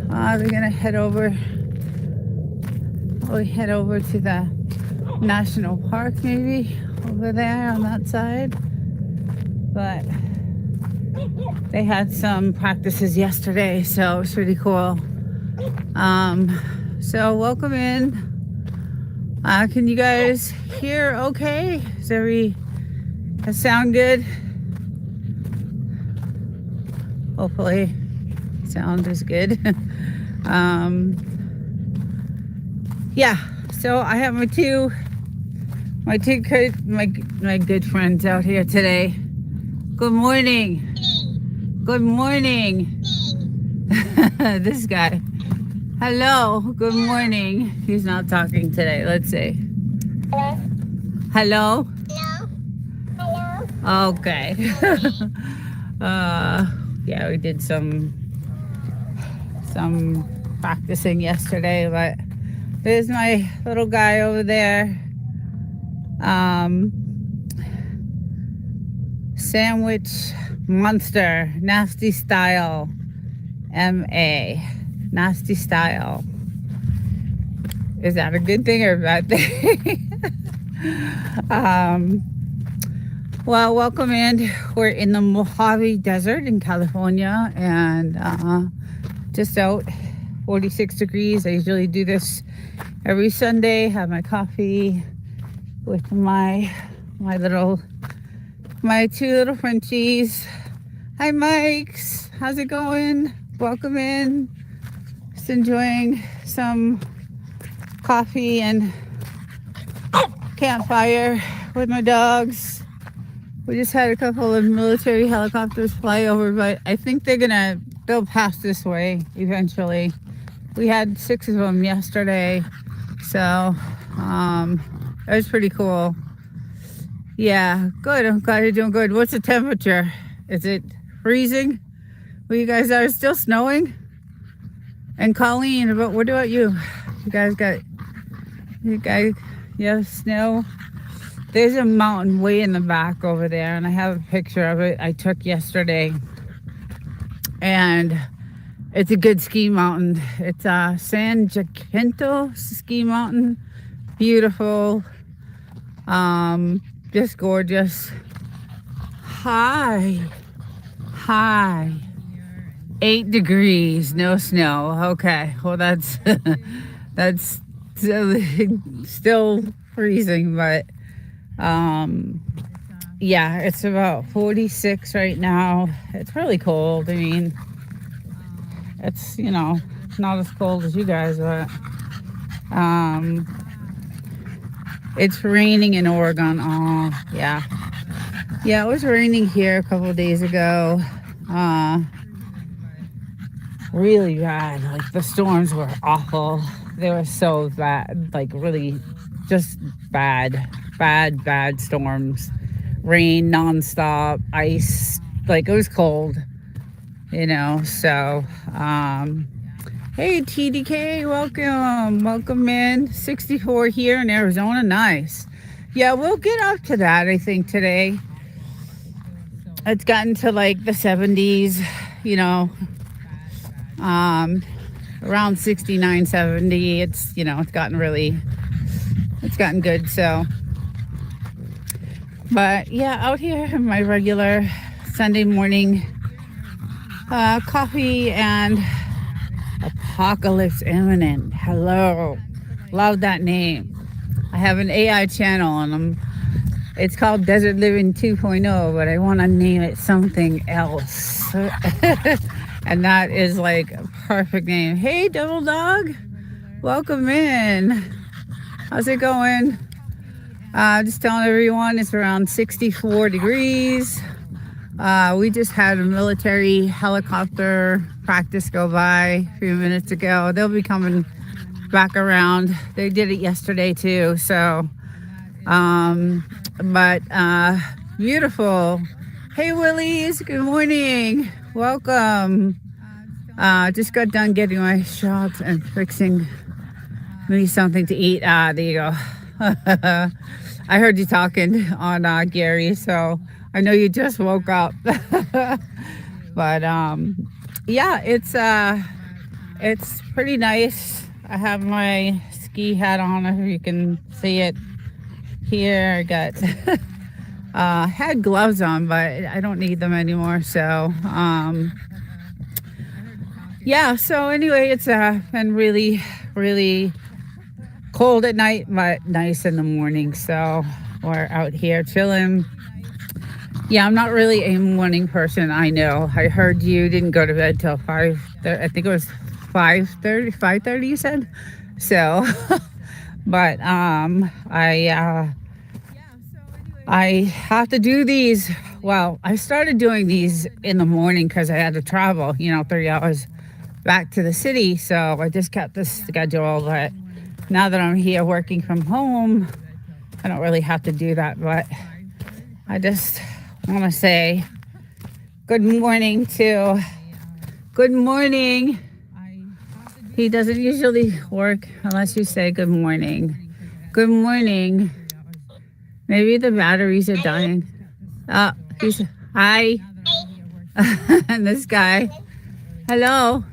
They're gonna head over. We head over to the national park, maybe over there on that side. But they had some practices yesterday, so it's pretty cool. So welcome in. Can you guys hear okay? Does sound good? Hopefully sound is good. Yeah, so I have my good friends out here today. Good morning. Good morning. This guy. Hello. Good morning. He's not talking today. Let's see. Hello. Hello. Hello. Okay. Yeah, we did some practicing yesterday, but there's my little guy over there. Sandwich Monster, Nasty Style, MA, Nasty Style. Is that a good thing or a bad thing? Well, welcome in. We're in the Mojave Desert in California, and just out 46 degrees. I usually do this every Sunday. Have my coffee with my two little Frenchies. Hi, Mikes. How's it going? Welcome in. Just enjoying some coffee and campfire with my dogs. We just had a couple of military helicopters fly over, but I think they'll pass this way eventually. We had 6 of them yesterday, so it was pretty cool. Yeah, good. I'm glad you're doing good. What's the temperature? Is it freezing? Well, you guys are still snowing? And Colleen, what about you? You guys have snow? There's a mountain way in the back over there, and I have a picture of it I took yesterday. And it's a good ski mountain. It's San Jacinto ski mountain. Beautiful. Just gorgeous. Hi. 8 degrees, no snow. Okay, well that's that's still freezing, but yeah, it's about 46 right now. It's really cold. I mean, it's not as cold as you guys, but it's raining in Oregon. Oh, yeah. Yeah, it was raining here a couple of days ago. Really bad. Like, the storms were awful. They were so bad. Like, really just bad storms. Rain nonstop, ice. Like, it was cold, so hey, TDK, welcome in. 64 here in Arizona. Nice. Yeah, we'll get up to that, I think, today. It's gotten to like the 70s, around 69, 70. It's gotten good. So, but yeah, out here in my regular Sunday morning coffee and Apocalypse Imminent. Hello. Love that name. I have an AI channel and it's called Desert Living 2.0, but I want to name it something else. And that is like a perfect name. Hey, Double Dog. Welcome in. How's it going? Just telling everyone it's around 64 degrees. We just had a military helicopter practice go by a few minutes ago. They'll be coming back around. They did it yesterday too. So, but beautiful. Hey, Willies. Good morning. Welcome. Just got done getting my shots and fixing me something to eat. There you go. I heard you talking on Gary, so I know you just woke up. But yeah, it's It's pretty nice. I have my ski hat on, if you can see it here. I got had gloves on, but I don't need them anymore. So yeah. So anyway, it's been really, really cold at night, but nice in the morning. So we're out here chilling. Yeah, I'm not really a morning person. I know. I heard you didn't go to bed till 5. I think it was 5:30. 5:30. You said. So, but I have to do these. Well, I started doing these in the morning because I had to travel. 3 hours back to the city. So I just kept this schedule. But now that I'm here working from home, I don't really have to do that. But I just want to say good morning. He doesn't usually work unless you say good morning. Good morning. Maybe the batteries are dying. He's hi. And this guy. Hello.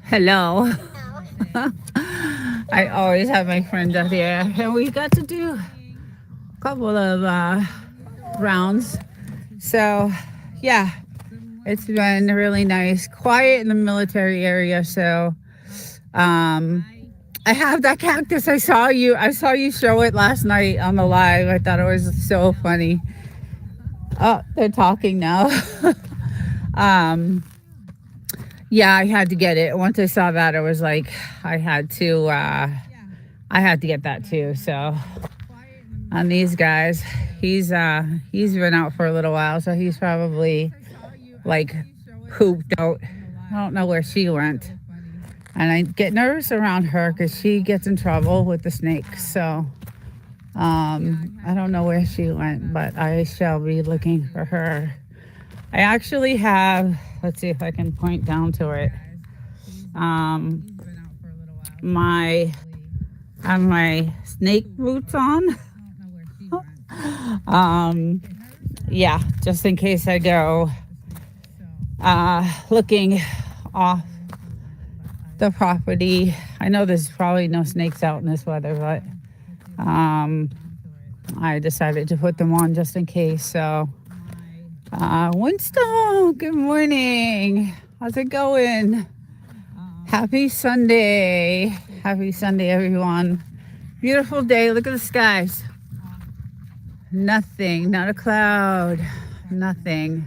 Hello. I always have my friend out here, and we got to do a couple of rounds. So yeah, it's been really nice, quiet in the military area. So I have that cactus. I saw you show it last night on the live. I thought it was so funny. Oh, they're talking now. Yeah, I had to get it. Once I saw that, it was like I had to get that too. So on these guys, he's been out for a little while, so he's probably like pooped out. I don't know where she went. And I get nervous around her because she gets in trouble with the snakes. So I don't know where she went, but I shall be looking for her. I actually have, let's see if I can point down to it. I have my snake boots on. Yeah, just in case I go looking off the property. I know there's probably no snakes out in this weather, but I decided to put them on just in case. So Winston, good morning. How's it going? Happy Sunday, everyone. Beautiful day. Look at the skies. Nothing, not a cloud. Nothing,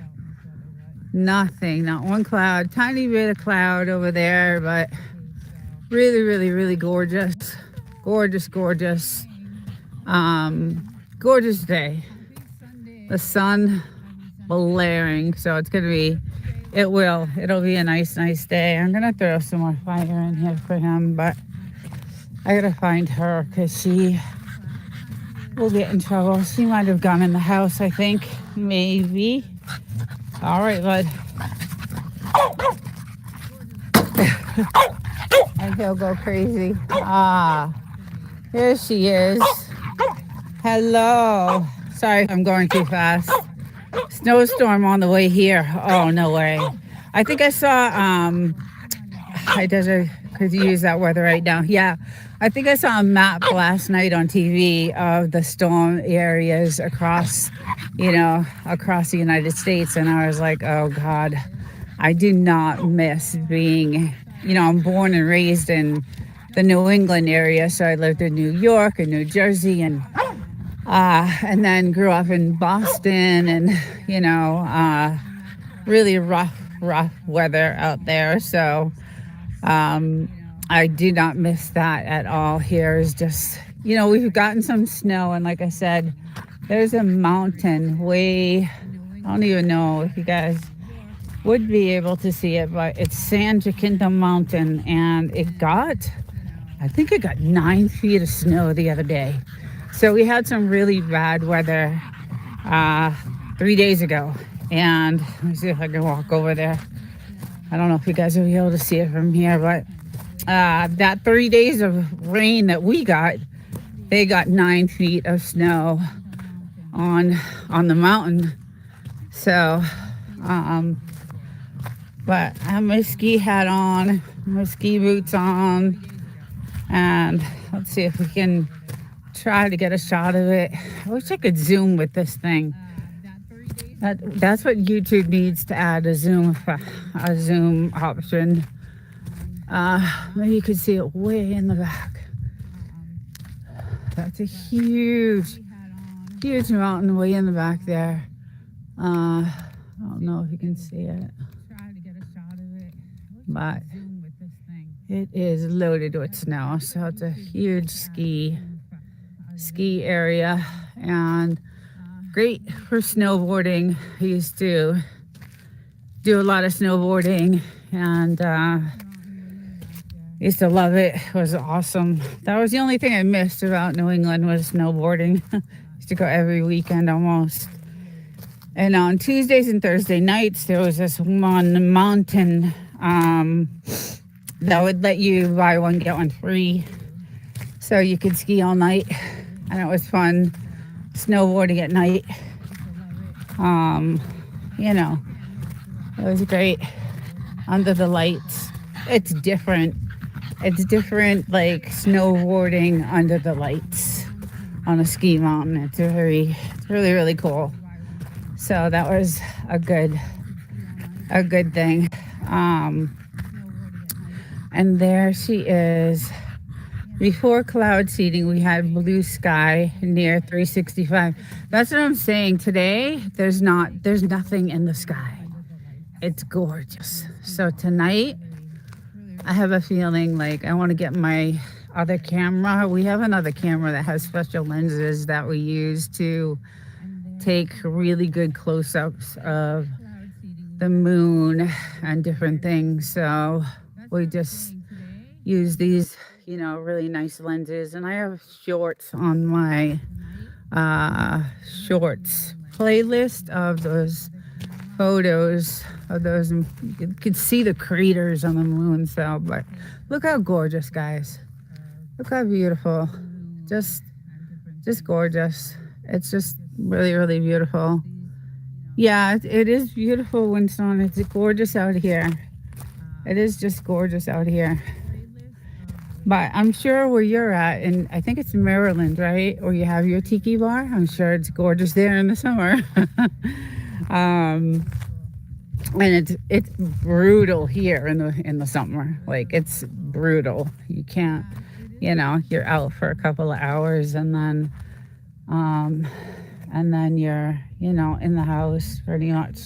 not one cloud. Tiny bit of cloud over there, but really, really, really gorgeous. Gorgeous day. The sun blaring, so it'll be a nice day. I'm gonna throw some more fire in here for him, but I gotta find her because she will get in trouble. She might have gone in the house, I think. Maybe. All right, bud. And he'll go crazy. Here she is. Hello. Sorry if I'm going too fast. Snowstorm on the way here. Oh, no way. I think I saw, could you use that weather right now? Yeah. I think I saw a map last night on TV of the storm areas across the United States. And I was like, oh God, I do not miss being, I'm born and raised in the New England area. So I lived in New York and New Jersey and then grew up in Boston and, really rough weather out there. So I do not miss that at all. Here is just, we've gotten some snow. And like I said, there's a mountain way, I don't even know if you guys would be able to see it, but it's San Jacinto Mountain. And I think it got 9 feet of snow the other day. So we had some really bad weather 3 days ago. And let me see if I can walk over there. I don't know if you guys will be able to see it from here, but that 3 days of rain that we got, they got 9 feet of snow on the mountain. So But I have my ski hat on, my ski boots on, and let's see if we can try to get a shot of it. I wish I could zoom with this thing. That's what YouTube needs to add, a zoom option. Maybe you could see it way in the back. That's a huge mountain way in the back there. I don't know if you can see it, but it is loaded with snow. So it's a huge ski area and great for snowboarding. I used to do a lot of snowboarding and used to love it. It was awesome. That was the only thing I missed about New England was snowboarding. Used to go every weekend almost. And on Tuesdays and Thursday nights, there was this one mountain that would let you buy one, get one free. So you could ski all night. And it was fun snowboarding at night. It was great under the lights. It's different. It's different, like snowboarding under the lights on a ski mountain. It's really, really cool. So that was a good thing. And there she is. Before cloud seeding, we had blue sky near 365. That's what I'm saying. Today, there's nothing in the sky. It's gorgeous. So tonight, I have a feeling like I want to get my other camera. We have another camera that has special lenses that we use to take really good close-ups of the moon and different things. So we just use these, really nice lenses. And I have shorts on my shorts playlist of those photos of those. You can see the craters on the moon. So, but look how gorgeous, guys. Look how beautiful. Just gorgeous. It's just really, really beautiful. Yeah, it is beautiful, Winston. It's gorgeous out here. It is just gorgeous out here. But I'm sure where you're at, and I think it's Maryland, right? Or you have your tiki bar. I'm sure it's gorgeous there in the summer. And it's brutal here in the summer. Like, it's brutal. You can't, you're out for a couple of hours and then you're, in the house pretty much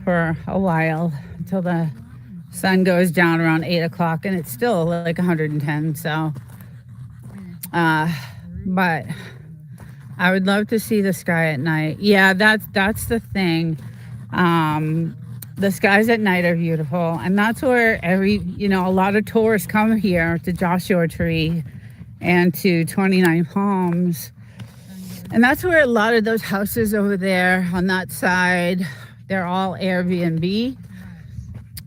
for a while until the sun goes down around 8 o'clock, and it's still like 110. So, but I would love to see the sky at night. Yeah, that's the thing. The skies at night are beautiful, and that's where a lot of tourists come here to Joshua Tree and to 29 Palms. And that's where a lot of those houses over there on that side, they're all Airbnb.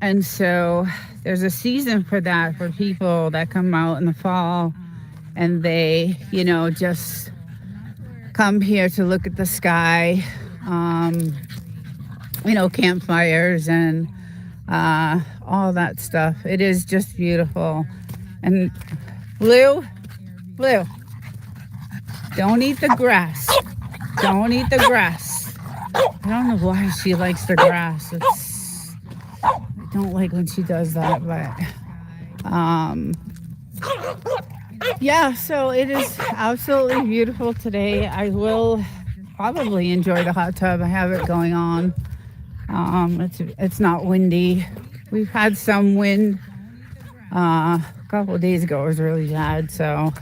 And so there's a season for that, for people that come out in the fall and they, just come here to look at the sky, campfires and all that stuff. It is just beautiful. And Blue, don't eat the grass. Don't eat the grass. I don't know why she likes the grass. I don't like when she does that, but yeah, so it is absolutely beautiful today. I will probably enjoy the hot tub. I have it going on. It's not windy. We've had some wind. A couple of days ago it was really bad, so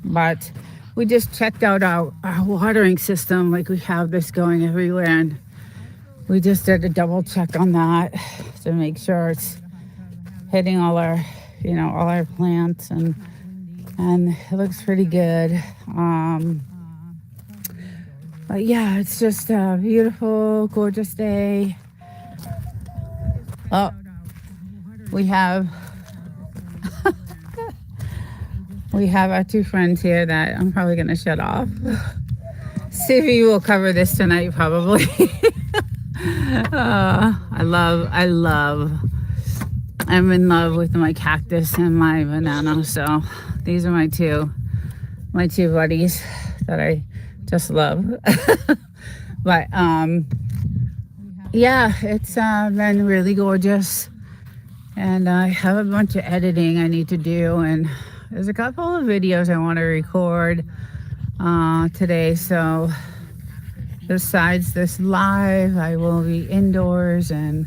but we just checked out our watering system. Like, we have this going everywhere, and we just did a double check on that to make sure it's hitting all our plants, and it looks pretty good. But yeah, it's just a beautiful, gorgeous day. Oh, we have our two friends here that I'm probably going to shut off. Sivy will cover this tonight, probably. I'm in love with my cactus and my banana. So these are my two buddies that I just love. But yeah, it's been really gorgeous. And I have a bunch of editing I need to do. And there's a couple of videos I want to record today. So besides this live, I will be indoors and,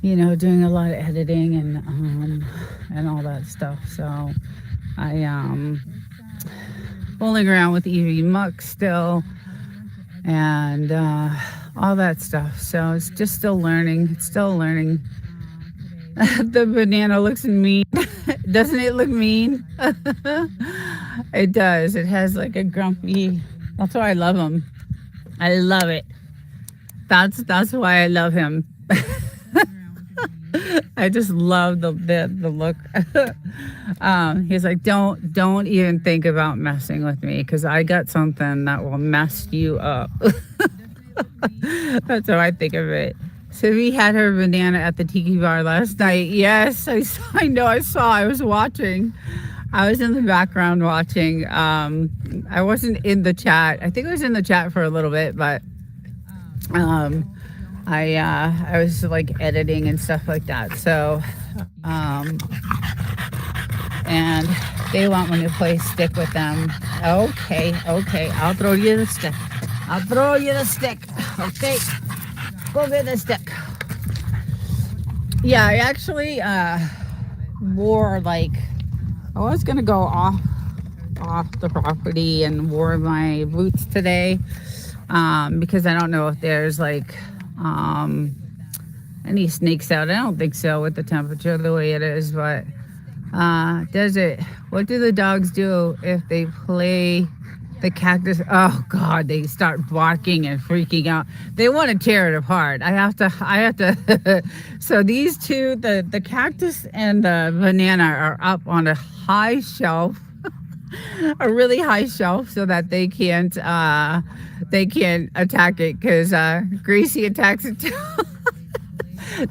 doing a lot of editing and all that stuff. So I fooling around with Evie Muck still and all that stuff. So it's just still learning. It's still learning. The banana looks mean. Doesn't it look mean? It does. It has like a grumpy. That's why I love him. I love it. That's why I love him. I just love the look. He's like, don't even think about messing with me because I got something that will mess you up. That's how I think of it. So we had her banana at the tiki bar last night. Yes, I know. I was watching. I was in the background watching. I wasn't in the chat. I think I was in the chat for a little bit, but I was like editing and stuff like that. So and they want me to play stick with them. Okay. I'll throw you the stick. Okay. Go get the stick. Yeah, I actually wore I was gonna go off the property and wore my boots today because I don't know if there's any snakes out. I don't think so with the temperature the way it is, but what do the dogs do if they play the cactus? Oh God, they start barking and freaking out. They want to tear it apart. I have to. So these two, the cactus and the banana are up on a high shelf, a really high shelf, so that they can't attack it because Gracie attacks it too.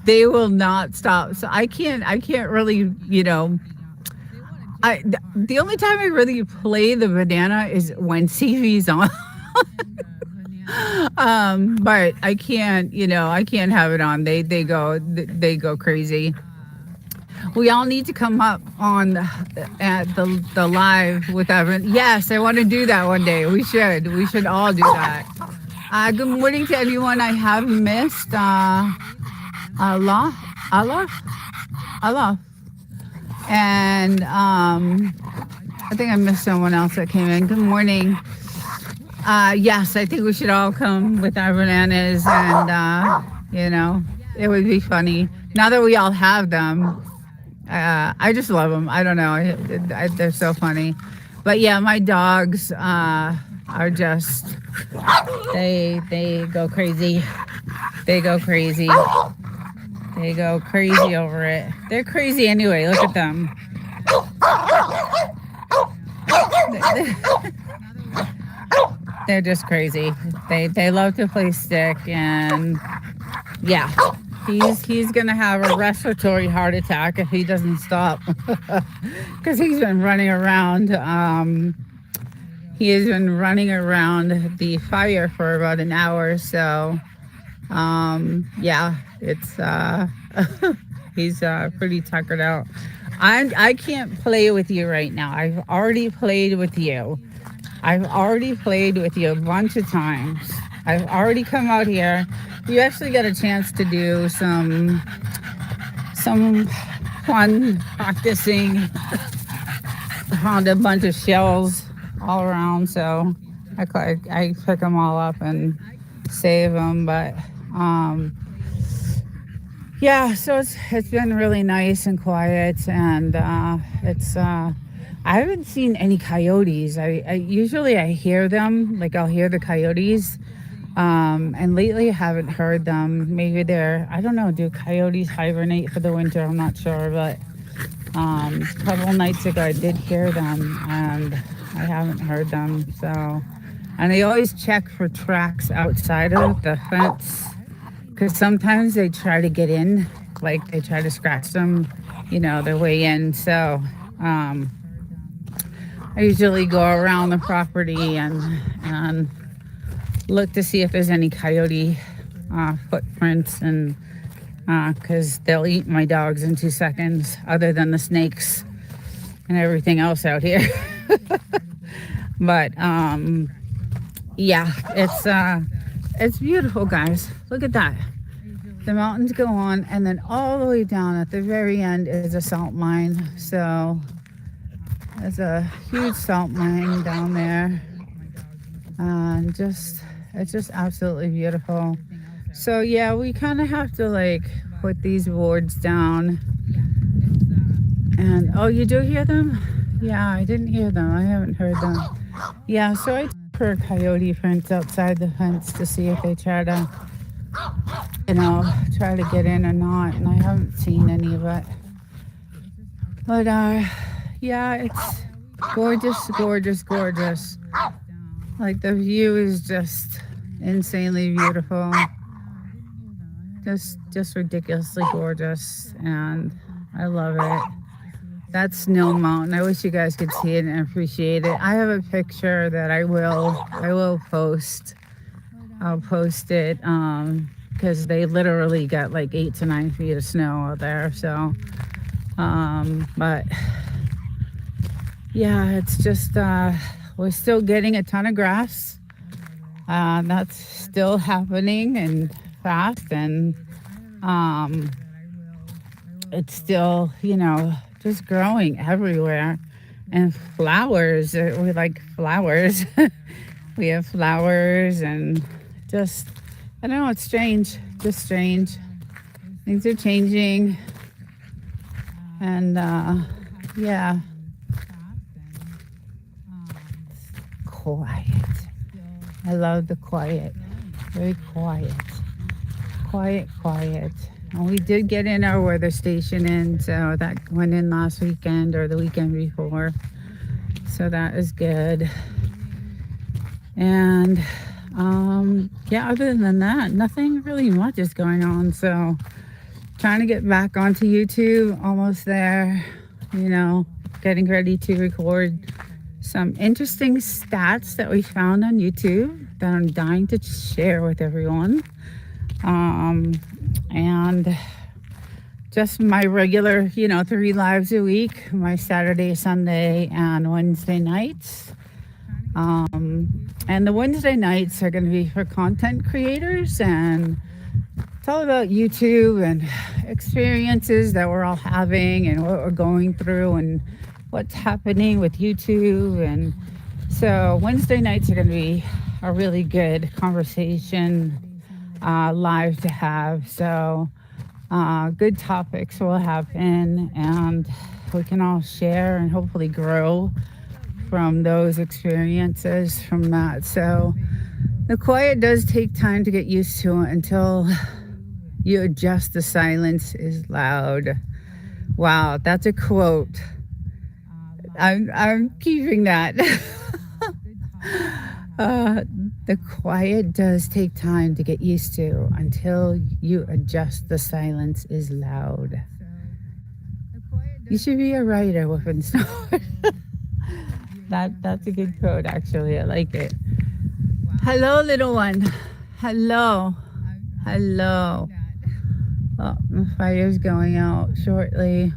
They will not stop. So I can't really, the only time I really play the banana is when CV's on. But I can't have it on. They go crazy. We all need to come up on at the live with everyone. Yes, I want to do that one day. We should all do that. Good morning to everyone I have missed. Allah. And I think I missed someone else that came in. Good morning. Yes, I think we should all come with our bananas and, it would be funny. Now that we all have them, I just love them. I don't know. They're so funny. But yeah, my dogs are just, they go crazy. They go crazy. They go crazy over it. They're crazy anyway. Look at them. They're just crazy. They love to play stick, and yeah, he's gonna have a respiratory heart attack if he doesn't stop, because he's been running around. He has been running around the fire for about an hour. So yeah, it's he's pretty tuckered out. I can't play with you right now. I've already played with you. I've already played with you a bunch of times. I've already come out here. You actually got a chance to do some fun practicing. Found a bunch of shells all around, so I pick them all up and save them. But yeah, so it's been really nice and quiet, and it's I haven't seen any coyotes. I usually hear them, like I'll hear the coyotes, and lately I haven't heard them. Maybe I don't know, do coyotes hibernate for the winter? I'm not sure, but a couple nights ago I did hear them, and I haven't heard them. So, and I always check for tracks outside of the fence, because sometimes they try to get in, like they try to scratch them, their way in. So um, I usually go around the property and look to see if there's any coyote footprints, and because they'll eat my dogs in 2 seconds, other than the snakes and everything else out here. But yeah, it's beautiful, guys. Look at that. The mountains go on, and then all the way down at the very end is a salt mine. So there's a huge salt mine down there, and it's just absolutely beautiful. So yeah, we kind of have to like put these boards down. And oh, you do hear them? Yeah, I didn't hear them. I haven't heard them. Yeah, so I look for coyote prints outside the fence to see if they try to get in or not, and I haven't seen any of it. But yeah, it's gorgeous. Like the view is just insanely beautiful. Just ridiculously gorgeous, and I love it. That's Snow Mountain. I wish you guys could see it and appreciate it. I have a picture that I will post. I'll post it because they literally got like 8 to 9 feet of snow out there. So, but yeah, it's just we're still getting a ton of grass. That's still happening and fast, and it's still just growing everywhere. And flowers, we like flowers. We have flowers, and just, I don't know, it's strange, just strange. Things are changing, and yeah. Quiet. I love the quiet. Very quiet. Quiet. And we did get in our weather station in, so that went in last weekend or the weekend before. So that is good. And yeah, other than that, nothing really much is going on. So trying to get back onto YouTube, almost there, getting ready to record some interesting stats that we found on YouTube that I'm dying to share with everyone. And just my regular, 3 lives a week, my Saturday, Sunday, and Wednesday nights. And the Wednesday nights are going to be for content creators, and it's all about YouTube and experiences that we're all having and what we're going through and what's happening with YouTube. And so Wednesday nights are going to be a really good conversation live to have. So good topics will happen, and we can all share and hopefully grow from those experiences from that. So the quiet does take time to get used to until you adjust. The silence is loud. Wow, that's a quote. I'm keeping that. The quiet does take time to get used to until you adjust. The silence is loud. You should be a writer, Wolf and Snort. That's a good quote, actually. I like it. Hello, little one. Hello. Oh, the fire's going out shortly.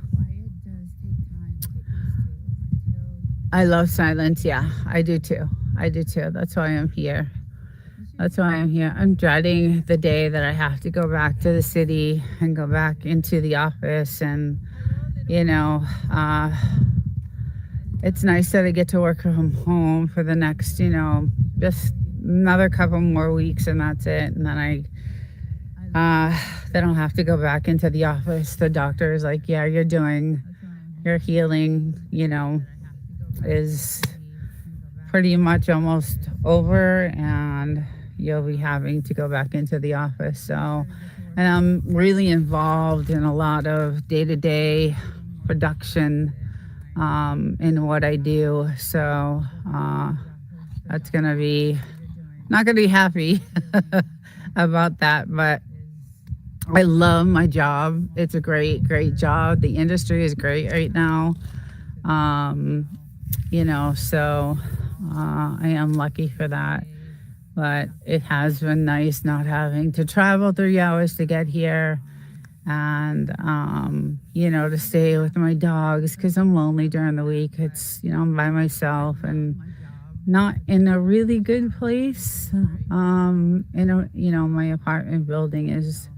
I love silence. Yeah, I do too. That's why I'm here. I'm dreading the day that I have to go back to the city and go back into the office. And, it's nice that I get to work from home for the next, just another couple more weeks, and that's it. And then they don't have to go back into the office. The doctor is like, yeah, your healing, is pretty much almost over, and you'll be having to go back into the office. So, and I'm really involved in a lot of day-to-day production in what I do. So not gonna be happy about that, but I love my job. It's a great job. The industry is great right now. Um, so I am lucky for that. But it has been nice not having to travel 3 hours to get here and, to stay with my dogs because I'm lonely during the week. I'm by myself and not in a really good place. My apartment building is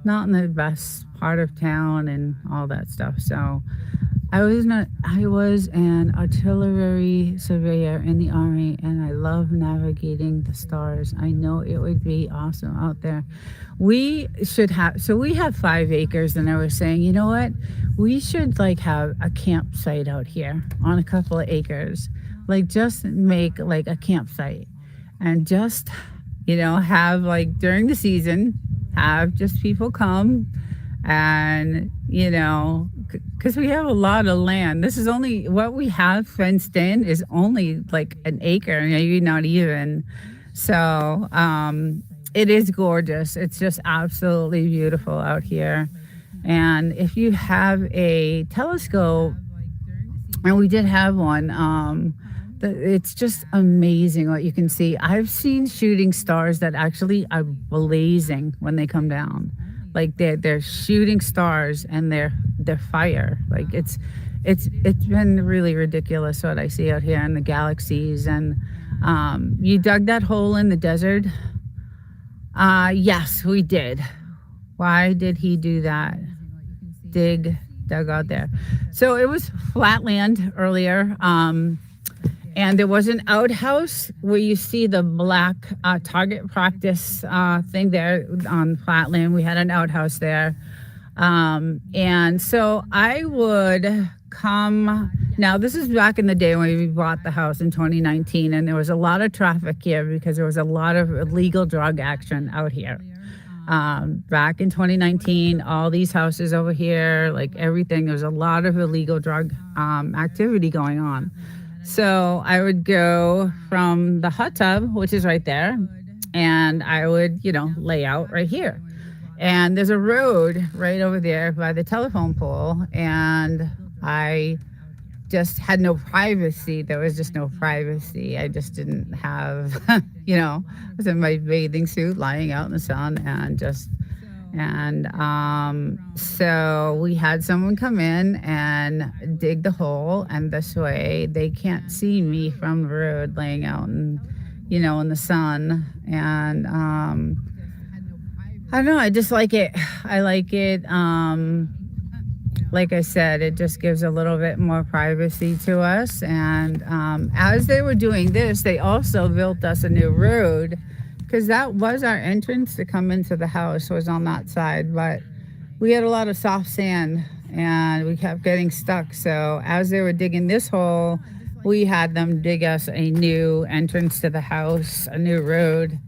not in the best part of town and all that stuff. So I was an artillery surveyor in the army and I love navigating the stars. I know it would be awesome out there. We have 5 acres and I was saying, you know what? We should like have a campsite out here on a couple of acres. Like just make like a campsite and just, have like during the season, have just people come and because we have a lot of land. This is only what we have fenced in is only like an acre, maybe not even. So it is gorgeous. It's just absolutely beautiful out here. And if you have a telescope, and we did have one, it's just amazing what you can see. I've seen shooting stars that actually are blazing when they come down. Like they're shooting stars and they're fire. Like it's been really ridiculous what I see out here in the galaxies. And you dug that hole in the desert. Yes, we did. Why did he do that? Dug out there. So it was flat land earlier. And there was an outhouse where you see the black target practice thing there on flatland. We had an outhouse there. And so I would come. Now, this is back in the day when we bought the house in 2019, and there was a lot of traffic here because there was a lot of illegal drug action out here. Back in 2019, all these houses over here, like everything, there was a lot of illegal drug activity going on. So I would go from the hot tub, which is right there, and I would, lay out right here. And there's a road right over there by the telephone pole, and I just had no privacy. There was just no privacy. I just didn't have, I was in my bathing suit lying out in the sun so we had someone come in and dig the hole, and this way they can't see me from the road laying out in the sun. And I don't know, I just like it. I like it. Like I said, it just gives a little bit more privacy to us. And as they were doing this, they also built us a new road, because that was our entrance to come into the house, was on that side. But we had a lot of soft sand and we kept getting stuck. So as they were digging this hole, we had them dig us a new entrance to the house, a new road,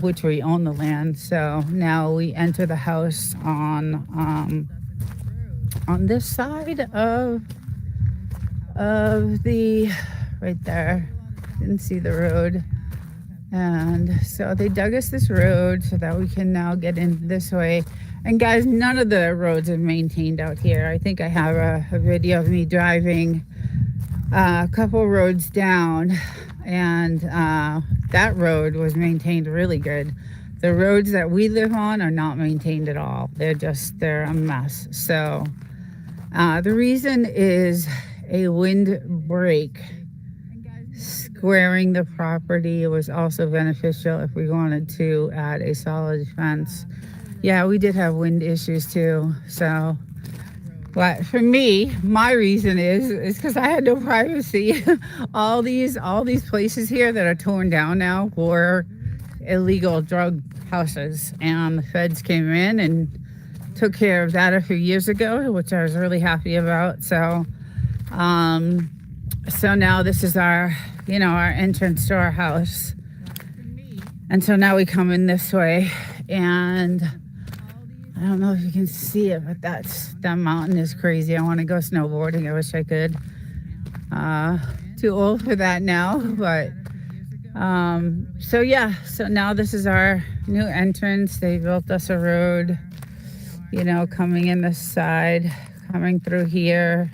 which we own the land. So now we enter the house on this side of the, right there. Didn't see the road. And so they dug us this road so that we can now get in this way. And guys, none of the roads are maintained out here. I think I have a video of me driving a couple roads down, and that road was maintained really good. The roads that we live on are not maintained at all. They're a mess. So the reason is a windbreak squaring the property. It was also beneficial if we wanted to add a solid fence. Yeah, we did have wind issues too. So, but for me, my reason is because I had no privacy. all these places here that are torn down now were illegal drug houses, and the feds came in and took care of that a few years ago, which I was really happy about. So now this is our entrance to our house. And so now we come in this way, and I don't know if you can see it, but that mountain is crazy. I want to go snowboarding. I wish I could. Too old for that now, but So yeah, so now this is our new entrance. They built us a road, coming in this side, coming through here.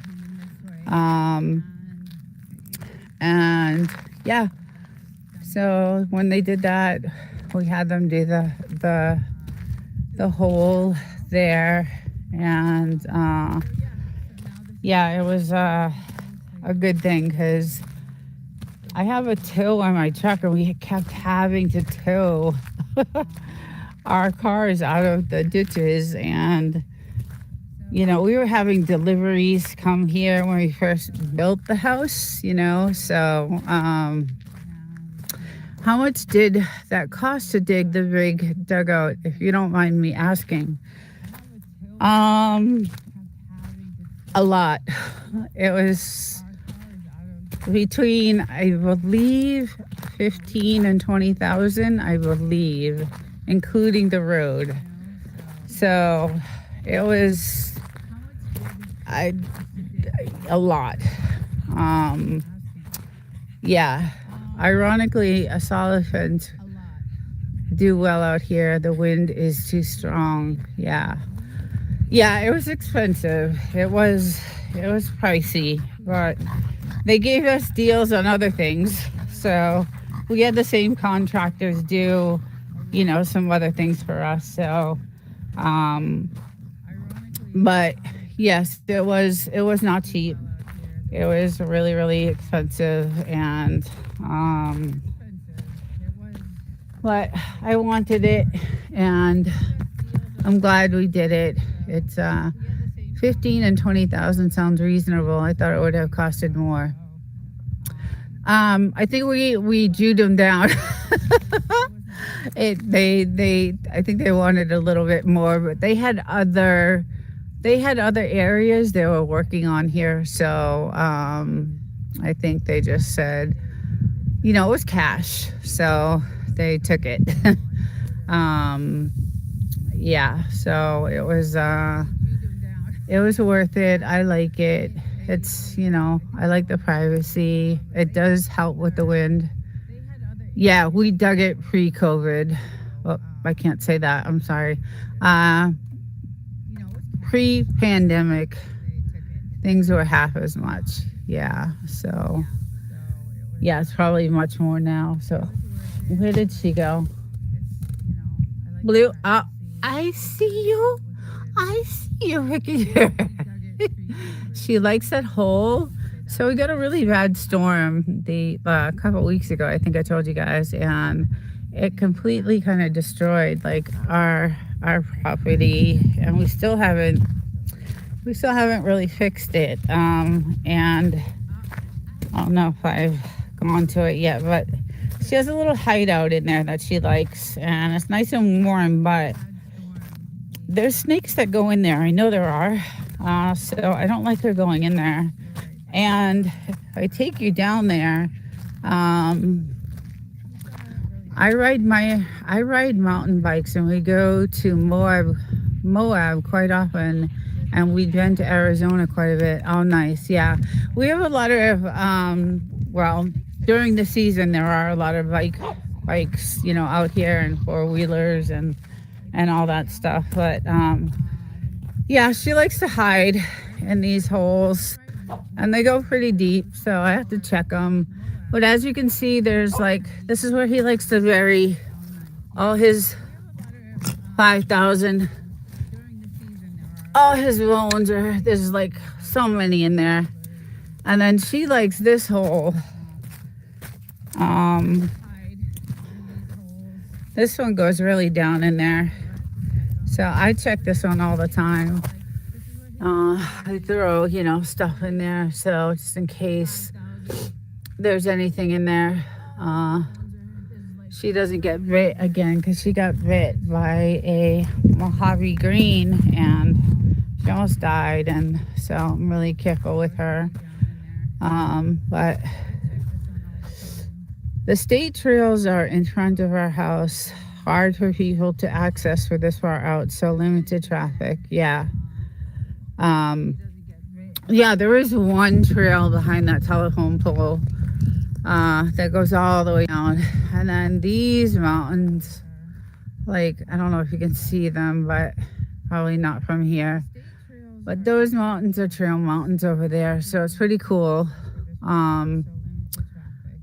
Um, and yeah, so when they did that, we had them do the hole there, and yeah, it was a good thing because I have a tow on my truck, and we kept having to tow our cars out of the ditches. And, we were having deliveries come here when we first built the house, So, how much did that cost to dig the big dugout, if you don't mind me asking? A lot. It was between, I believe, 15 and 20,000, I believe, including the road. So it was a lot. Yeah. Ironically, a solifant do well out here. The wind is too strong. Yeah. Yeah, it was expensive. It was pricey, but they gave us deals on other things. So we had the same contractors do, some other things for us. So, but yes, it was not cheap. It was really, really expensive, and but I wanted it, and I'm glad we did it. It's 15 and 20,000 sounds reasonable. I thought it would have costed more. I think we Jewed them down. I think they wanted a little bit more, but they had other areas they were working on here. So I think they just said, it was cash, so they took it. Yeah, so it was worth it. I like it. It's, I like the privacy. It does help with the wind. Yeah, we dug it pre-COVID. Well, I can't say that. I'm sorry. Pre-pandemic, things were half as much. Yeah, so yeah, it's probably much more now. So where did she go? Blue, I see you. I see you, Ricky. She likes that hole. So we got a really bad storm a couple weeks ago. I think I told you guys, and it completely kind of destroyed like our property, and we still haven't really fixed it. And I don't know if I've gone to it yet, but she has a little hideout in there that she likes, and it's nice and warm, but there's snakes that go in there. I know there are. So I don't like her going in there. And if I take you down there, I ride mountain bikes, and we go to Moab quite often, and we've been to Arizona quite a bit. Oh, nice. Yeah. We have a lot of, during the season, there are a lot of bikes, out here, and four-wheelers and all that stuff. But, yeah, she likes to hide in these holes, and they go pretty deep, so I have to check them. But as you can see, there's this is where he likes to bury all his 5,000, all his bones. There's so many in there. And then she likes this hole. This one goes really down in there. So I check this one all the time. I throw, stuff in there, so just in case there's anything in there. She doesn't get bit again, because she got bit by a Mojave green, and she almost died, and so I'm really careful with her. But the state trails are in front of our house, hard for people to access for this far out, so limited traffic. Yeah. Yeah, there is one trail behind that telephone pole. that goes all the way down. And then these mountains, like, I don't know if you can see them, but probably not from here. But those mountains are trail mountains over there, so it's pretty cool. Um,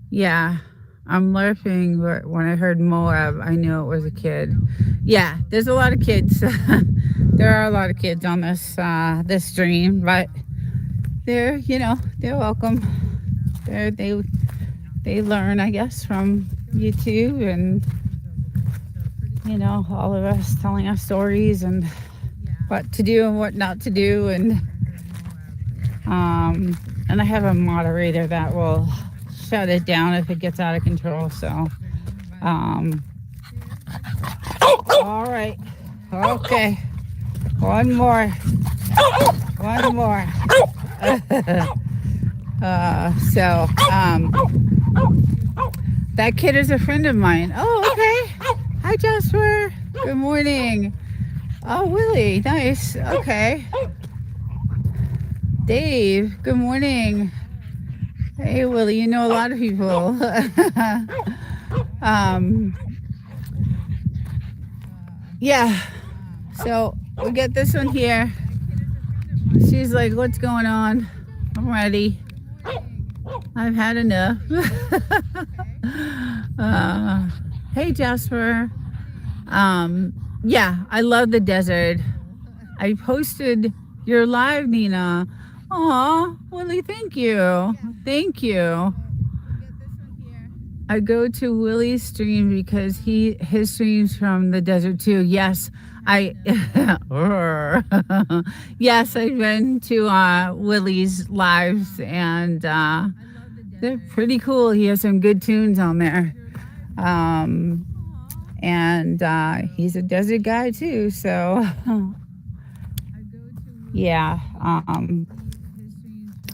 yeah, I'm laughing, but when I heard Moab, I knew it was a kid. Yeah, there's a lot of kids. There are a lot of kids on this stream, but they're welcome. They learn, I guess, from YouTube and all of us telling us stories and what to do and what not to do, and I have a moderator that will shut it down if it gets out of control. So, all right, okay, one more. So, that kid is a friend of mine. Oh, okay. Hi, Jasper. Good morning. Oh, Willie, nice. Okay. Dave, good morning. Hey, Willie, you know a lot of people. Yeah. So we get this one here. She's like, what's going on? I'm ready. I've had enough. Hey, Jasper. Yeah, I love the desert. I posted your live, Nina. Aw, Willie, thank you. Thank you. I go to Willie's stream because his streams from the desert too. Yes, yes, I've been to Willie's lives, and they're pretty cool. He has some good tunes on there. And he's a desert guy too, so yeah.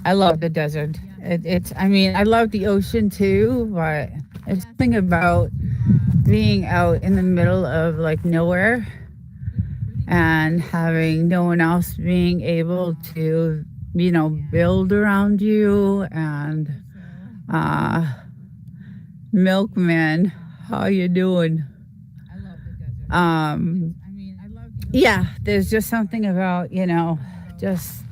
I love the desert. I love the ocean too, but it's something about being out in the middle of like nowhere and having no one else being able to, build around you. And Milkman, how you doing? Yeah, there's just something about, just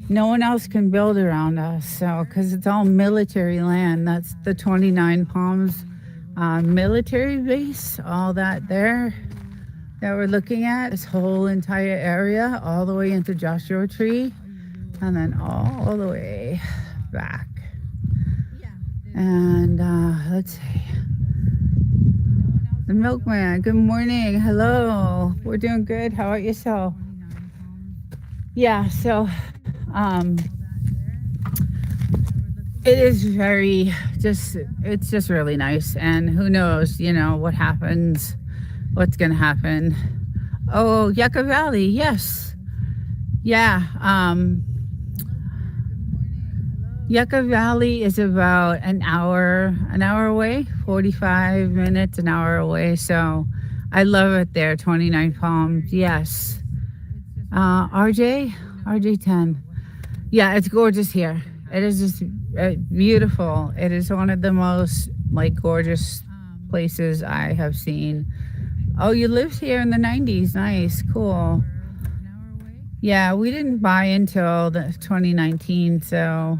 no one else can build around us. So, because it's all military land. That's the 29 Palms military base, all that there that we're looking at, this whole entire area, all the way into Joshua Tree, and then all the way back. And let's see. The Milkman, good morning. Hello. We're doing good. How about yourself? Yeah, so it is it's just really nice. And who knows, what happens, what's going to happen. Oh, Yucca Valley. Yes. Yeah. Yucca Valley is about an hour away, 45 minutes, an hour away. So I love it there. 29 Palms. Yes. RJ10. Yeah, it's gorgeous here. It is just beautiful. It is one of the most gorgeous places I have seen. Oh, you lived here in the 90s. Nice. Cool. Yeah, we didn't buy until 2019, so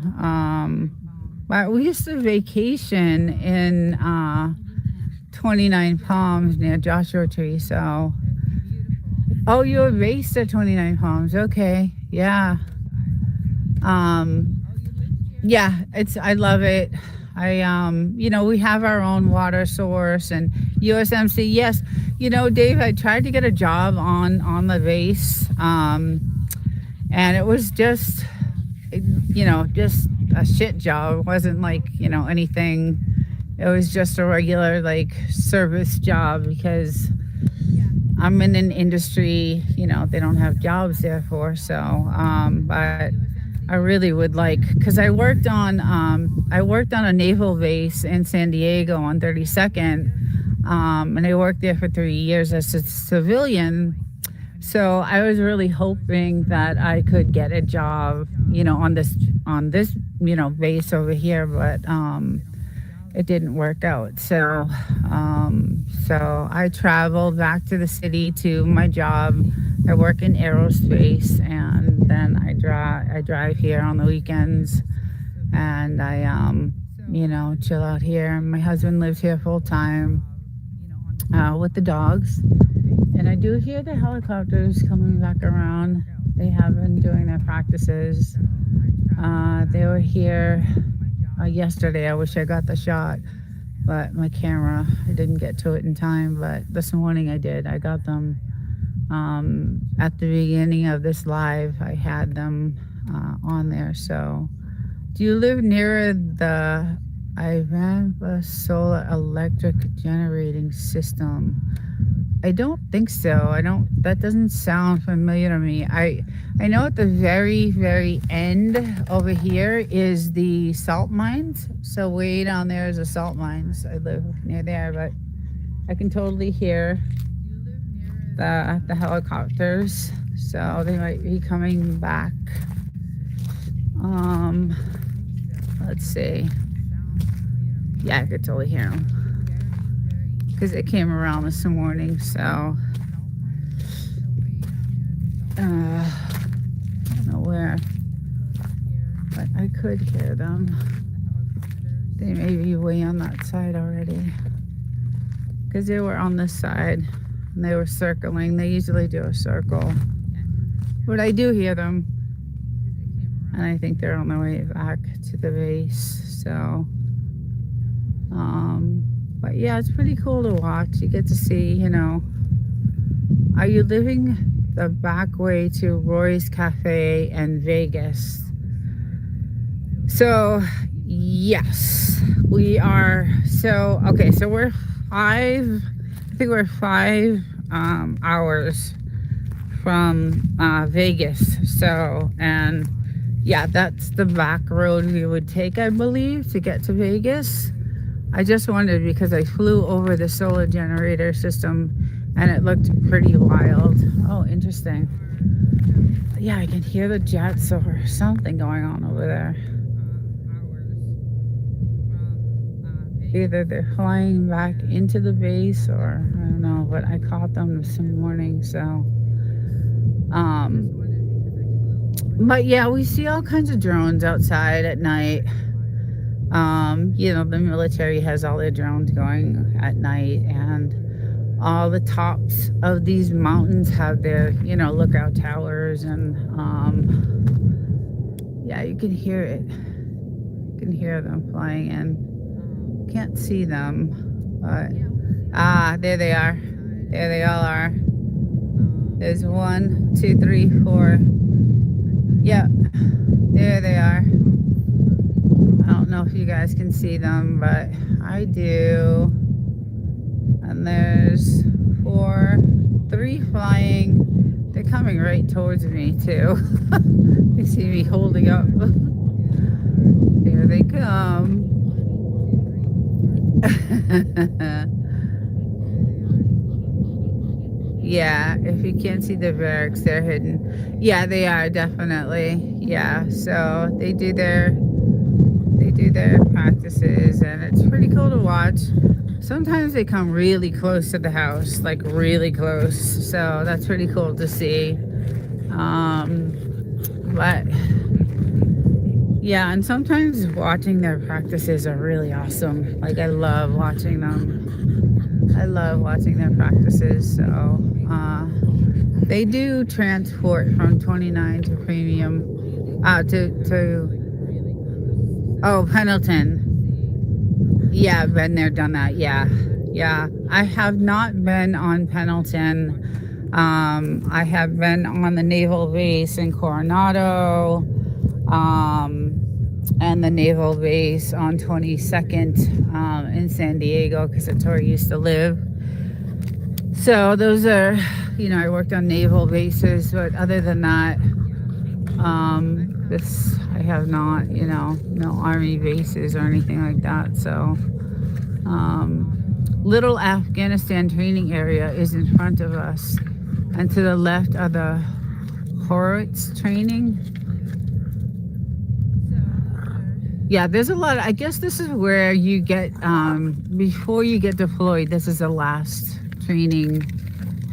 but we used to vacation in 29 Palms near Joshua Tree. So, oh, you were based at 29 Palms. Okay, yeah. Yeah, I love it. We have our own water source and USMC. Yes, Dave, I tried to get a job on the base. And it was just a shit job. It wasn't anything. It was just a regular service job because I'm in an industry, they don't have jobs there for. So, but I really would because I worked on a naval base in San Diego on 32nd, and I worked there for 3 years as a civilian. So I was really hoping that I could get a job, on this base over here. But it didn't work out. So I traveled back to the city to my job. I work in aerospace, and then I drive here on the weekends, and I chill out here. My husband lives here full time with the dogs, and I do hear the helicopters coming back around. They have been doing their practices. They were here yesterday. I wish I got the shot, but my camera, I didn't get to it in time. But this morning I did. I got them at the beginning of this live. I had them on there. So, do you live near the Ivanva solar electric generating system? I don't think so. I don't. That doesn't sound familiar to me. I know at the very very end over here is the salt mines. So way down there is the salt mines. I live near there, but I can totally hear the helicopters. So they might be coming back. Let's see. Yeah, I could totally hear them because it came around this morning. So I don't know where, but I could hear them. They may be way on that side already because they were on this side and they were circling. They usually do a circle, but I do hear them, and I think they're on their way back to the base. So but yeah, it's pretty cool to watch. You get to see, are you living the back way to Roy's Cafe and Vegas? So yes, we are. So okay, so we're I think we're 5 hours from Vegas. So, and yeah, that's the back road we would take, I believe, to get to Vegas. I just wondered because I flew over the solar generator system and it looked pretty wild. Oh, interesting. Yeah, I can hear the jets or something going on over there. Either they're flying back into the base or I don't know, but I caught them this morning. So, but yeah, we see all kinds of drones outside at night. The military has all their drones going at night, and all the tops of these mountains have their, lookout towers, and yeah, you can hear it. You can hear them flying in. Can't see them, but there they are. There they all are. There's 1, 2, 3, 4. Yeah, there they are. I don't know if you guys can see them, but I do. And there's 4, 3 flying. They're coming right towards me too. They see me holding up. Here they come. Yeah, if you can't see the barracks, they're hidden. Yeah, they are definitely. Yeah, so they do their practices, and it's pretty cool to watch. Sometimes they come really close to the house, like really close. So that's pretty cool to see. But yeah, and sometimes watching their practices are really awesome. Like I love watching them. I love watching their practices. So they do transport from 29 to premium to Pendleton. Yeah, I've been there, done that. Yeah. I have not been on Pendleton. I have been on the naval base in Coronado, and the naval base on 22nd in San Diego, because that's where I used to live. So those are, I worked on naval bases, but other than that, I have not, no army bases or anything like that. So, little Afghanistan training area is in front of us, and to the left are the Horowitz training. Yeah, there's a lot. I guess this is where you get before you get deployed. This is the last training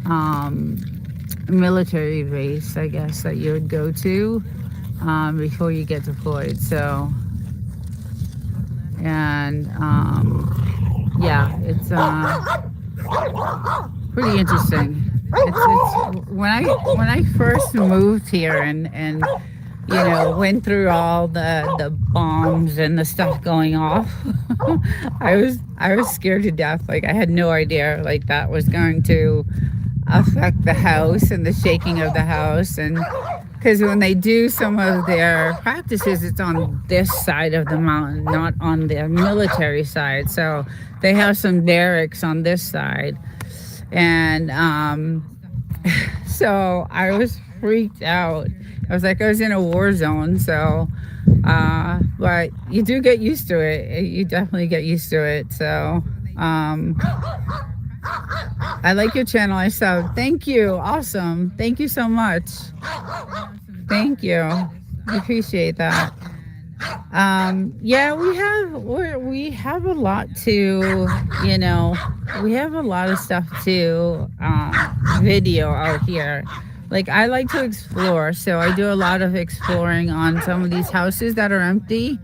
um, military base, I guess, that you would go to before you get deployed. So, and yeah, it's pretty interesting. It's when I first moved here and went through all the bombs and the stuff going off. I was scared to death. Like I had no idea like that was going to affect the house and the shaking of the house. And because when they do some of their practices, it's on this side of the mountain, not on the military side. So they have some barracks on this side. And so I was freaked out. I was like I was in a war zone. So but you do get used to it. You definitely get used to it. So I like your channel. I sub. Thank you. Awesome. Thank you so much. Thank you. I appreciate that. Yeah, we have a lot to, we have a lot of stuff to video out here. Like I like to explore, so I do a lot of exploring on some of these houses that are empty.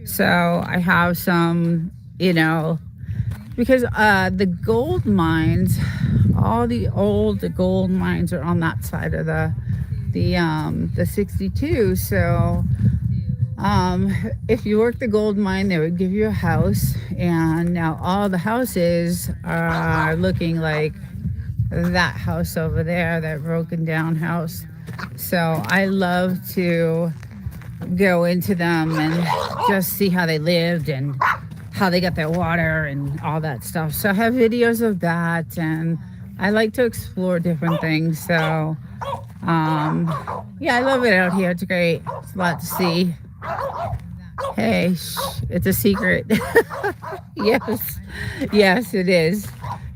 So I have some, because the gold mines, all the old gold mines are on that side of the 62. So if you work the gold mine, they would give you a house, and now all the houses are looking like that house over there, that broken down house. So I love to go into them and just see how they lived and how they got their water and all that stuff. So I have videos of that, and I like to explore different things. So yeah, I love it out here. It's great. It's a lot to see. Hey, it's a secret. Yes, it is.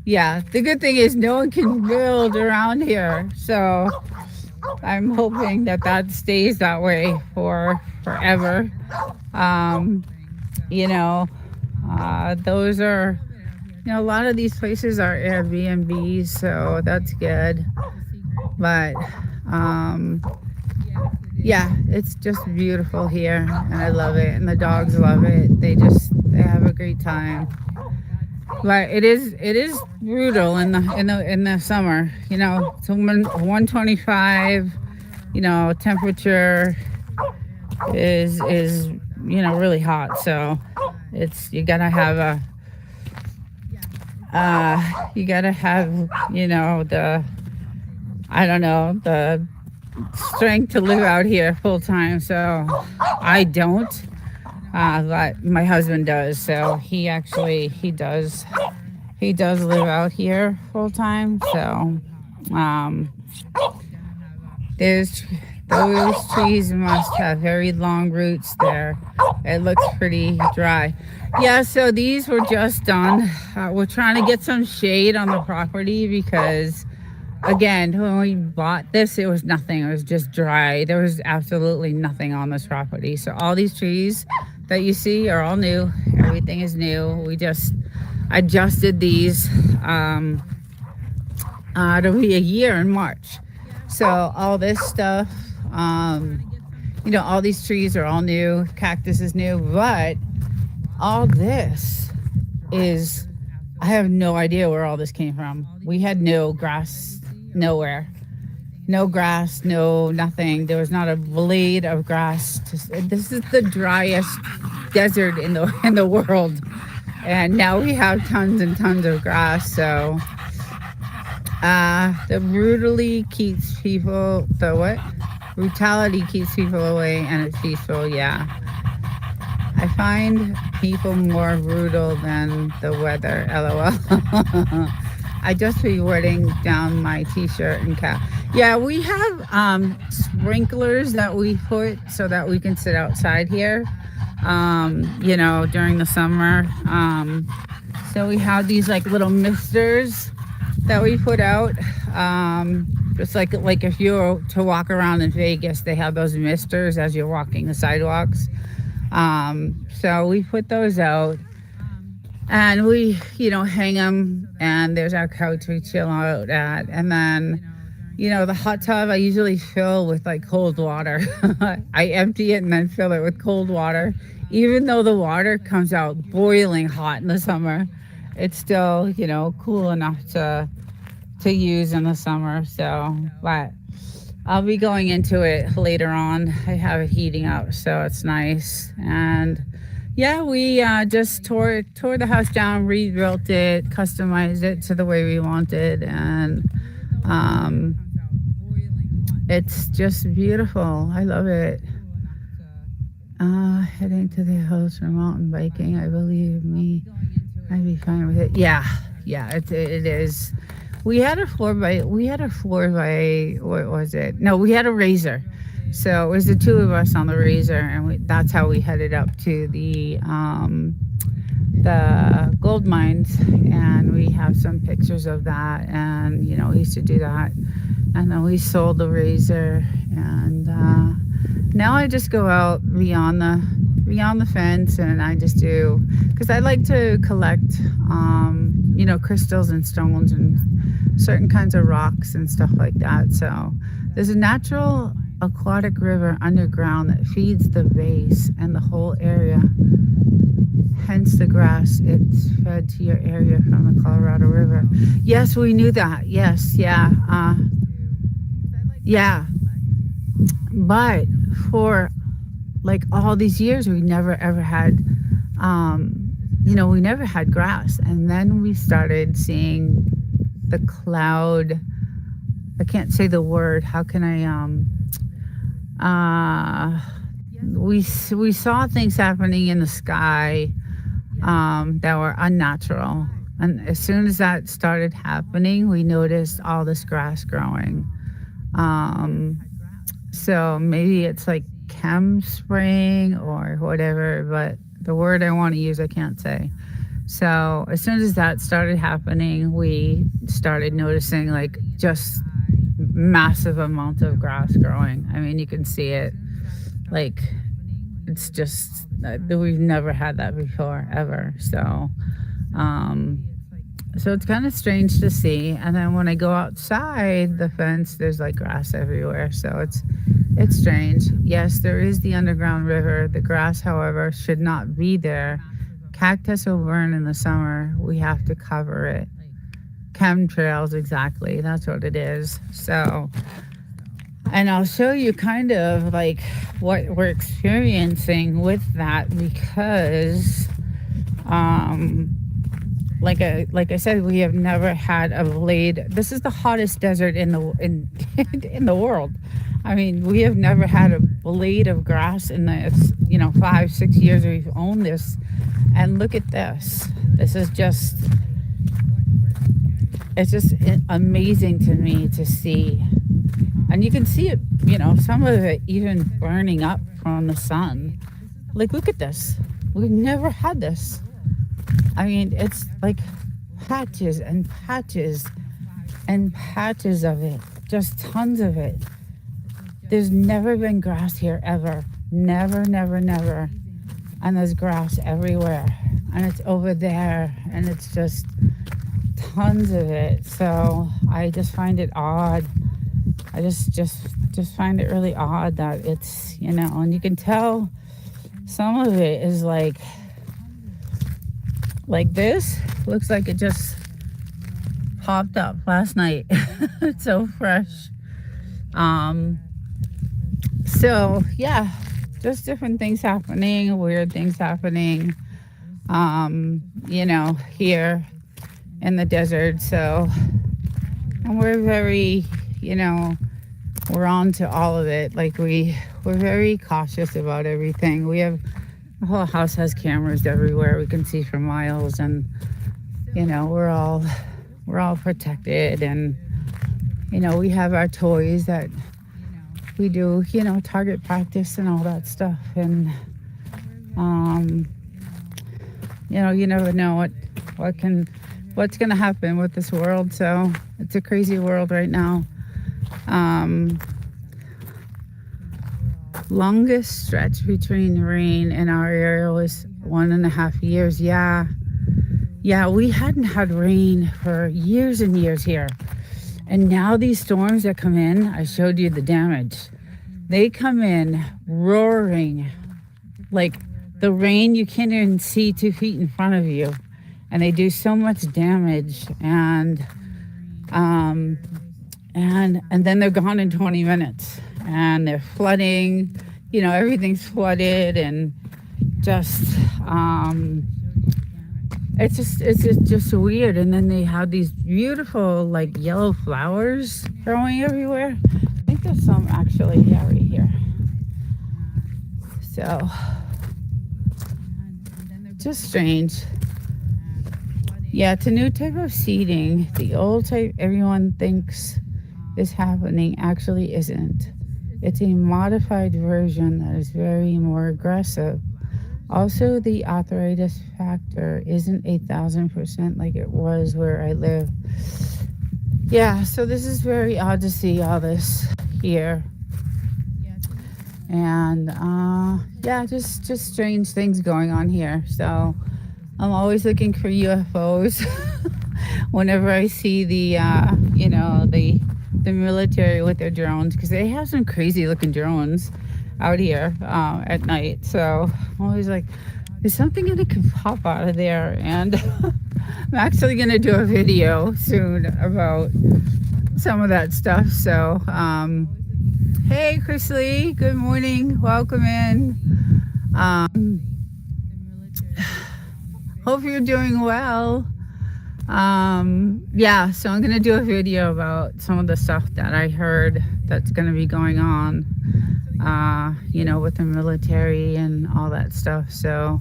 Yeah, the good thing is no one can build around here. So I'm hoping that stays that way for forever. Those are, a lot of these places are Airbnbs, so that's good. But yeah, it's just beautiful here, and I love it, and the dogs love it. They have a great time. But it is brutal in the summer. It's 125. Temperature is really hot. So you gotta have the strength to live out here full time. So I don't. But my husband does. So he does live out here full time. So those trees must have very long roots there. It looks pretty dry. Yeah, so these were just done. We're trying to get some shade on the property because, again, when we bought this, it was nothing. It was just dry. There was absolutely nothing on this property. So all these trees that you see are all new. Everything is new. We just adjusted these. It'll be a year in March. So all this stuff, all these trees are all new. Cactus is new, but all this is, I have no idea where all this came from. We had no grass nowhere. No grass, no nothing. There was not a blade of grass. This is the driest desert in the world, and now we have tons and tons of grass. So the brutality keeps people away, and it's peaceful. Yeah, I find people more brutal than the weather. LOL. I just be wetting down my t-shirt and cap. Yeah, we have sprinklers that we put so that we can sit outside here, during the summer. So we have these like little misters that we put out. Just like if you were to walk around in Vegas, they have those misters as you're walking the sidewalks. So we put those out and we, hang them. And there's our couch we chill out at. And then, the hot tub I usually fill with like cold water. I empty it and then fill it with cold water. Even though the water comes out boiling hot in the summer, it's still, cool enough to use in the summer. So, but I'll be going into it later on. I have it heating up, so it's nice. And yeah, we just tore the house down, rebuilt it, customized it to the way we wanted, and um, it's just beautiful. I love it. Heading to the hills for mountain biking. I believe me, I'd be fine with it. Yeah, it is. We had a 4x, what was it? No, we had a Razor. So it was the two of us on the Razor, and that's how we headed up to the gold mines. And we have some pictures of that, and we used to do that. And then we sold the Razor, and now I just go out beyond the fence, and I just do, because I like to collect crystals and stones and certain kinds of rocks and stuff like that. So there's a natural aquatic river underground that feeds the base and the whole area, hence the grass. It's fed to your area from the Colorado River. Yes, we knew that. Yes, yeah, but for like all these years we never ever had we never had grass. And then we started seeing the cloud. I can't say the word. How can we saw things happening in the sky that were unnatural. And as soon as that started happening, we noticed all this grass growing. So maybe it's like chem spraying or whatever, but the word I want to use I can't say. So as soon as that started happening, we started noticing like just massive amounts of grass growing. I mean, you can see it. Like, it's just we've never had that before ever. So it's kind of strange to see. And then when I go outside the fence, there's like grass everywhere. So it's strange. Yes, there is the underground river. The grass, however, should not be there. Cactus will burn in the summer. We have to cover it. Chemtrails, exactly. That's what it is. So, and I'll show you kind of like what we're experiencing with that, because like I said, we have never had a blade. This is the hottest desert in the world. I mean, we have never had a blade of grass in this, 5-6 years we've owned this. And look at this. This is just, it's just amazing to me to see. And you can see it, some of it even burning up from the sun. Like, look at this. We've never had this. I mean, it's like patches and patches and patches of it. Just tons of it. There's never been grass here ever. Never, never, never. And there's grass everywhere. And it's over there. And it's just tons of it. So I just find it odd. I just find it really odd that it's, and you can tell some of it is like this. Looks like it just popped up last night. It's so fresh. So yeah, just different things happening, weird things happening, here in the desert. So, and we're very, we're on to all of it. Like we're very cautious about everything. The whole house has cameras everywhere. We can see for miles, and, we're all protected. And, we have our toys that we do, target practice and all that stuff. And, you never know what's going to happen with this world. So it's a crazy world right now. Longest stretch between rain in our area was 1.5 years. Yeah, we hadn't had rain for years and years here. And now these storms that come in, I showed you the damage. They come in roaring, like the rain, you can't even see 2 feet in front of you. And they do so much damage, um, and then they're gone in 20 minutes. And they're flooding, everything's flooded, and just it's just weird. And then they have these beautiful like yellow flowers growing everywhere. I think there's some actually, yeah, right here. So just strange. Yeah, it's a new type of seeding. The old type everyone thinks is happening actually isn't. It's a modified version that is very more aggressive. Also, the arthritis factor isn't 1,000% like it was where I live. Yeah, so this is very odd to see all this here. And yeah, just strange things going on here. So I'm always looking for UFOs whenever I see the military with their drones, because they have some crazy looking drones out here at night. So I'm always like, is something gonna pop out of there? And I'm actually gonna do a video soon about some of that stuff. So hey Chris Lee, good morning, welcome in. Hope you're doing well. Yeah, so I'm gonna do a video about some of the stuff that I heard that's gonna be going on with the military and all that stuff. So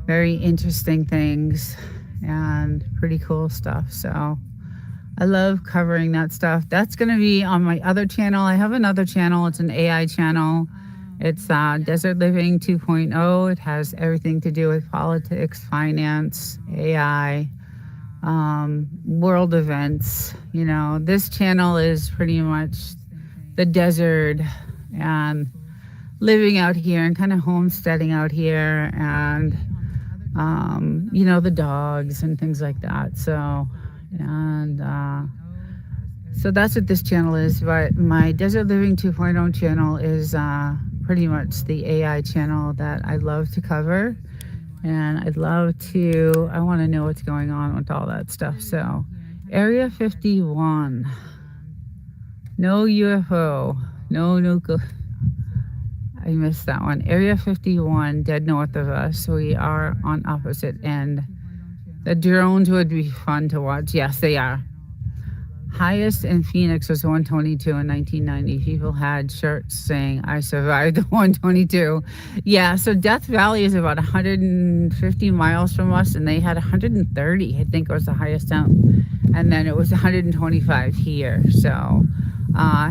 very interesting things and pretty cool stuff. So I love covering that stuff. That's gonna be on my other channel. I have another channel, it's an AI channel. It's Desert Living 2.0. It has everything to do with politics, finance, AI, world events. This channel is pretty much the desert and living out here and kind of homesteading out here, and the dogs and things like that. So that's what this channel is. But my Desert Living 2.0 channel is pretty much the AI channel that I love to cover. And I want to know what's going on with all that stuff. So Area 51, no UFO, no nuclear. I missed that one. Area 51, dead north of us. We are on opposite end. The drones would be fun to watch. Yes, they are. Highest in Phoenix was 122 in 1990. People had shirts saying, I survived the 122. Yeah, so Death Valley is about 150 miles from us, and they had 130, I think was the highest out. And then it was 125 here. So,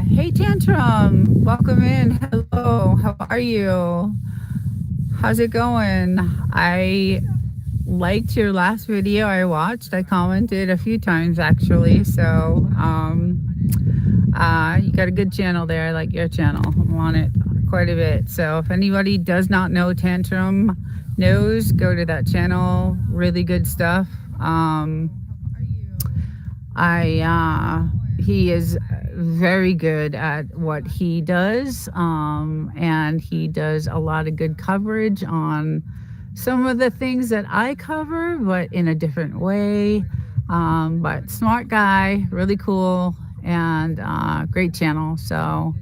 hey Tantrum, welcome in. Hello, how are you? How's it going? I liked your last video I watched. I commented a few times actually. So you got a good channel there. I like your channel. I'm on it quite a bit. So if anybody does not know Tantrum knows, go to that channel. Really good stuff. He is very good at what he does, and he does a lot of good coverage on some of the things that I cover, but in a different way. But smart guy, really cool, and great channel. So,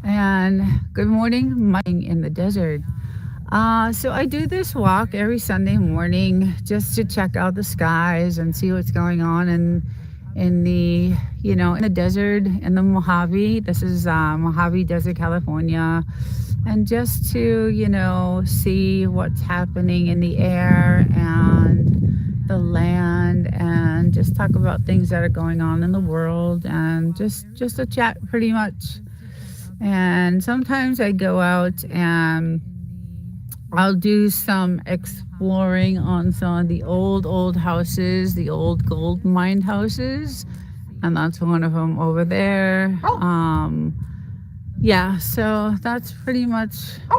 and good morning, Mike in the desert. So I do this walk every Sunday morning just to check out the skies and see what's going on in the desert, in the Mojave. This is Mojave Desert, California. And just to, see what's happening in the air and the land, and just talk about things that are going on in the world, and just a chat pretty much. And sometimes I go out and I'll do some exploring on some of the old houses, the old gold mine houses. And that's one of them over there. Yeah, so that's pretty much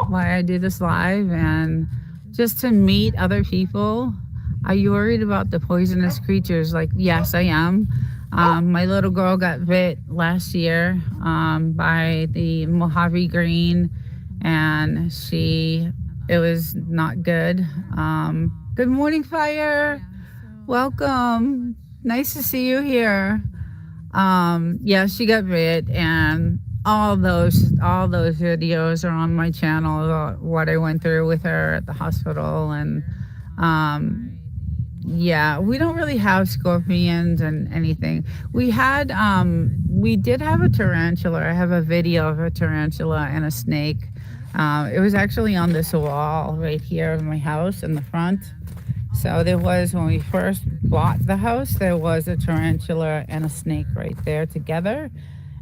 why I do this live and just to meet other people. Are you worried about the poisonous creatures? Like, yes, I am. My little girl got bit last year by the Mojave Green, and it was not good. Good morning, Fire. Welcome. Nice to see you here. Yeah, she got bit, and all those videos are on my channel about what I went through with her at the hospital. And um yeah, we don't really have scorpions and anything. We did have a tarantula. I have a video of a tarantula and a snake. It was actually on this wall right here of my house in the front. So there was, when we first bought the house, there was a tarantula and a snake right there together.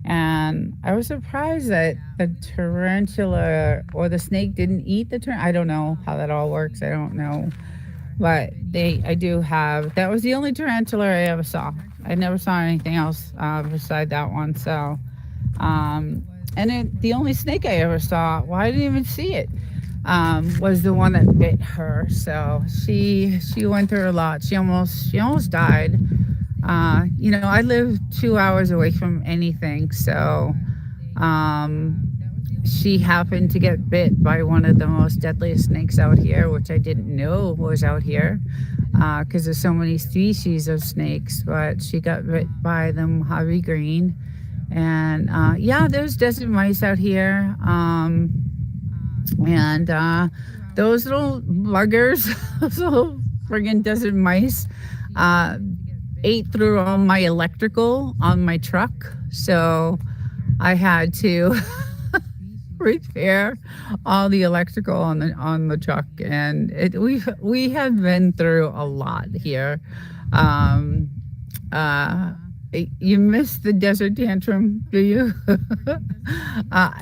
And I was surprised that the tarantula or the snake didn't eat the tarantula. I don't know how that all works. I don't know. But I do have, that was the only tarantula I ever saw. I never saw anything else beside that one. So, the only snake I ever saw, well, I didn't even see it, was the one that bit her. So she went through a lot. She almost died. I live 2 hours away from anything, so um, she happened to get bit by one of the most deadliest snakes out here, which I didn't know was out here because there's so many species of snakes. But she got bit by the Mojave Green, and yeah, there's desert mice out here. And those little buggers, those little friggin' desert mice, uh, ate through all my electrical on my truck. So I had to repair all the electrical on the truck, and we have been through a lot here. Um, uh, you miss the desert tantrum, do you?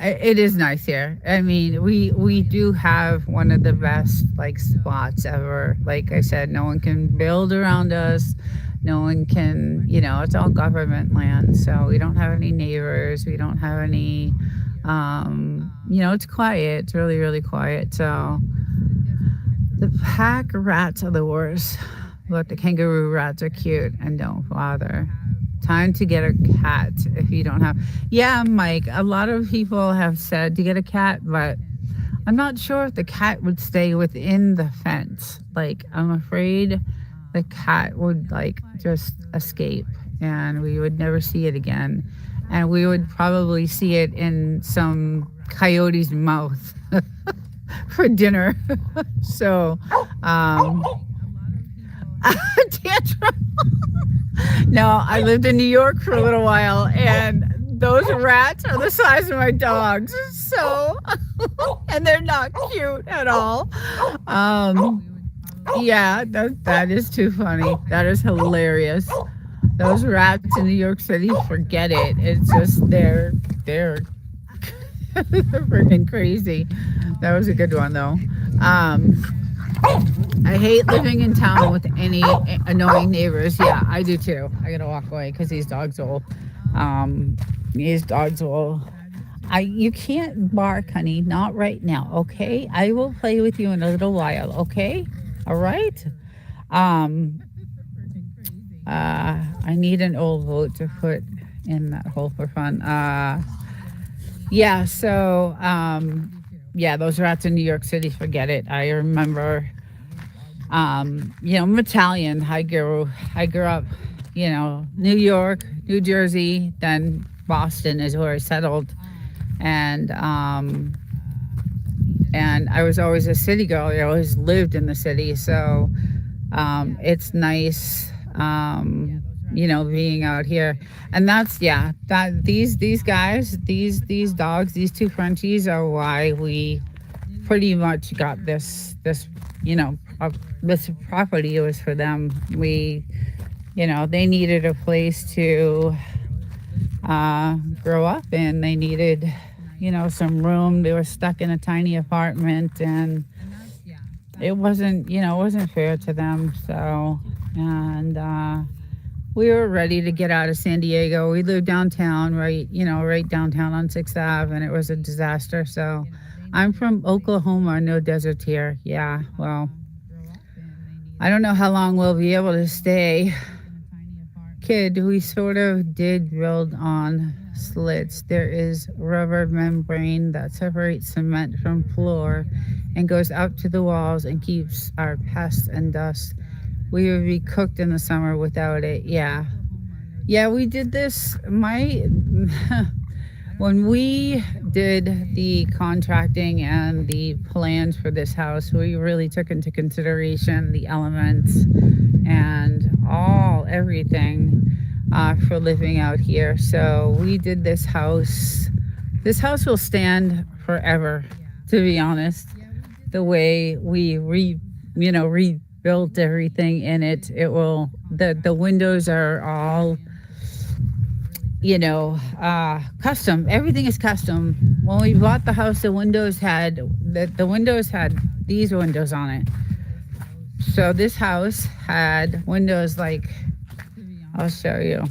It is nice here. I mean, we do have one of the best like spots ever. Like I said, no one can build around us. No one can, it's all government land, so we don't have any neighbors. We don't have any, it's quiet. It's really, really quiet. So the pack rats are the worst, but the kangaroo rats are cute and don't bother. Time to get a cat if you don't have. Yeah, Mike, a lot of people have said to get a cat, but I'm not sure if the cat would stay within the fence. Like, I'm afraid the cat would like just escape and we would never see it again. And we would probably see it in some coyote's mouth for dinner. So, tantrum. No, I lived in New York for a little while, and those rats are the size of my dogs. So, and they're not cute at all. Yeah, that is too funny. That is hilarious. Those rats in New York City, forget it. It's just they're freaking crazy. That was a good one though. I hate living in town with any annoying neighbors. Yeah, I do too. I gotta walk away because these dogs will. You can't bark, honey. Not right now, okay? I will play with you in a little while, okay? All right. Um, I need an old vote to put in that hole for fun. Yeah. So, yeah, those rats in New York City, forget it. I remember, I'm Italian. I grew up, New York, New Jersey, then Boston is where I settled, and I was always a city girl. I always lived in the city, so it's nice, being out here. And that's that these guys, these dogs, these two Frenchies are why we pretty much got this property. It was for them. They needed a place to grow up in. They needed, some room. They were stuck in a tiny apartment, and it wasn't fair to them. So, and we were ready to get out of San Diego. We lived downtown, right downtown on 6th Ave, and it was a disaster. So I'm from Oklahoma, no desert here. Yeah, well, I don't know how long we'll be able to stay. Kid, we sort of did build on slits. There is rubber membrane that separates cement from floor and goes up to the walls and keeps our pests and dust. We would be cooked in the summer without it. Yeah. Yeah, we did this. When we did the contracting and the plans for this house, we really took into consideration the elements and everything for living out here. So we did this house. This house will stand forever, to be honest. The way we rebuilt everything in it, it will. The windows are all custom. Everything is custom. When we bought the house, the windows had these windows on it. So this house had windows like, I'll show you.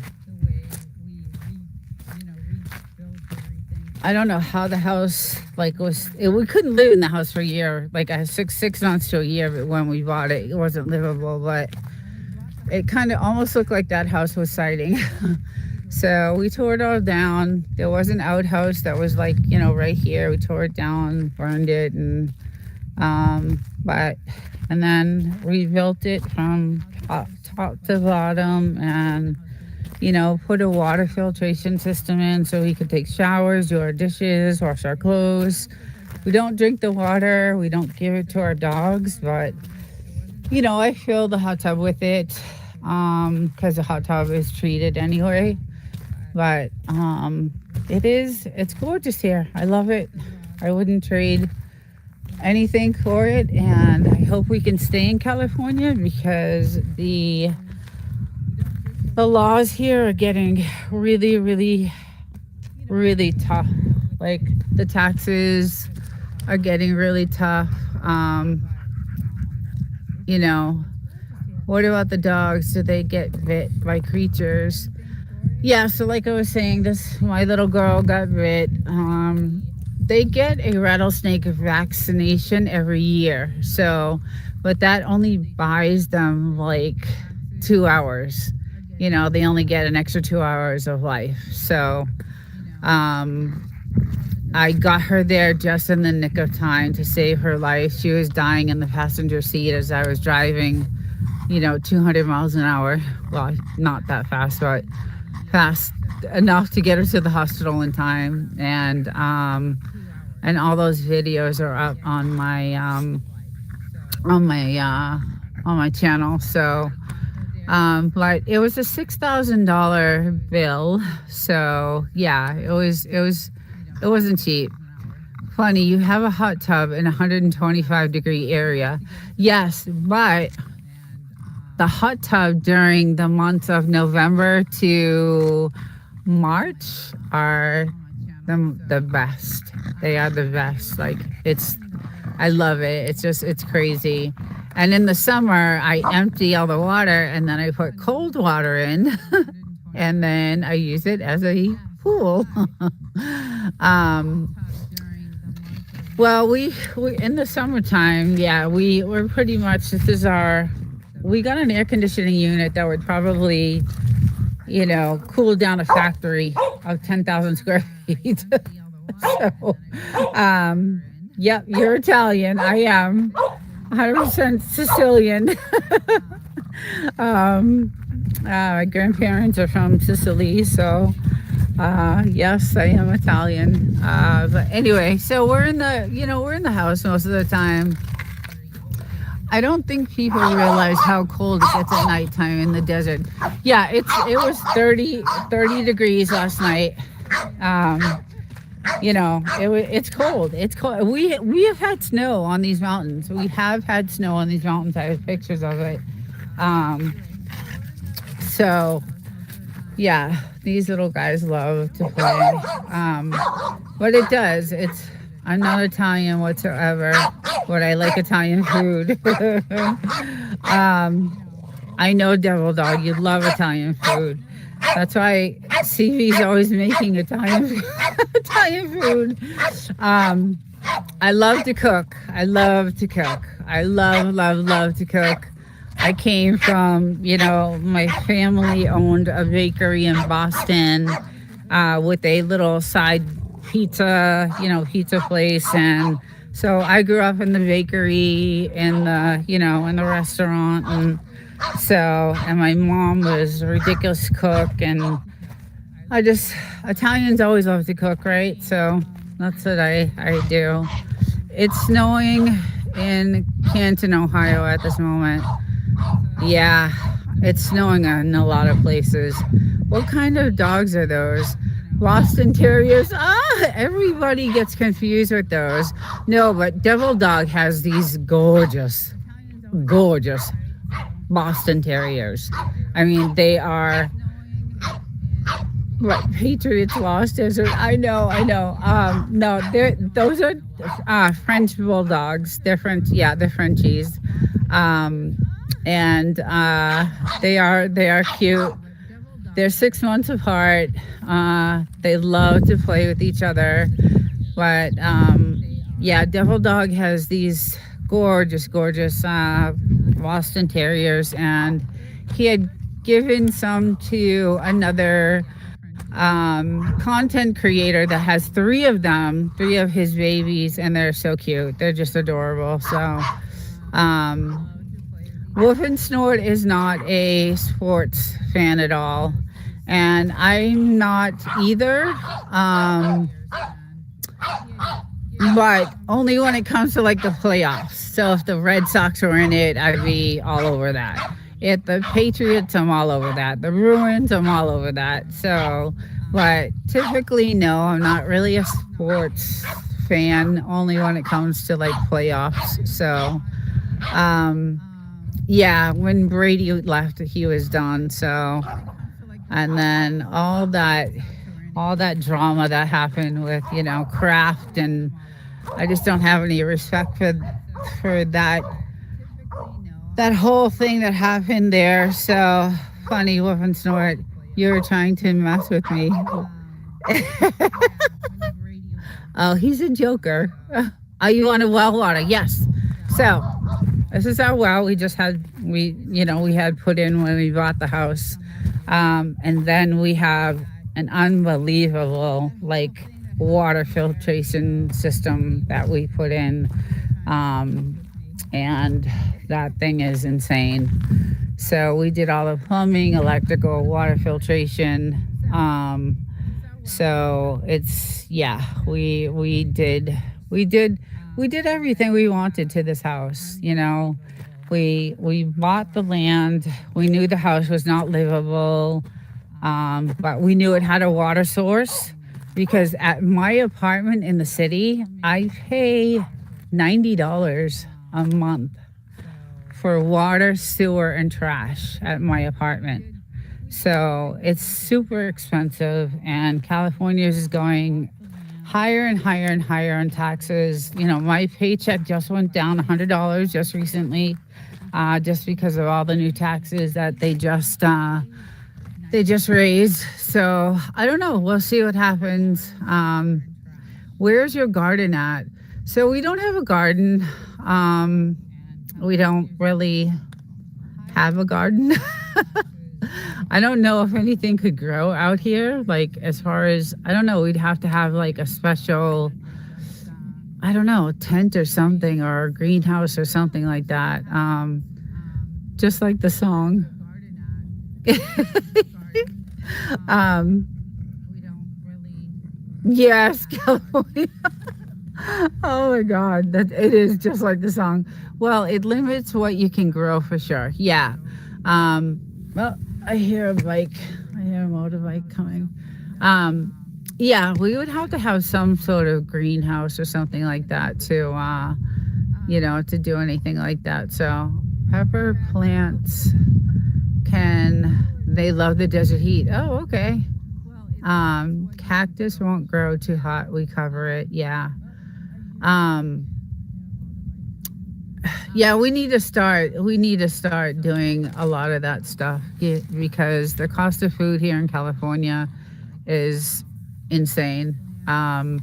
I don't know how the house we couldn't live in the house for a year, like six months to a year. But when we bought it, it wasn't livable, but it kind of almost looked like that house was siding. So we tore it all down. There was an outhouse that was right here. We tore it down, burned it, and then rebuilt it from top to bottom, and put a water filtration system in so we could take showers, do our dishes, wash our clothes. We don't drink the water. We don't give it to our dogs, but I fill the hot tub with it because the hot tub is treated anyway. But it's gorgeous here. I love it. I wouldn't trade anything for it, and I hope we can stay in California because the laws here are getting really, really, really tough. Like the taxes are getting really tough. What about the dogs? Do they get bit by creatures? Yeah, so like I was saying, my little girl got bit. They get a rattlesnake vaccination every year. So, but that only buys them like 2 hours. They only get an extra 2 hours of life. So, I got her there just in the nick of time to save her life. She was dying in the passenger seat as I was driving, 200 miles an hour. Well, not that fast, but fast enough to get her to the hospital in time. And all those videos are up on my channel. So, but it was a $6,000 bill. So yeah, it wasn't cheap. Funny, you have a hot tub in a 125-degree area. Yes, but the hot tub during the months of November to March are the best. They are the best. I love it. It's crazy. And in the summer, I empty all the water and then I put cold water in and then I use it as a pool. Well, we in the summertime, yeah, we're pretty much, we got an air conditioning unit that would probably, cool down a factory of 10,000 square feet. So, yep, you're Italian. I am 100% Sicilian. My grandparents are from Sicily, so yes, I am Italian. But anyway, so we're in the house most of the time. I don't think people realize how cold it gets at nighttime in the desert. Yeah, it was 30 degrees last night. It's cold. It's cold. We have had snow on these mountains. I have pictures of it. So yeah, these little guys love to play. But it does. I'm not Italian whatsoever, but I like Italian food. I know, Devil Dog, you love Italian food. That's why CV's always making Italian Italian food. Um, I love to cook. I love to cook. I love to cook. I came from, my family owned a bakery in Boston with a little side pizza, pizza place. And so I grew up in the bakery, in the restaurant. And my mom was a ridiculous cook. And Italians always love to cook, right? So that's what I do. It's snowing in Canton, Ohio at this moment. Yeah, it's snowing in a lot of places. What kind of dogs are those? Boston Terriers? Everybody gets confused with those. No, but Devil Dog has these gorgeous, gorgeous Boston Terriers. I mean, they are... Right, Patriots lost desert. I know. No, those are French bulldogs. They're Frenchies, and they are cute. They're 6 months apart. They love to play with each other, but Devil Dog has these gorgeous Boston Terriers, and he had given some to another content creator that has three of his babies, and they're so cute. They're just adorable. So Wolf and Snort is not a sports fan at all, and I'm not either, but only when it comes to like the playoffs. So if the Red Sox were in it, I'd be all over that. If the Patriots, I'm all over that. The Bruins, I'm all over that. So, but typically, no, I'm not really a sports fan, only when it comes to like playoffs. So, when Brady left, he was done. So, and then all that drama that happened with, Kraft, and I just don't have any respect for that whole thing that happened there. So funny, Wolf and Snort. You were trying to mess with me. Oh, he's a joker. Oh, you want a well water? Yes. So this is our well. We had put in when we bought the house. And then we have an unbelievable water filtration system that we put in. And that thing is insane. So we did all the plumbing, electrical, water filtration. So it's, we did everything we wanted to this house. We bought the land. We knew the house was not livable, but we knew it had a water source, because at my apartment in the city, I pay $90 a month for water, sewer, and trash at my apartment. So it's super expensive, and California is going higher and higher and higher on taxes. My paycheck just went down $100 just recently, just because of all the new taxes that they just raised. So I don't know. We'll see what happens. Where's your garden at? So we don't have a garden. We don't really have a garden. I don't know if anything could grow out here. As far as, I don't know, we'd have to have a special, I don't know, tent or something, or a greenhouse or something like that. Just like the song. Yes, California. Oh my God, that it is just like the song. Well, it limits what you can grow for sure. Yeah. Well, I hear a bike. I hear a motorbike coming. We would have to have some sort of greenhouse or something like that to do anything like that. So pepper plants they love the desert heat. Oh, okay. Cactus won't grow too hot. We cover it. Yeah. Yeah, we need to start. We need to start doing a lot of that stuff because the cost of food here in California is insane. Um,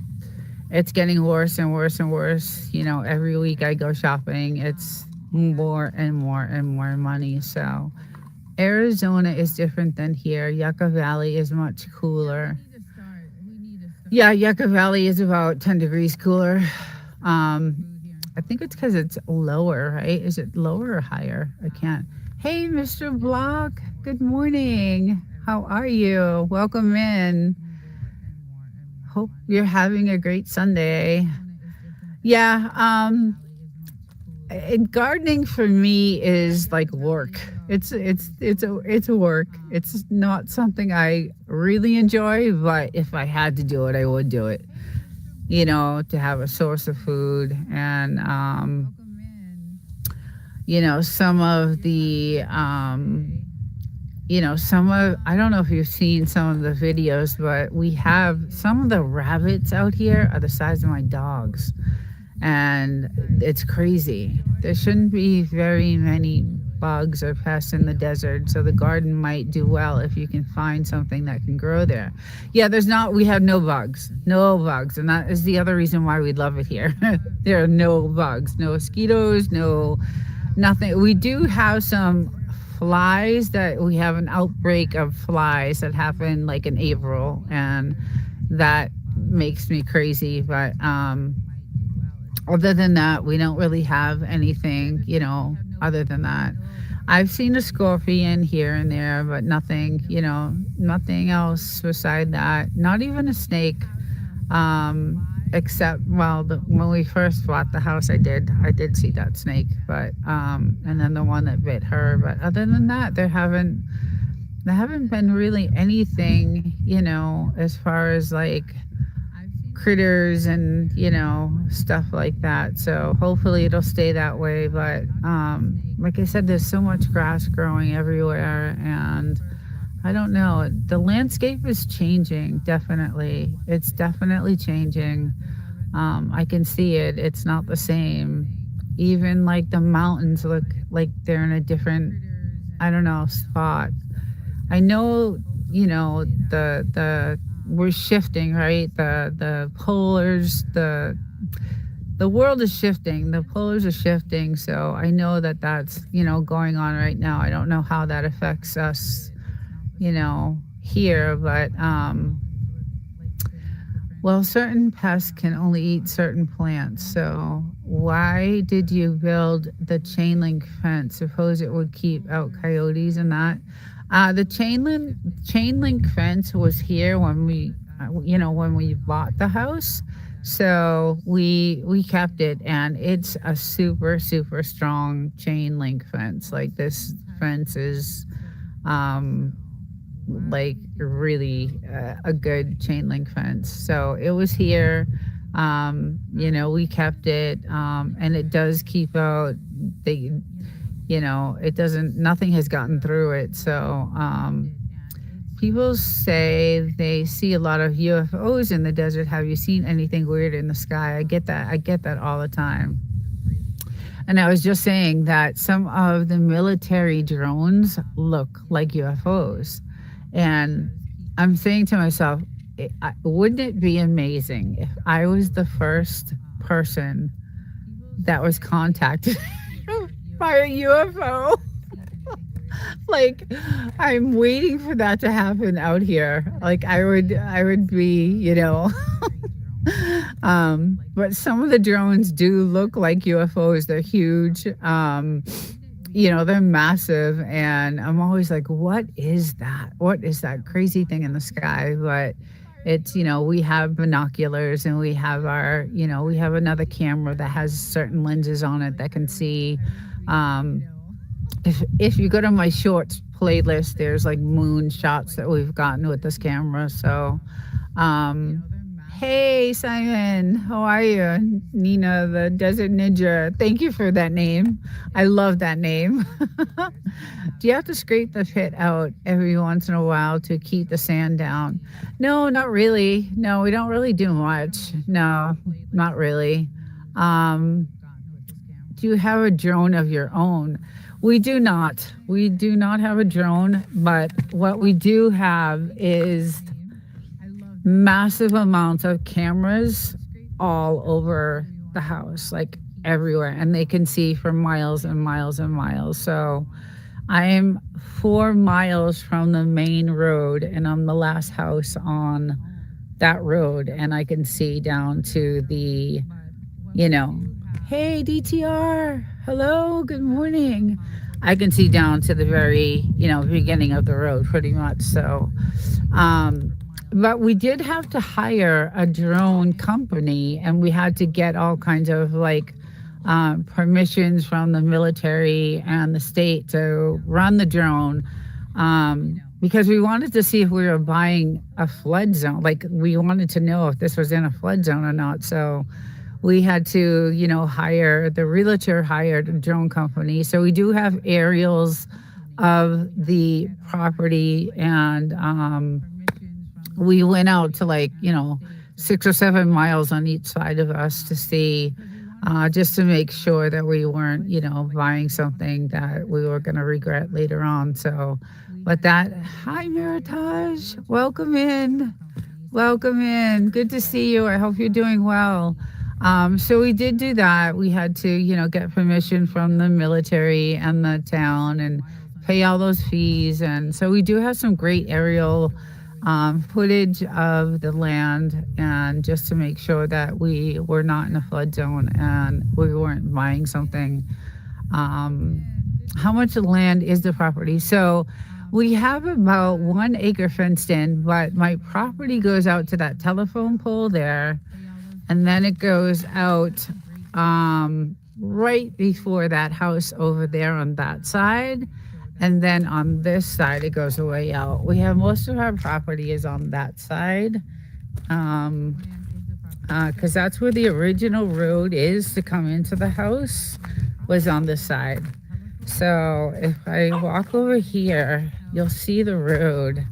it's getting worse and worse and worse. You know, every week I go shopping, it's more and more and more money. So Arizona is different than here. Yucca Valley is much cooler. Yeah, Yucca Valley is about 10 degrees cooler. Um, I think it's because it's lower, right? Is it lower or higher? I can't. Hey, Mr. Block. Good morning. How are you? Welcome in. Hope you're having a great Sunday. Yeah, gardening for me is like work. It's a work. It's not something I really enjoy, but if I had to do it, I would do it. You know, to have a source of food and you know, some of the you know, some of I don't know if you've seen some of the videos, but we have some of the rabbits out here are the size of my dogs, and it's crazy. There shouldn't be very many bugs or pests in the desert, so the garden might do well if you can find something that can grow there. Yeah, there's not. We have no bugs, no bugs, and that is the other reason why we love it here. There are no bugs, no mosquitoes, no nothing. We do have some flies that we have an outbreak of flies that happened like in April, and that makes me crazy. But other than that, we don't really have anything, you know, other than that. I've seen a scorpion here and there, but nothing, you know, nothing else beside that. Not even a snake. Except, well, when we first bought the house, I did see that snake, but and then the one that bit her. But other than that, there haven't been really anything, you know, as far as like critters and you know stuff like that, so hopefully it'll stay that way. But like I said, there's so much grass growing everywhere, and I don't know, the landscape is changing. Definitely, it's definitely changing. I can see it. It's not the same. Even like the mountains look like they're in a different, I don't know, spot. I know, you know, the we're shifting, right? The polars, the world is shifting. The polars are shifting. So I know that that's, you know, going on right now. I don't know how that affects us, you know, here, but well, certain pests can only eat certain plants. So why did you build the chain link fence? Suppose it would keep out coyotes and that. The chain link fence was here when we, you know, when we bought the house. So we kept it, and it's a super super strong chain link fence. Like this fence is um, like really a good chain link fence. So it was here. You know, we kept it, and it does keep out the, you know, it doesn't, nothing has gotten through it. So people say they see a lot of UFOs in the desert. Have you seen anything weird in the sky? I get that all the time. And I was just saying that some of the military drones look like UFOs. And I'm saying to myself, wouldn't it be amazing if I was the first person that was contacted by a UFO? Like, I'm waiting for that to happen out here. Like, I would be, you know. But some of the drones do look like UFOs. They're huge. You know, they're massive, and I'm always like, what is that? What is that crazy thing in the sky? But it's, you know, we have binoculars, and we have our, you know, we have another camera that has certain lenses on it that can see. Um, if you go to my shorts playlist, there's like moon shots that we've gotten with this camera. So, um, hey Simon, how are you? Nina, the Desert Ninja. Thank you for that name. I love that name. Do you have to scrape the pit out every once in a while to keep the sand down? No, not really. No, we don't really do much. No, not really. Um, you have a drone of your own. We do not. We do not have a drone, but what we do have is massive amounts of cameras all over the house, like everywhere, and they can see for miles and miles and miles. So I am 4 miles from the main road, and I'm the last house on that road, and I can see down to the, you know, hey DTR, hello, good morning. I can see down to the very, beginning of the road pretty much. So, um, but we did have to hire a drone company, and we had to get all kinds of like permissions from the military and the state to run the drone, because we wanted to see if we were buying a flood zone. Like we wanted to know if this was in a flood zone or not. So we had to, hire the realtor hired a drone company. So we do have aerials of the property, and we went out to like 6 or 7 miles on each side of us to see, just to make sure that we weren't buying something that we were going to regret later on. So but that, hi Meritage, welcome in. Welcome in. Good to see you. I hope you're doing well. So we did do that. We had to, get permission from the military and the town and pay all those fees. And so we do have some great aerial footage of the land, and just to make sure that we were not in a flood zone and we weren't buying something. How much land is the property? So we have about 1 acre fenced in, but my property goes out to that telephone pole there, and then it goes out right before that house over there on that side. And then on this side, it goes away out. We have most of our property is on that side, because that's where the original road is to come into the house, was on this side. So if I walk over here, you'll see the road.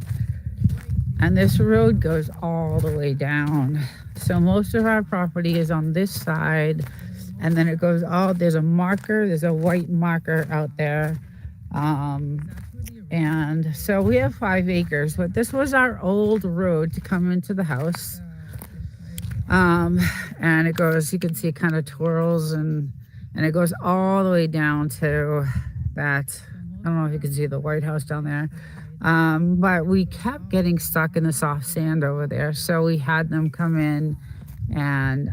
And this road goes all the way down. So most of our property is on this side. And then it goes there's a marker, there's a white marker out there. And so we have 5 acres, but this was our old road to come into the house. And it goes, you can see it kind of twirls, and it goes all the way down to that. I don't know if you can see the White House down there. But we kept getting stuck in the soft sand over there. So we had them come in and,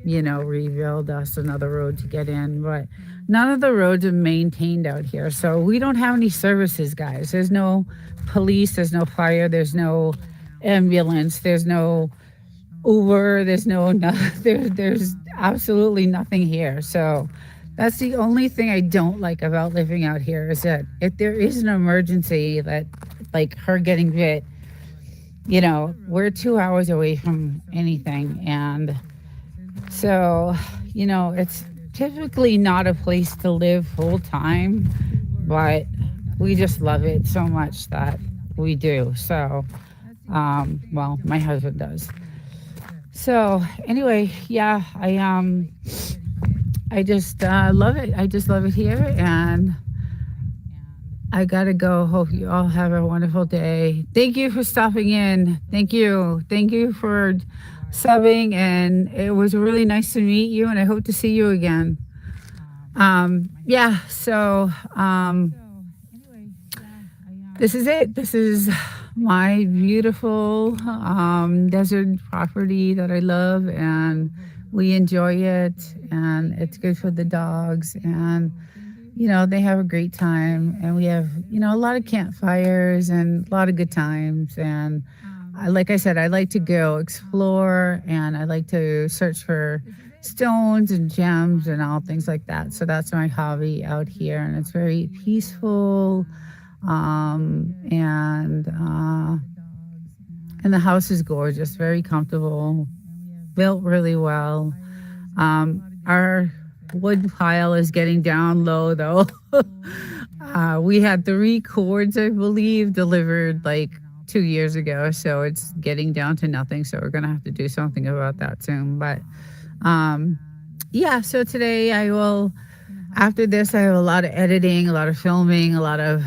rebuild us another road to get in. But none of the roads are maintained out here. So we don't have any services, guys. There's no police, there's no fire, there's no ambulance, there's no Uber, there's there's absolutely nothing here. So that's the only thing I don't like about living out here, is that if there is an emergency, that like her getting bit, we're 2 hours away from anything. And so, it's typically not a place to live full time, but we just love it so much that we do. So, well, my husband does. So anyway, yeah, I just love it. I just love it here, and I gotta go. Hope you all have a wonderful day. Thank you for stopping in. Thank you for subbing, and it was really nice to meet you, and I hope to see you again. So this is it. This is my beautiful desert property that I love, and we enjoy it, and it's good for the dogs, and they have a great time, and we have a lot of campfires and a lot of good times. And like I said, I like to go explore, and I like to search for stones and gems and all things like that. So that's my hobby out here, and it's very peaceful. And the house is gorgeous, very comfortable, built really well. Our wood pile is getting down low, though. We had 3 cords, I believe, delivered like 2 years ago, so it's getting down to nothing. So we're gonna have to do something about that soon. But yeah, so today I will, after this, I have a lot of editing, a lot of filming, a lot of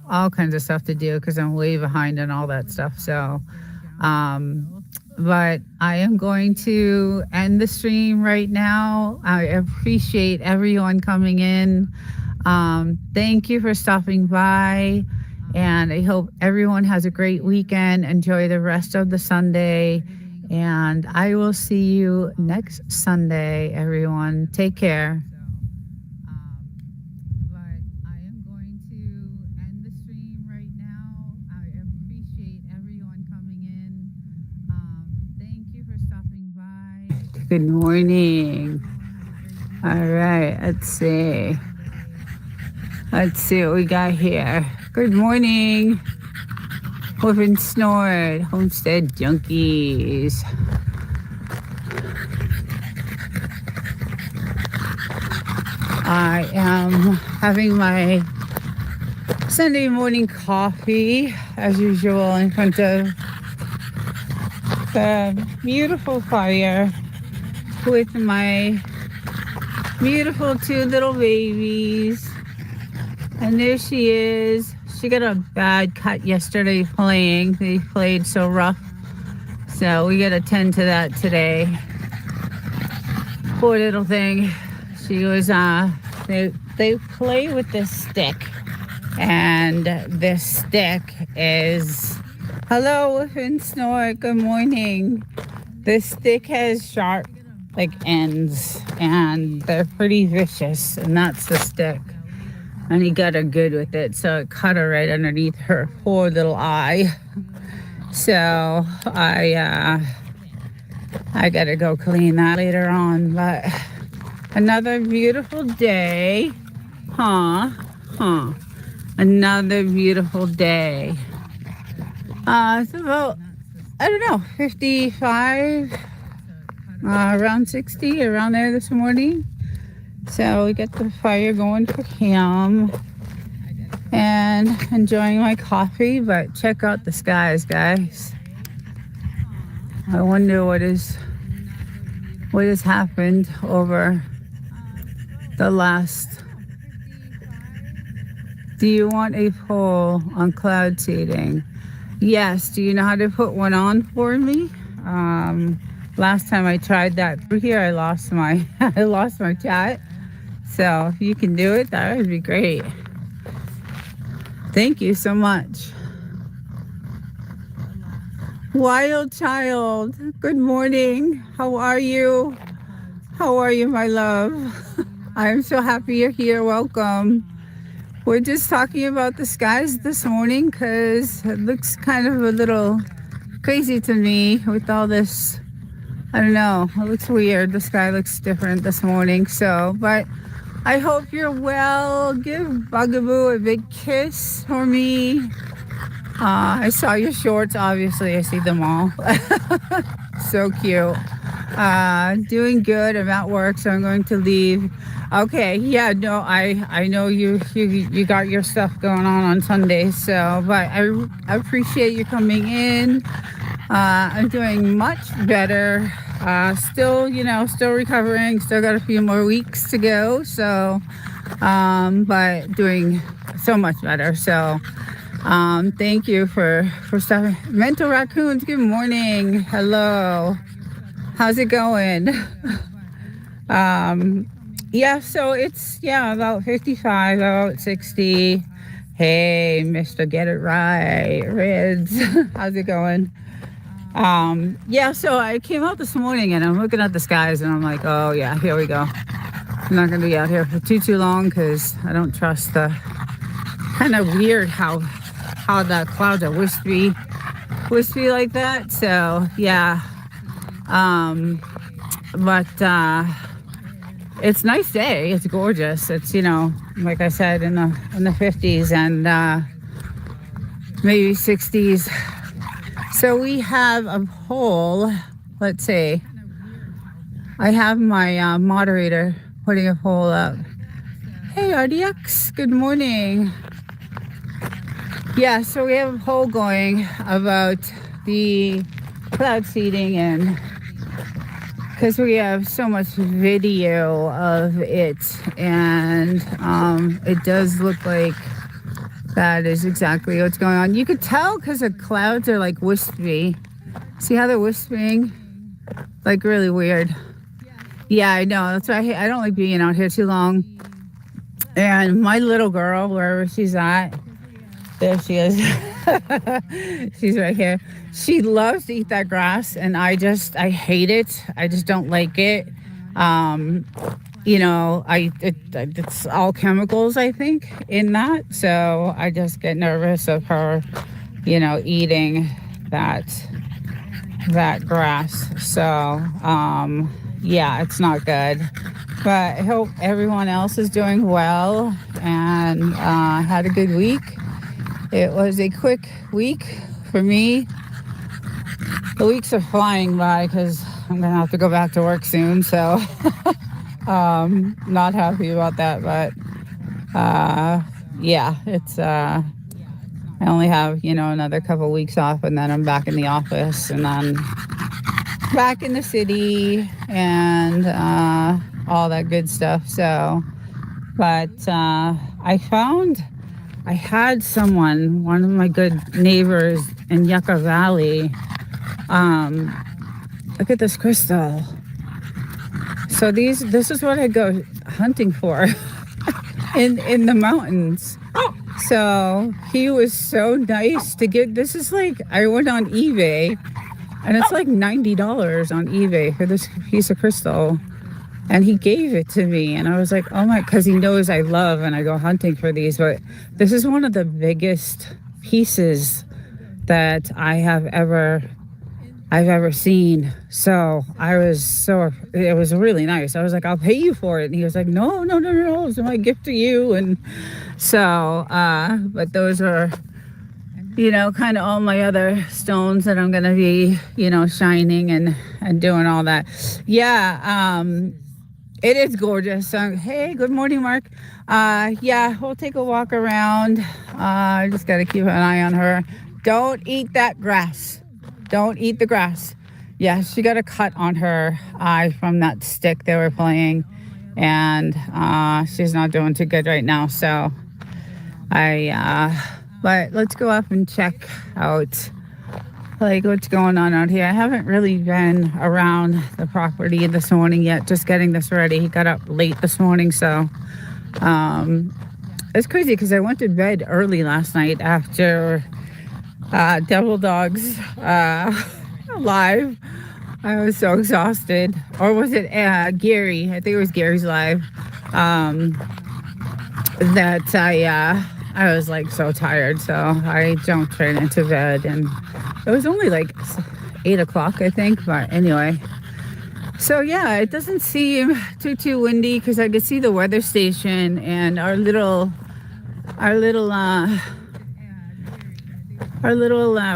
all kinds of stuff to do because I'm way behind on all that stuff. So, but I am going to end the stream right now. I appreciate everyone coming in. Thank you for stopping by. And I hope everyone has a great weekend. Enjoy the rest of the Sunday. And I will see you next Sunday, everyone. Take care. But I am going to end the stream right now. I appreciate everyone coming in. Thank you for stopping by. Good morning. All right, let's see. Let's see what we got here. Good morning. Hope and Snort, Homestead Junkies. I am having my Sunday morning coffee, as usual, in front of the beautiful fire with my beautiful two little babies. And there she is. She got a bad cut yesterday playing. They played so rough. So we got to tend to that today. Poor little thing. She was, they play with this stick. And this stick is, hello, Woof and Snort, good morning. This stick has sharp, ends. And they're pretty vicious. And that's the stick. And he got her good with it, so it cut her right underneath her poor little eye. So I gotta go clean that later on. But another beautiful day, Another beautiful day. It's about, I don't know, 55, around 60, around there this morning. So we got the fire going for him and enjoying my coffee, but check out the skies, guys. I wonder what has happened over the last. Do you want a poll on cloud seeding? Yes. Do you know how to put one on for me? Last time I tried that through here, I lost my chat. So if you can do it, that would be great. Thank you so much. Wild Child, good morning. How are you? How are you, my love? I'm so happy you're here. Welcome. We're just talking about the skies this morning because it looks kind of a little crazy to me with all this. I don't know. It looks weird. The sky looks different this morning. So, but I hope you're well. Give Bugaboo a big kiss for me. I saw your shorts, obviously. I see them all. So cute. Doing good. I'm at work, so I'm going to leave. Okay. Yeah, no, I know you got your stuff going on Sunday. So, but I appreciate you coming in. I'm doing much better. Still recovering. Still got a few more weeks to go. So, but doing so much better. So, thank you for stopping. Mental Raccoons, good morning. Hello. How's it going? Yeah, so it's, about 55, about 60. Hey, Mr. Get It Right, Rids. How's it going? So I came out this morning and I'm looking at the skies and I'm like, oh yeah, here we go. I'm not going to be out here for too long because I don't trust the kind of weird how the clouds are wispy like that. So yeah, but it's a nice day. It's gorgeous. It's, like I said, in the 50s and maybe 60s. So we have a poll. Let's see. I have my moderator putting a poll up. Hey, RDX, good morning. Yeah, so we have a poll going about the cloud seeding and because we have so much video of it, and it does look like that is exactly what's going on. You could tell because the clouds are like wispy. See how they're wisping? Like really weird. Yeah, I know. That's why I don't like being out here too long. And my little girl, wherever she's at, there she is. She's right here. She loves to eat that grass, and I hate it. I just don't like it. It's all chemicals, I think, in that. So I just get nervous of her, eating that grass. So, yeah, it's not good. But I hope everyone else is doing well and had a good week. It was a quick week for me. The weeks are flying by because I'm going to have to go back to work soon. So, not happy about that. But, yeah, it's... I only have, another couple weeks off, and then I'm back in the office, and then back in the city, and all that good stuff. So, but I had one of my good neighbors in Yucca Valley. Look at this crystal. So this is what I go hunting for in the mountains. So he was so nice to get. This is like, I went on eBay, and it's like $90 on eBay for this piece of crystal, and he gave it to me, and I was like, oh my, because he knows I love and I go hunting for these. But this is one of the biggest pieces that I've ever seen. So it was really nice. I was like, I'll pay you for it. And he was like, no, it's my gift to you. And so, but those are, kind of all my other stones that I'm going to be, shining and doing all that. Yeah. It is gorgeous. So, hey, good morning, Mark. Yeah, we'll take a walk around. I just got to keep an eye on her. Don't eat that grass. Don't eat the grass. Yeah, she got a cut on her eye from that stick they were playing, and she's not doing too good right now. So but let's go up and check out like what's going on out here. I haven't really been around the property this morning yet, just getting this ready. He got up late this morning, so it's crazy because I went to bed early last night after Devil Dogs live. I was so exhausted. Or was it Gary? I think it was Gary's live. That I was like so tired, so I jumped right into bed, and it was only like 8 o'clock, I think. But anyway, so yeah, it doesn't seem too windy because I could see the weather station, and our little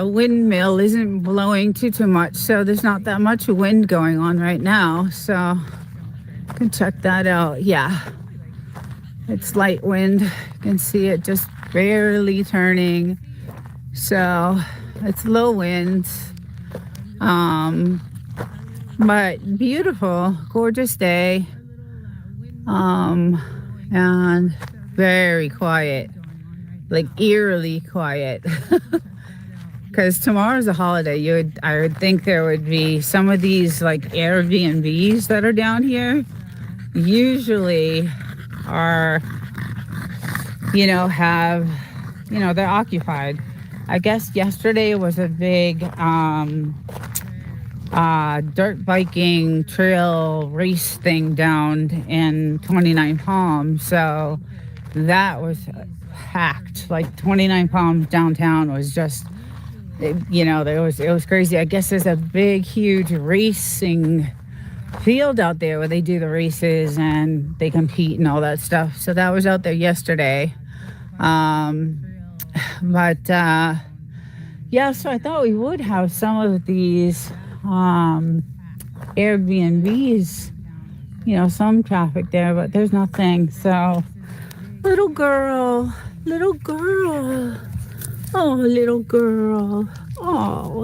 windmill isn't blowing too much, so there's not that much wind going on right now. So you can check that out. Yeah, it's light wind. You can see it just barely turning, so it's low winds. But beautiful, gorgeous day, and very quiet, like eerily quiet. Because tomorrow's a holiday. I would think there would be some of these like Airbnbs that are down here usually are, they're occupied. I guess yesterday was a big dirt biking trail race thing down in 29 Palms. So that was packed. Like 29 Palms downtown was just, it was crazy. I guess there's a big, huge racing field out there where they do the races and they compete and all that stuff. So that was out there yesterday. Yeah, so I thought we would have some of these Airbnbs, some traffic there, but there's nothing. So little girl, oh, little girl, oh,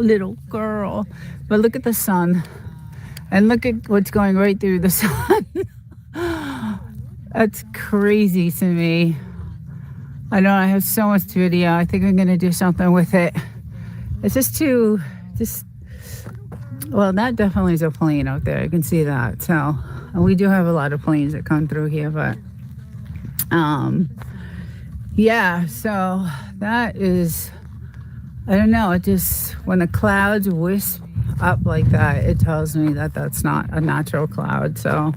little girl. But look at the sun. And look at what's going right through the sun. That's crazy to me. I know I have so much video. I think I'm going to do something with it. It's just, well, that definitely is a plane out there. I can see that. So, and we do have a lot of planes that come through here, but, yeah, so that is, I don't know. It just, when the clouds wisp up like that, it tells me that that's not a natural cloud. So,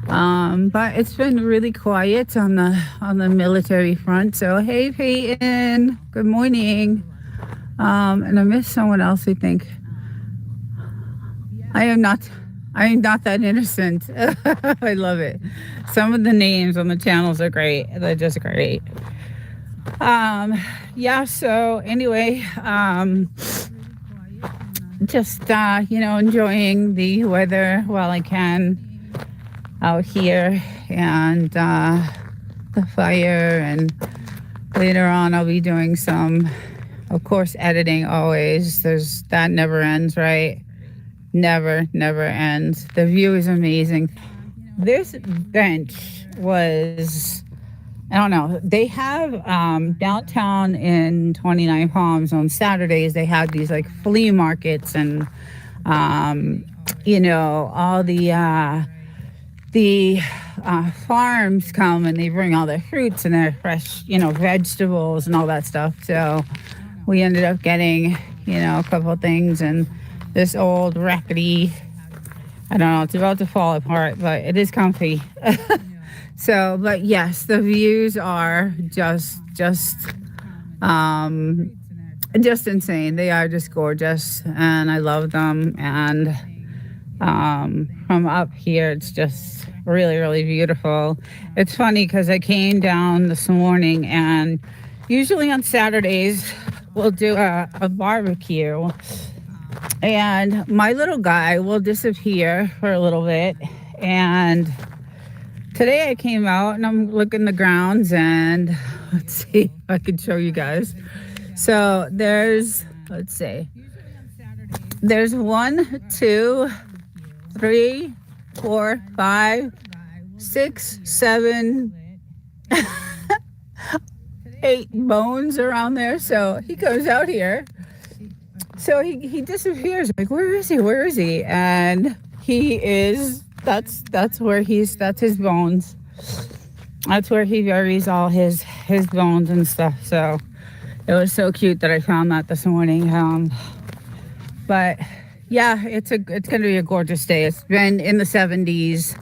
but it's been really quiet on the military front. So hey, Peyton, good morning. And I missed someone else. I think I am not that innocent. I love it. Some of the names on the channels are great. They're just great. Yeah. So anyway, just enjoying the weather while I can out here, and the fire, and later on I'll be doing some, of course, editing. Always, that never ends, right? Never ends. The view is amazing. This bench was, I don't know, they have downtown in 29 Palms on Saturdays, they have these like flea markets, and all the farms come and they bring all their fruits and their fresh, vegetables and all that stuff. So we ended up getting, a couple of things, and this old rackety, I don't know, it's about to fall apart, but it is comfy. So, but yes, the views are just insane. They are just gorgeous, and I love them. And from up here, it's just really beautiful. It's funny because I came down this morning, and usually on Saturdays we'll do a barbecue, and my little guy will disappear for a little bit. And today I came out and I'm looking the grounds, and let's see if I can show you guys. So there's 1, 2, 3, 4, 5, 6, 7, 8 bones around there. So he comes out here. So he disappears. Like, where is he? And he is, that's his bones. That's where he buries all his bones and stuff. So it was so cute that I found that this morning. But yeah, it's gonna be a gorgeous day. It's been in the 70s.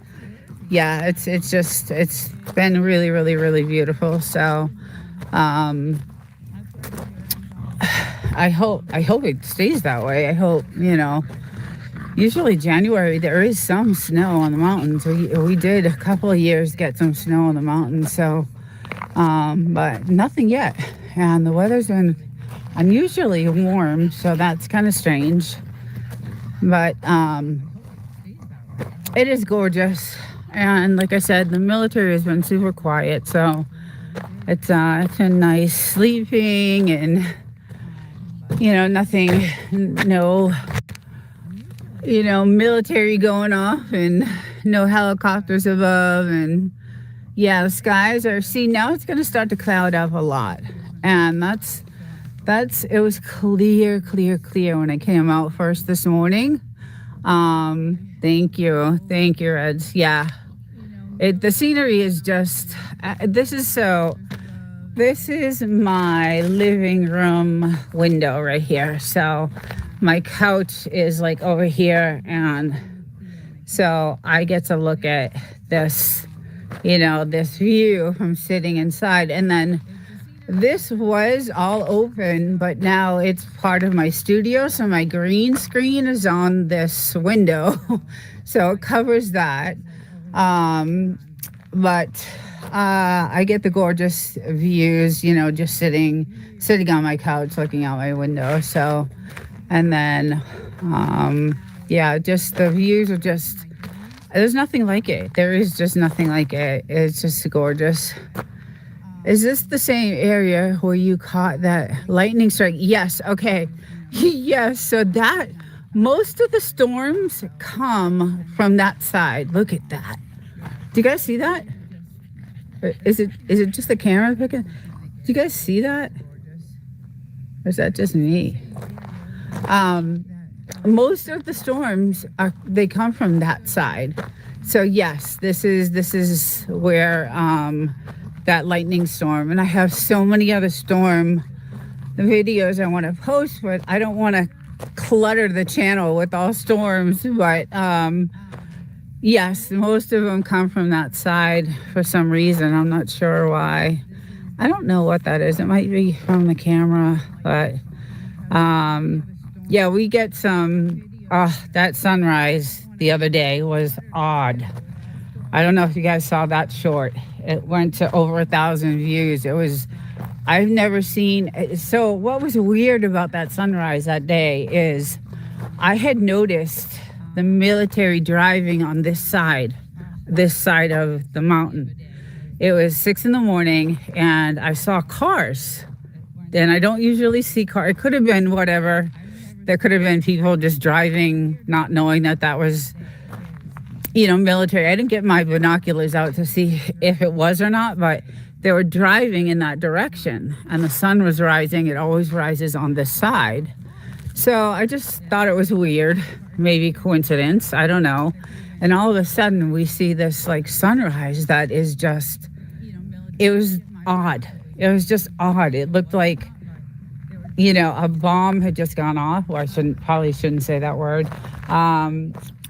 Yeah, it's been really beautiful. So I hope it stays that way. I hope, usually January there is some snow on the mountains. We did a couple of years get some snow on the mountains, so but nothing yet. And the weather's been unusually warm, so that's kind of strange. But it is gorgeous. And like I said, the military has been super quiet, so it's been nice sleeping, and nothing, no military going off, and no helicopters above. And yeah, the skies are, see, now it's going to start to cloud up a lot, and it was clear when I came out first this morning. Thank you, Reds. Yeah, the scenery is just, this is my living room window right here. So my couch is like over here, and so I get to look at this, this view from sitting inside. And then this was all open, but now it's part of my studio, so my green screen is on this window. So it covers that. But I get the gorgeous views, just sitting on my couch looking out my window. So, and then yeah, just the views are just, there's nothing like it. There is just nothing like it. It's just gorgeous. Is this the same area where you caught that lightning strike? Yes. Okay. Yes. So that, most of the storms come from that side. Look at that. Do you guys see that? Is it just the camera picking? Do you guys see that? Or is that just me? Most of the storms they come from that side. So yes, this is where that lightning storm, and I have so many other storm videos I want to post, but I don't want to clutter the channel with all storms. But yes, most of them come from that side for some reason. I'm not sure why. I don't know what that is. It might be from the camera, but yeah, we get some. That sunrise the other day was odd. I don't know if you guys saw that short. It went to over 1,000 views. I've never seen. So what was weird about that sunrise that day is I had noticed the military driving on this side of the mountain. It was 6 a.m. and I saw cars. And I don't usually see cars. It could have been whatever. There could have been people just driving, not knowing that was, military. I didn't get my binoculars out to see if it was or not, but they were driving in that direction. And the sun was rising. It always rises on this side. So I just thought it was weird. Maybe coincidence. I don't know. And all of a sudden, we see this like sunrise that is just, it was odd. It was just odd. It looked like, a bomb had just gone off. Well, I probably shouldn't say that word.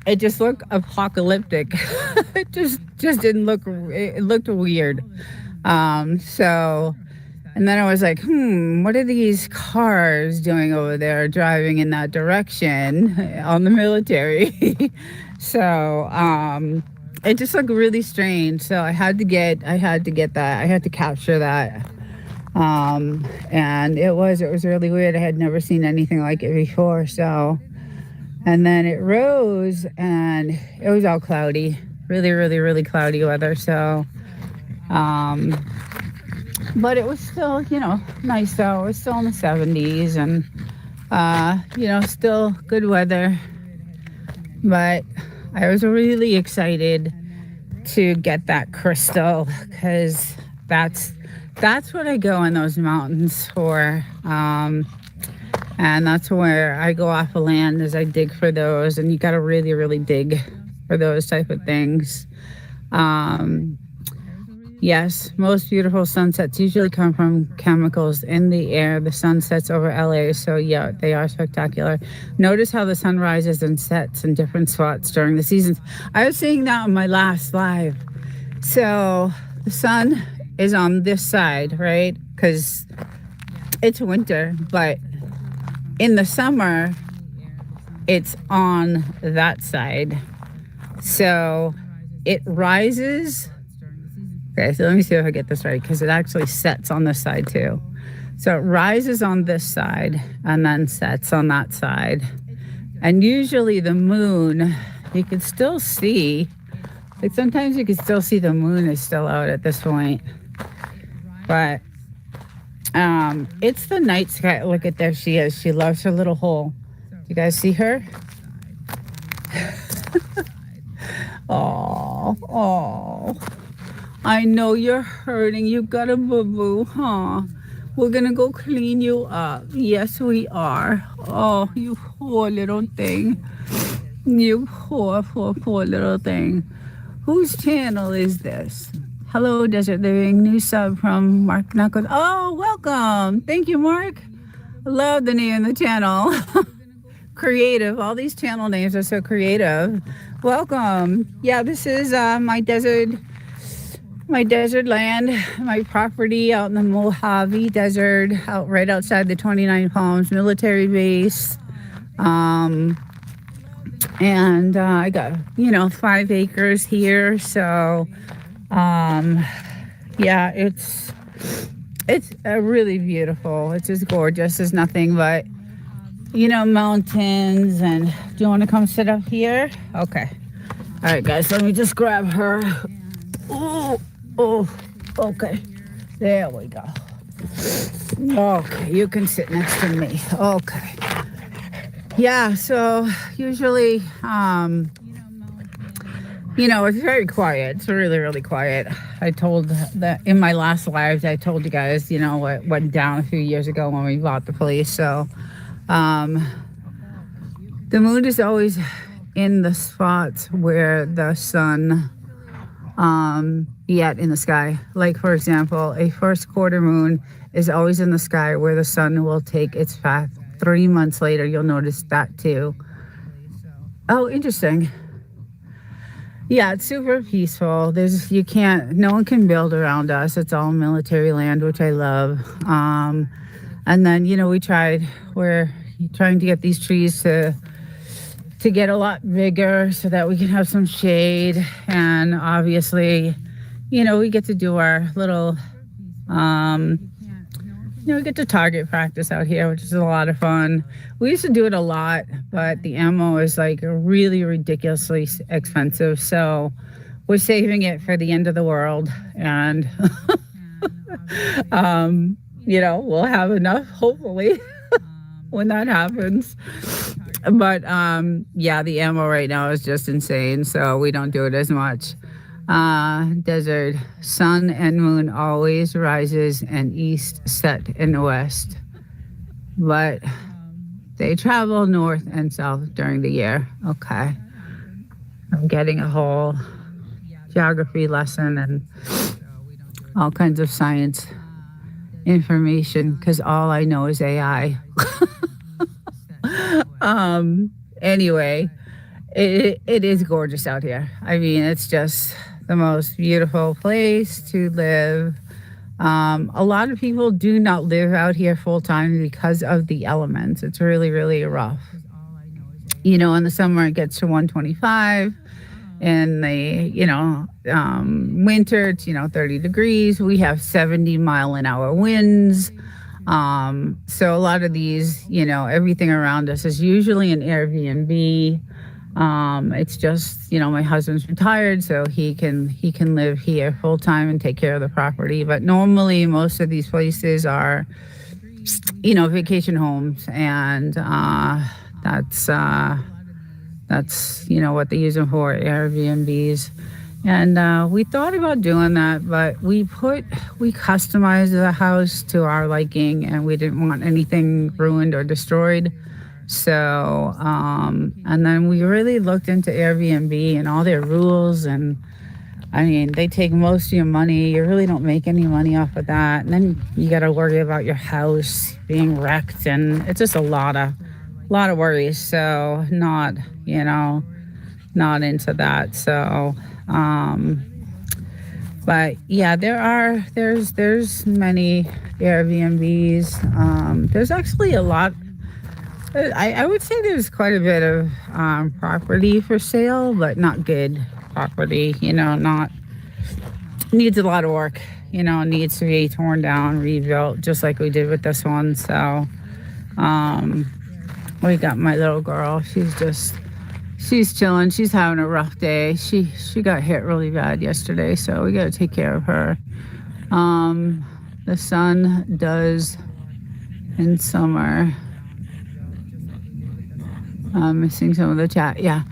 It just looked apocalyptic. It just didn't look, it looked weird. And then I was like, what are these cars doing over there driving in that direction on the military? So, it just looked really strange. So I had to get that. I had to capture that. And it was really weird. I had never seen anything like it before. So, and then it rose and it was all cloudy, really, really, really cloudy weather. So, but it was still, nice though. It was still in the 70s and, still good weather. But I was really excited to get that crystal because that's what I go in those mountains for. And that's where I go off of land as I dig for those. And you got to really, really dig for those type of things. Yes, most beautiful sunsets usually come from chemicals in the air. The sun sets over LA, so yeah, they are spectacular. Notice how the sun rises and sets in different spots during the seasons. I was seeing that on my last live. So the sun is on this side, right? Because it's winter, but in the summer, it's on that side. So it rises. Okay, so let me see if I get this right, because it actually sets on this side too. So it rises on this side and then sets on that side. And usually the moon, you can still see, like sometimes you can still see the moon is still out at this point. But it's the night sky. Look at there she is. She loves her little hole. You guys see her? Oh. I know you're hurting. You got a boo-boo, huh? We're gonna go clean you up. Yes, we are. Oh, you poor little thing. You poor little thing. Whose channel is this? Hello, Desert Living. New sub from Mark Knuckles. Oh, welcome. Thank you, Mark. I love the name of the channel. Creative. All these channel names are so creative. Welcome. Yeah, this is my desert land, my property out in the Mojave Desert, right outside the 29 Palms military base. And I got, 5 acres here. So, yeah, it's really beautiful. It's just gorgeous. There's nothing but, mountains. And do you want to come sit up here? Okay. All right, guys, let me just grab her. Oh, okay. There we go. Okay, you can sit next to me. Okay. Yeah, so usually, it's very quiet. It's really, really quiet. I told that in my last lives, I told you guys, what went down a few years ago when we bought the place. So, um, the moon is always in the spots where the sun yet in the sky. Like, for example, a first quarter moon is always in the sky where the sun will take its path. 3 months later, you'll notice that too. Oh, interesting. Yeah, it's super peaceful. No one can build around us. It's all military land, which I love. And then, we're trying to get these trees to get a lot bigger so that we can have some shade. And obviously, we get to do our little, we get to target practice out here, which is a lot of fun. We used to do it a lot, but the ammo is like really ridiculously expensive. So we're saving it for the end of the world. And, we'll have enough, hopefully, when that happens. But yeah, the ammo right now is just insane, so we don't do it as much. Desert, sun and moon always rises and east set in the west, but they travel north and south during the year. Okay, I'm getting a whole geography lesson and all kinds of science information because all I know is AI. Anyway, it is gorgeous out here. I mean, it's just the most beautiful place to live. A lot of people do not live out here full time because of the elements. It's really, really rough. In the summer it gets to 125. In the, winter, it's, 30 degrees. We have 70-mile-an-hour winds. So a lot of these, everything around us is usually an Airbnb. It's just, my husband's retired, so he can live here full time and take care of the property. But normally most of these places are, vacation homes, and that's what they use them for, Airbnbs. And we thought about doing that, but we customized the house to our liking, and we didn't want anything ruined or destroyed. So, and then we really looked into Airbnb and all their rules, and I mean, they take most of your money. You really don't make any money off of that. And then you got to worry about your house being wrecked, and it's just a lot of worries. So not into that. So, but yeah, there's many Airbnbs. There's actually a lot. I would say there's quite a bit of property for sale, but not good property. Not needs a lot of work. Needs to be torn down, rebuilt, just like we did with this one. So, we got my little girl. She's chilling. She's having a rough day. She got hit really bad yesterday, so we got to take care of her. The sun does in summer. I'm missing some of the chat. Yeah.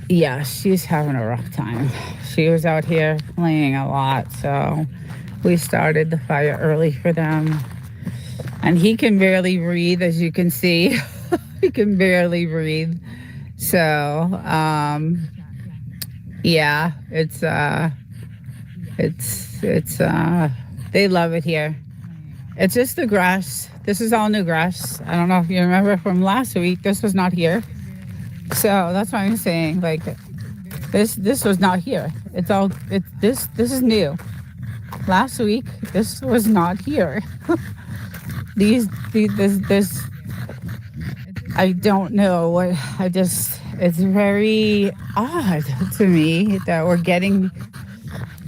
Yeah, she's having a rough time. She was out here playing a lot, so we started the fire early for them. And he can barely breathe, as you can see. He can barely breathe. So, yeah, it's they love it here. It's just the grass. This is all new grass. I don't know if you remember from last week, this was not here. So that's what I'm saying. Like, this was not here. This is new. Last week, this was not here. This I don't know what, it's very odd to me that we're getting,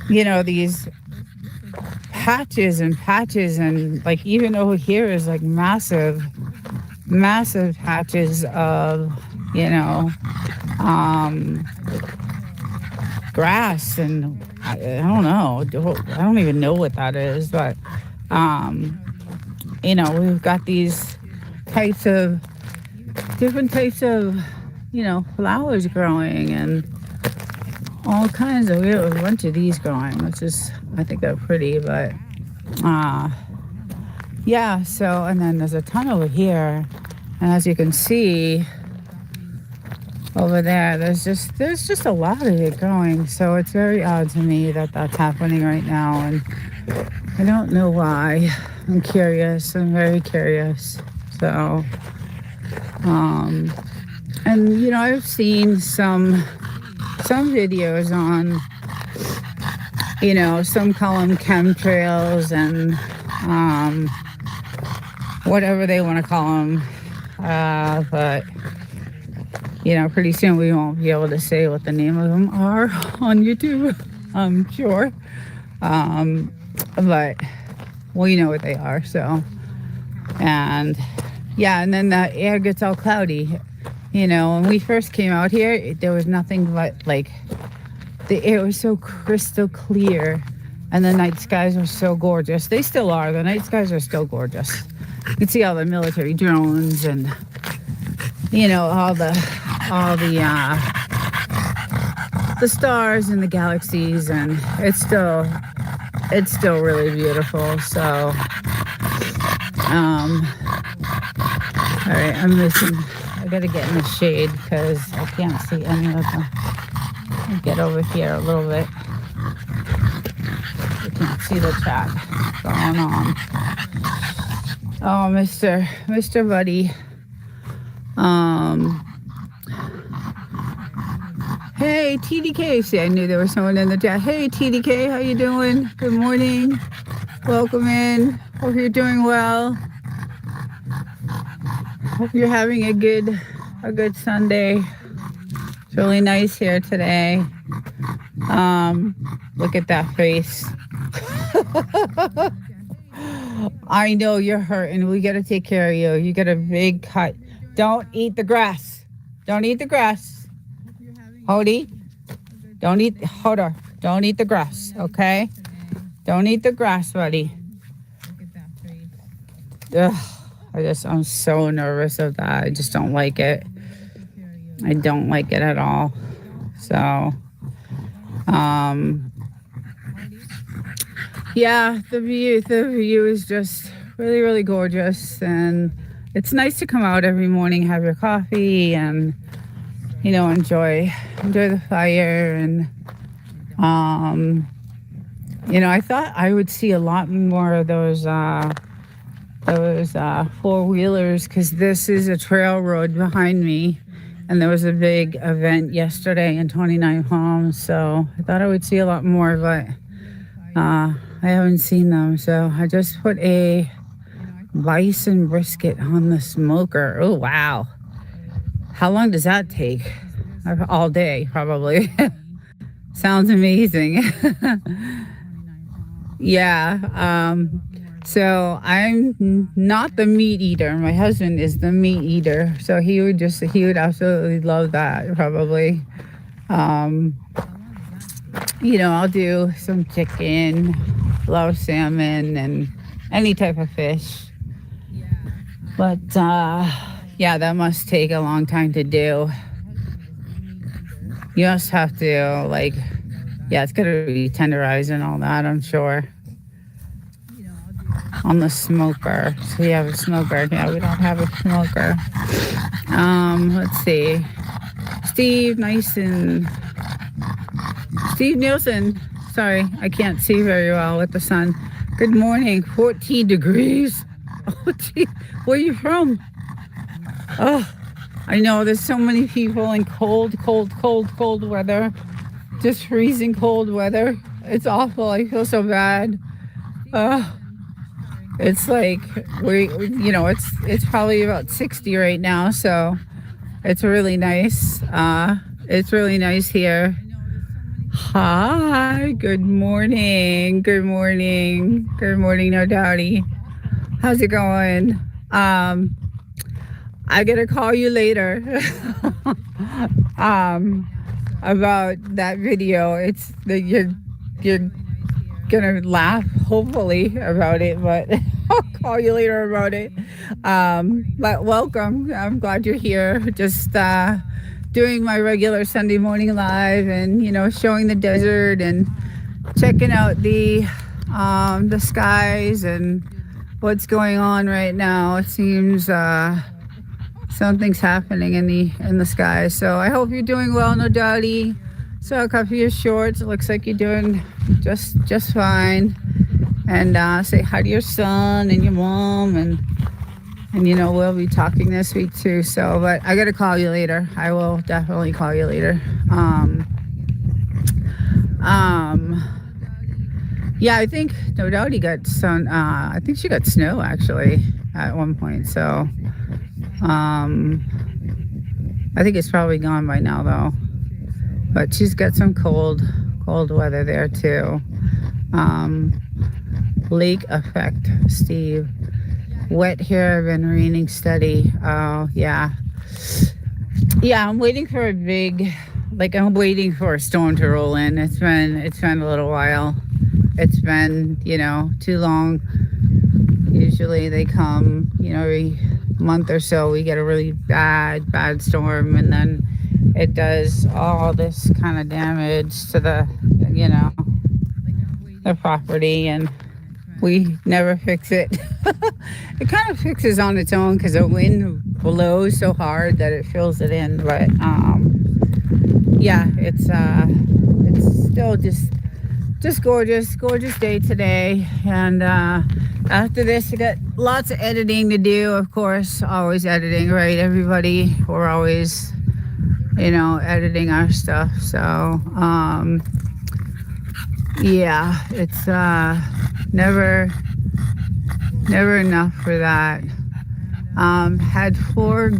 these patches and like even over here is like massive patches of, grass, and I don't know. I don't even know what that is, but, we've got these flowers growing and all kinds of. We have a bunch of these growing, which is, I think they're pretty, but yeah. So, and then there's a ton over here, and as you can see over there, there's just a lot of it growing. So it's very odd to me that that's happening right now, and I don't know why. I'm curious. I'm very curious. So, and I've seen some videos on, some call them chemtrails and whatever they want to call them, but pretty soon we won't be able to say what the name of them are on YouTube, I'm sure. But we know what they are, so. And yeah, and then the air gets all cloudy. When we first came out here, there was nothing but the air was so crystal clear, and the night skies were so gorgeous. They still are. The night skies are still gorgeous. You can see all the military drones and all the stars and the galaxies, and it's still really beautiful. So all right, I gotta get in the shade because I can't see any of them. I'll get over here a little bit. You can't see the chat going on. Oh, Mr. Buddy. Hey, TDK. See, I knew there was someone in the chat. Hey, TDK, how you doing? Good morning. Welcome in. Hope you're doing well. Hope you're having a good Sunday. It's really nice here today. Look at that face. I know you're hurting. We got to take care of you. You got a big cut. Don't eat the grass. Don't eat the grass. Hody. Don't eat the grass, okay? Don't eat the grass, buddy. Ugh, I'm so nervous of that. I just don't like it. I don't like it at all. So, yeah, the view is just really, really gorgeous, and it's nice to come out every morning, have your coffee, and enjoy the fire. And I thought I would see a lot more of those four-wheelers, because this is a trail road behind me, and there was a big event yesterday in 29 Palms, so I thought I would see a lot more, but I haven't seen them. So I just put a bison brisket on the smoker. Oh, wow. How long does that take? All day, probably. Sounds amazing. Yeah. So I'm not the meat eater. My husband is the meat eater. So he would absolutely love that, probably. I'll do some chicken, love salmon, and any type of fish. But, yeah, that must take a long time to do. You must have to, it's going to be tenderized and all that, I'm sure. On the smoker. So you have a smoker. Yeah, we don't have a smoker. Let's see. Steve Nielsen. Sorry, I can't see very well with the sun. Good morning. 14 degrees. Oh, gee. Where are you from? Oh, I know there's so many people in cold weather. Just freezing cold weather. It's awful. I feel so bad. It's like it's probably about 60 right now, so it's really nice. It's really nice here. Hi, good morning, no doubty. How's it going? I gotta call you later about that video. It's that you're gonna laugh, hopefully, about it, but oh call you later about it. But welcome. I'm glad you're here. Just doing my regular Sunday morning live, and showing the desert and checking out the skies and what's going on right now. It seems something's happening in the sky. So I hope you're doing well, no doubty. So a couple of your shorts. It looks like you're doing just fine. And say hi to your son and your mom, and we'll be talking this week too. So, but I gotta call you later. I will definitely call you later. Yeah, I think no doubt he got some. I think she got snow actually at one point. So, I think it's probably gone by now though. But she's got some cold weather there too. Lake effect, Steve. Wet here, been raining steady. Oh yeah. Yeah, I'm waiting for I'm waiting for a storm to roll in. It's been a little while. It's been, too long. Usually they come, every month or so we get a really bad storm, and then it does all this kind of damage to the property, and we never fix it. It kind of fixes on its own because the wind blows so hard that it fills it in. But yeah, it's still just gorgeous day today. And after this, I got lots of editing to do. Of course, always editing, right? Everybody, we're always editing our stuff. So yeah, it's never enough for that. Had 4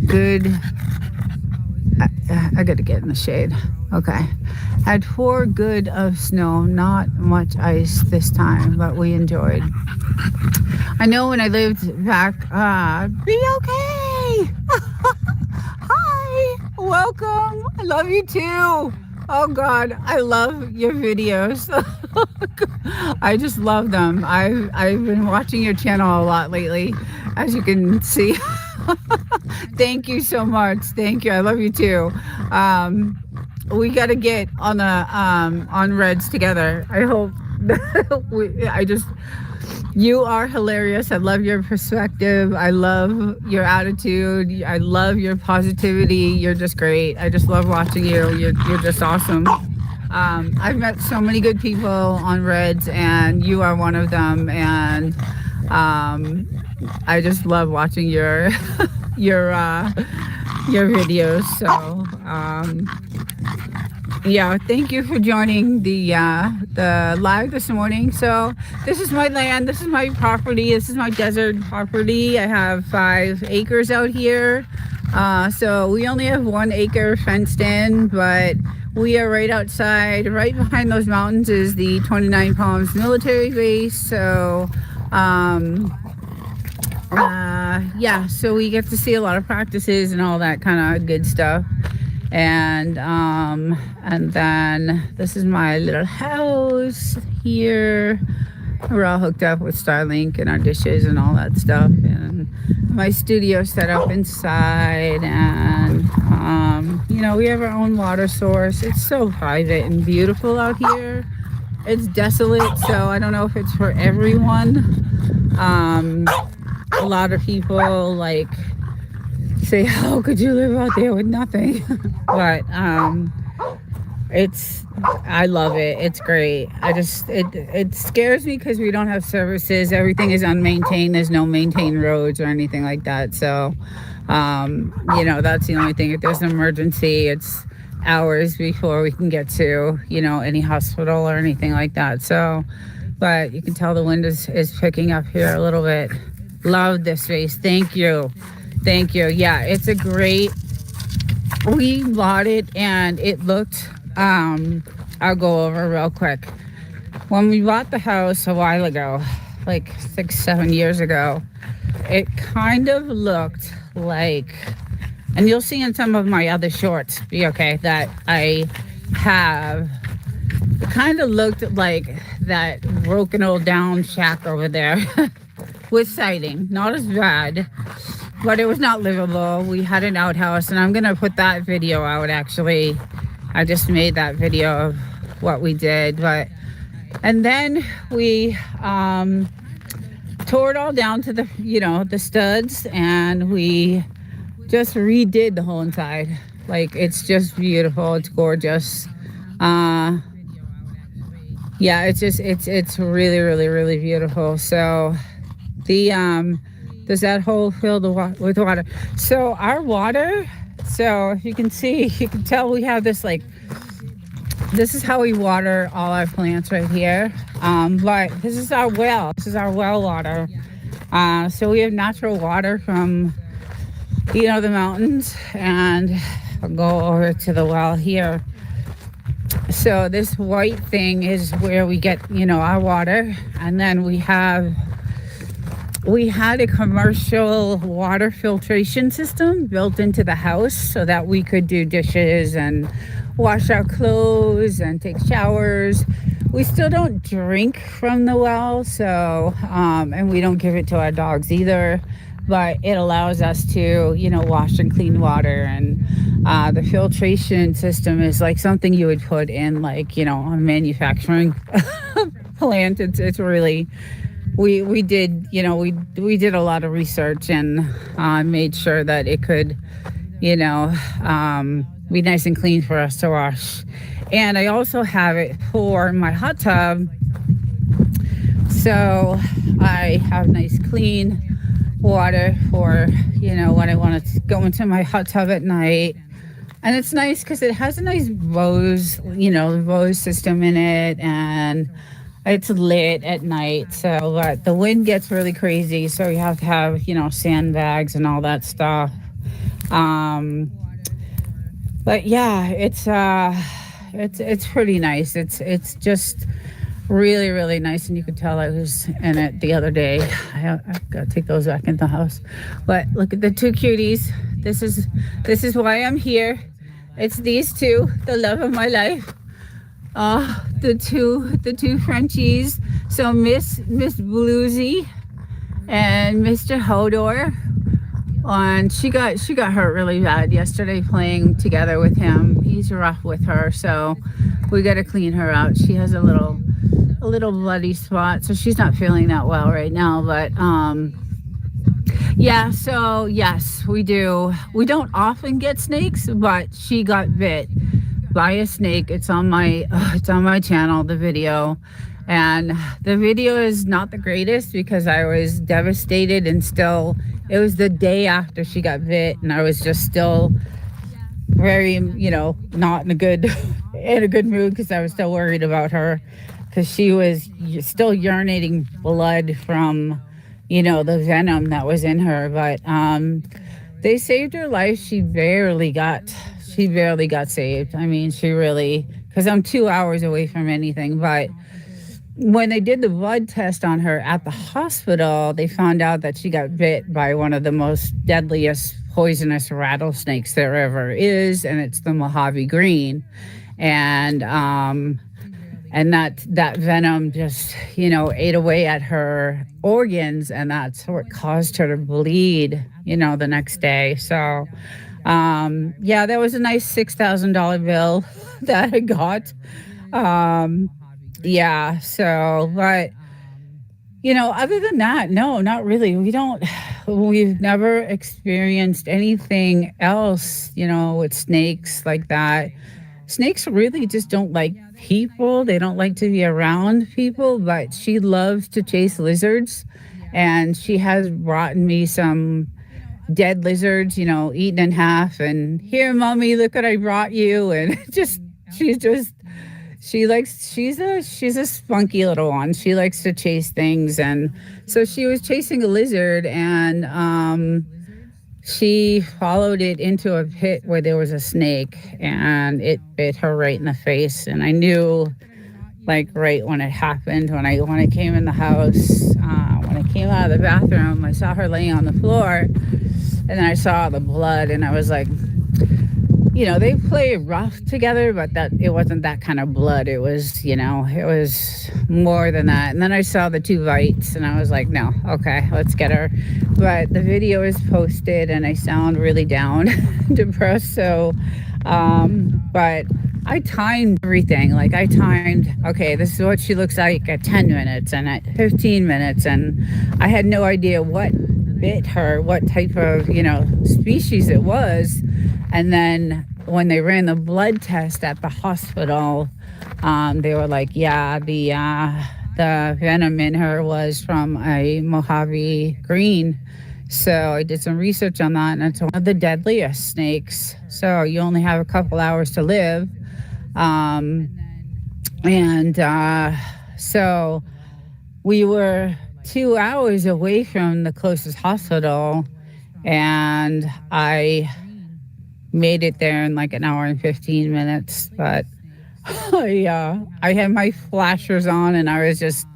good. I gotta get in the shade. Okay. Had 4 good of snow. Not much ice this time, but we enjoyed. I know when I lived back. Be okay. Hi. Welcome. I love you too. Oh God, I love your videos. I just love them. I've been watching your channel a lot lately, as you can see. Thank you so much. Thank you. I love you too. We got to get on Reds together. I hope. You are hilarious. I love your perspective. I love your attitude. I love your positivity. You're just great. I just love watching you. You're just awesome. I've met so many good people on Reds, and you are one of them. And I just love watching your videos. So yeah, thank you for joining the live this morning. So this is my land, this is my property, this is my desert property. I have 5 acres out here. So we only have 1 acre fenced in, but we are right outside. Right behind those mountains is the 29 Palms military base. So yeah, so we get to see a lot of practices and all that kind of good stuff. And then this is my little house here. We're all hooked up with Starlink and our dishes and all that stuff. And my studio set up inside. And, we have our own water source. It's so private and beautiful out here. It's desolate, so I don't know if it's for everyone. A lot of people say, how could you live out there with nothing? But I love it. It's great. It scares me because we don't have services. Everything is unmaintained. There's no maintained roads or anything like that. So that's the only thing. If there's an emergency, it's hours before we can get to any hospital or anything like that. So but you can tell the wind is picking up here a little bit. Love this space. Thank you. Yeah, it's a great. We bought it and it looked. I'll go over real quick. When we bought the house a while ago, like 6-7 years ago, it kind of looked like, and you'll see in some of my other shorts, that I have. It kind of looked like that broken old down shack over there. with siding, not as bad, but it was not livable. We had an outhouse, and I'm gonna put that video out. Actually, I just made that video of what we did, and then we tore it all down to the studs, and we just redid the whole inside. Like, it's just beautiful. It's gorgeous. Yeah, it's really, really, really beautiful. So the does that hole fill with water? So our water, so if you can see, you can tell we have this, like, this is how we water all our plants right here. But this is our well. This is our well water. So we have natural water from, the mountains, and I'll go over to the well here. So this white thing is where we get, our water. And then we had a commercial water filtration system built into the house so that we could do dishes and wash our clothes and take showers. We still don't drink from the well, so and we don't give it to our dogs either, but it allows us to, wash and clean water. And the filtration system is like something you would put in, like, a manufacturing plant. It's really, we did a lot of research and made sure that it could, be nice and clean for us to wash. And I also have it for my hot tub. So I have nice clean water for, when I want to go into my hot tub at night. And it's nice because it has a nice rose system in it, and it's lit at night. So, but the wind gets really crazy, so you have to have, sandbags and all that stuff. But yeah, it's pretty nice. It's just really, really nice, and you could tell I was in it the other day. I've got to take those back in the house. But look at the two cuties. This is why I'm here. It's these two, the love of my life. The two Frenchies. So Miss Bluesy and Mr. Hodor. And she got hurt really bad yesterday playing together with him. He's rough with her, so we got to clean her out. She has a little bloody spot, so she's not feeling that well right now. But yeah, so yes, we do. We don't often get snakes, but she got bit by a snake. It's on my channel, the video. And the video is not the greatest because I was devastated, and still, it was the day after she got bit, and I was just still very, not in a good mood because I was still worried about her, because she was still urinating blood from, the venom that was in her. But they saved her life. She barely got saved. I mean, she really, because I'm 2 hours away from anything, but when they did the blood test on her at the hospital, they found out that she got bit by one of the most deadliest poisonous rattlesnakes there ever is, and it's the Mojave Green. And that venom just, ate away at her organs, and that's what caused her to bleed, the next day. So, yeah, that was a nice $6,000 bill that I got. Yeah, so, but, other than that, no, not really. We've never experienced anything else, with snakes like that. Snakes really just don't like people. They don't like to be around people, but she loves to chase lizards. And she has brought me some dead lizards, eaten in half. And here, mommy, look what I brought you. And she's a spunky little one. She likes to chase things. And so she was chasing a lizard, and she followed it into a pit where there was a snake, and it bit her right in the face. And I knew, like, right when it happened, when I came in the house, when I came out of the bathroom, I saw her laying on the floor, and then I saw the blood, and I was like, they play rough together, but that it wasn't that kind of blood. It was, it was more than that. And then I saw the two bites, and I was like, no, okay, let's get her. But the video is posted, and I sound really down, depressed. So, but I timed everything. Like I timed, okay, this is what she looks like at 10 minutes and at 15 minutes, and I had no idea what bit her, what type of, species it was. And then when they ran the blood test at the hospital, they were like, yeah, the venom in her was from a Mojave green. So I did some research on that, and it's one of the deadliest snakes. So you only have a couple hours to live. So we were 2 hours away from the closest hospital, and I made it there in like an hour and 15 minutes. But I had my flashers on, and I was just,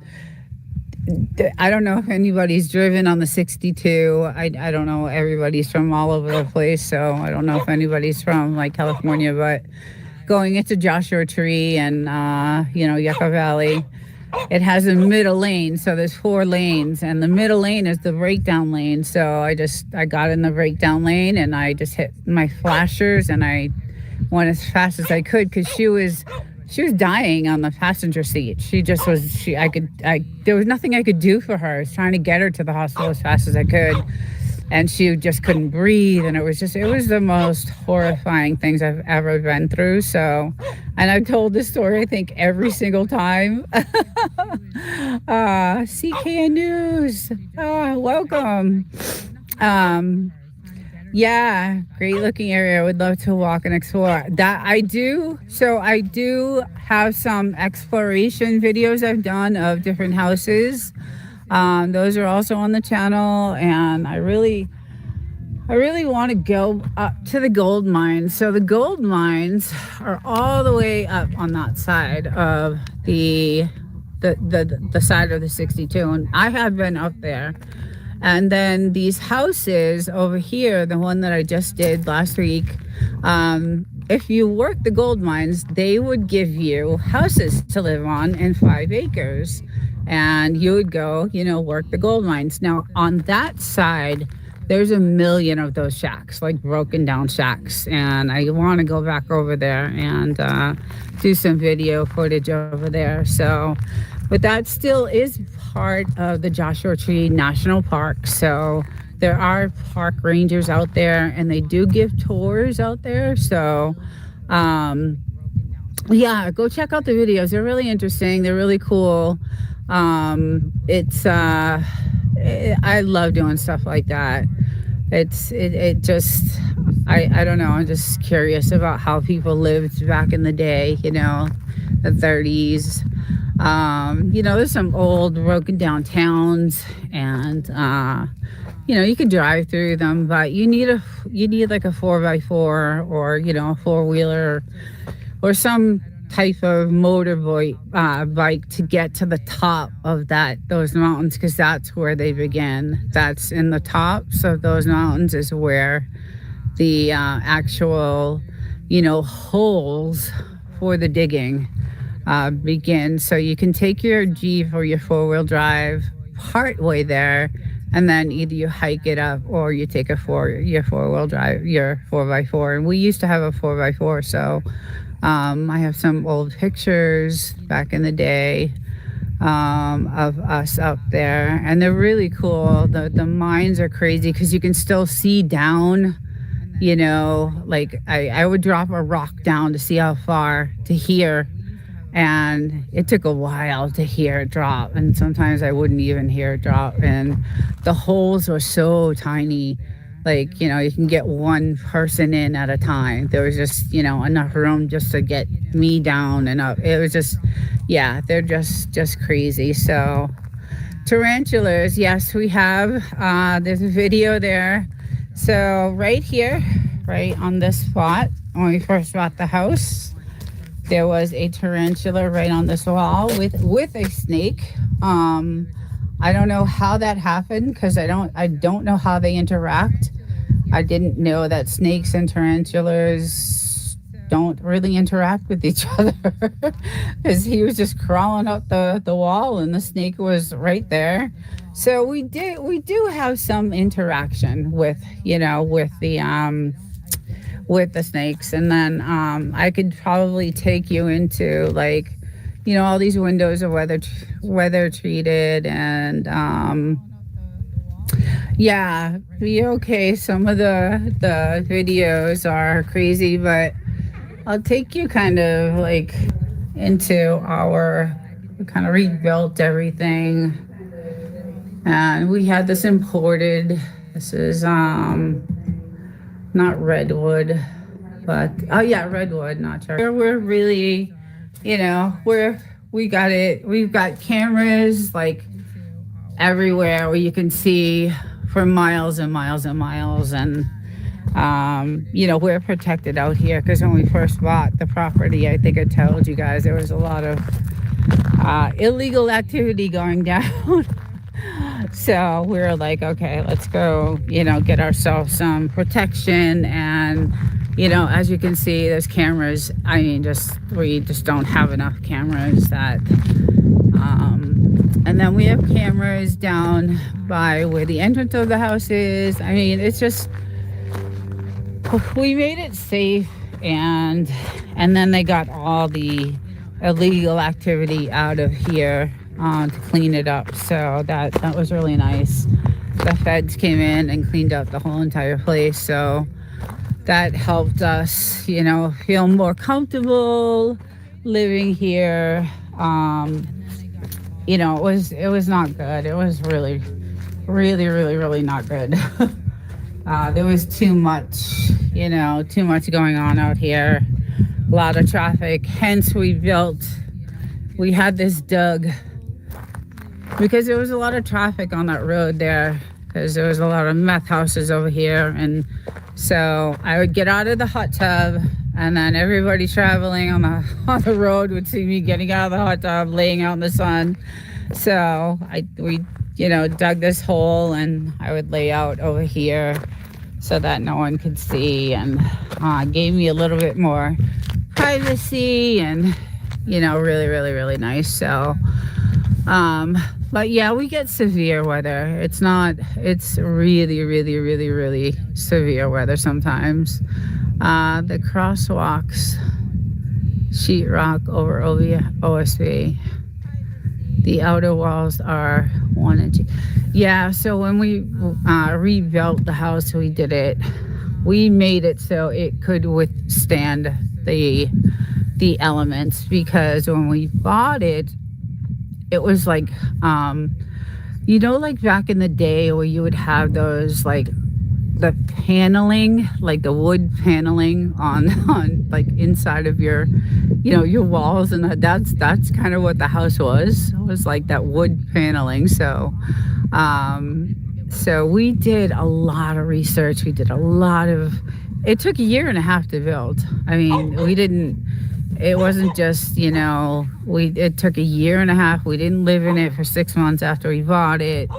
I don't know if anybody's driven on the 62. I don't know. Everybody's from all over the place, so I don't know if anybody's from like California, but going into Joshua Tree and, Yucca Valley, it has a middle lane. So there's 4 lanes, and the middle lane is the breakdown lane. So I got in the breakdown lane, and I just hit my flashers, and I went as fast as I could, because she was dying on the passenger seat. She just was, there was nothing I could do for her. I was trying to get her to the hospital as fast as I could, and she just couldn't breathe. And it was the most horrifying things I've ever been through. So, and I've told this story, I think, every single time. CK News, welcome. Yeah, great looking area. I would love to walk and explore. That I do. So I do have some exploration videos I've done of different houses. Those are also on the channel, and I really want to go up to the gold mines. So the gold mines are all the way up on that side of the side of the 62, and I have been up there. And then these houses over here, the one that I just did last week, if you work the gold mines, they would give you houses to live on in 5 acres. And you would go, work the gold mines. Now, on that side, there's a million of those shacks, like broken down shacks. And I want to go back over there and do some video footage over there. So, but that still is part of the Joshua Tree National Park. So there are park rangers out there, and they do give tours out there. So, yeah, go check out the videos. They're really interesting. They're really cool. I love doing stuff like that. It just, I don't know. I'm just curious about how people lived back in the day, the 30s. There's some old broken down towns, and you could drive through them, but you need like a 4x4 or a 4-wheeler or some type of bike to get to the top of those mountains, because that's where they begin. That's in the tops of those mountains is where the actual holes for the digging begin. So you can take your Jeep or your 4-wheel drive part way there, and then either you hike it up or you take your 4-wheel drive, your 4x4. And we used to have a 4x4, so I have some old pictures back in the day of us up there, and they're really cool. The mines are crazy because you can still see down. Like I would drop a rock down to see how far to hear. And it took a while to hear it drop. And sometimes I wouldn't even hear it drop. And the holes were so tiny. Like, you can get one person in at a time. There was just, enough room just to get me down and up. It was just, yeah, they're just crazy. So tarantulas, yes, we have. There's a video there. So right here, right on this spot, when we first bought the house, there was a tarantula right on this wall with a snake. I don't know how that happened, because I don't know how they interact. I didn't know that snakes and tarantulas don't really interact with each other because he was just crawling up the wall and the snake was right there. So we do have some interaction with with the snakes. And then I could probably take you into like all these windows are weather treated. And yeah, be okay. Some of the videos are crazy, but I'll take you kind of like into we kind of rebuilt everything. And we had this imported. This is not redwood, but oh yeah, redwood, not cherry. We're really, we got it. We've got cameras like everywhere where you can see for miles and miles and miles. And we're protected out here because when we first bought the property, I think I told you guys there was a lot of illegal activity going down. So we were like, okay, let's go, get ourselves some protection. And, as you can see, there's cameras. I mean, we just don't have enough cameras and then we have cameras down by where the entrance of the house is. I mean, it's just, we made it safe. And then they got all the illegal activity out of here to clean it up. So that was really nice. The feds came in and cleaned up the whole entire place. So that helped us, feel more comfortable living here. It was not good. It was really, really, really, really not good. There was too much going on out here. A lot of traffic. Hence we had this dug because there was a lot of traffic on that road there because there was a lot of meth houses over here. And so I would get out of the hot tub and then everybody traveling on the road would see me getting out of the hot tub, laying out in the sun. So we dug this hole and I would lay out over here so that no one could see, and gave me a little bit more privacy and, really, really, really nice. So, but yeah, we get severe weather. It's really, really, really, really severe weather sometimes. The crosswalks, sheetrock over OSB. The outer walls are 1 inch. Yeah, so when we rebuilt the house, we made it so it could withstand the elements, because when we bought it, it was like, like back in the day where you would have those like the paneling, like the wood paneling on like inside of your walls, and that's kind of what the house was. It was like that wood paneling. So we did a lot of research. It took a year and a half to build. I mean, it wasn't just, it took a year and a half. We didn't live in it for 6 months after we bought it.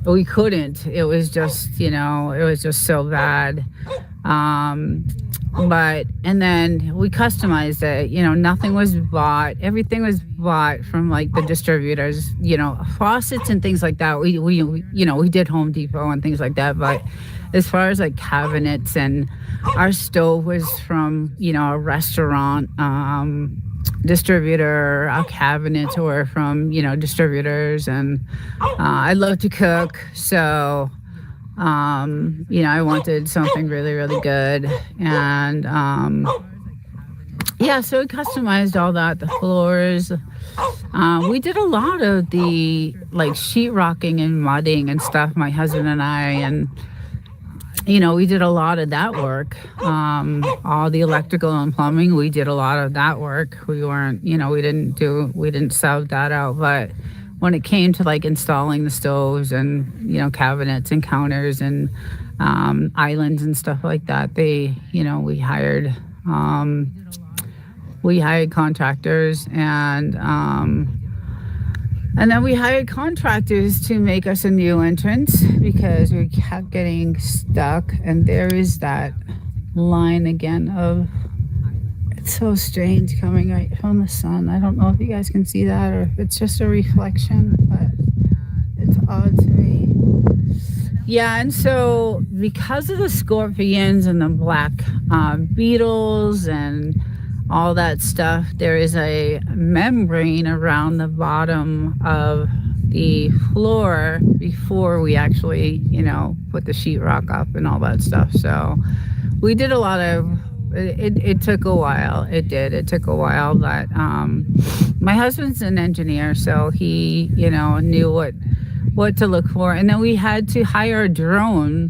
But we couldn't. It was just, so bad. And then we customized it. Nothing was bought. Everything was bought from like the distributors, faucets and things like that. We did Home Depot and things like that. But as far as like cabinets, and our stove was from, a restaurant distributor. Our cabinets were from, distributors. And I love to cook. So, I wanted something really, really good. And so we customized all that, the floors. We did a lot of the like sheetrocking and mudding and stuff, my husband and I, and we did a lot of that work. All the electrical and plumbing, we did a lot of that work. We weren't, we didn't sub that out. But when it came to like installing the stoves and, cabinets and counters and islands and stuff like that, we hired contractors, and then we hired contractors to make us a new entrance because we kept getting stuck. And there is that line again of so strange coming right from the sun. I don't know if you guys can see that or if it's just a reflection, but it's odd to me. Yeah, and so because of the scorpions and the black beetles and all that stuff, there is a membrane around the bottom of the floor before we actually, put the sheetrock up and all that stuff. So we did a lot of it took a while. It took a while, but my husband's an engineer, so he knew what to look for. And then we had to hire a drone,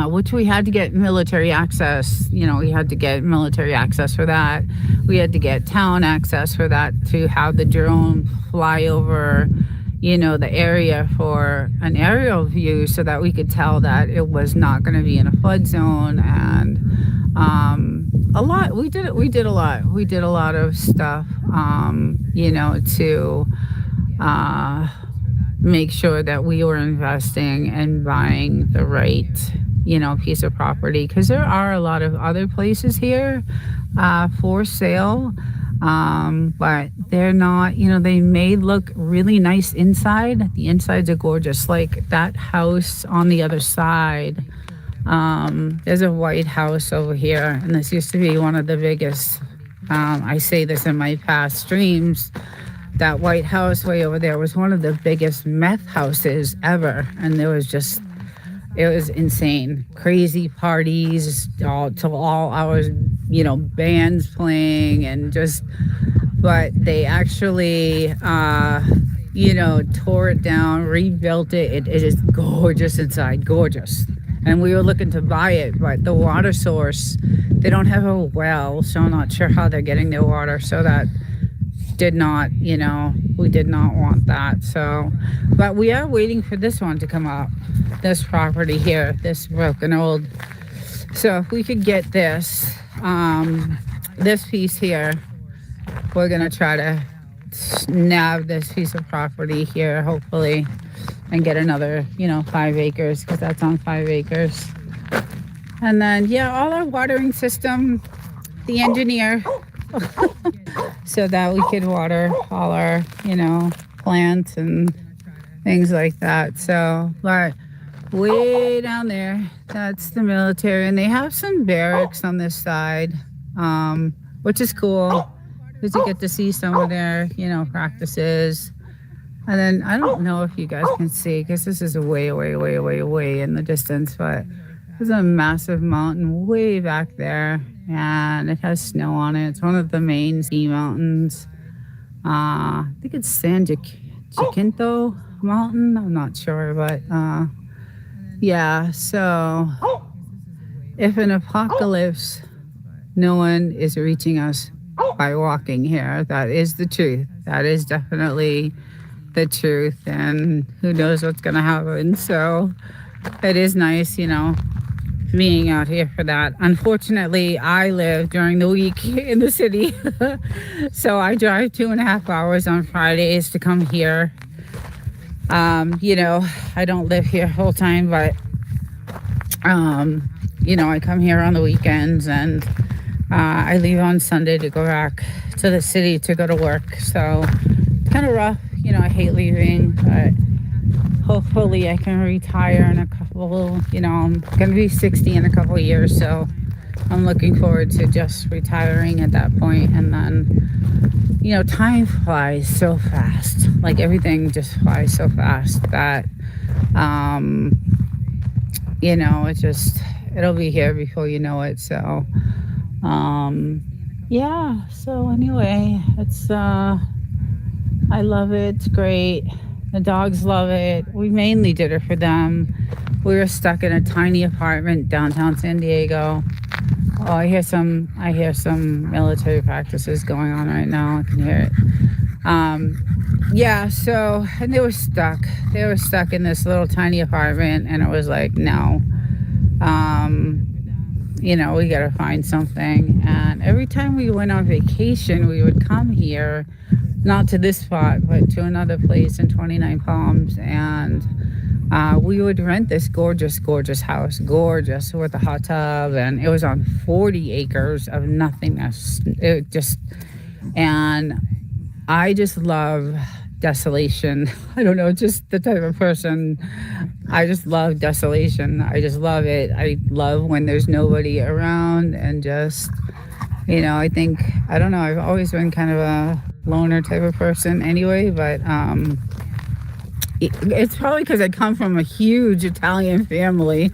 which we had to get military access. We had to get military access for that. We had to get town access for that, to have the drone fly over the area for an aerial view, so that we could tell that it was not going to be in a flood zone. And a lot we did a lot of stuff to make sure that we were investing and buying the right piece of property, because there are a lot of other places here for sale, but they're not, they may look really nice inside. The insides are gorgeous. Like that house on the other side, there's a white house over here, and this used to be one of the biggest, I say this in my past streams, that white house way over there was one of the biggest meth houses ever. And it was insane. Crazy parties till all hours, bands playing and but they actually, tore it down, rebuilt it. It is gorgeous inside, gorgeous. And we were looking to buy it, but the water source, they don't have a well, so I'm not sure how they're getting their water. So that did not, we did not want that. So, but we are waiting for this one to come up, this property here, this broken old. So if we could get this piece here, we're gonna try to nab this piece of property here, hopefully, and get another, 5 acres, because that's on 5 acres. And then, all our watering system, the engineer, so that we could water all our, plants and things like that. So, but way down there, that's the military, and they have some barracks on this side, which is cool, because you get to see some of their, practices. And then I don't know if you guys can see, because this is way, way, way, way, way in the distance, but there's a massive mountain way back there, and it has snow on it. It's one of the main ski mountains. I think it's San Jacinto Mountain. I'm not sure, but so if an apocalypse, no one is reaching us by walking here. That is the truth. That is definitely the truth, and who knows what's going to happen. So it is nice, being out here for that. Unfortunately, I live during the week in the city, so I drive 2.5 hours on Fridays to come here. I don't live here full time, but I come here on the weekends, and I leave on Sunday to go back to the city to go to work. So kind of rough. I hate leaving, but hopefully I can retire in a couple, I'm going to be 60 in a couple of years. So I'm looking forward to just retiring at that point. And then, time flies so fast. Like everything just flies so fast that, it'll be here before you know it. So, so anyway, it's, I love it. It's great. The dogs love it. We mainly did it for them. We were stuck in a tiny apartment downtown San Diego. Oh, I hear some military practices going on right now. I can hear it. So, and they were stuck. They were stuck in this little tiny apartment, and it was like, no. We got to find something. And every time we went on vacation, we would come here, not to this spot, but to another place in 29 Palms. And We would rent this gorgeous, gorgeous house, gorgeous, with a hot tub, and it was on 40 acres of nothingness. It just, and I just love desolation. I don't know, just the type of person. I just love desolation. I just love it. I love when there's nobody around, and just, I think, I don't know, I've always been kind of a loner type of person anyway, but it's probably because I come from a huge Italian family.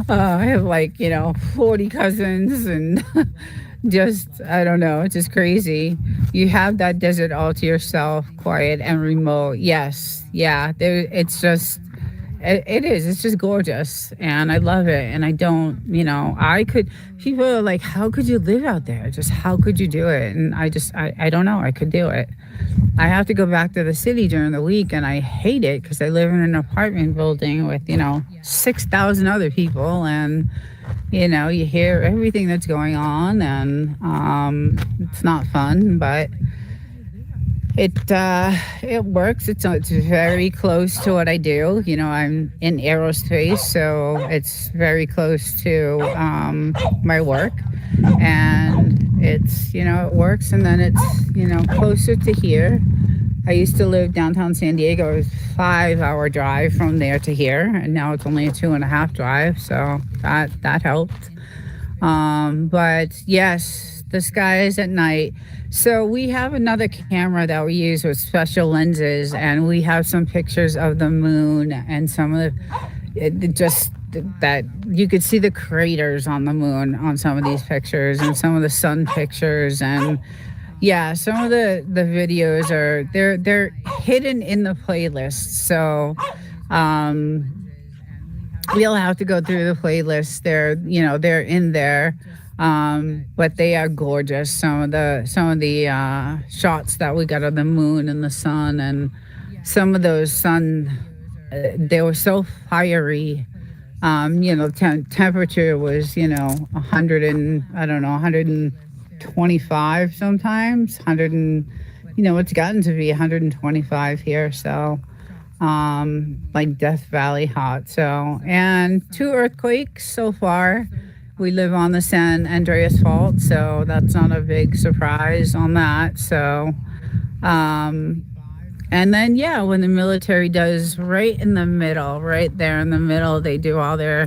I have 40 cousins, and just, I don't know, it's just crazy. You have that desert all to yourself, quiet and remote. Yes, yeah, it's just, it is. It's just gorgeous, and I love it. And I don't, people are like, how could you live out there? Just how could you do it? And I don't know. I could do it. I have to go back to the city during the week, and I hate it because I live in an apartment building with, 6,000 other people, and, you hear everything that's going on, and it's not fun, but it works. It's very close to what I do. I'm in aerospace, so it's very close to my work, and it's, it works. And then it's, closer to here. I used to live downtown San Diego. It was a 5-hour drive from there to here, and now it's only a 2.5 drive, so that helped. But yes, the skies at night. So we have another camera that we use with special lenses, and we have some pictures of the moon, and some of that you could see the craters on the moon on some of these pictures, and some of the sun pictures. And yeah, some of the videos they're hidden in the playlist. So we'll have to go through the playlist. They're in there. But they are gorgeous. Some of the shots that we got of the moon and the sun, and some of those they were so fiery. Temperature was 100 and I don't know 125 sometimes 100 and it's gotten to be 125 here. So like Death Valley hot. So, and 2 earthquakes so far. We live on the San Andreas Fault, so that's not a big surprise on that. So, and then, yeah, when the military does right in the middle, right there in the middle, they do all their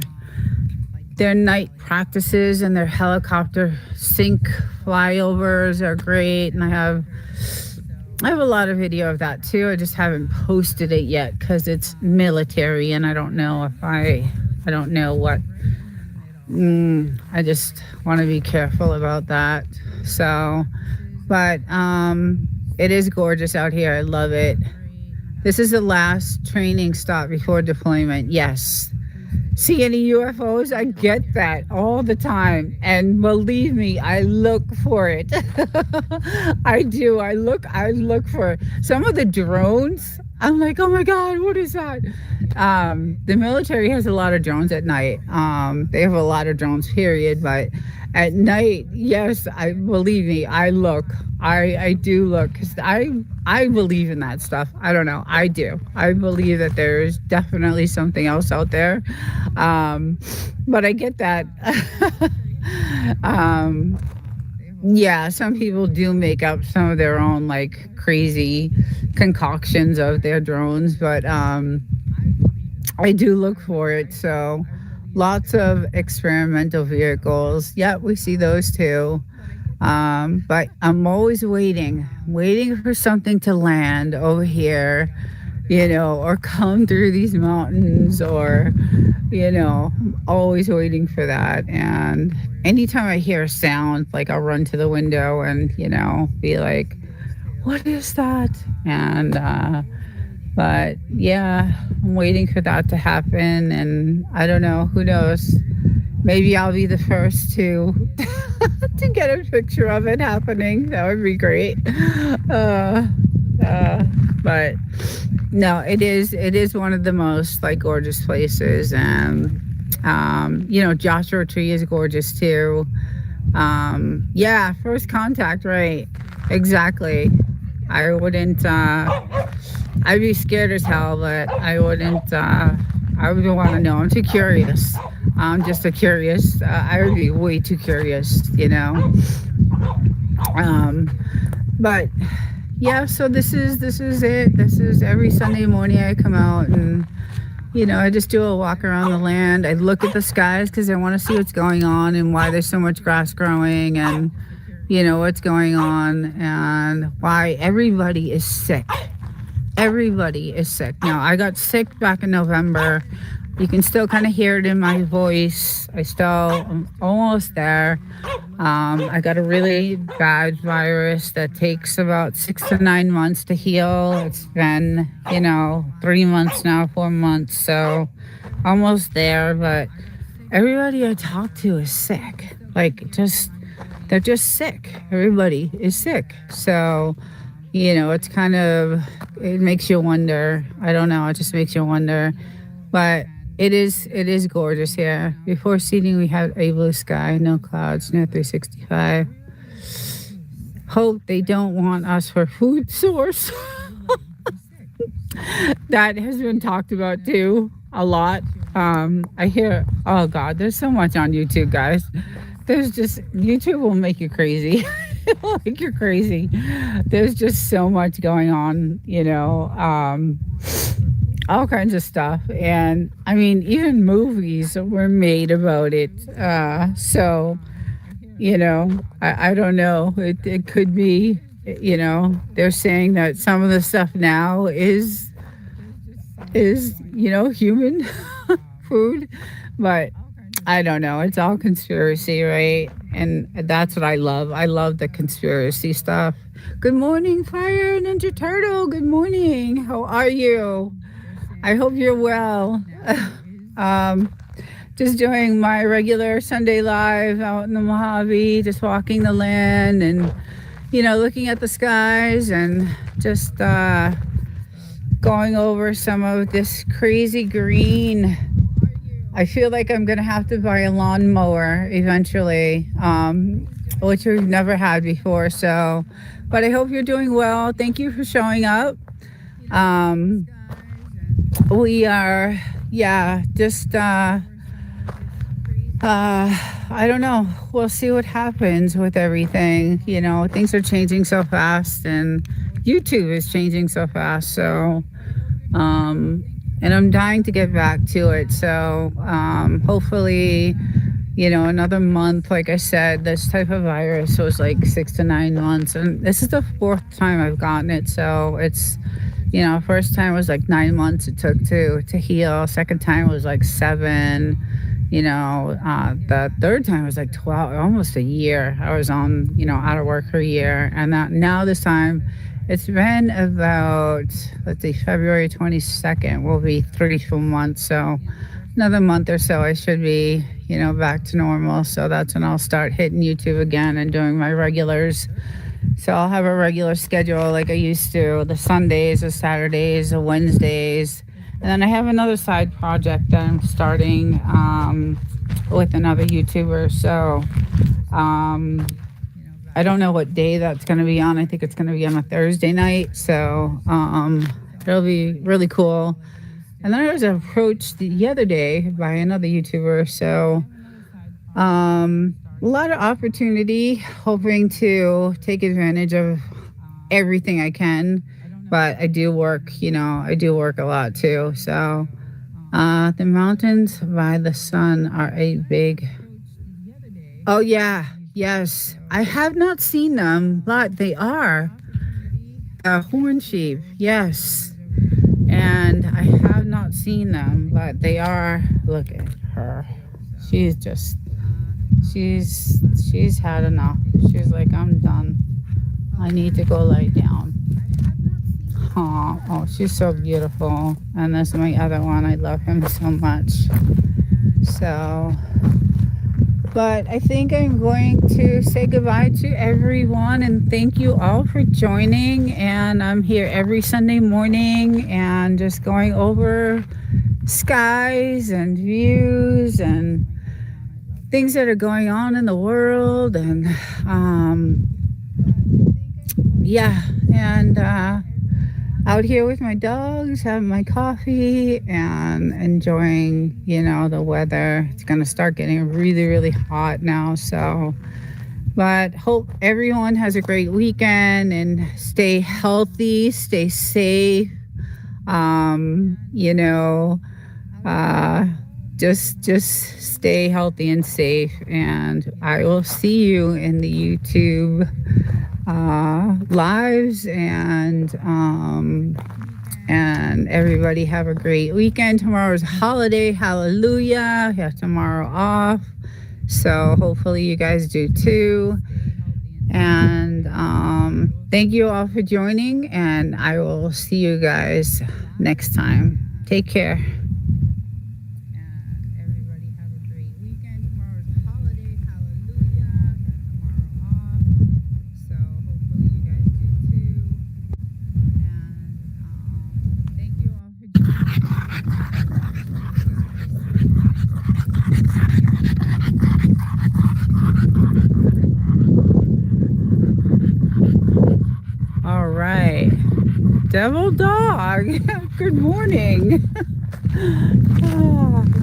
night practices, and their helicopter sink flyovers are great. And I have a lot of video of that too. I just haven't posted it yet because it's military, and I don't know I don't know what. I just want to be careful about that. So, but it is gorgeous out here. I love it. This is the last training stop before deployment. Yes. See any UFOs? I get that all the time. And believe me, I look for it. I do. I look for it. Some of the drones, I'm like, oh my God, what is that? The military has a lot of drones at night. They have a lot of drones, period. But at night, yes, believe me, I look. I do look, because I believe in that stuff. I don't know. I do. I believe that there's definitely something else out there. But I get that. Yeah, some people do make up some of their own crazy concoctions of their drones, but I do look for it. So lots of experimental vehicles. Yeah, we see those too. But I'm always waiting for something to land over here, or come through these mountains, or, always waiting for that. And anytime I hear a sound, I'll run to the window and, be like, what is that? And, but yeah, I'm waiting for that to happen. And I don't know, who knows? Maybe I'll be the first to to get a picture of it happening. That would be great. But no, it is one of the most gorgeous places. And Joshua Tree is gorgeous too. Yeah, first contact, right? Exactly. I wouldn't I'd be scared as hell, but I wouldn't. I wouldn't want to know. I'm too curious. I'm just a curious. I would be way too curious, you know. Um, but yeah, so this is it. This is every Sunday morning I come out and I just do a walk around the land. I look at the skies because I want to see what's going on and why there's so much grass growing and what's going on and why everybody is sick. Everybody is sick. Now, I got sick back in November. You can still kind of hear it in my voice. I'm almost there. I got a really bad virus that takes about 6 to 9 months to heal. It's been, 3 months now, 4 months. So almost there. But everybody I talk to is sick. They're just sick. Everybody is sick. So, it's it makes you wonder. I don't know. It just makes you wonder. But it is gorgeous here. Before seating, we had a blue sky, no clouds, no 365. Hope they don't want us for food source. That has been talked about too a lot. I hear, oh God, there's so much on YouTube, guys. YouTube will make you crazy. It will make you crazy. There's just so much going on, all kinds of stuff. And I mean, even movies were made about it. So, I don't know. It could be, they're saying that some of the stuff now is human food, but I don't know. It's all conspiracy, right? And that's what I love. I love the conspiracy stuff. Good morning, Fire Ninja Turtle. Good morning. How are you? I hope you're well. Just doing my regular Sunday live out in the Mojave, just walking the land and, looking at the skies and just going over some of this crazy green. I feel like I'm going to have to buy a lawnmower eventually, which we've never had before. So, but I hope you're doing well. Thank you for showing up. We are, just, I don't know. We'll see what happens with everything. Things are changing so fast and YouTube is changing so fast. So, and I'm dying to get back to it. So, hopefully, another month, like I said, this type of virus was like 6 to 9 months. And this is the fourth time I've gotten it. So it's, first time was like 9 months it took to heal. Second time was like 7. The third time was like 12, almost a year. I was on, out of work for a year. And now this time, it's been about, let's see, February 22nd will be 3 full months. So another month or so, I should be, back to normal. So that's when I'll start hitting YouTube again and doing my regulars. So I'll have a regular schedule like I used to, the Sundays, the Saturdays, the Wednesdays. And then I have another side project that I'm starting with another YouTuber. So I don't know what day that's going to be on. I think it's going to be on a Thursday night. So it'll be really cool. And then I was approached the other day by another YouTuber. So a lot of opportunity, hoping to take advantage of everything I can. But I do work, a lot too. So the mountains by the sun are a big... Oh, yeah. Yes. I have not seen them, but they are. Horn sheep. Yes. And I have not seen them, but they are. Look at her. She's had enough. She's like, I'm done. I need to go lie down. Oh, she's so beautiful. And that's my other one. I love him so much. So, but I think I'm going to say goodbye to everyone and thank you all for joining. And I'm here every Sunday morning and just going over skies and views and things that are going on in the world. And out here with my dogs, having my coffee, and enjoying, the weather. It's going to start getting really, really hot now. So, but hope everyone has a great weekend and stay healthy, stay safe. Um, you know, uh, just stay healthy and safe. And I will see you in the YouTube lives, and everybody have a great weekend. Tomorrow's a holiday. Hallelujah. You have tomorrow off. So hopefully you guys do too. And thank you all for joining. And I will see you guys next time. Take care. All right. Devil dog. Good morning.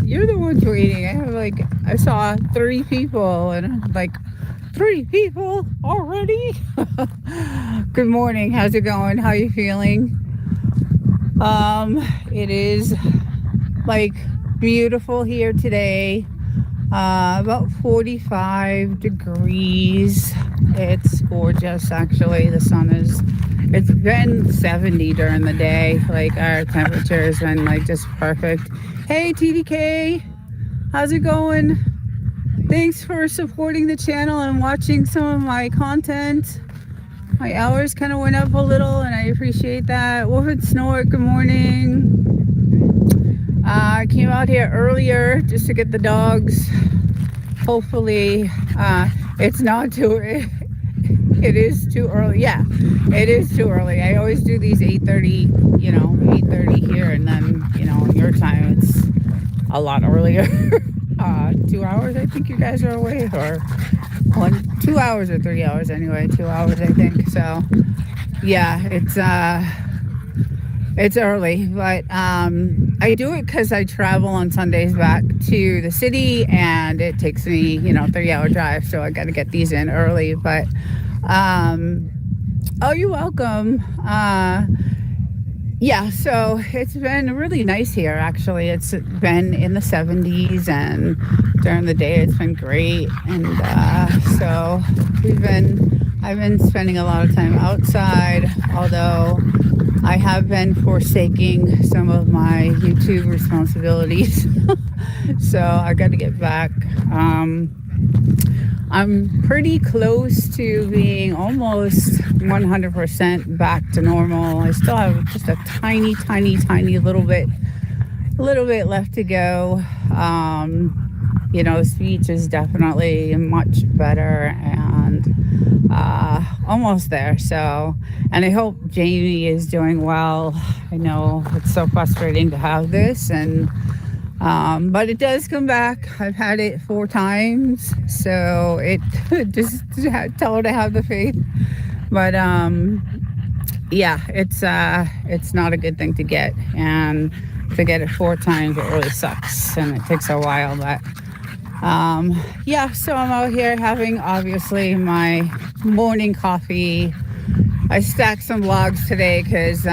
You're the one tweeting. I saw 3 people and I'm like, 3 people already? Good morning. How's it going? How you feeling? It is like beautiful here today. About 45 degrees. It's gorgeous, actually. It's been 70 during the day. Like, our temperature has been like just perfect. Hey, TDK, how's it going? Thanks for supporting the channel and watching some of my content. My hours kind of went up a little, and I appreciate that. Wolf and Snort, good morning. I came out here earlier just to get the dogs. Hopefully, it's not too. It is too early. Yeah, it is too early. I always do these 8:30. 8:30 here, and then in your time it's a lot earlier. 2 hours, I think you guys are away, or 2 hours or 3 hours anyway. 2 hours, I think. So, yeah, it's early, but I do it because I travel on Sundays back to the city, and it takes me 3-hour drive, so I got to get these in early. But oh, you're welcome. Yeah, so it's been really nice here, actually. It's been in the 70s, and during the day it's been great. And so I've been spending a lot of time outside, although I have been forsaking some of my YouTube responsibilities. So I got to get back. I'm pretty close to being almost 100% back to normal. I still have just a tiny little bit left to go. Speech is definitely much better, and almost there. So, and I hope Jamie is doing well. I know it's so frustrating to have this, but it does come back. I've had it 4 times, so it just tell her to have the faith. But yeah, it's not a good thing to get, and to get it 4 times, it really sucks, and it takes a while. But yeah, so I'm out here having obviously my morning coffee. I stacked some logs today because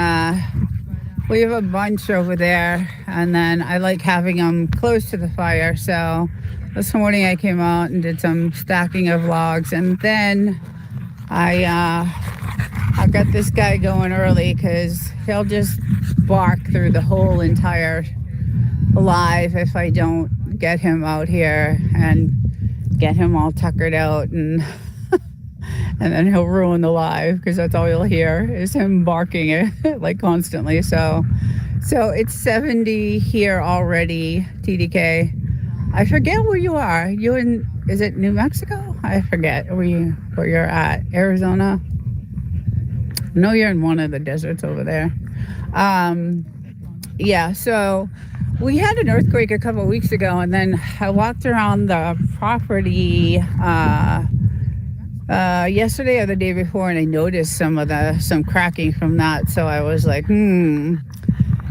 we have a bunch over there, and then I like having them close to the fire. So this morning I came out and did some stacking of logs, and then I got this guy going early because he'll just bark through the whole entire live if I don't get him out here and get him all tuckered out, and and then he'll ruin the live because that's all you'll hear is him barking it like constantly. So it's 70 here already, TDK. I forget where you are. You is it New Mexico? I forget where you're at. Arizona? I know you're in one of the deserts over there. Yeah, so we had an earthquake a couple of weeks ago, and then I walked around the property yesterday or the day before, and I noticed some cracking from that. So I was like,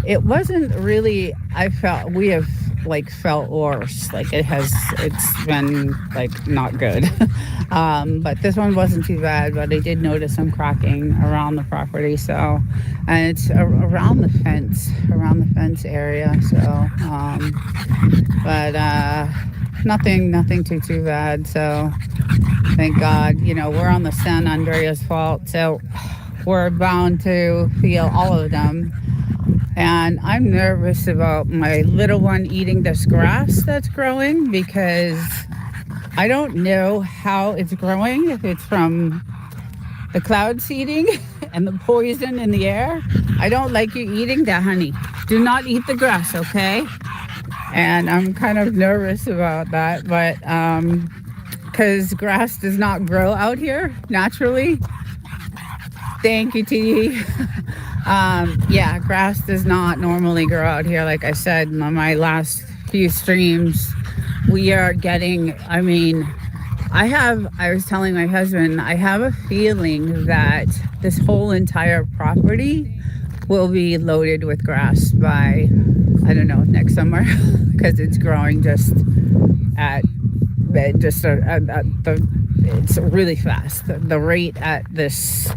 It wasn't really. I felt we have like felt worse. Like it's been like not good. But this one wasn't too bad. But I did notice some cracking around the property. So, and it's around the fence area. So, but nothing too bad. So, thank God. We're on the San Andreas Fault, so we're bound to feel all of them. And I'm nervous about my little one eating this grass that's growing because I don't know how it's growing, if it's from the cloud seeding and the poison in the air. I don't like you eating that, honey. Do not eat the grass, okay? And I'm kind of nervous about that, but because grass does not grow out here naturally. Thank you, T. Yeah, grass does not normally grow out here. Like I said in my last few streams, we are getting, I was telling my husband, I have a feeling that this whole entire property will be loaded with grass by, I don't know, next summer, because it's growing just it's really fast. The rate at this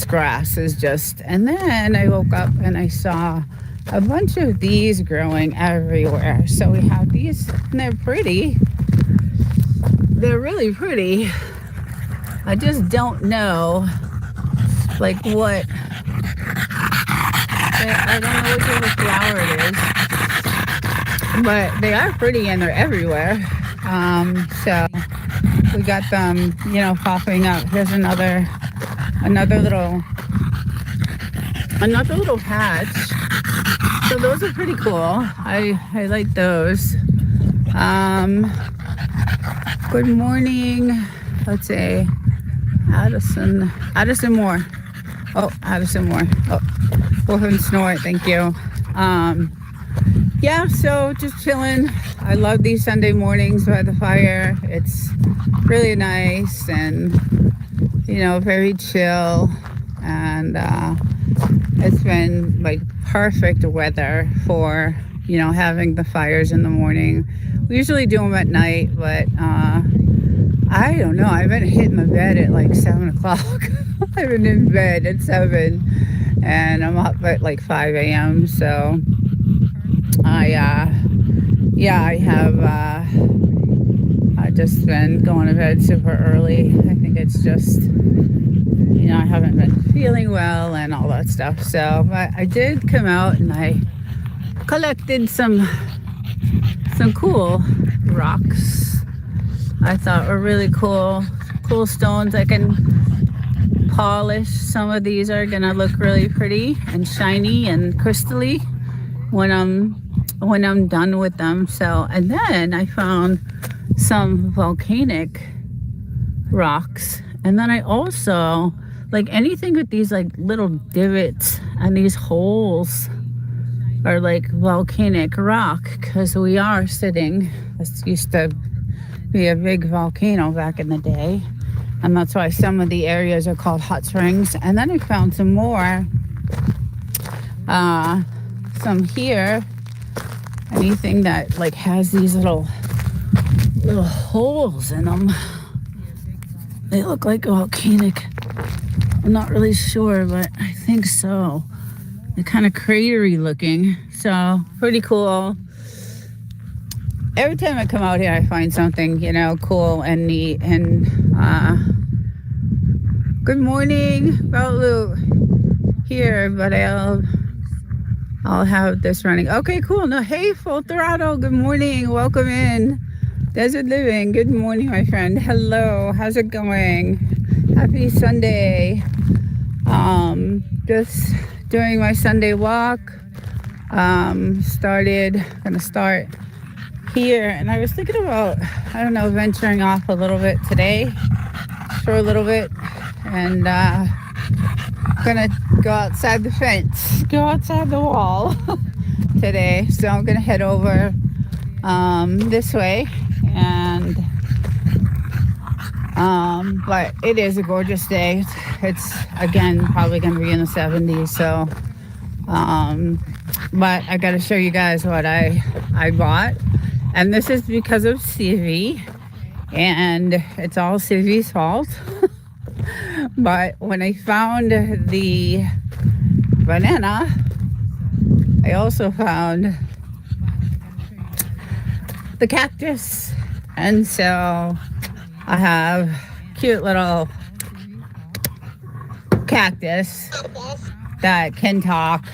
grass is just, and then I woke up and I saw a bunch of these growing everywhere. So we have these, and they're pretty. They're really pretty. I just don't know, like what, I don't know which flower it is, but they are pretty and they're everywhere. So we got them, popping up. Here's another little patch. So those are pretty cool. I like those. Good morning. Let's say Addison Moore. Addison Moore. Wolf and Snort. Thank you. Yeah, so just chilling. I love these Sunday mornings by the fire. It's really nice and very chill, and it's been like perfect weather for having the fires in the morning. We usually do them at night, but I don't know. I've been hitting the bed at like 7 o'clock. I've been in bed at 7, and I'm up at like 5 a.m. So I have just been going to bed super early. I think it's just, I haven't been feeling well and all that stuff. So, but I did come out and I collected some cool rocks. I thought were really cool stones. I can polish. Some of these are gonna look really pretty and shiny and crystally when I'm done with them. So, and then I found some volcanic rocks, and then I also like anything with these like little divots and these holes are like volcanic rock, because we are sitting, this used to be a big volcano back in the day, and that's why some of the areas are called hot springs. And then I found some more, some here, anything that like has these little holes in them. They look like volcanic. I'm not really sure, but I think so. They're kind of cratery looking. So pretty cool. Every time I come out here, I find something, cool and neat. And good morning, Baulu here, but I'll have this running. Okay, cool. No, hey, Full Throttle. Good morning. Welcome in. Desert Living. Good morning, my friend. Hello. How's it going? Happy Sunday. Just doing my Sunday walk. Gonna start here, and I was thinking about, venturing off a little bit today for a little bit, and gonna go outside the fence, go outside the wall today. So I'm gonna head over this way, and But it is a gorgeous day. It's again probably going to be in the 70s. So, but I got to show you guys what I bought, and this is because of CV, and it's all CV's fault. But when I found the banana, I also found the cactus, and so I have cute little cactus that can talk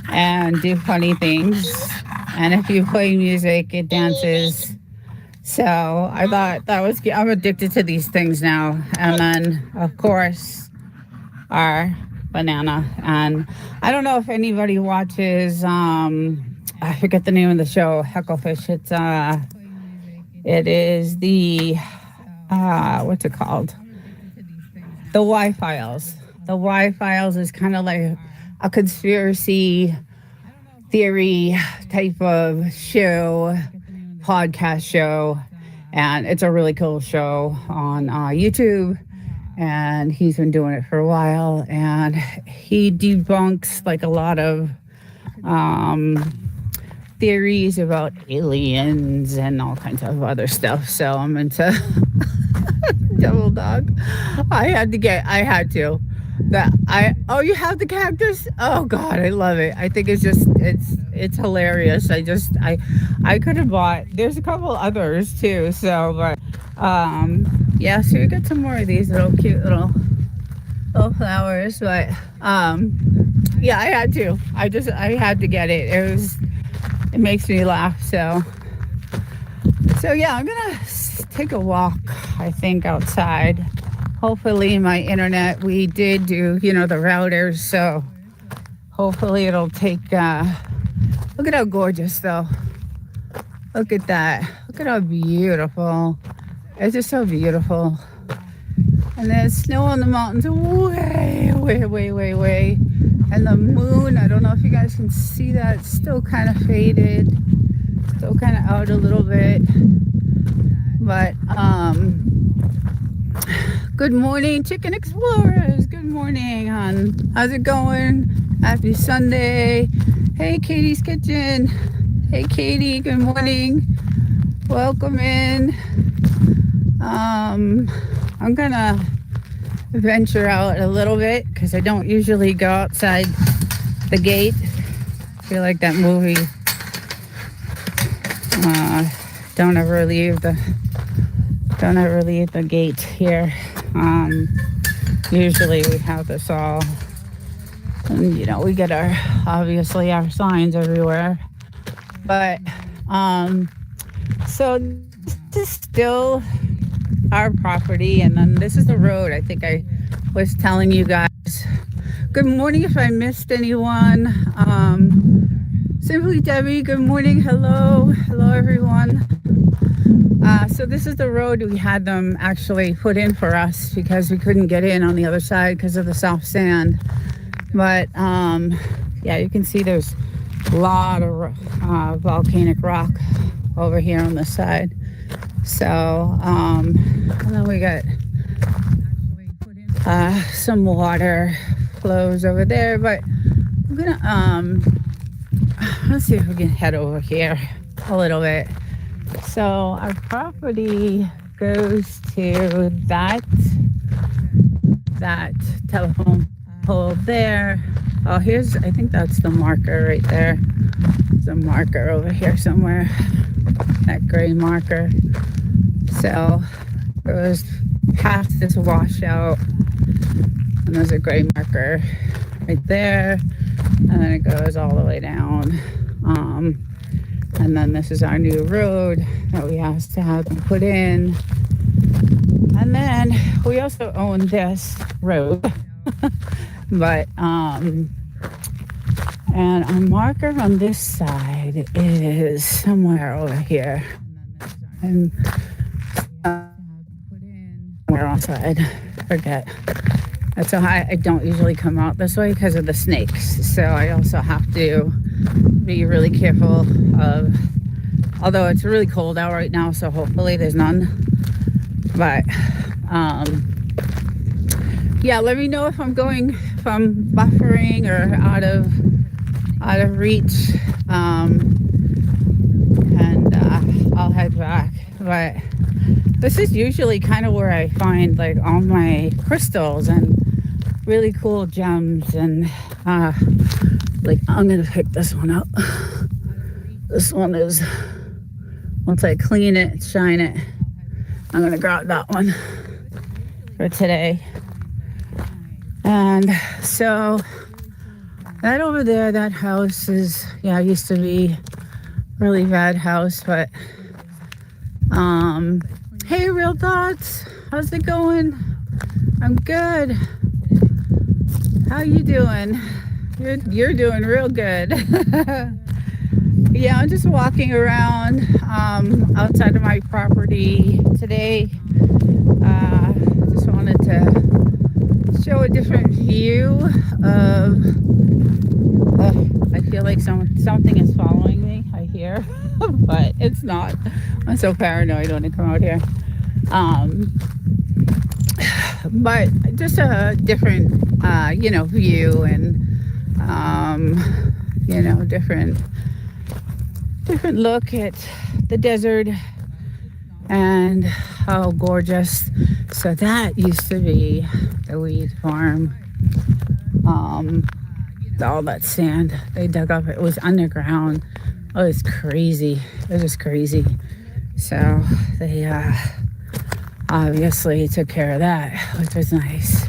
and do funny things, and if you play music it dances. So I thought that was cute. I'm addicted to these things now. And then of course our banana, and I don't know if anybody watches I forget the name of the show, Hecklefish. It is the what's it called? The Y-Files. The Y-Files is kind of like a conspiracy theory type of show, podcast show, and it's a really cool show on YouTube, and he's been doing it for a while, and he debunks like a lot of theories about aliens and all kinds of other stuff. So I'm into Devil Dog. I had to. You have the cactus? Oh God, I love it. I think it's hilarious. I could have bought, there's a couple others too, so but yeah, so we got some more of these little cute little flowers, but yeah, I had to. I had to get it. It makes me laugh. So yeah, I'm gonna take a walk, I think, outside. Hopefully my internet, we did do, the routers, so hopefully it'll take, look at how gorgeous though. Look at that. Look at how beautiful. It's just so beautiful. And there's snow on the mountains way, way, way, way, way. And the moon, I don't know if you guys can see that, it's still kind of faded. Still kind of out a little bit. But, good morning, Chicken Explorers. Good morning, hon. How's it going? Happy Sunday. Hey, Katie's Kitchen. Hey, Katie. Good morning. Welcome in. I'm gonna venture out a little bit because I don't usually go outside the gate. I feel like that movie. Don't ever leave the gate here. Usually we have this all, and we get obviously our signs everywhere, but so this is still our property, and then this is the road. I think I was telling you guys. Good morning if I missed anyone. Simply Debbie, good morning. Hello everyone. So this is the road we had them actually put in for us because we couldn't get in on the other side because of the soft sand. But yeah, you can see there's a lot of volcanic rock over here on this side. So and then we got some water flows over there, but I'm gonna let's see if we can head over here a little bit. So our property goes to that telephone pole there. Oh, I think that's the marker right there. There's a marker over here somewhere, that gray marker. So it goes past this washout, and there's a gray marker right there, and then it goes all the way down. And then this is our new road that we asked to have them put in. And then we also own this road. But, and our marker on this side is somewhere over here. And somewhere outside, forget. That's so high. I don't usually come out this way because of the snakes. So I also have to be really careful of, although it's really cold out right now, so hopefully there's none. But yeah, let me know if I'm buffering or out of reach, and I'll head back. But this is usually kind of where I find like all my crystals and really cool gems. And like, I'm gonna pick this one up. This one is, once I clean it, shine it, I'm gonna grab that one for today. And so that over there, that house is, yeah, used to be a really bad house. But hey, Real Thoughts, how's it going? I'm good. How you doing? You're doing real good. Yeah, I'm just walking around outside of my property today. Just wanted to show a different view of. I feel like something is following me. I hear, but it's not. I'm so paranoid when I come out here. But just a different, view, and different look at the desert and how gorgeous. So that used to be the weed farm. All that sand they dug up, it was underground. Oh, it's crazy. It was crazy. So they obviously took care of that, which was nice.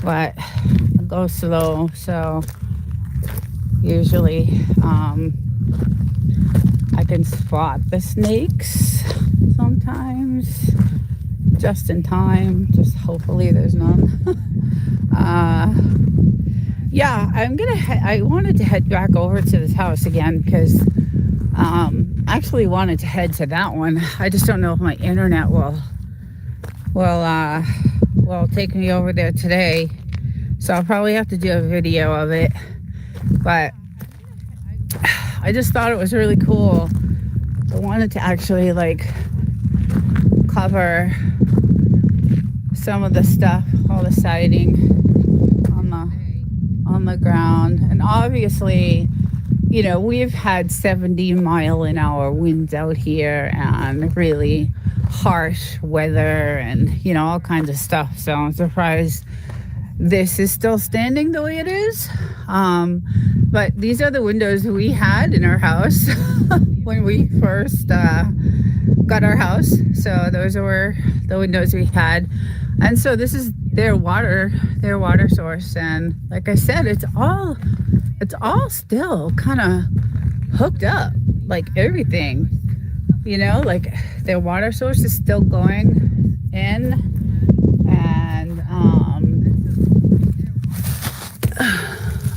But I go slow, so usually I can spot the snakes sometimes just in time. Just hopefully there's none. Yeah, I wanted to head back over to this house again because I actually wanted to head to that one. I just don't know if my internet will take me over there today. So I'll probably have to do a video of it. But I just thought it was really cool. I wanted to actually like cover some of the stuff, all the siding on the ground. And obviously, we've had 70-mile-an-hour winds out here and really harsh weather and, all kinds of stuff. So I'm surprised this is still standing the way it is. But these are the windows we had in our house when we first got our house. So those were the windows we had. And so this is their water source. And like I said, it's all still kind of hooked up, like everything, like their water source is still going in. And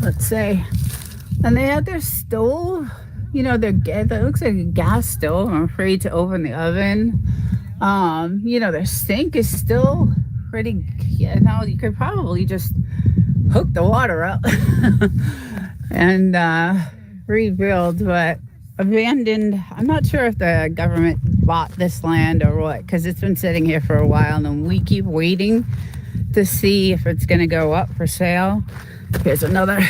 let's say, and they had their stove, that looks like a gas stove. I'm afraid to open the oven. Their sink is still pretty, you could probably just hook the water up and rebuild. But abandoned, I'm not sure if the government bought this land or what, because it's been sitting here for a while and we keep waiting to see if it's going to go up for sale. There's another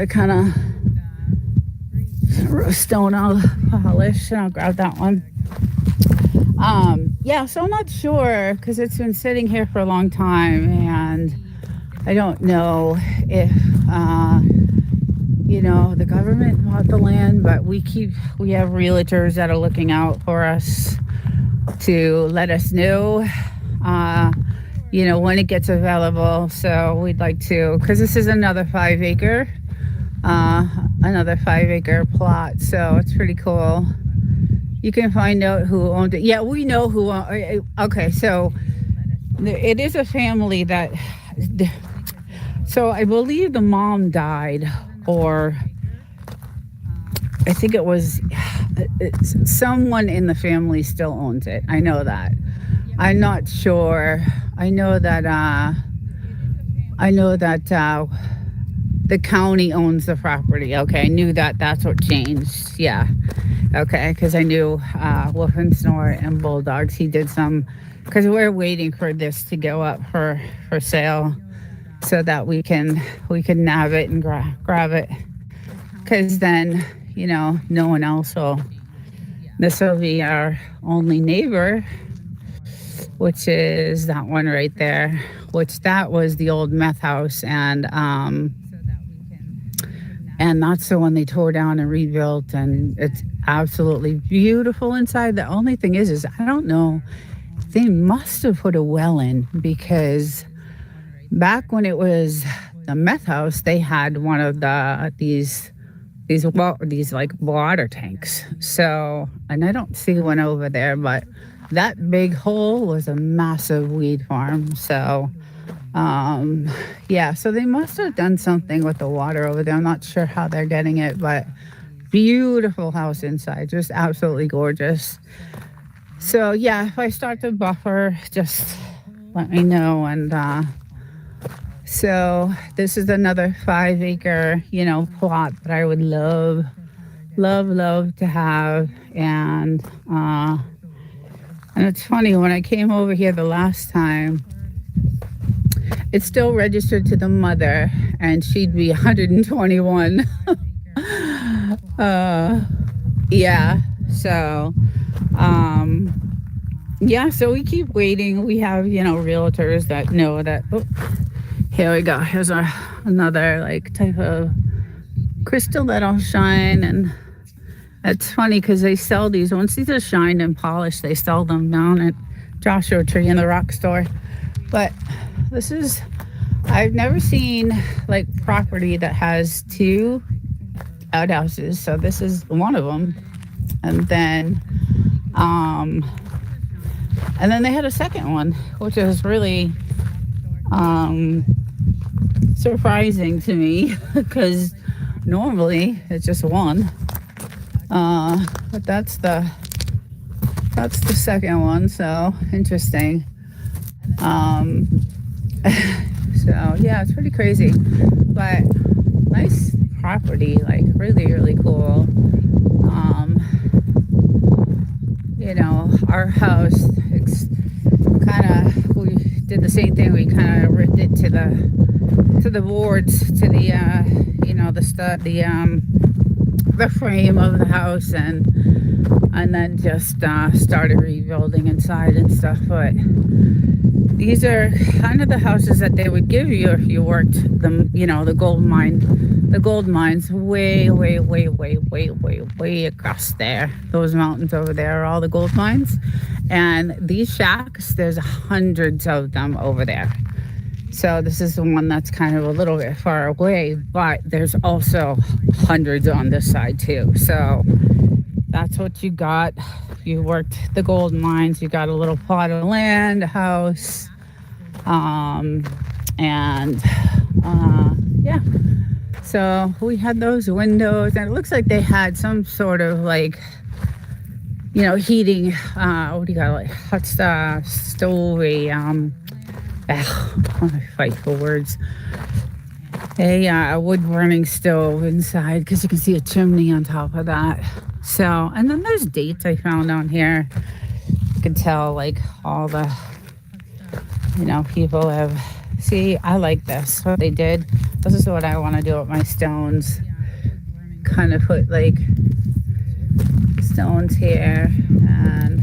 kind of stone I'll polish, and I'll grab that one. Yeah, so I'm not sure because it's been sitting here for a long time, and I don't know if the government bought the land, but we have realtors that are looking out for us to let us know when it gets available. So we'd like to, because this is another 5-acre plot, so it's pretty cool. You can find out who owned it. Yeah, we know who owned. Okay, so it is a family that. So I believe the mom died, or I think it was someone in the family still owns it. I know that. I'm not sure. I know that The county owns the property. Okay, I knew that. That's what changed. Yeah. Okay, because I knew Wolf and Snort and Bulldogs. He did some, because we're waiting for this to go up for sale, so that we can nab it and grab it. Because then, no one else will. This will be our only neighbor, which is that one right there. Which that was the old meth house, and that's the one they tore down and rebuilt, and it's absolutely beautiful inside. The only thing is I don't know. They must have put a well in, because back when it was the meth house, they had one of these like water tanks. So, and I don't see one over there, but that big hole was a massive weed farm. So, yeah, so they must have done something with the water over there. I'm not sure how they're getting it, but beautiful house inside, just absolutely gorgeous. So yeah, if I start to buffer, just let me know. And so this is another 5-acre, plot that I would love to have. And it's funny, when I came over here the last time, it's still registered to the mother, and she'd be 121. Yeah. So, yeah. So we keep waiting. We have, realtors that know that. Oh, here we go. Here's another like type of crystal that'll shine, and it's funny because they sell these. Once these are shined and polished, they sell them down at Joshua Tree in the rock store. But I've never seen like property that has 2 outhouses. So this is one of them. And then they had a second one, which is really surprising to me, because normally it's just one. But that's the second one. So interesting. So yeah, it's pretty crazy, but nice property, like really, really cool. Our house, it's we did the same thing. We kind of ripped it to the boards, to the frame of the house, and then just started rebuilding inside and stuff. But these are kind of the houses that they would give you if you worked the gold mines way across there. Those mountains over there are all the gold mines. And these shacks, there's hundreds of them over there. So this is the one that's kind of a little bit far away, but there's also hundreds on this side too. So that's what you got. You worked the gold mines, you got a little plot of land, a house, yeah. So we had those windows, and it looks like they had some sort of like, heating, what do you call it, hot stove, I fight for words. A wood burning stove inside, because you can see a chimney on top of that. So, and then there's dates I found on here. You can tell like all the, people have. See, I like this, what they did. This is what I want to do with my stones. Kind of put like stones here, and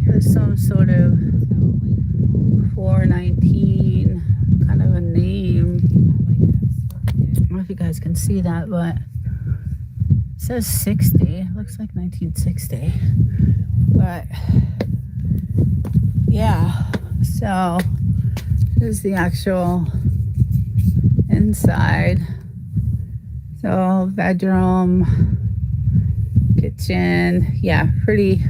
there's some sort of 419 kind of a name. I don't know if you guys can see that, but it says 60. It looks like 1960. But yeah, so here's the actual inside. So bedroom, kitchen, yeah, pretty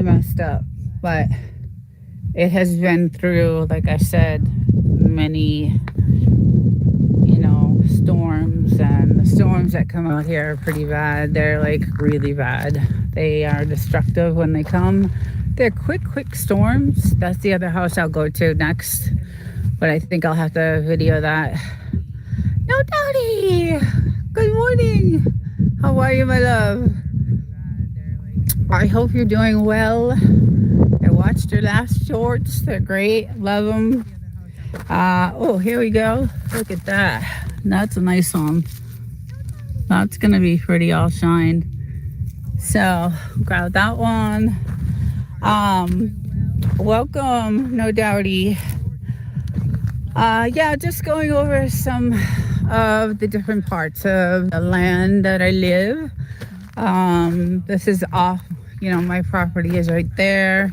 messed up, but it has been through, like I said, many storms, and the storms that come out here are pretty bad. They're like really bad. They are destructive when they come. They're quick storms. That's the other house I'll go to next, but I think I'll have to video that. Kitty! Good morning! How are you, my love? I hope you're doing well. I watched your last shorts. They're great. Love them. Oh, here we go. Look at that. That's a nice one. That's going to be pretty all shined. So, grab that one. Welcome, no doubty. Yeah, just going over some of the different parts of the land that I live. This is off, my property is right there.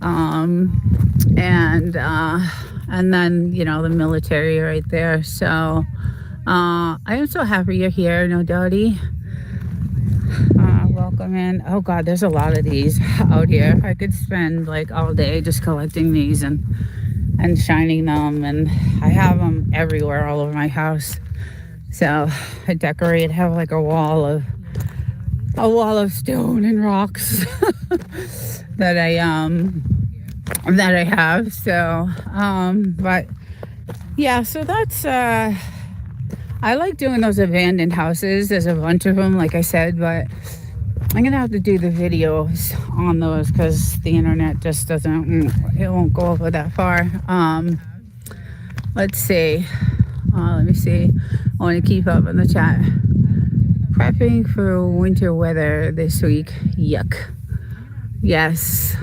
And then, the military right there. So, I am so happy you're here, no doubty. Welcome in. Oh God, there's a lot of these out here. I could spend like all day just collecting these and shining them, and I have them everywhere all over my house. So I decorate, have like a wall of stone and rocks that I have. So but yeah, so that's I like doing those abandoned houses. There's a bunch of them, like I said, but I'm gonna have to do the videos on those because the internet just it won't go over that far. Let's see. Let me see. I want to keep up in the chat. Prepping for winter weather this week. Yuck. Yes.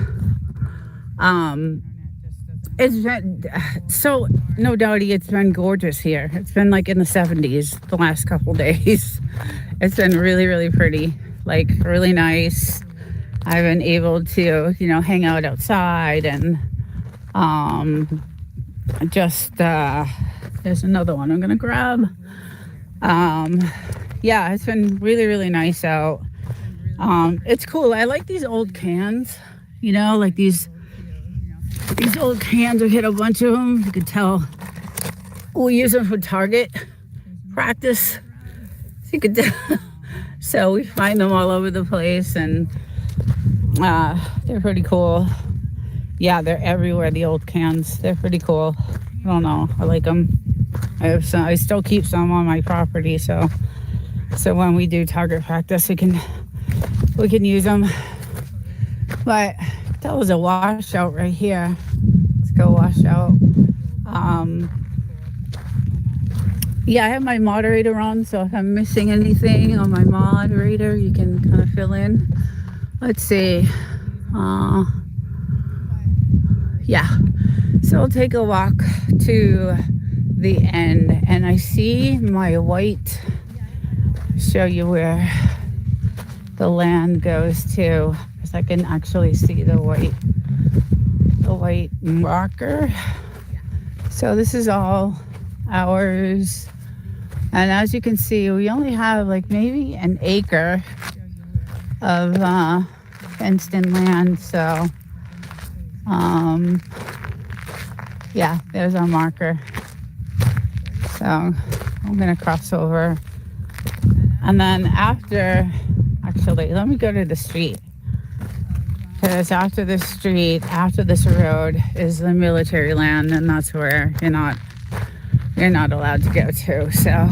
It's been so, no doubty, it's been gorgeous here. It's been like in the 70s the last couple days. It's been really, really pretty, like really nice. I've been able to, hang out outside and there's another one I'm gonna grab. Yeah, it's been really, really nice out. It's cool. I like these old cans, like these old cans. I've hit a bunch of them. You could tell we use them for target practice. So you could so we find them all over the place, and they're pretty cool. Yeah, they're everywhere, the old cans. They're pretty cool. I don't know. I like them. I still keep some on my property, so when we do target practice, we can use them. But that was a washout right here. Let's go wash out. Yeah, I have my moderator on, so if I'm missing anything on my moderator, you can kind of fill in. Let's see. Yeah. So I'll take a walk to the end, and I see my white. Show you where the land goes to, because I can actually see the white marker. So this is all ours, and as you can see, we only have like maybe an acre of fenced-in land. So yeah, there's our marker. So I'm gonna cross over, and then actually, let me go to the street, because after this road is the military land, and that's where you're not allowed to go to. So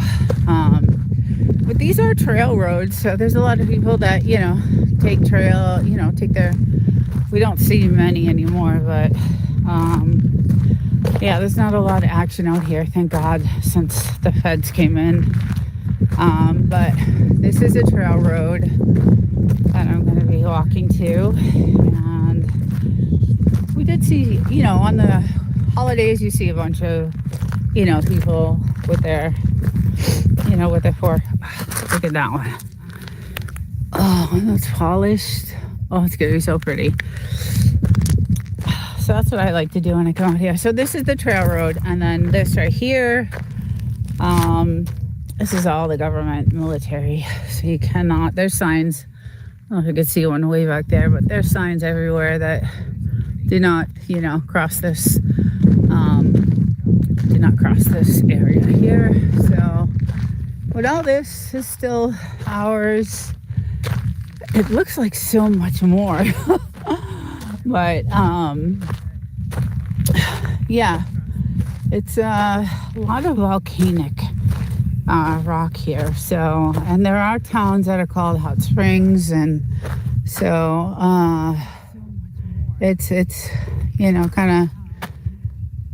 but these are trail roads, so there's a lot of people that take we don't see many anymore, but yeah, there's not a lot of action out here, thank God, since the feds came in. But this is a trail road that I'm going to be walking to, and we did see, on the holidays, you see a bunch of, people with their, look at that one. Oh, that's polished. Oh, it's going to be so pretty. So that's what I like to do when I come out here. So this is the trail road, and then this right here, this is all the government, military. So you cannot, there's signs. I don't know if you could see one way back there, but there's signs everywhere that do not, cross this, area here. So, but all this is still ours. It looks like so much more. But yeah, it's a lot of volcanic rock here. So, and there are towns that are called hot springs, and so it's kind of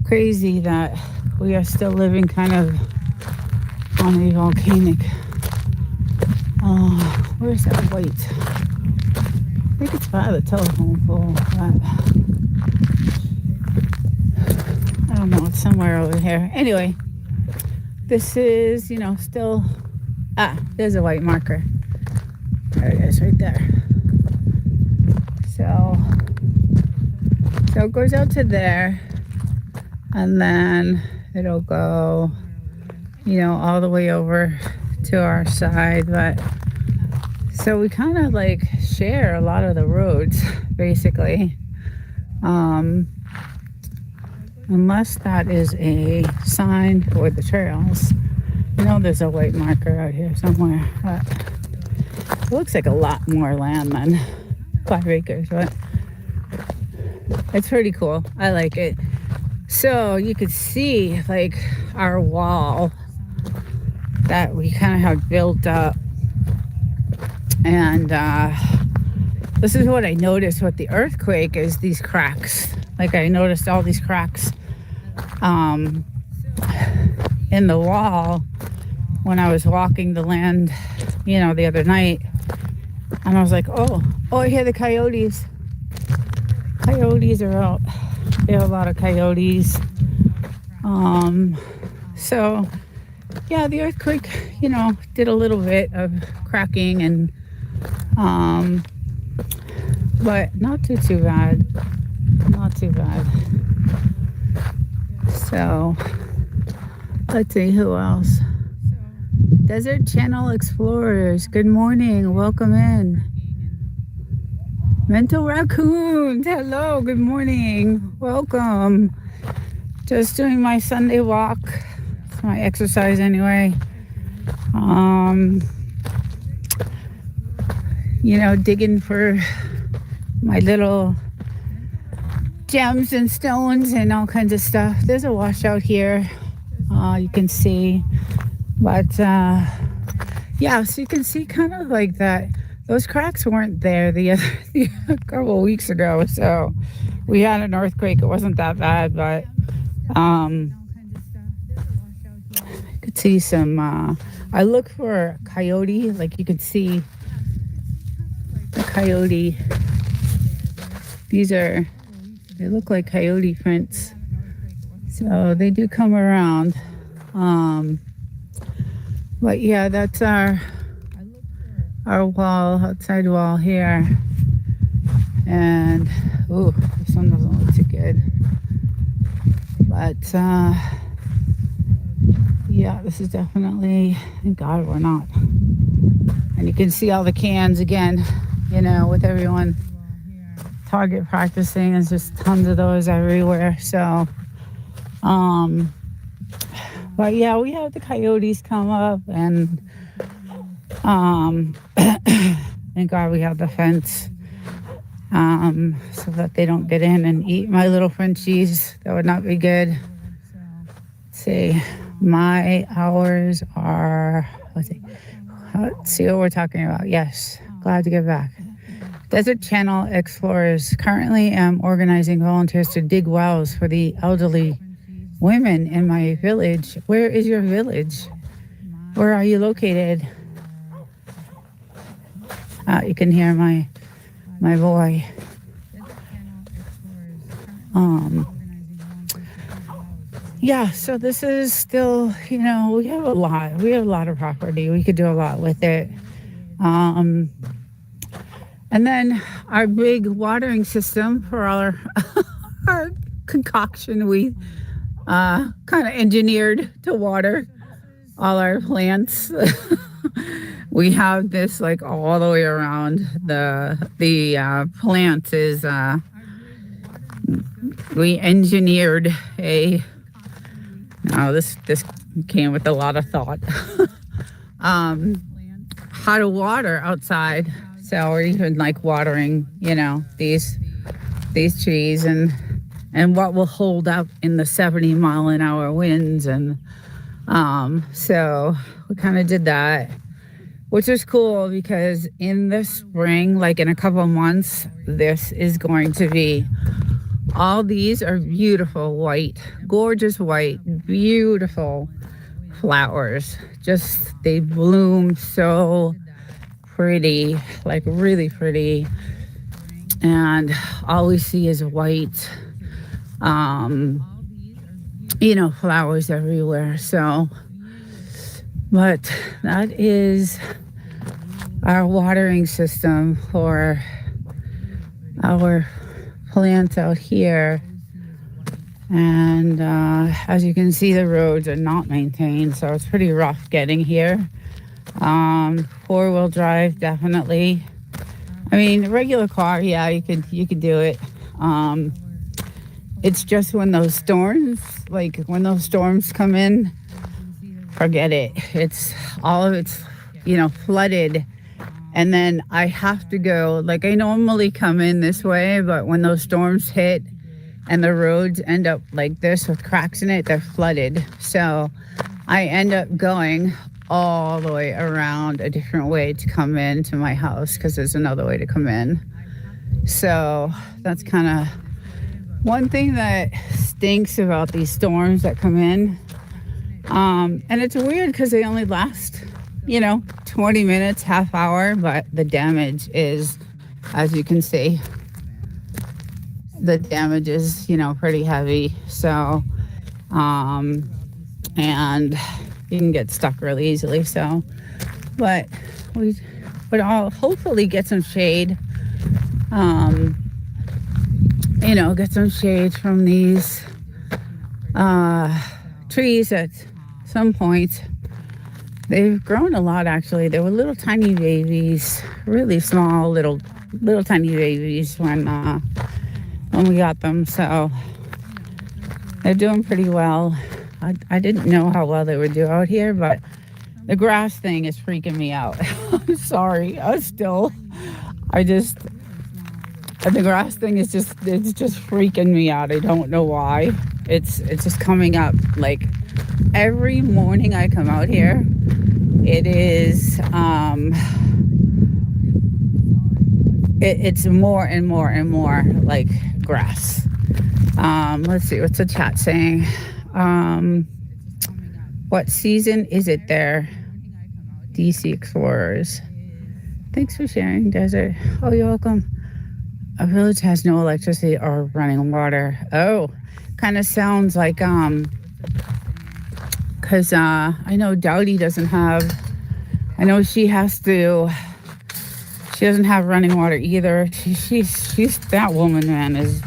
crazy that we are still living kind of on a volcanic. Where's that white? I think it's by the telephone pole, but I don't know. It's somewhere over here. Anyway, this is, still. There's a white marker. There it is, right there. So it goes out to there, and then it'll go, all the way over to our side. But so we kind of like share a lot of the roads, basically, unless that is a sign for the trails. There's a white marker out here somewhere, but it looks like a lot more land than 5 acres, but it's pretty cool. I like it. So you could see like our wall that we kind of have built up, and this is what I noticed with the earthquake is these cracks. Like I noticed all these cracks in the wall when I was walking the land, the other night, and I was like, oh, I hear the coyotes. Coyotes are out. There are a lot of coyotes. So yeah, the earthquake, did a little bit of cracking, and but not too bad. Not too bad. So let's see who else. Desert Channel Explorers, good morning, welcome in. Mental Raccoons, hello, good morning, welcome. Just doing my Sunday walk. It's my exercise anyway. Digging for my little gems and stones and all kinds of stuff. There's a washout here, you can see. But so you can see kind of like that. Those cracks weren't there a couple of weeks ago. So we had an earthquake. It wasn't that bad, but I could see some. I look for a coyote. Like you could see the coyote. They look like coyote prints. So they do come around. But yeah, that's our wall, outside wall here. And this one doesn't look too good. But yeah, this is definitely, thank God we're not. And you can see all the cans again, with everyone target practicing. There's just tons of those everywhere. So but yeah, we have the coyotes come up, and thank God we have the fence so that they don't get in and eat my little Frenchies. That would not be good. Let's see, my hours are, let's see what we're talking about. Yes, glad to get back. Desert Channel Explorers. Currently am organizing volunteers to dig wells for the elderly women in my village. Where is your village? Where are you located? You can hear my boy. Yeah, so this is still, we have a lot of property. We could do a lot with it. And then our big watering system for our concoction, we kind of engineered to water all our plants. We have this like all the way around. The plant is we engineered this came with a lot of thought. How to water outside. So we're even like watering, these trees and what will hold up in the 70-mile-an-hour winds and So we kind of did that, which is cool because in the spring, like in a couple months, this is going to be, all these are beautiful white, gorgeous white, beautiful flowers. Just, they bloom so pretty, like really pretty. And all we see is white, um, flowers everywhere. So, but that is our watering system for our plants out here. And as you can see, the roads are not maintained, so it's pretty rough getting here. Four-wheel drive, definitely. I mean, a regular car, yeah, you could do it. It's just when those storms, come in, forget it. It's all of it's, flooded. And then I have to go, like I normally come in this way, but when those storms hit and the roads end up like this with cracks in it, they're flooded. So I end up going all the way around a different way to come into my house because there's another way to come in. So that's kind of one thing that stinks about these storms that come in. And it's weird because they only last, 20 minutes, half hour, but the damage is, as you can see, the damage is, pretty heavy. So, and you can get stuck really easily. So, but we would all hopefully get some shade, get some shade from these trees at some point. They've grown a lot, actually. They were little tiny babies, really small, little tiny babies when we got them. So they're doing pretty well. I didn't know how well they would do out here, but the grass thing is freaking me out. I'm sorry. The grass thing is just freaking me out. I don't know why. It's just coming up like every morning I come out here. It is it's more and more and more like grass. Let's see, what's the chat saying? What season is it there? DC Explorers. Thanks for sharing, Desert. Oh, you're welcome. A village has no electricity or running water. Oh, kind of sounds like because I know Dowdy doesn't have. I know she doesn't have running water either. She's that woman, man, is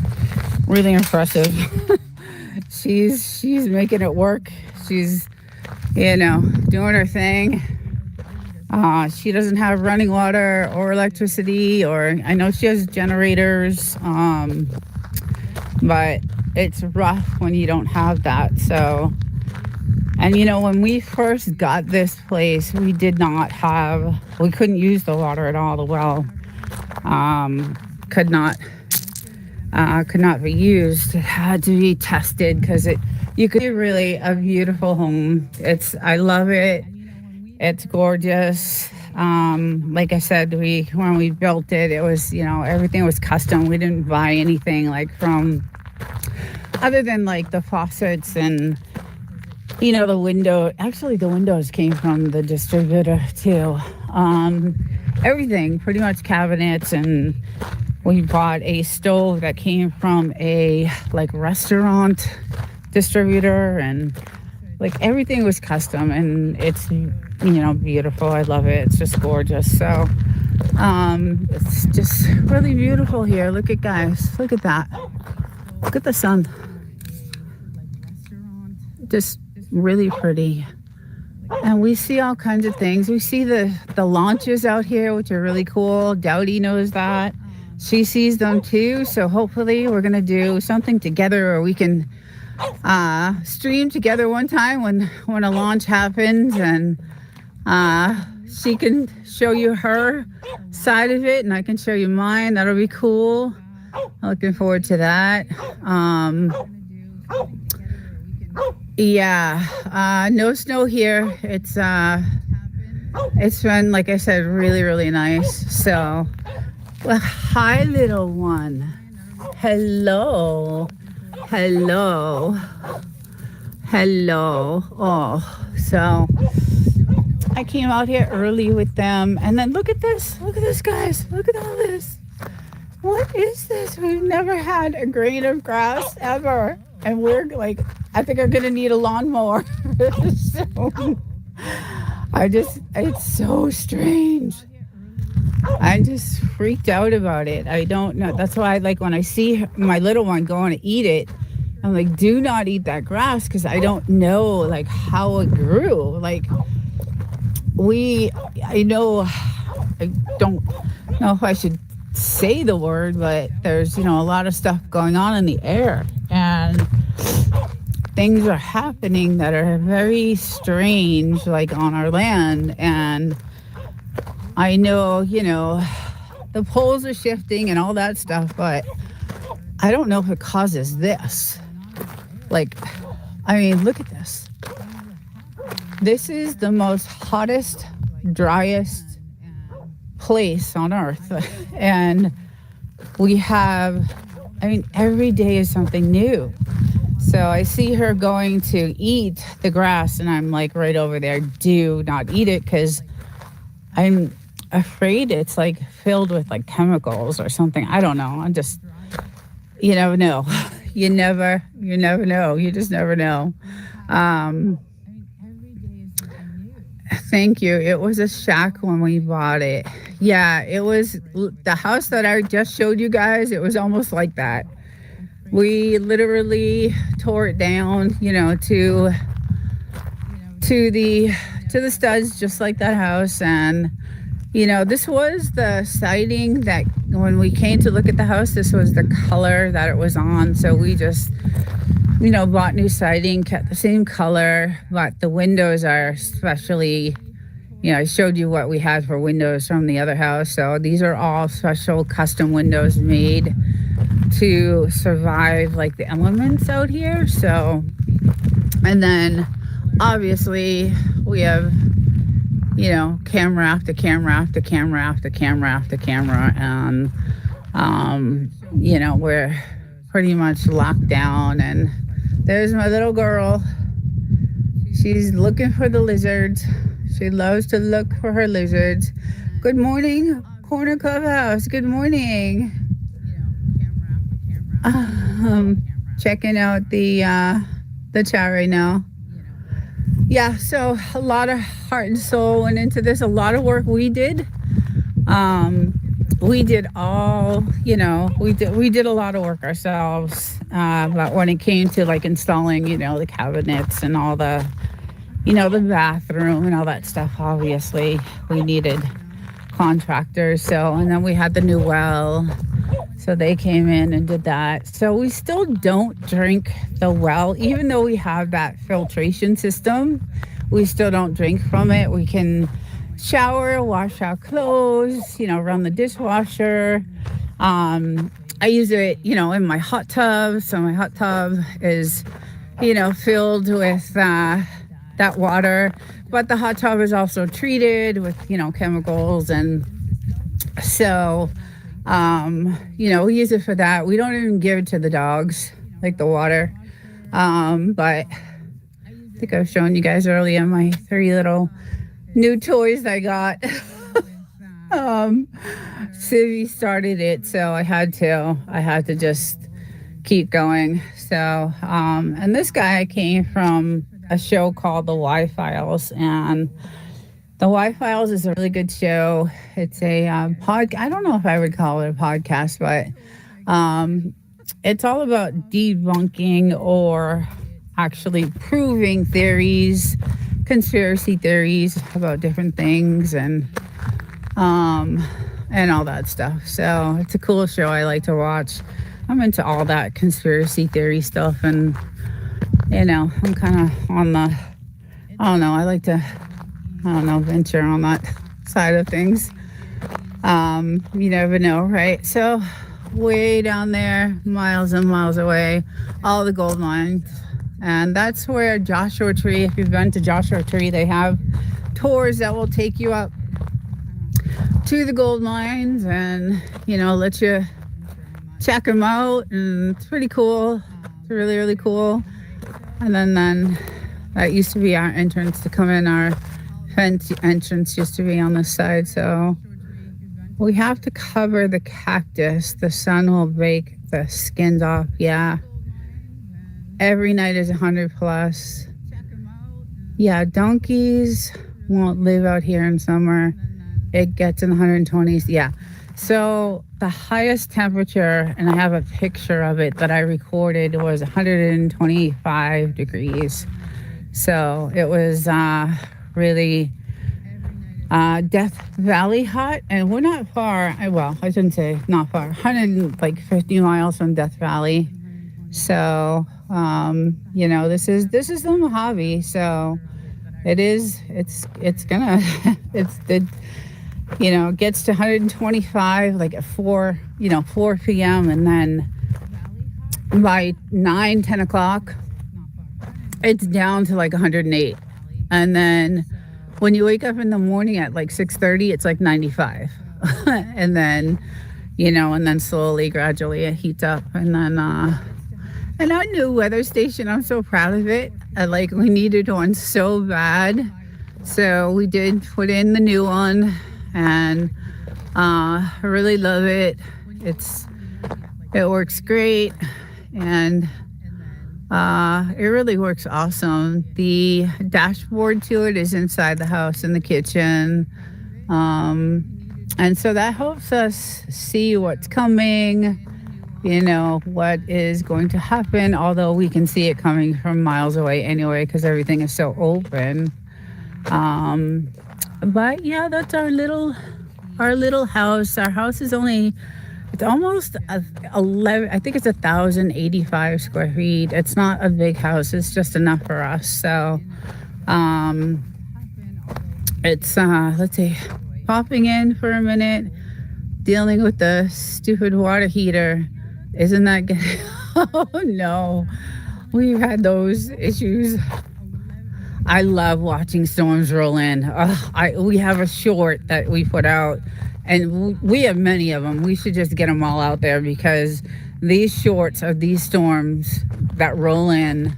really impressive. she's making it work. She's doing her thing. She doesn't have running water or electricity, or I know she has generators, but it's rough when you don't have that. So, and when we first got this place, we couldn't use the water at all. The well could not be used. It had to be tested because you could be really a beautiful home. I love it. It's gorgeous. Like I said, when we built it, it was, everything was custom. We didn't buy anything other than the faucets and, the window. Actually, the windows came from the distributor too. Everything, pretty much cabinets, and we bought a stove that came from a restaurant distributor, and everything was custom, and it's beautiful. I love it. It's just gorgeous. So it's just really beautiful here. Look at that. Look at the sun. Just really pretty. And we see all kinds of things. We see the launches out here, which are really cool. Dowdy knows that. She sees them too. So hopefully we're gonna do something together, or we can stream together one time when a launch happens, and she can show you her side of it and I can show you mine. That'll be cool. Looking forward to that. Yeah, no snow here. It's been, like I said, really, really nice. So, well, hi, little one. Hello, hello, hello. Oh, so I came out here early with them, and then look at this. Look at this, guys. Look at all this. What is this? We've never had a grain of grass ever. And we're like, I think I'm going to need a lawnmower. So it's so strange. I just freaked out about it. I don't know. That's why, like, when I see my little one going to eat it, I'm like, do not eat that grass because I don't know, like, how it grew. Like, I know, I don't know if I should say the word, but there's, a lot of stuff going on in the air, and things are happening that are very strange, like on our land. And I know, the poles are shifting and all that stuff, but I don't know if it causes this. Like, I mean, look at this. This is the most hottest, driest place on earth. And we have, every day is something new. So I see her going to eat the grass, and I'm like, right over there, do not eat it, because I'm afraid it's like filled with like chemicals or something. I don't know. You never know. You never know. You just never know. Thank you. It was a shack when we bought it. Yeah, it was the house that I just showed you guys. It was almost like that. We literally tore it down, to the studs, just like that house. And this was the siding that when we came to look at the house, this was the color that it was on. So we just, bought new siding, kept the same color, but the windows are especially, I showed you what we had for windows from the other house. So these are all special custom windows made to survive like the elements out here. So, and then obviously we have, camera after camera after camera after camera after camera. And, we're pretty much locked down. And there's my little girl. She's looking for the lizards. She loves to look for her lizards. Good morning, Corner Clubhouse. Good morning. Checking out the chat right now. Yeah, so a lot of heart and soul went into this. A lot of work we did. We did all, we did a lot of work ourselves. But when it came to like installing, the cabinets and all the, the bathroom and all that stuff, obviously we needed contractors. So, and then we had the new well. So they came in and did that. So we still don't drink the well, even though we have that filtration system. We still don't drink from it. We can shower, wash our clothes, run the dishwasher. I use it, in my hot tub. So my hot tub is, filled with that water. But the hot tub is also treated with, chemicals. And so... we use it for that. We don't even give it to the dogs, like the water. But I think I've shown you guys earlier my 3 little new toys I got. Civi started it, so I had to just keep going. So, and this guy came from a show called The Y-Files, and The Y-Files is a really good show. It's a I don't know if I would call it a podcast, but it's all about debunking or actually proving theories, conspiracy theories about different things, and all that stuff. So it's a cool show I like to watch. I'm into all that conspiracy theory stuff, and I'm kind of on the, I don't know, I like to, venture on that side of things. You never know, right? So way down there, miles and miles away, all the gold mines, And that's where Joshua Tree, if you've been to Joshua Tree, they have tours that will take you up to the gold mines and, let you check them out. And it's pretty cool. It's really, really cool. And then that used to be our entrance to come in. Our fence entrance used to be on this side. So we have to cover the cactus. The sun will break the skins off. Yeah. Every night is 100 plus. Yeah, donkeys won't live out here in summer. It gets in the 120s. Yeah. So the highest temperature, and I have a picture of it that I recorded, was 125 degrees. So it was really Death Valley hot, and we're not far. Well, I shouldn't say not far. 150 miles from Death Valley. So this is the Mojave. So it's gonna it gets to 125 like at 4 p.m. and then by 9-10 o'clock it's down to like 108, and then when you wake up in the morning at like 6:30 it's like 95 and then slowly gradually it heats up, and then and our new weather station, I'm so proud of it. We needed one so bad, so we did put in the new one, and I really love it. It works great, and it really works awesome. The dashboard to it is inside the house in the kitchen, and so that helps us see what's coming, what is going to happen, although we can see it coming from miles away anyway because everything is so open. But yeah, that's our little house. Our house is it's almost 11, I think it's 1,085 square feet. It's not a big house, it's just enough for us. So it's let's see, popping in for a minute, dealing with the stupid water heater. Isn't that good? Oh no, we've had those issues. I love watching storms roll in. We have a short that we put out, and we have many of them. We should just get them all out there because these shorts of these storms that roll in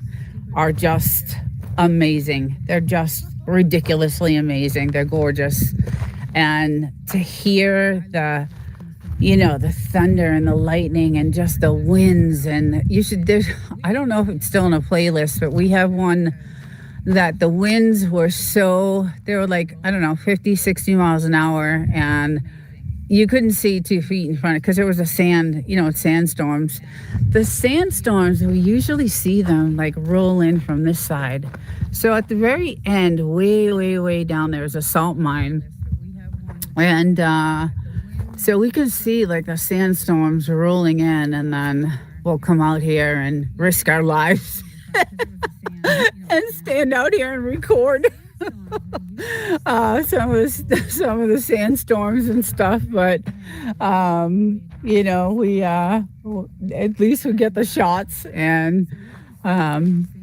are just amazing. They're just ridiculously amazing. They're gorgeous. And to hear the thunder and the lightning and just the winds, and I don't know if it's still in a playlist, but we have one that the winds were they were like, I don't know, 50, 60 miles an hour, and you couldn't see 2 feet in front because there was sandstorms. The sandstorms, we usually see them like roll in from this side. So at the very end, way, way, way down there is a salt mine. And so we could see like the sandstorms rolling in, and then we'll come out here and risk our lives and stand out here and record some of the sandstorms and stuff. But we at least we get the shots, and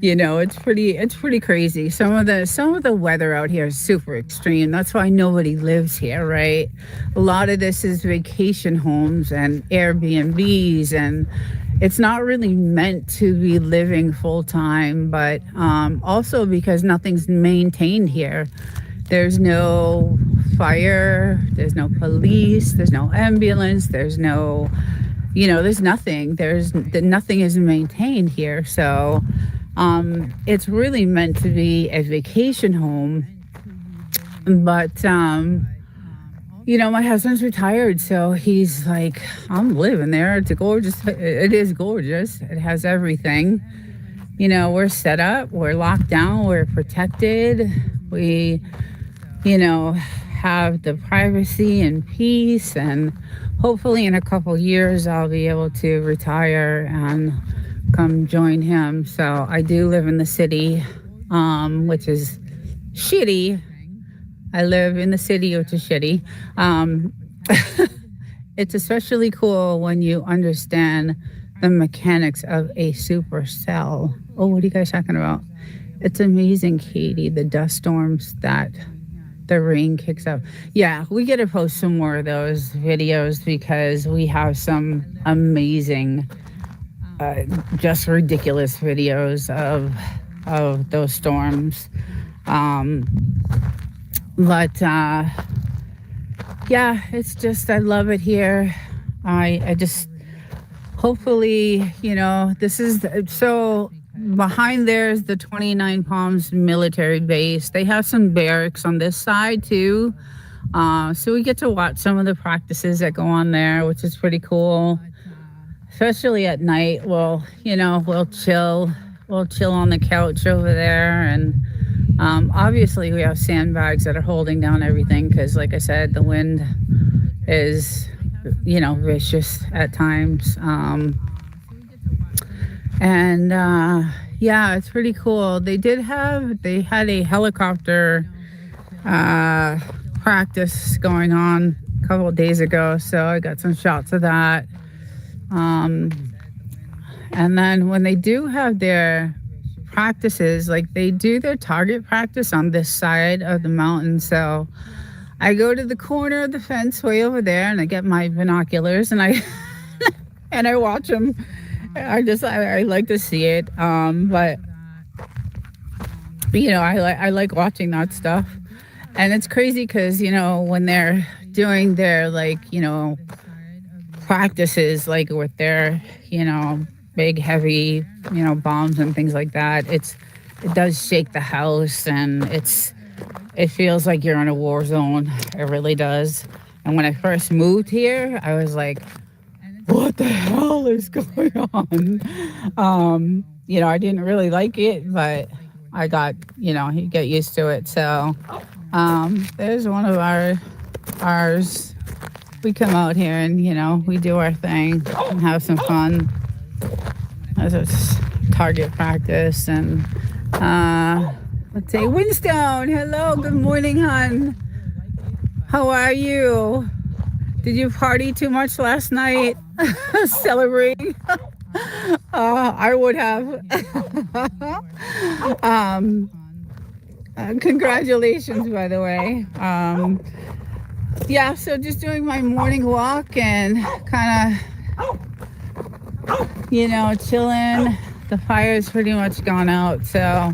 it's pretty crazy. Some of the weather out here is super extreme. That's why nobody lives here, right? A lot of this is vacation homes and Airbnbs, and it's not really meant to be living full time, but also because nothing's maintained here. There's no fire, there's no police, there's no ambulance, there's no, there's nothing. Nothing is maintained here. So it's really meant to be a vacation home. But, my husband's retired, so he's like, I'm living there. It's gorgeous. It is gorgeous. It has everything. We're set up. We're locked down. We're protected. We, have the privacy and peace, and hopefully in a couple years I'll be able to retire and come join him. So I do live in the city, which is shitty. I live in the city, which is shitty. It's especially cool when you understand the mechanics of a supercell. Oh, what are you guys talking about? It's amazing, Katie, the dust storms that the rain kicks up. Yeah, we got to post some more of those videos because we have some amazing, just ridiculous videos of those storms. But yeah, it's just I love it here. I just hopefully, this is so behind there is the 29 Palms military base. They have some barracks on this side too. So we get to watch some of the practices that go on there, which is pretty cool. Especially at night, we'll chill on the couch over there. And obviously we have sandbags that are holding down everything because, like I said, the wind is vicious at times. Yeah, it's pretty cool. They had a helicopter practice going on a couple of days ago, so I got some shots of that. And then when they do have their practices, like they do their target practice on this side of the mountain, so I go to the corner of the fence way over there and I get my binoculars and I and I watch them. I like to see it. But I like watching that stuff. And it's crazy because, when they're doing their practices, like with their, big heavy, bombs and things like that, it does shake the house and it feels like you're in a war zone. It really does. And when I first moved here, I was like, what the hell is going on? I didn't really like it, but I got, you get used to it. So there's one of ours. We come out here and, we do our thing and have some fun. As it's target practice. And let's say Winstone, hello, good morning, hon. How are you? Did you party too much last night? Celebrating? I would have. Congratulations, by the way. Yeah, so just doing my morning walk and kind of, chilling. The fire's pretty much gone out, so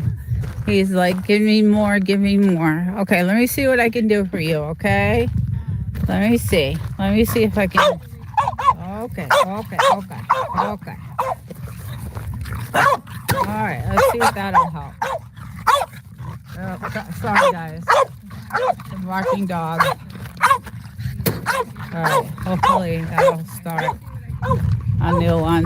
he's like, give me more. Okay, let me see what I can do for you, okay? Let me see if I can. Okay. All right, let's see if that'll help. Sorry, guys. The barking dog. All right, hopefully that'll start a new one.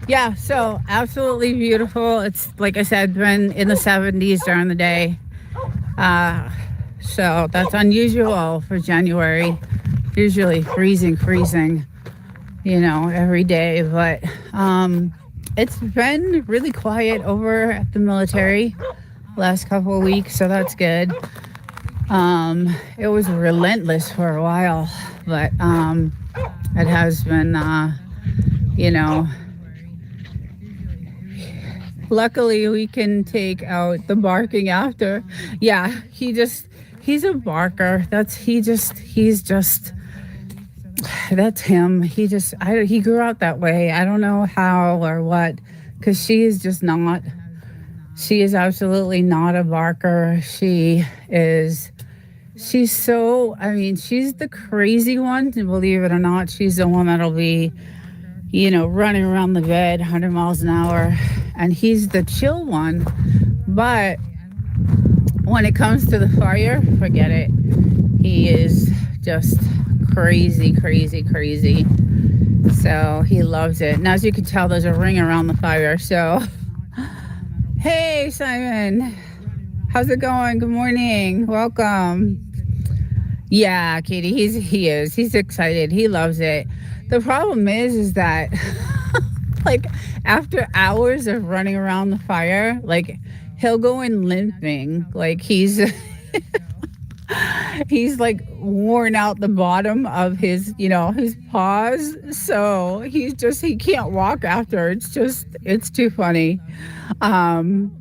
Yeah, so absolutely beautiful. It's, like I said, been in the 70s during the day. So that's unusual for January. Usually freezing, every day. But it's been really quiet over at the military last couple of weeks, so that's good. It was relentless for a while, but it has been, luckily we can take out the barking after. Yeah, he's a barker. That's him. He grew out that way. I don't know how or what, because she is absolutely not a barker. She's the crazy one, believe it or not. She's the one that'll be, running around the bed 100 miles an hour. And he's the chill one. But when it comes to the fire, forget it. He is just crazy. So he loves it. And as you can tell, there's a ring around the fire. So, hey, Simon. How's it going? Good morning. Welcome. Yeah, Katie, he's excited. He loves it. The problem is that like after hours of running around the fire, like he'll go in limping. Like he's He's like worn out the bottom of his, his paws. So he can't walk after. It's too funny. Um,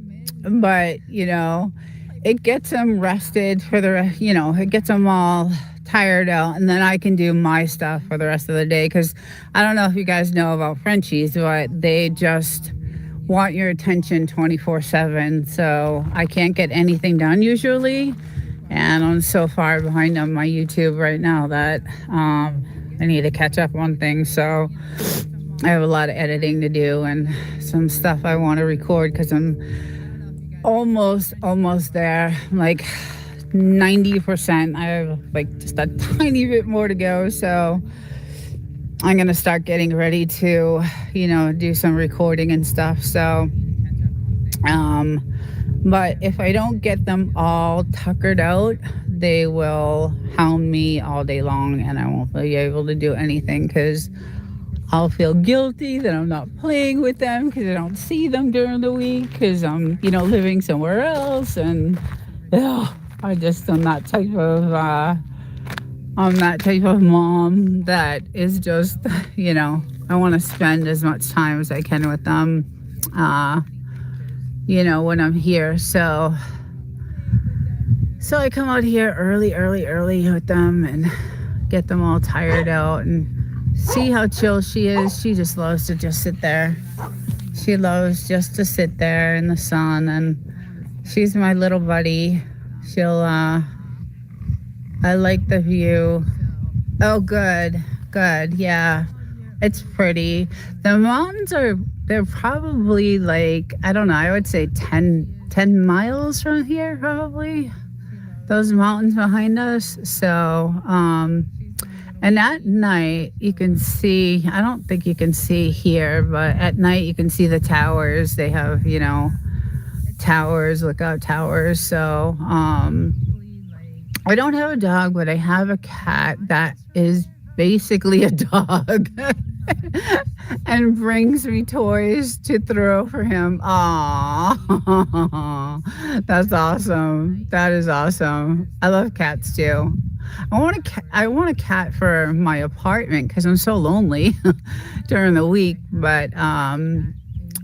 but, it gets him rested for it gets him all tired out. And then I can do my stuff for the rest of the day. Cause I don't know if you guys know about Frenchies, but they just want your attention 24/7. So I can't get anything done usually. And I'm so far behind on my YouTube right now that I need to catch up on things. So I have a lot of editing to do and some stuff I want to record because I'm almost there. Like 90%. I have like just a tiny bit more to go. So I'm going to start getting ready to, do some recording and stuff. So, but if I don't get them all tuckered out, they will hound me all day long and I won't be able to do anything because I'll feel guilty that I'm not playing with them because I don't see them during the week because I'm, living somewhere else. And I just am that type of mom that is just, I want to spend as much time as I can with them, when I'm here. So I come out here early with them and get them all tired out and see how chill she is. She just loves to just sit there. She loves just to sit there in the sun, and she's my little buddy. I like the view. Oh, good. Yeah, it's pretty. The mountains they're probably like, I don't know, I would say 10 miles from here, probably. Those mountains behind us. So, and at night you can see, I don't think you can see here, but at night you can see the towers. They have, towers, lookout towers. So, I don't have a dog, but I have a cat that is basically a dog and brings me toys to throw for him. Aww. That's awesome. That is awesome. I love cats too. I want a cat for my apartment because I'm so lonely during the week, but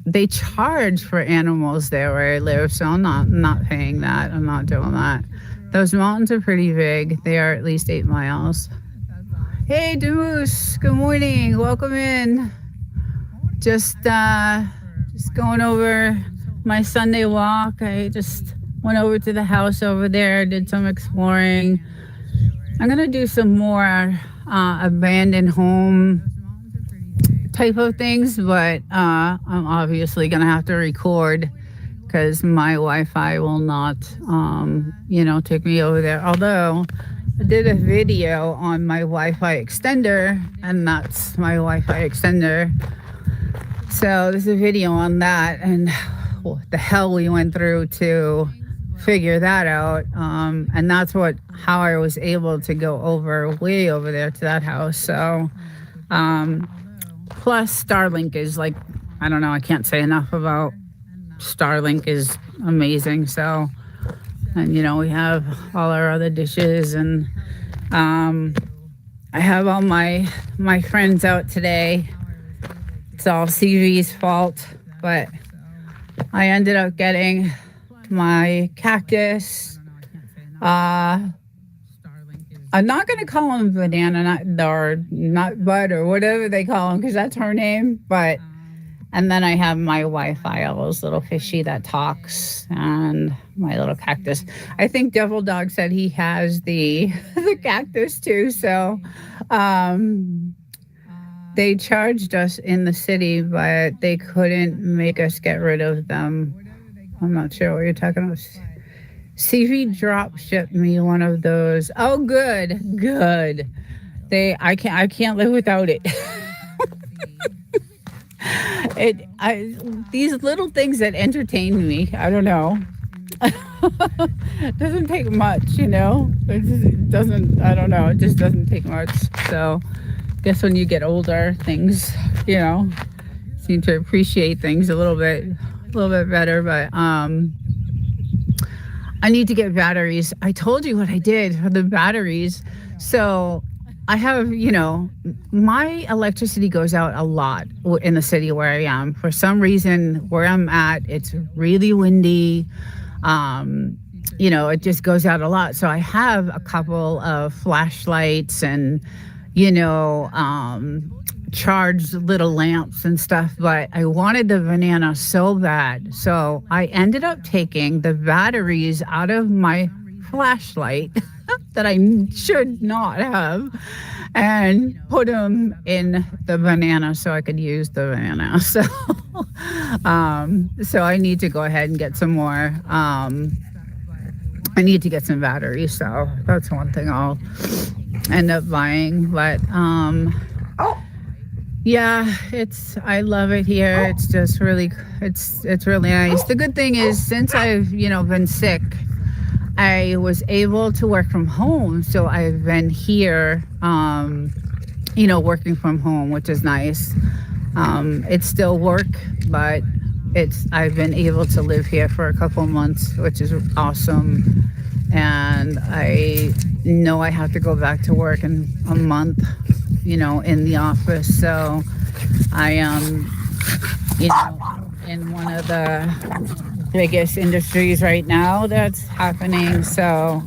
they charge for animals there where I live, so I'm not paying that. I'm not doing that. Those mountains are pretty big. They are at least 8 miles. Hey, Demoose. Good morning. Welcome in. Just going over my Sunday walk. I just went over to the house over there, did some exploring. I'm going to do some more abandoned home type of things, but I'm obviously going to have to record because my Wi-Fi will not, take me over there. Although I did a video on my Wi-Fi extender, and that's my Wi-Fi extender. So there's a video on that, and what the hell we went through to figure that out. And that's how I was able to go way over there to that house. So, plus Starlink is like, I don't know, I can't say enough about Starlink is amazing. So, and we have all our other dishes, and I have all my friends out today. It's all CV's fault, but I ended up getting my cactus. I'm not going to call him banana nut or nut bud or whatever they call him because that's her name, but and then I have my Wi-Fi, all those little fishy that talks, and my little cactus. I think Devil Dog said he has the cactus too. So they charged us in the city, but they couldn't make us get rid of them. I'm not sure what you're talking about. CV drop shipped me one of those. Oh, good. I can't live without it. These little things that entertain me, I don't know. It doesn't take much, it doesn't, I don't know, it just doesn't take much. So I guess when you get older, things, seem to appreciate things a little bit better. But I need to get batteries. I told you what I did for the batteries. So I have, my electricity goes out a lot in the city where I am. For some reason, where I'm at, it's really windy. It just goes out a lot. So I have a couple of flashlights and, you know, um, charged little lamps and stuff, but I wanted the banana so bad. So I ended up taking the batteries out of my flashlight that I should not have and put them in the banana so I could use the banana. So I need to go ahead and get some more. I need to get some batteries, so that's one thing I'll end up buying. But yeah, I love it here. It's just really it's really nice. The good thing is since I've, been sick, I was able to work from home. So I've been here working from home, which is nice. It's still work, but I've been able to live here for a couple months, which is awesome. And I know I have to go back to work in a month, in the office. So I am, in one of the biggest industries right now that's happening. So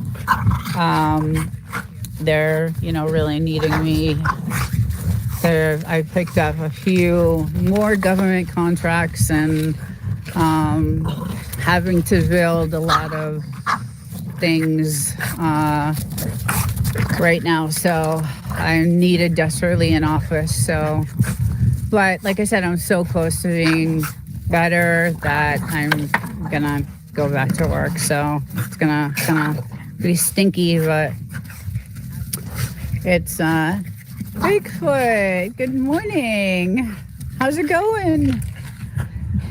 they're, really needing me. I picked up a few more government contracts and having to build a lot of things right now. So I'm needed desperately in office. So, but like I said, I'm so close to being better that I'm gonna go back to work. So it's gonna be stinky, but it's Bigfoot, good morning. How's it going?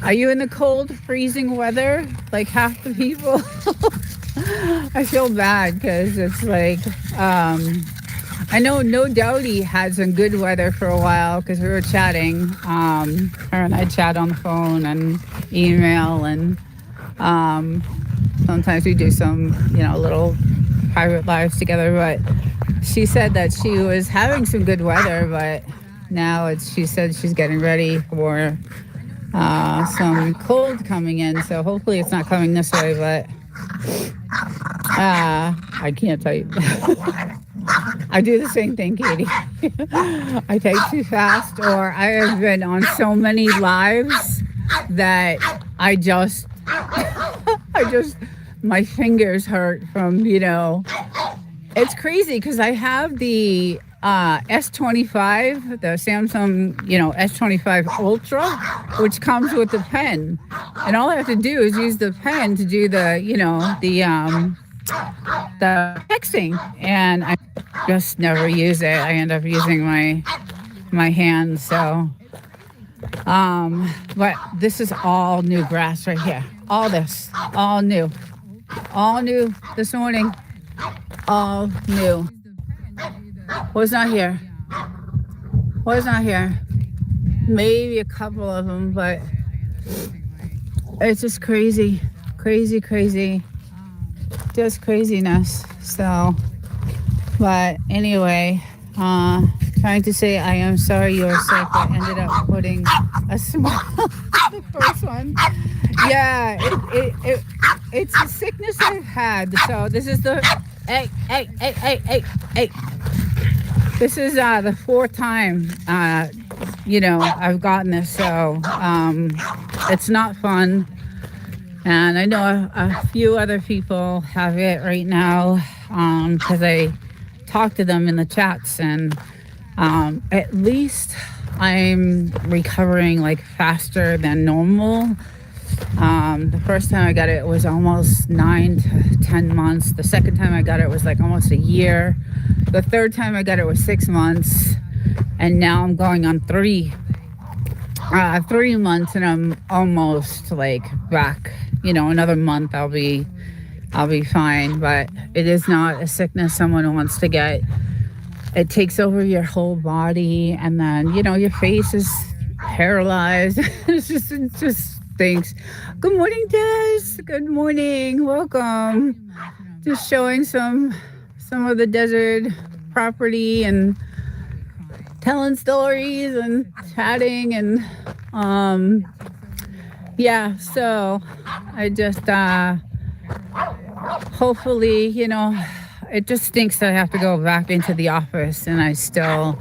Are you in the cold, freezing weather like half the people? I feel bad because it's like, I know No Doubty had some good weather for a while because we were chatting. Her and I chat on the phone and email, and sometimes we do some, little private lives together, but she said that she was having some good weather, but now she said she's getting ready for some cold coming in. So hopefully it's not coming this way, but I can't tell you. I do the same thing, Katie. I type too fast, or I have been on so many lives that my fingers hurt from, it's crazy because I have the S25, the Samsung, S25 Ultra, which comes with the pen. And all I have to do is use the pen to do the texting. And I just never use it. I end up using my hands. So, but this is all new grass right here. All new this morning. All new. Was not here. Maybe a couple of them, but it's just crazy. Just craziness. So, but anyway, trying to say I am sorry you're sick. I ended up putting a smile on the first one. Yeah, it's a sickness I've had. So this is the hey. This is the fourth time I've gotten this, so it's not fun. And I know a few other people have it right now because I talk to them in the chats, and at least I'm recovering like faster than normal. The first time I got it was almost 9 to 10 months. The second time I got it was like almost a year. The third time I got it was 6 months. And now I'm going on 3 months, and I'm almost like back, another month I'll be fine. But it is not a sickness someone wants to get. It takes over your whole body, and then, your face is paralyzed. It's just Thanks. Good morning, Des. Good morning. Welcome. Just showing some of the desert property and telling stories and chatting and um yeah, so I just hopefully, it just stinks that I have to go back into the office and I still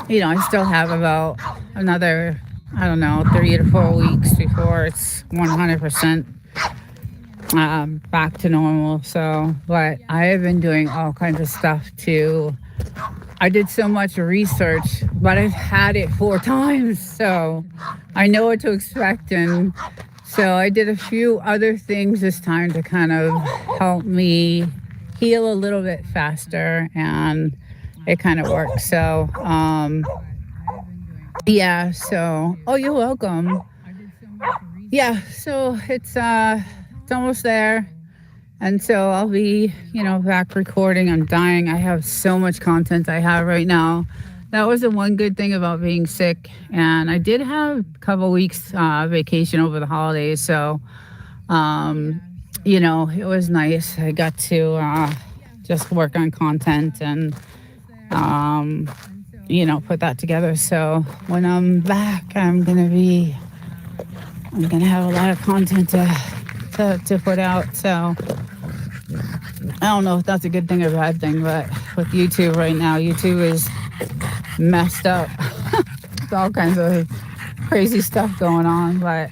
have about another, I don't know, 3 to 4 weeks before it's 100% back to normal. So, but I have been doing all kinds of stuff too. I did so much research, but I've had it 4 times, so I know what to expect. And so I did a few other things this time to kind of help me heal a little bit faster, and it kind of worked. So, yeah. So, oh, you're welcome. Yeah. So it's almost there. And so I'll be, back recording. I'm dying. I have so much content I have right now. That was the one good thing about being sick. And I did have a couple weeks vacation over the holidays. So, it was nice. I got to just work on content and, put that together. So when I'm back, I'm going to have a lot of content to put out. So I don't know if that's a good thing or bad thing, but with YouTube right now, YouTube is messed up. It's all kinds of crazy stuff going on. But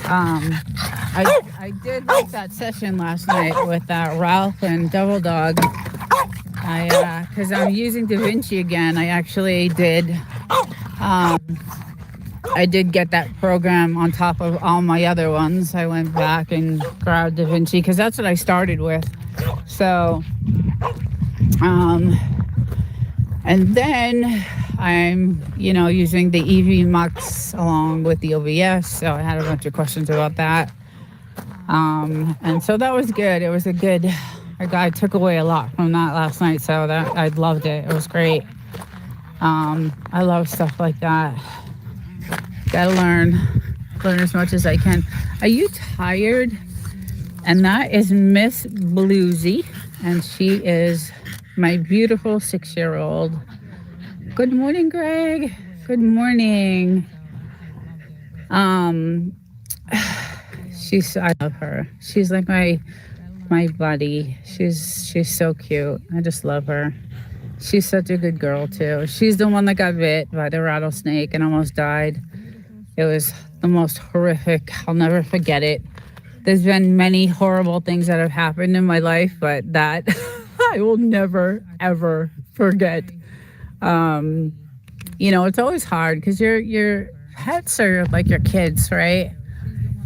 I did like that session last night with Ralph and Double Dog. Because I'm using DaVinci again. I did get that program on top of all my other ones. I went back and grabbed DaVinci because that's what I started with. So, and then I'm, using the EV Mux along with the OBS. So I had a bunch of questions about that. And so that was good. It was I took away a lot from that last night. So I loved it. It was great. I love stuff like that. Gotta learn as much as I can. Are you tired? And that is Miss Bluesy, and she is my beautiful 6-year-old. Good morning, Greg. Good morning. I love her. She's like my buddy. She's so cute. I just love her. She's such a good girl too. She's the one that got bit by the rattlesnake and almost died. It was the most horrific. I'll never forget it. There's been many horrible things that have happened in my life, but that I will never, ever forget. It's always hard because your pets are like your kids, right?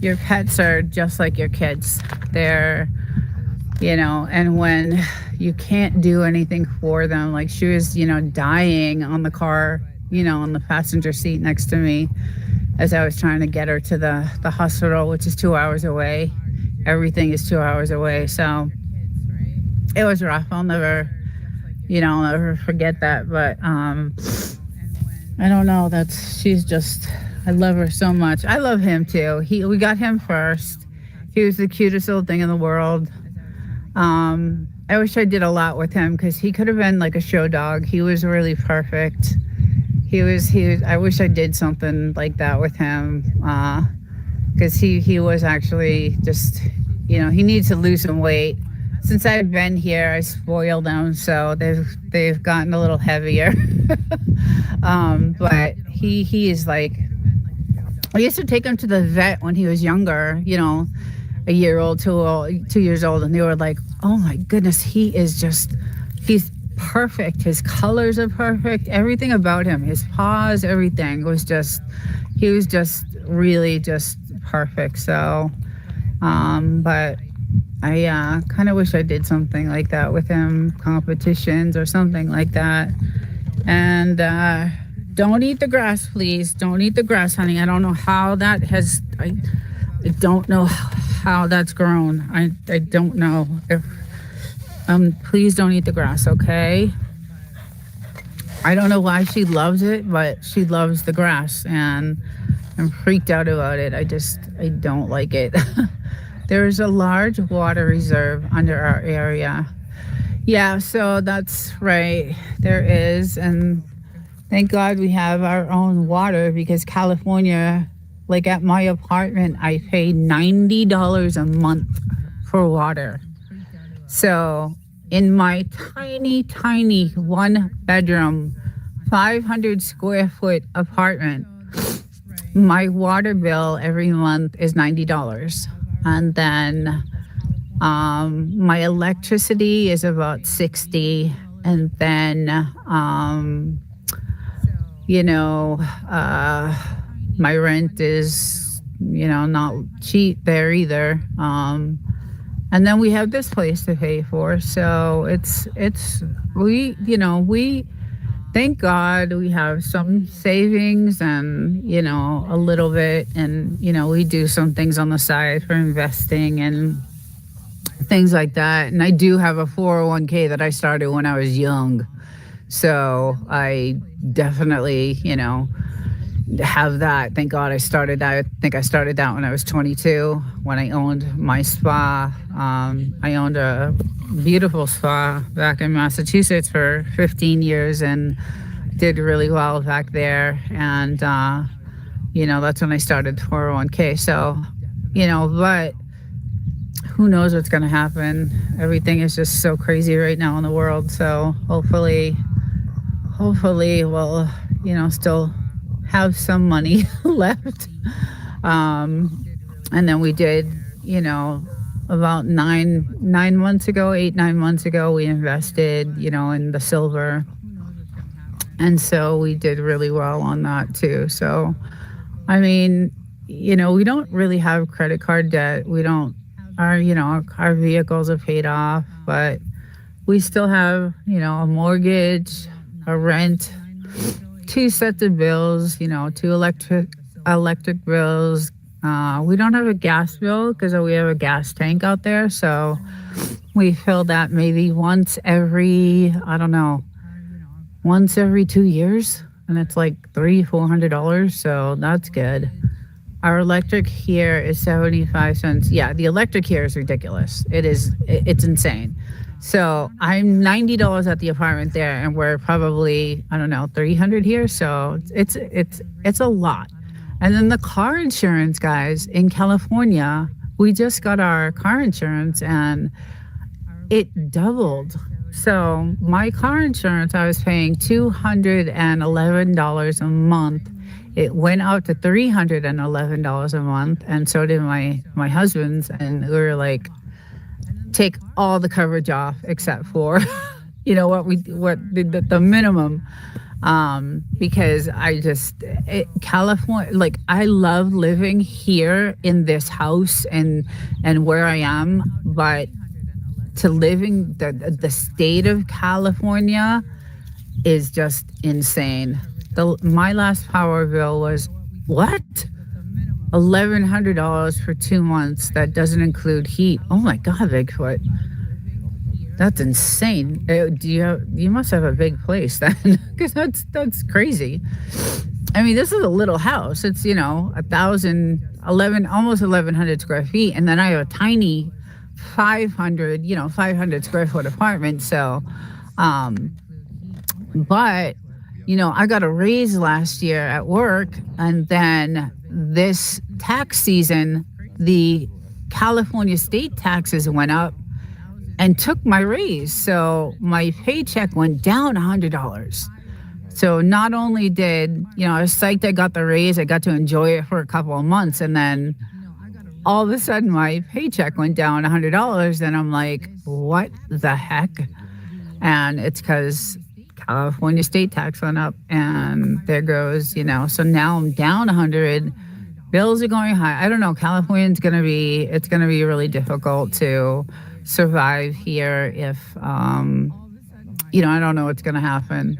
Your pets are just like your kids. They're, and when you can't do anything for them, like she was, dying on the car, on the passenger seat next to me, as I was trying to get her to the hospital, which is 2 hours away. Everything is 2 hours away. So it was rough. I'll never forget that. But I don't know. I love her so much. I love him too. We got him first. He was the cutest little thing in the world. I wish I did a lot with him because he could have been like a show dog. He was really perfect. He was. I wish I did something like that with him, because he was actually just, he needs to lose some weight. Since I've been here, I spoiled them, so they've gotten a little heavier. But he is like, I used to take him to the vet when he was younger, a year old, 2 years old, and they were like, oh my goodness, he's perfect. His colors are perfect. Everything about him, his paws, everything he was just really just perfect. So, but I kind of wish I did something like that with him, competitions or something like that. And don't eat the grass, please. Don't eat the grass, honey. I don't know how that has. I don't know how that's grown. I don't know if. Please don't eat the grass, okay? I don't know why she loves it, but she loves the grass. And I'm freaked out about it. I don't like it. There's a large water reserve under our area. Yeah, so that's right. There is. And thank God we have our own water because California, like at my apartment, I pay $90 a month for water. So in my tiny, tiny one bedroom, 500 square foot apartment, my water bill every month is $90. And then my electricity is about 60. And then, you know, uh, my rent is, not cheap there either. And then we have this place to pay for. So we thank God we have some savings and, a little bit. And, we do some things on the side for investing and things like that. And I do have a 401k that I started when I was young. So I definitely, have that. Thank God I started that. I think I started that when I was 22, when I owned my spa. I owned a beautiful spa back in Massachusetts for 15 years and did really well back there. And, that's when I started 401k. So, but who knows what's going to happen? Everything is just so crazy right now in the world. So hopefully we'll, still have some money left. And then we did, about 9 months ago, 8-9 months ago, we invested, in the silver. And so we did really well on that too. So, I mean, we don't really have credit card debt. We don't, our vehicles are paid off, but we still have, a mortgage, a rent, 2 sets of bills, 2 electric bills. We don't have a gas bill because we have a gas tank out there. So we fill that maybe once every 2 years. And it's like $300-400. So that's good. Our electric here is 75 cents. Yeah, the electric here is ridiculous. It's insane. So I'm $90 at the apartment there, and we're probably, $300 here. So it's a lot. And then the car insurance, guys, in California, we just got our car insurance and it doubled. So my car insurance, I was paying $211 a month. It went up to $311 a month, and so did my husband's. And we were like, take all the coverage off except for, the minimum. Because California, like I love living here in this house and where I am, but to living the state of California is just insane. My last power bill was what? $1,100 for 2 months. That doesn't include heat. Oh my God, Bigfoot. That's insane. You must have a big place then, because that's crazy. I mean, this is a little house. It's 1,100 square feet, and then I have a tiny 500 square foot apartment. So, but I got a raise last year at work, and then this tax season, the California state taxes went up and took my raise. So my paycheck went down $100. So not only did, I was psyched I got the raise, I got to enjoy it for a couple of months, and then all of a sudden my paycheck went down $100, and I'm like, what the heck? And it's because California state tax went up, and there goes, so now I'm down 100. Bills are going high. I don't know. It's going to be really difficult to survive here if, I don't know what's going to happen.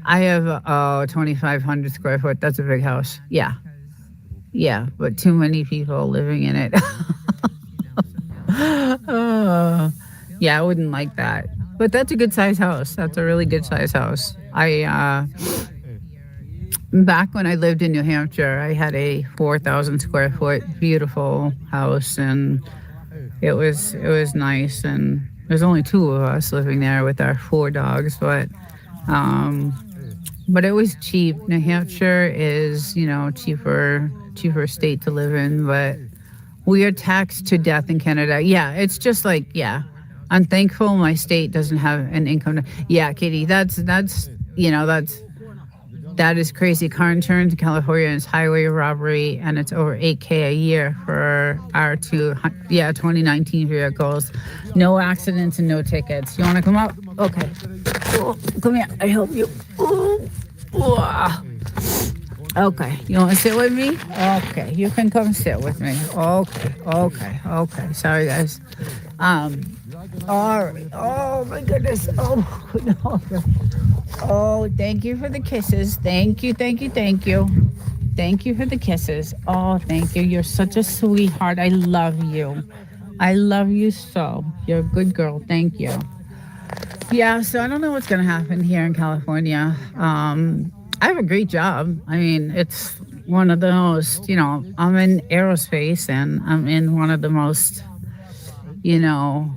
I have 2,500 square foot. That's a big house. Yeah. Yeah. But too many people living in it. Yeah, I wouldn't like that. But that's a good size house. That's a really good size house. Back when I lived in New Hampshire, I had a 4,000 square foot beautiful house, and it was nice. And there's only two of us living there with our four dogs, um, but it was cheap. New Hampshire is, cheaper state to live in, but we are taxed to death in Canada. Yeah, it's just like, yeah. I'm thankful my state doesn't have an income. Yeah, Katie, that is crazy. Car insurance in California is highway robbery, and it's over 8K a year for our 2019 vehicles. No accidents and no tickets. You want to come up? Okay. Oh, come here. I help you. Ooh. Ooh. Okay. You want to sit with me? Okay. You can come sit with me. Okay. Okay. Okay. Sorry, guys. All right. Oh my goodness. Oh no. Oh, thank you for the kisses. Thank you, thank you, thank you. Thank you for the kisses. Oh, thank you. You're such a sweetheart. I love you. I love you so. You're a good girl. Thank you. Yeah, so I don't know what's going to happen here in California. I have a great job. I mean, it's one of the most, I'm in aerospace, and I'm in one of the most, you know,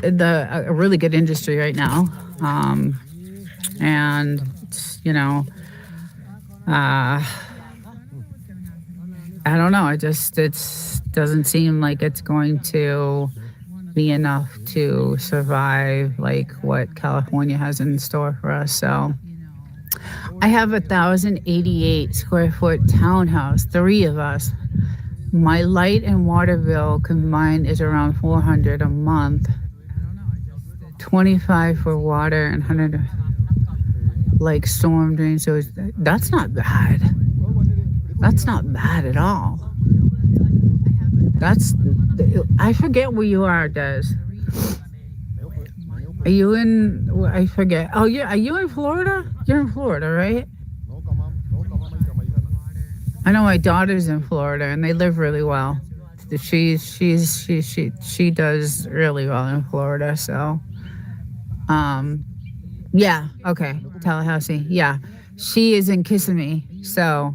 a really good industry right now. And uh, I don't know. It doesn't seem like it's going to be enough to survive like what California has in store for us. So I have 1,088 square foot townhouse, three of us. My light and water bill combined is around $400 a month. 25 for water and 100 like storm drain. So that's not bad. That's not bad at all. I forget where you are, Des. Are you in? I forget. Oh yeah, are you in Florida? You're in Florida, right? I know my daughter's in Florida, and they live really well. She does really well in Florida. So, yeah, okay, Tallahassee. Yeah, she is in Kissimmee. So,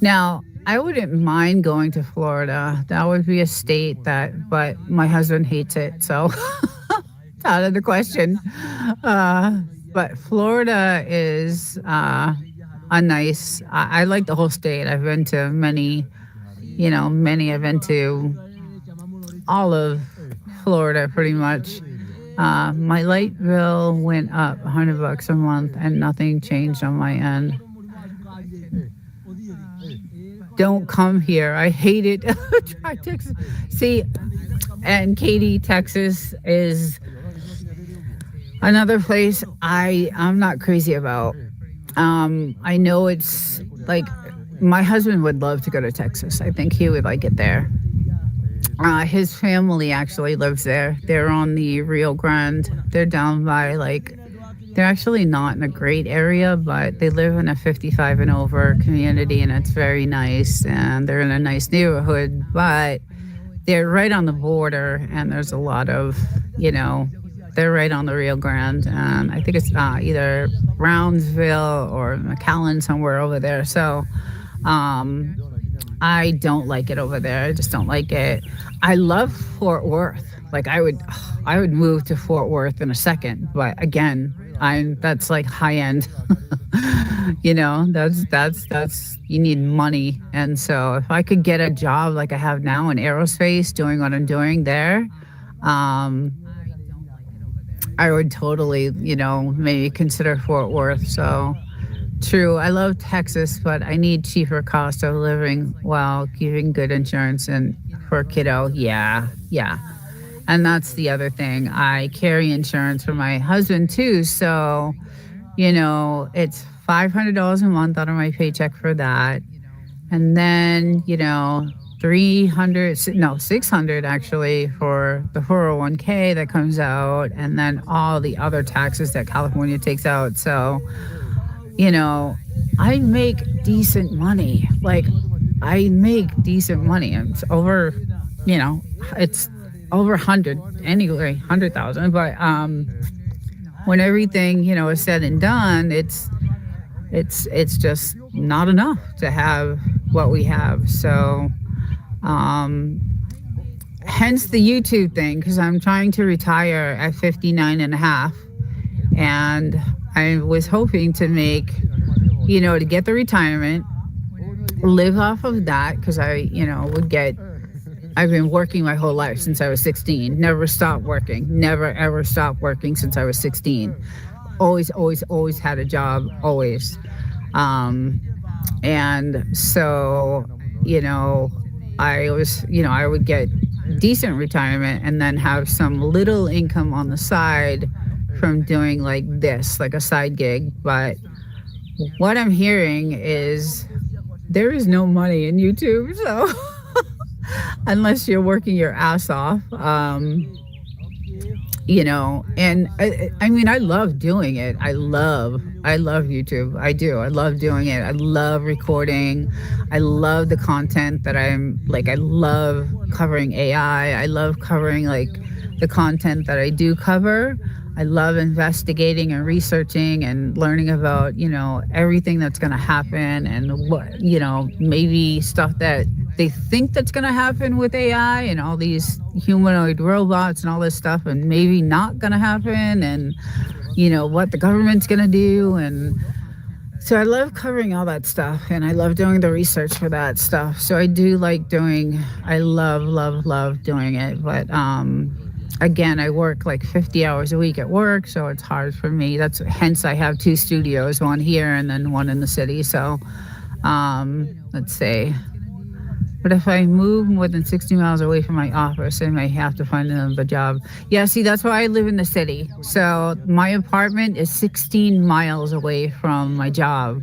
now I wouldn't mind going to Florida. That would be a state but my husband hates it, so it's out of the question. But Florida is a nice. I like the whole state. I've been to many. I've been to all of Florida pretty much. My light bill went up $100 a month, and nothing changed on my end. Don't come here. I hate it. Try Texas. See, and Katy, Texas is another place I'm not crazy about. I know it's like my husband would love to go to Texas. I think he would like it there. His family actually lives there. They're on the Rio Grande. They're down by they're actually not in a great area, but they live in a 55 and over community, and it's very nice. And they're in a nice neighborhood, but they're right on the border, and there's a lot of, they're right on the Rio Grande. And I think it's either Brownsville or McAllen, somewhere over there. So I don't like it over there. I just don't like it. I love Fort Worth. Like I would move to Fort Worth in a second, but again, that's like high end. That's you need money. And so if I could get a job like I have now in aerospace, doing what I'm doing there, I would totally, maybe consider Fort Worth. So true. I love Texas, but I need cheaper cost of living while keeping good insurance and for a kiddo. Yeah. And that's the other thing. I carry insurance for my husband too. So, it's $500 a month out of my paycheck for that. And then, 600 actually for the 401k that comes out, and then all the other taxes that California takes out. So, I make decent money. It's over, it's over 100 anyway, 100,000. But when everything, is said and done, it's it's just not enough to have what we have. So um, hence the YouTube thing, because I'm trying to retire at 59 and a half, and I was hoping to make, to get the retirement, live off of that, because would get. I've been working my whole life since I was 16. Never stopped working. Never ever stopped working since I was 16. Always, always, always had a job. Always. Um, and so, you know, I would get decent retirement and then have some little income on the side from doing like this, like a side gig. But what I'm hearing is there is no money in YouTube. So unless you're working your ass off, and I mean, I love doing it. I love YouTube. I do. I love doing it. I love recording. I love the content that I'm like, I love covering AI. I love covering like the content that I do cover. I love investigating and researching and learning about, everything that's going to happen and what, maybe stuff that they think that's going to happen with AI and all these humanoid robots and all this stuff, and maybe not going to happen, and, what the government's going to do. And so I love covering all that stuff, and I love doing the research for that stuff. So I do like I love, love, love doing it. But, again, I work like 50 hours a week at work, so it's hard for me. Hence I have two studios, one here and then one in the city. So let's say, but if I move more than 60 miles away from my office, I may have to find another job. Yeah, see, that's why I live in the city. So my apartment is 16 miles away from my job.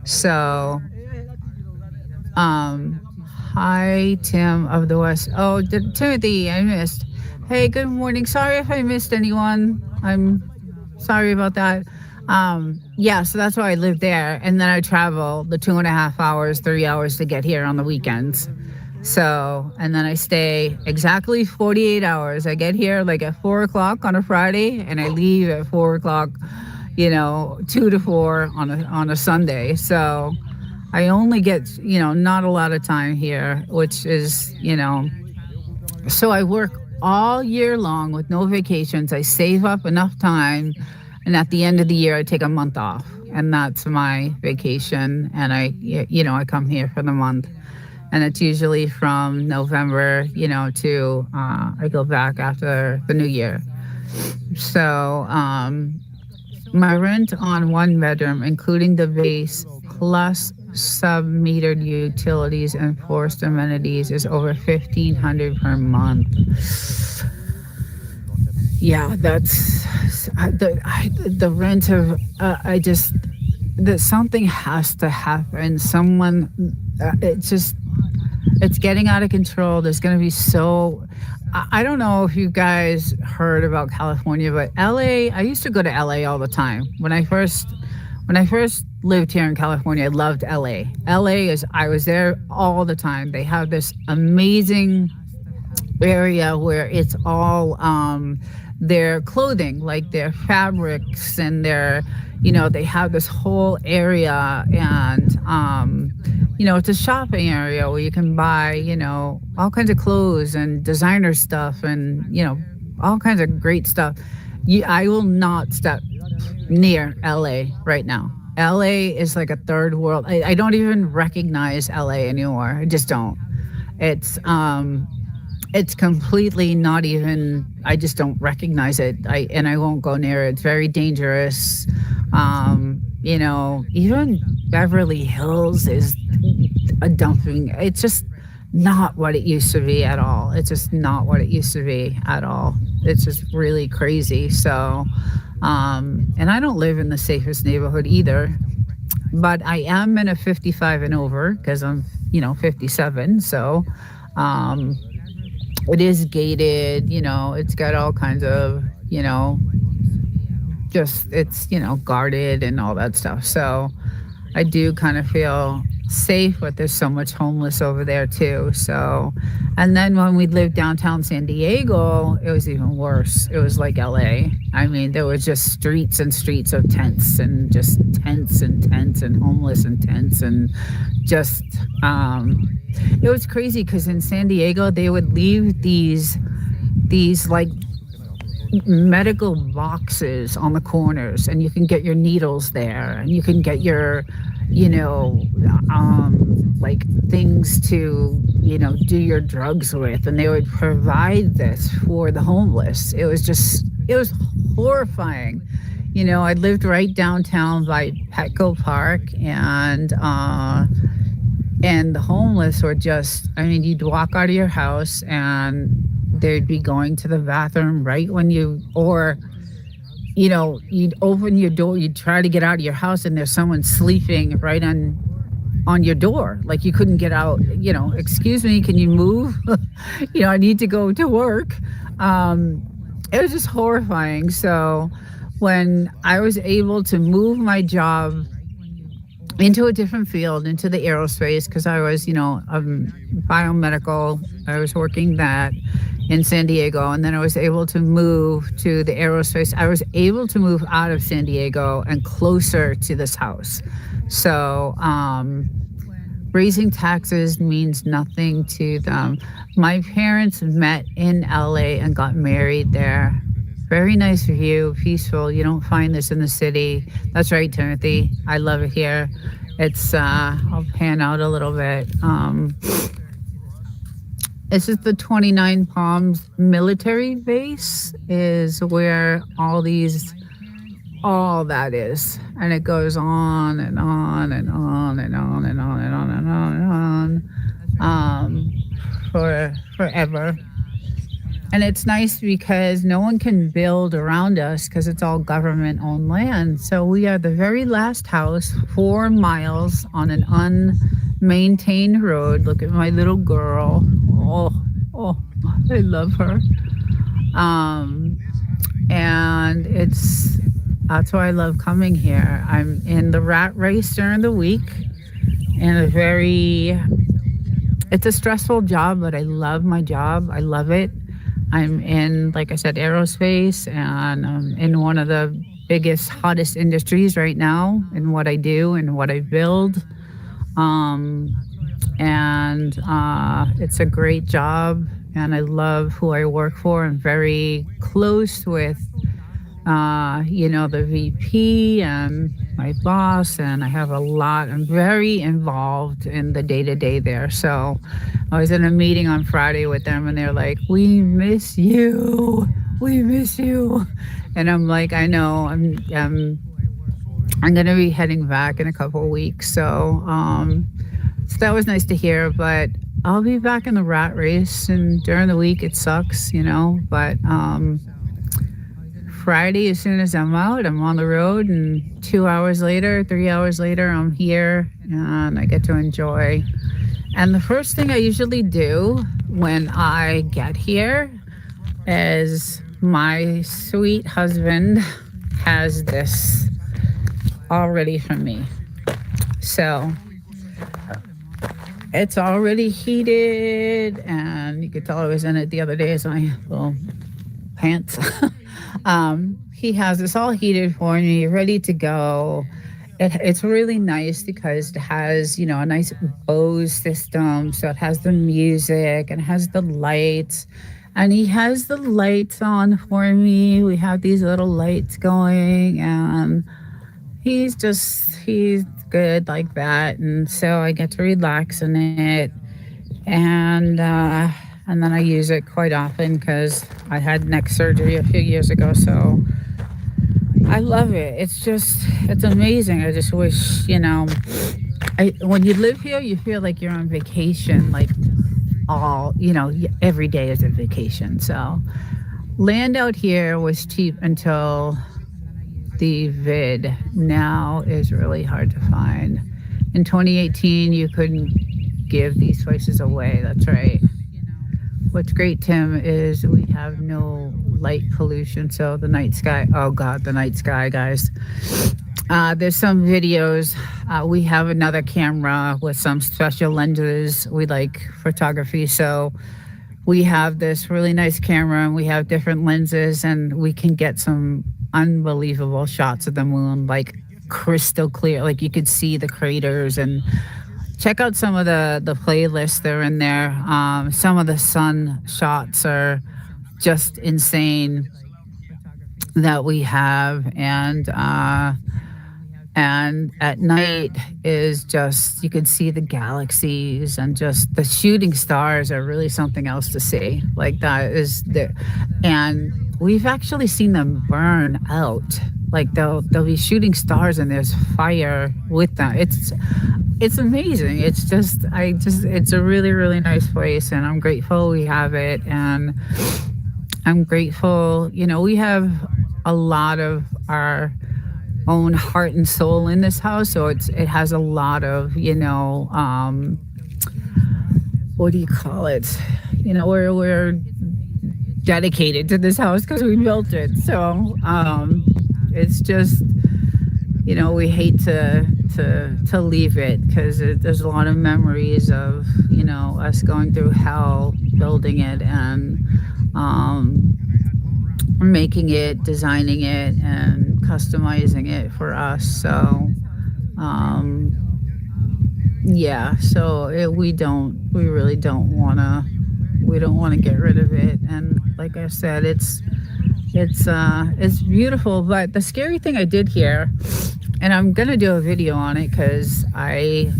So hi, Tim of the West. Oh, Timothy, I missed. Hey, good morning. Sorry if I missed anyone. I'm sorry about that. Yeah, so that's why I live there. And then I travel the 2.5 hours, 3 hours to get here on the weekends. So, and then I stay exactly 48 hours. I get here like at 4 o'clock on a Friday, and I leave at 4 o'clock, 2 to 4 on a Sunday. So I only get, not a lot of time here, which is, so I work all year long with no vacations. I save up enough time, and at the end of the year I take a month off, and that's my vacation. And I come here for the month, and it's usually from November to I go back after the new year. So my rent on one bedroom, including the base plus sub-metered utilities and forced amenities, is over $1,500 per month. Yeah, that's the rent of. That something has to happen. Someone, it's getting out of control. There's going to be I don't know if you guys heard about California, but LA. I used to go to LA all the time when I first lived here in California. I loved LA. I was there all the time. They have this amazing area where it's all their clothing, like their fabrics and their, they have this whole area, and it's a shopping area where you can buy, all kinds of clothes and designer stuff and, all kinds of great stuff. I will not step near LA right now. LA is like a third world. I don't even recognize LA anymore. I just don't. It's completely not even. I just don't recognize it. I won't go near it. It's very dangerous. Even Beverly Hills is a dumping. It's just not what it used to be at all. It's just not what it used to be at all. It's just really crazy. So. And I don't live in the safest neighborhood either, but I am in a 55 and over because I'm, 57. So, it is gated, it's got all kinds of, it's, guarded and all that stuff. So, I do kind of feel safe, but there's so much homeless over there too. So, and then when we lived downtown San Diego, it was even worse. It was like LA. I mean, there was just streets and streets of tents and just tents and tents and homeless and tents and just, it was crazy because in San Diego, they would leave these like medical boxes on the corners, and you can get your needles there, and you can get your, you know, like things to, you know, do your drugs with, and they would provide this for the homeless. It was horrifying. You know, I lived right downtown by Petco Park, and the homeless were just, I mean, you'd walk out of your house and they'd be going to the bathroom right when or, you know, you'd open your door, you'd try to get out of your house and there's someone sleeping right on your door. Like you couldn't get out, you know, excuse me, can you move? You know, I need to go to work. It was just horrifying. So when I was able to move my job into a different field, into the aerospace, because I was, you know, biomedical. I was working that in San Diego, and then I was able to move to the aerospace. I was able to move out of San Diego and closer to this house. So raising taxes means nothing to them. My parents met in LA and got married there. Very nice view, peaceful. You don't find this in the city. That's right, Timothy. I love it here. It's, I'll pan out a little bit. This is the 29 Palms military base, is where all that is. And it goes on and on and on and on and on and on and on and on, for forever. And it's nice because no one can build around us because it's all government owned land. So we are the very last house, 4 miles on an unmaintained road. Look at my little girl. Oh, I love her. And that's why I love coming here. I'm in the rat race during the week, and it's a stressful job, but I love my job. I love it. I'm in, like I said, aerospace, and I'm in one of the biggest, hottest industries right now in what I do and what I build. And it's a great job, and I love who I work for. I'm very close with, you know, the VP and my boss, and I'm very involved in the day-to-day there. So I was in a meeting on Friday with them, and they're like, we miss you. And I'm like, I know, I'm going to be heading back in a couple of weeks. So that was nice to hear, but I'll be back in the rat race, and during the week it sucks, you know, but Friday, as soon as I'm out, I'm on the road, and 3 hours later, I'm here, and I get to enjoy. And the first thing I usually do when I get here is my sweet husband has this all ready for me. So it's already heated, and you could tell I was in it the other day as my little pants. He has this all heated for me, ready to go. It's really nice because it has, you know, a nice Bose system. So it has the music and it has the lights. And he has the lights on for me. We have these little lights going, and he's good like that. And so I get to relax in it. And then I use it quite often because I had neck surgery a few years ago. So I love it. It's amazing. I just wish, you know, when you live here, you feel like you're on vacation, like every day is a vacation. So land out here was cheap until the vid. Now is really hard to find. In 2018, you couldn't give these places away. That's right. What's great, Tim, is we have no light pollution. So the night sky, oh God, the night sky, guys. There's some videos. We have another camera with some special lenses. We like photography, so we have this really nice camera and we have different lenses, and we can get some unbelievable shots of the moon, like crystal clear. Like you could see the craters. And check out some of the playlists that are in there. Some of the sun shots are just insane that we have. And at night is just, you could see the galaxies, and just the shooting stars are really something else to see. Like that is the, and we've actually seen them burn out. Like they'll be shooting stars and there's fire with them. It's amazing. It's a really, really nice place, and I'm grateful we have it. And I'm grateful, we have a lot of our own heart and soul in this house. So it has a lot of, what do you call it? We're dedicated to this house because we built it. So it's just, we hate to leave it, because there's a lot of memories of, us going through hell building it, and making it, designing it, and customizing it for us. So yeah, so we really don't want to get rid of it. And like I said, it's beautiful. But the scary thing I did here, and I'm gonna do a video on it because I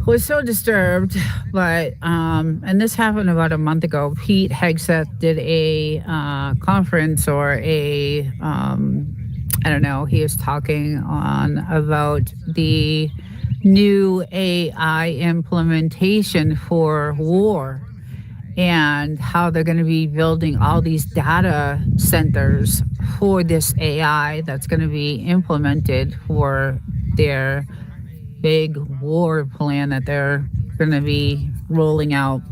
was so disturbed. But and this happened about a month ago. Pete Hegseth did a conference, or a I don't know, he was talking on about the new AI implementation for war, and how they're going to be building all these data centers for this AI that's going to be implemented for their big war plan that they're going to be rolling out.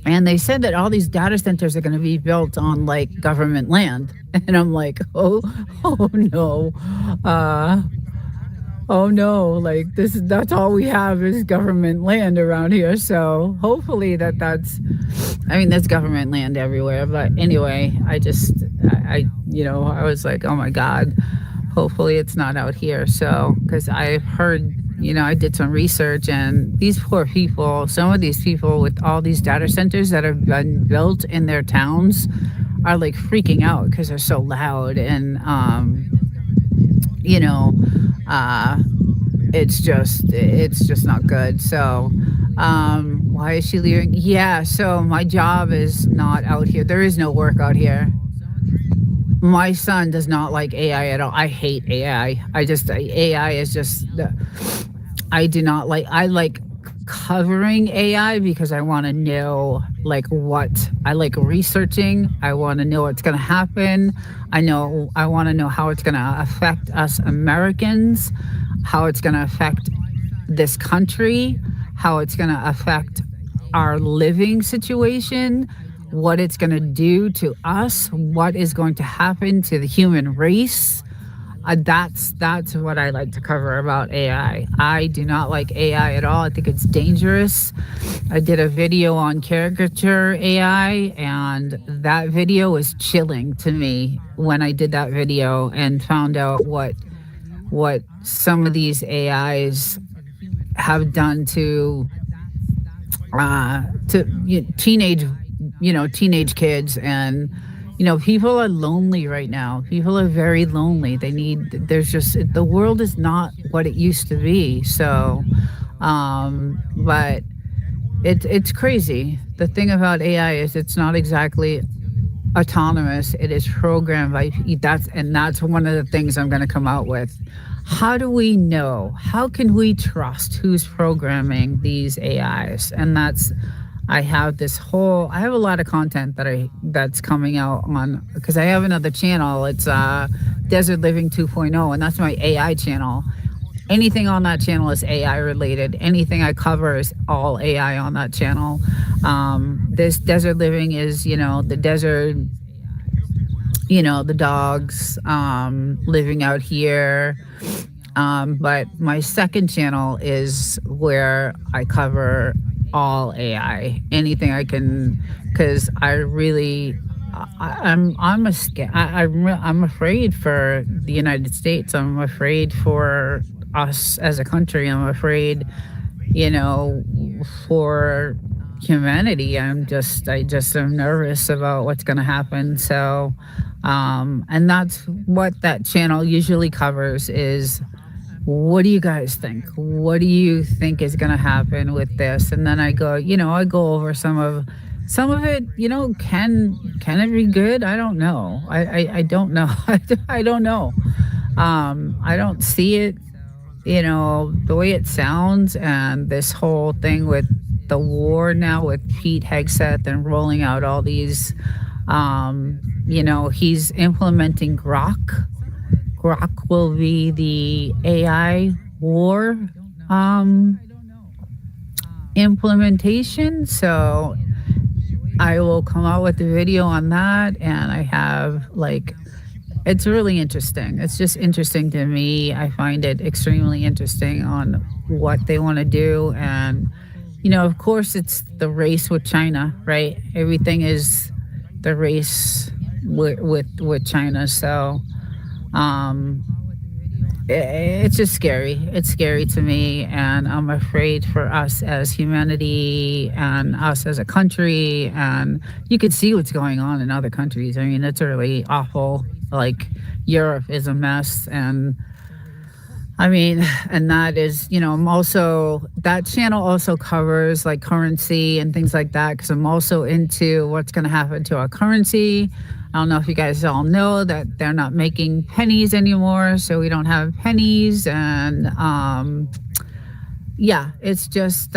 And they said that all these data centers are going to be built on like government land. And I'm like, oh no. Oh no, like that's all we have is government land around here. So hopefully that's government land everywhere. But anyway, I was like, oh my God, hopefully it's not out here. So, because I've heard, I did some research, and these poor people, some of these people with all these data centers that have been built in their towns are like freaking out because they're so loud. And you know, it's just not good. So, why is she leaving? Yeah, so my job is not out here. There is no work out here. My son does not like AI at all. I hate AI. AI is just, I do not like, I like covering AI because I want to know like what I like researching. I want to know what's going to happen. I want to know how it's going to affect us Americans, how it's going to affect this country, how it's going to affect our living situation, what it's going to do to us, what is going to happen to the human race. That's what I like to cover about AI. I do not like AI at all. I think it's dangerous. I did a video on caricature AI, and that video was chilling to me when I did that video and found out what some of these AIs have done to teenage kids. And people are lonely right now. People are very lonely. The world is not what it used to be. So but it's crazy. The thing about AI is it's not exactly autonomous. It is programmed by that's one of the things I'm going to come out with. How do we know? How can we trust who's programming these AIs? And I have a lot of content that's coming out on, because I have another channel. It's Desert Living 2.0, and that's my AI channel. Anything on that channel is AI related. Anything I cover is all AI on that channel. This Desert Living is, the desert the dogs living out here. But my second channel is where I cover all AI, anything I can, because I really, I'm a I'm afraid for the United States. I'm afraid for us as a country. I'm afraid, you know, for humanity. I just am nervous about what's going to happen. So, and that's what that channel usually covers is what do you guys think? What do you think is going to happen with this? And then I go over some of it, can it be good? I don't know. I don't know. I don't know. I don't see it, the way it sounds and this whole thing with the war now with Pete Hegseth and rolling out all these, he's implementing Grok. Grok will be the AI war um, implementation. So I will come out with a video on that. And I have it's really interesting. It's just interesting to me. I find it extremely interesting on what they want to do. And, of course, it's the race with China, right? Everything is the race with China. So um, it's just scary. It's scary to me. And I'm afraid for us as humanity and us as a country. And you can see what's going on in other countries. I mean, it's really awful. Like, Europe is a mess. And I mean, and that is, I'm also, that channel also covers like currency and things like that because I'm also into what's going to happen to our currency. I don't know if you guys all know that they're not making pennies anymore, so we don't have pennies. And yeah, it's just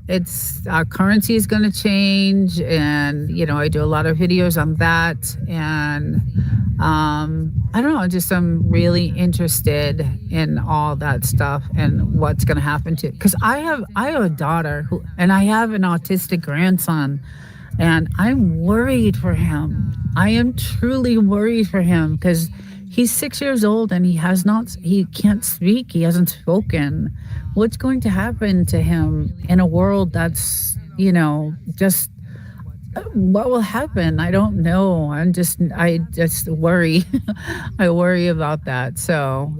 it's our currency is going to change, and I do a lot of videos on that. And I don't know, just I'm really interested in all that stuff and what's going to happen to, because I have a daughter and I have an autistic grandson, and I'm worried for him. I am truly worried for him because he's 6 years old and he can't speak. He hasn't spoken. What's going to happen to him in a world that's, just what will happen? I don't know. I just worry. I worry about that. So,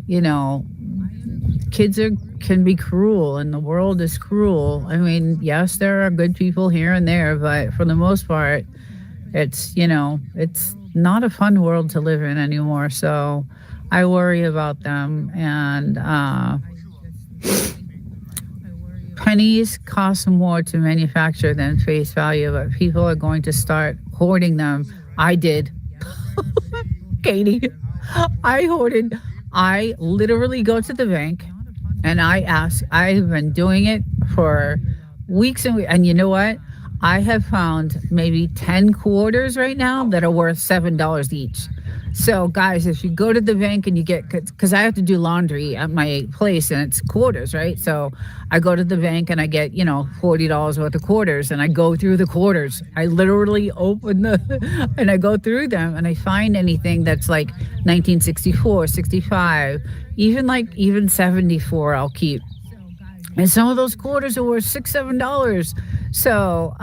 kids can be cruel and the world is cruel. I mean, yes, there are good people here and there, but for the most part, it's not a fun world to live in anymore. So I worry about them. And pennies cost more to manufacture than face value, but people are going to start hoarding them. I did. Katie, I hoarded. I literally go to the bank and I ask. I've been doing it for weeks and weeks. And you know what? I have found maybe 10 quarters right now that are worth $7 each. So, guys, if you go to the bank and you get, because I have to do laundry at my place and it's quarters, right? So I go to the bank and I get, $40 worth of quarters and I go through the quarters. I literally open and I go through them and I find anything that's like 1964, 65, even 74, I'll keep. And some of those quarters are worth $6, $7. So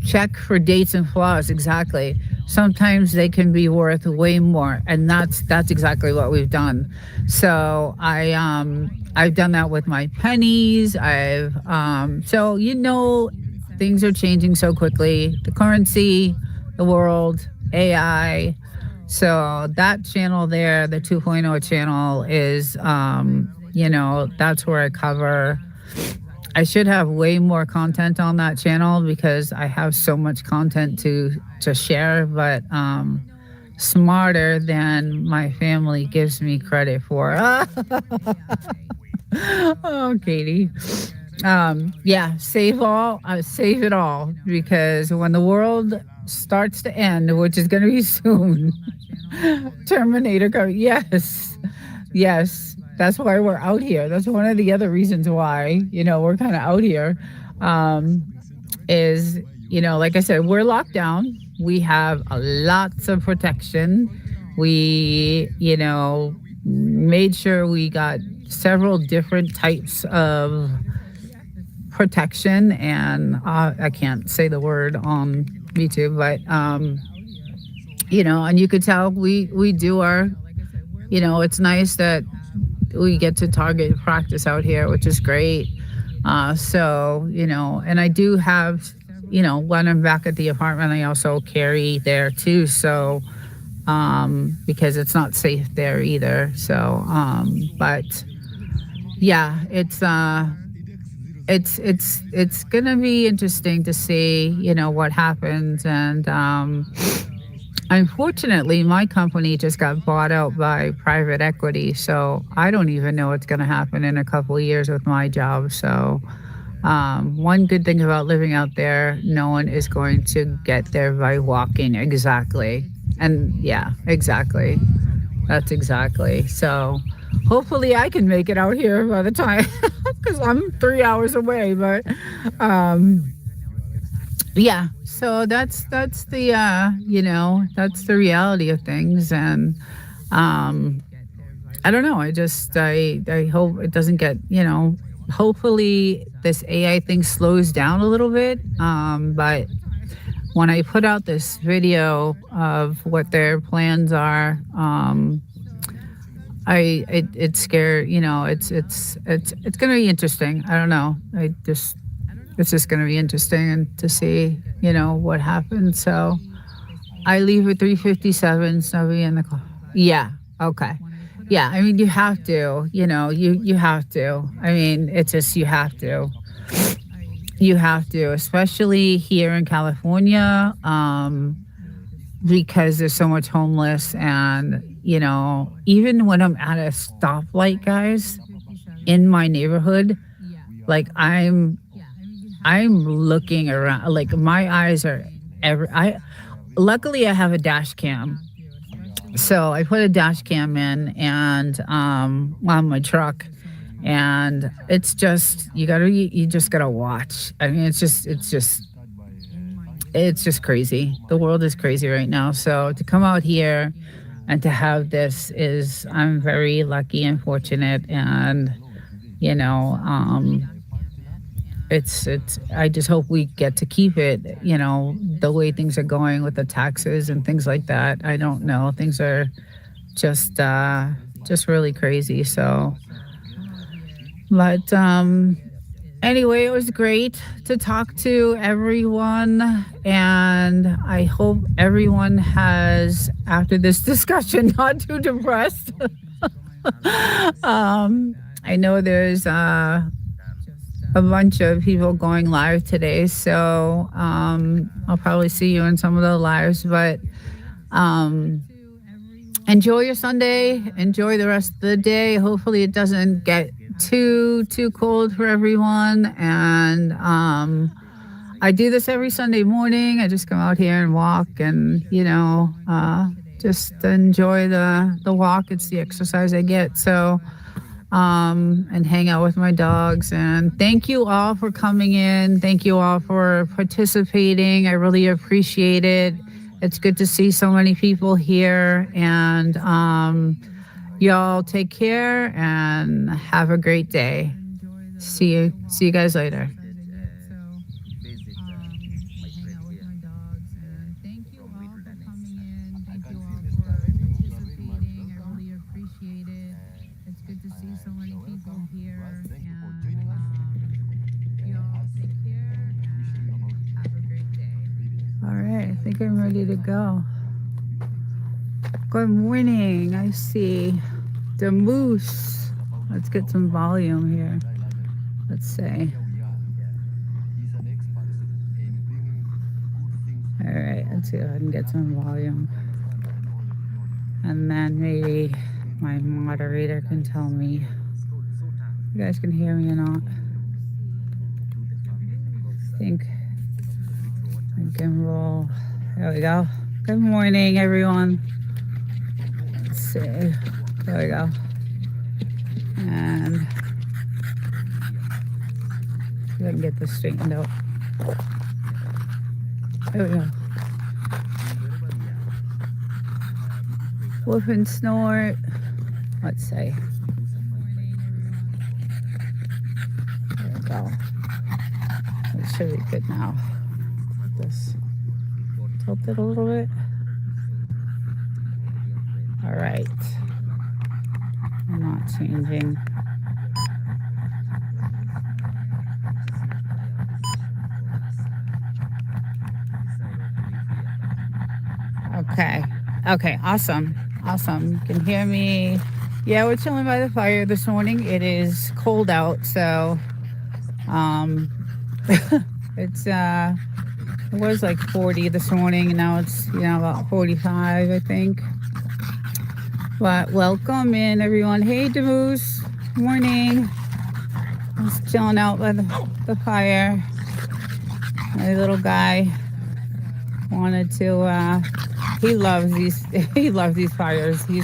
check for dates and flaws. Exactly. Sometimes they can be worth way more, and that's exactly what we've done. So I've done that with my pennies. So things are changing so quickly. The currency, the world, AI. So that channel there, the 2.0 channel is that's where I cover. I should have way more content on that channel because I have so much content to share, but smarter than my family gives me credit for. Oh, Katie. Yeah, save it all because when the world starts to end, which is going to be soon, Terminator go. Yes, yes. That's why we're out here. That's one of the other reasons why, we're kind of out here. Is, like I said, we're locked down. we have lots of protection. We, made sure we got several different types of protection, and I can't say the word on YouTube, but and you could tell we do our, it's nice that we get to target practice out here, which is great. So, and I do have, when I'm back at the apartment, I also carry there too. So, because it's not safe there either. So, but yeah, it's gonna be interesting to see, what happens. And unfortunately, my company just got bought out by private equity, so I don't even know what's gonna happen in a couple of years with my job. So one good thing about living out there, no one is going to get there by walking. Exactly. And yeah, exactly. That's exactly. So hopefully I can make it out here by the time, because I'm 3 hours away. But yeah, so that's the that's the reality of things. And I don't know. I hope it doesn't get, hopefully this AI thing slows down a little bit. But when I put out this video of what their plans are, it's scared. It's going to be interesting. I don't know. It's just going to be interesting and to see, what happens. So I leave at 3:57. So I'll be in the car. Yeah. Okay. Yeah. I mean, you have to. You have to. I mean, it's just you have to. You have to, especially here in California, because there's so much homeless. And even when I'm at a stoplight, guys, in my neighborhood, like I'm looking around, like my eyes are I luckily I have a dash cam. So I put a dash cam in, and on my truck, and it's just you just gotta watch. I mean, it's just crazy. The world is crazy right now. So to come out here and to have this is, I'm very lucky and fortunate. And you know um it's I just hope we get to keep it, the way things are going with the taxes and things like that. I don't know, things are just really crazy. So but anyway, it was great to talk to everyone, and I hope everyone has, after this discussion, not too depressed. I know there's a bunch of people going live today, so I'll probably see you in some of the lives. But um, enjoy your Sunday. Enjoy the rest of the day. Hopefully, it doesn't get too cold for everyone. And I do this every Sunday morning. I just come out here and walk, and just enjoy the walk. It's the exercise I get. So and hang out with my dogs. And thank you all for coming in. Thank you all for participating. I really appreciate it. It's good to see so many people here. And y'all take care and have a great day. See you guys later. All right, I think I'm ready to go. Good morning. I see the moose. Let's get some volume here. Let's see. All right, let's see if I can get some volume. And then maybe my moderator can tell me if you guys can hear me or not. I think I can roll. There we go. Good morning, everyone. Let's see. There we go. And see if I can get this straightened out. There we go. Woof and snort. Let's see. There we go. It should be good now. Just tilt it a little bit. All right. I'm not changing. Okay. Okay. Awesome. Awesome. You can hear me. Yeah, we're chilling by the fire this morning. It is cold out, so it's it was like 40 this morning, and now it's about 45, I think. But welcome in, everyone. Hey, Demoose. Morning. Just chilling out by the fire. My little guy wanted to. He loves these. He loves these fires. He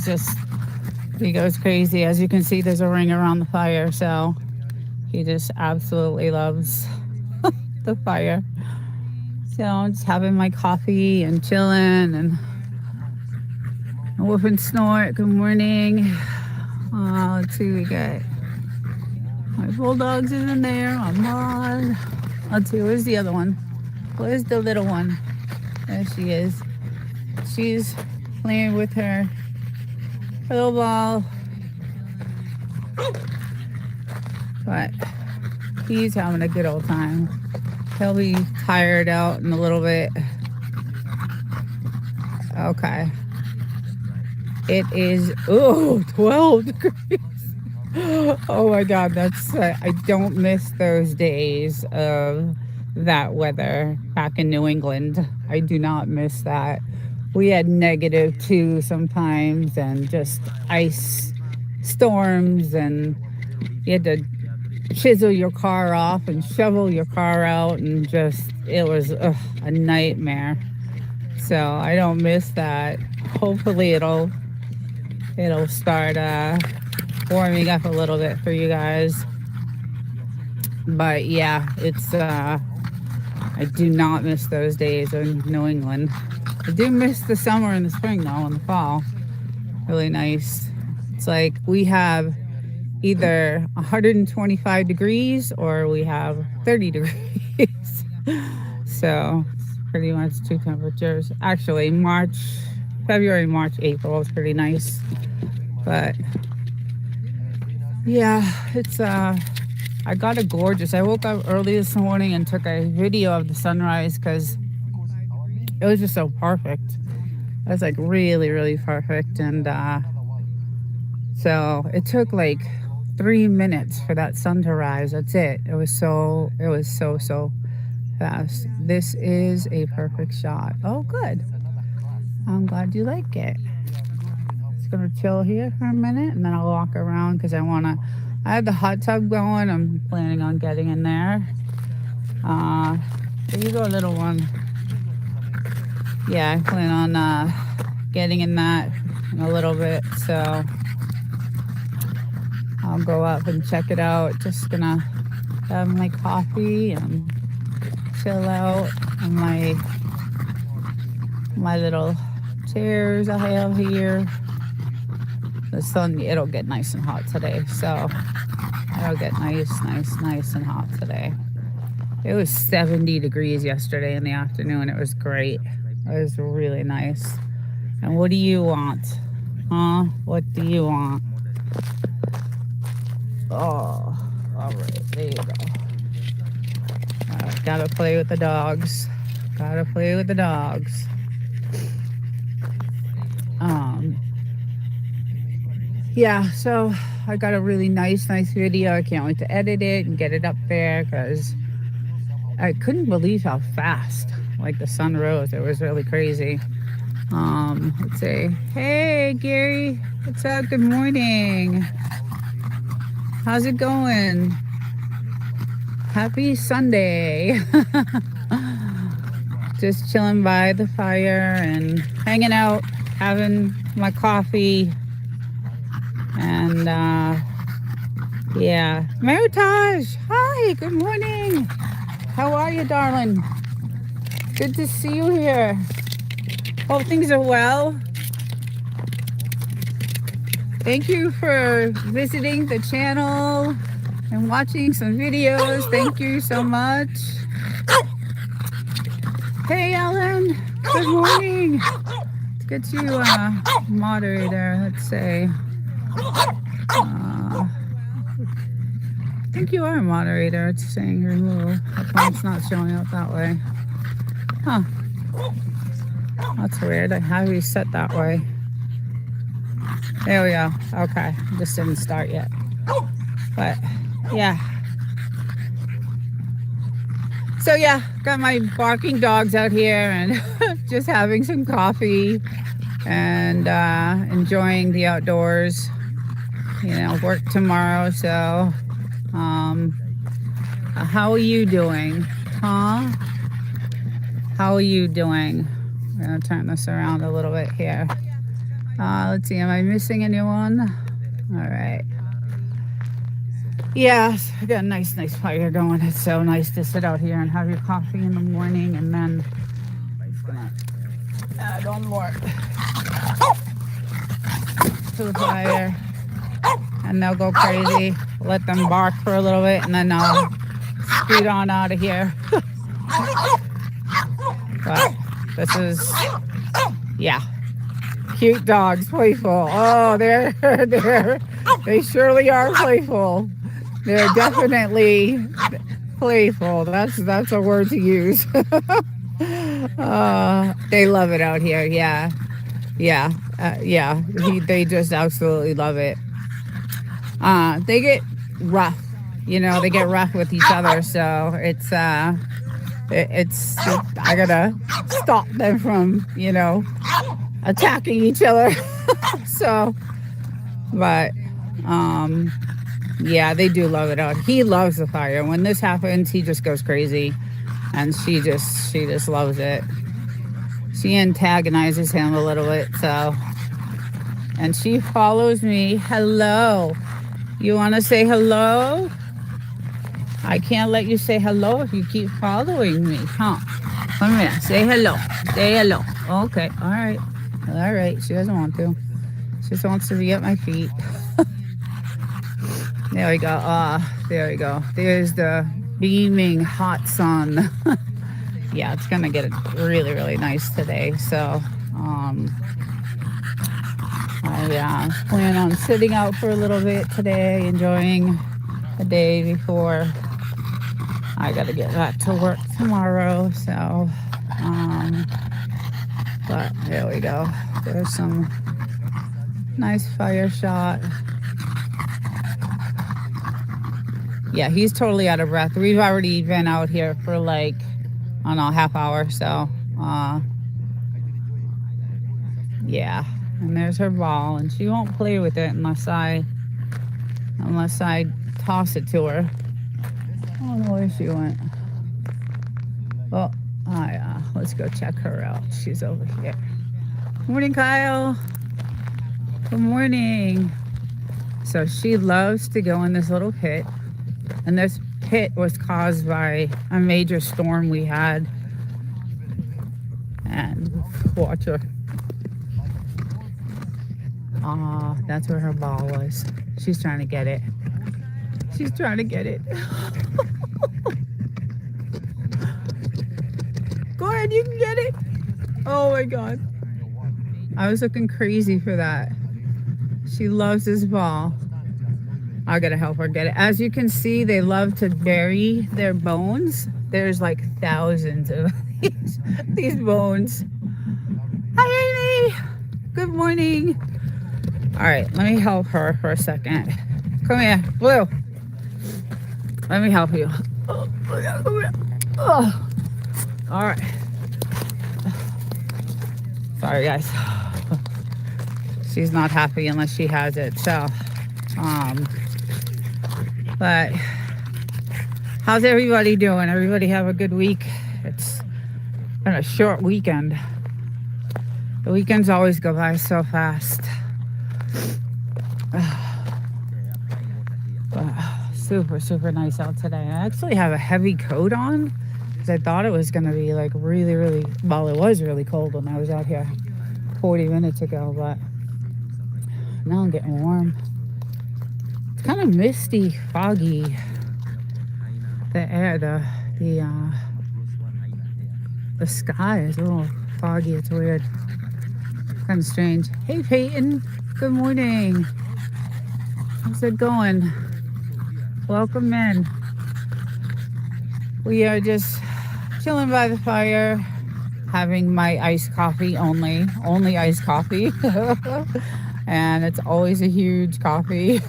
goes crazy. As you can see, there's a ring around the fire, so he just absolutely loves the fire. So I'm just having my coffee and chilling and woof and snort. Good morning. Let's see, we got my bulldogs is in there. I'm on. Let's see, where's the other one? Where's the little one? There she is. She's playing with her little ball. But he's having a good old time. He'll be tired out in a little bit. Okay. It is 12 degrees. Oh my God, that's I don't miss those days of that weather back in New England. I do not miss that. We had -2 sometimes, and just ice storms, and you had to chisel your car off and shovel your car out, and just it was a nightmare. So I don't miss that. Hopefully it'll start warming up a little bit for you guys. But yeah, it's I do not miss those days in New England. I do miss the summer and the spring though, and the fall. Really nice. It's like we have either 125 degrees or we have 30 degrees. So it's pretty much two temperatures. Actually, February, March, April is pretty nice. But yeah, it's I got a gorgeous. I woke up early this morning and took a video of the sunrise because it was just so perfect. It was like really, really perfect. And so it took like 3 minutes for that sun to rise. That's it. It was so fast. This is a perfect shot. Oh, good. I'm glad you like it. Just gonna chill here for a minute and then I'll walk around because I have the hot tub going. I'm planning on getting in there. There you go, little one. Yeah, I plan on getting in that in a little bit, so I'll go up and check it out. Just gonna have my coffee and chill out on my little chairs I have here. The sun, it'll get nice and hot today, so it'll get nice and hot today. It was 70 degrees yesterday in the afternoon. It was great. It was really nice. And what do you want? Huh? What do you want? Oh, all right. There you go. Gotta play with the dogs. Gotta play with the dogs. Yeah, so I got a really nice video. I can't wait to edit it and get it up there because I couldn't believe how fast like the sun rose. It was really crazy. Let's see. Hey, Gary. What's up? Good morning. How's it going? Happy Sunday. Just chilling by the fire and hanging out, having my coffee. And yeah, Meritage, hi, good morning. How are you, darling? Good to see you here. Hope things are well. Thank you for visiting the channel and watching some videos. Thank you so much. Hey, Ellen. Good morning. Let's get you a moderator. Let's say. I think you are a moderator. It's saying remove. How come it's not showing up that way? Huh. That's weird. I have you set that way. There we go. Okay. This didn't start yet. But yeah. So yeah, got my barking dogs out here and just having some coffee and enjoying the outdoors. You know, work tomorrow, so how are you doing? Huh? How are you doing? I'm gonna turn this around a little bit here. Let's see, am I missing anyone? All right. Yes, I got a nice fire going. It's so nice to sit out here and have your coffee in the morning, and then I'm just gonna add on more to the fire, and they'll go crazy. Let them bark for a little bit, and then I'll scoot on out of here. But this is, yeah, cute dogs, playful. Oh, they surely are playful. They're definitely playful. That's a word to use. They love it out here. Yeah. They just absolutely love it. They get rough. You know, they get rough with each other. So it's I gotta stop them from, you know, attacking each other. So, but yeah, they do love it out. He loves the fire. When this happens, he just goes crazy, and she just loves it. She antagonizes him a little bit, so, and she follows me. Hello. You want to say hello? I can't let you say hello if you keep following me, huh? Come here. Say hello. Say hello. Okay. All right. All right. She doesn't want to. She just wants to be at my feet. There we go. There we go. There's the beaming hot sun. Yeah, it's gonna get really, really nice today. So, I plan on sitting out for a little bit today, enjoying the day before I gotta get back to work tomorrow. So, but there we go. There's some nice fire shot. Yeah, he's totally out of breath. We've already been out here for like, I don't know, half hour. So, yeah. And there's her ball, and she won't play with it unless I toss it to her. I don't know where she went. Oh, yeah. Let's go check her out. She's over here. Morning, Kyle. Good morning. So she loves to go in this little pit. And this pit was caused by a major storm we had. And watch her. That's where her ball was. She's trying to get it. She's trying to get it. Go ahead, you can get it. Oh my God. I was looking crazy for that. She loves this ball. I gotta help her get it. As you can see, they love to bury their bones. There's like thousands of these bones. Hi, Amy. Good morning. All right, let me help her for a second. Come here, Blue. Let me help you. Oh. All right. Sorry, guys. She's not happy unless she has it. So, but how's everybody doing? Everybody have a good week? It's been a short weekend. The weekends always go by so fast. But super, super nice out today. I actually have a heavy coat on because I thought it was going to be like really, really, well, it was really cold when I was out here 40 minutes ago, but now I'm getting warm. It's kind of misty, foggy. The air, the sky is a little foggy. It's weird, kind of strange. Hey, Peyton. Good morning. How's it going? Welcome in. We are just chilling by the fire, having my iced coffee only iced coffee. And it's always a huge coffee.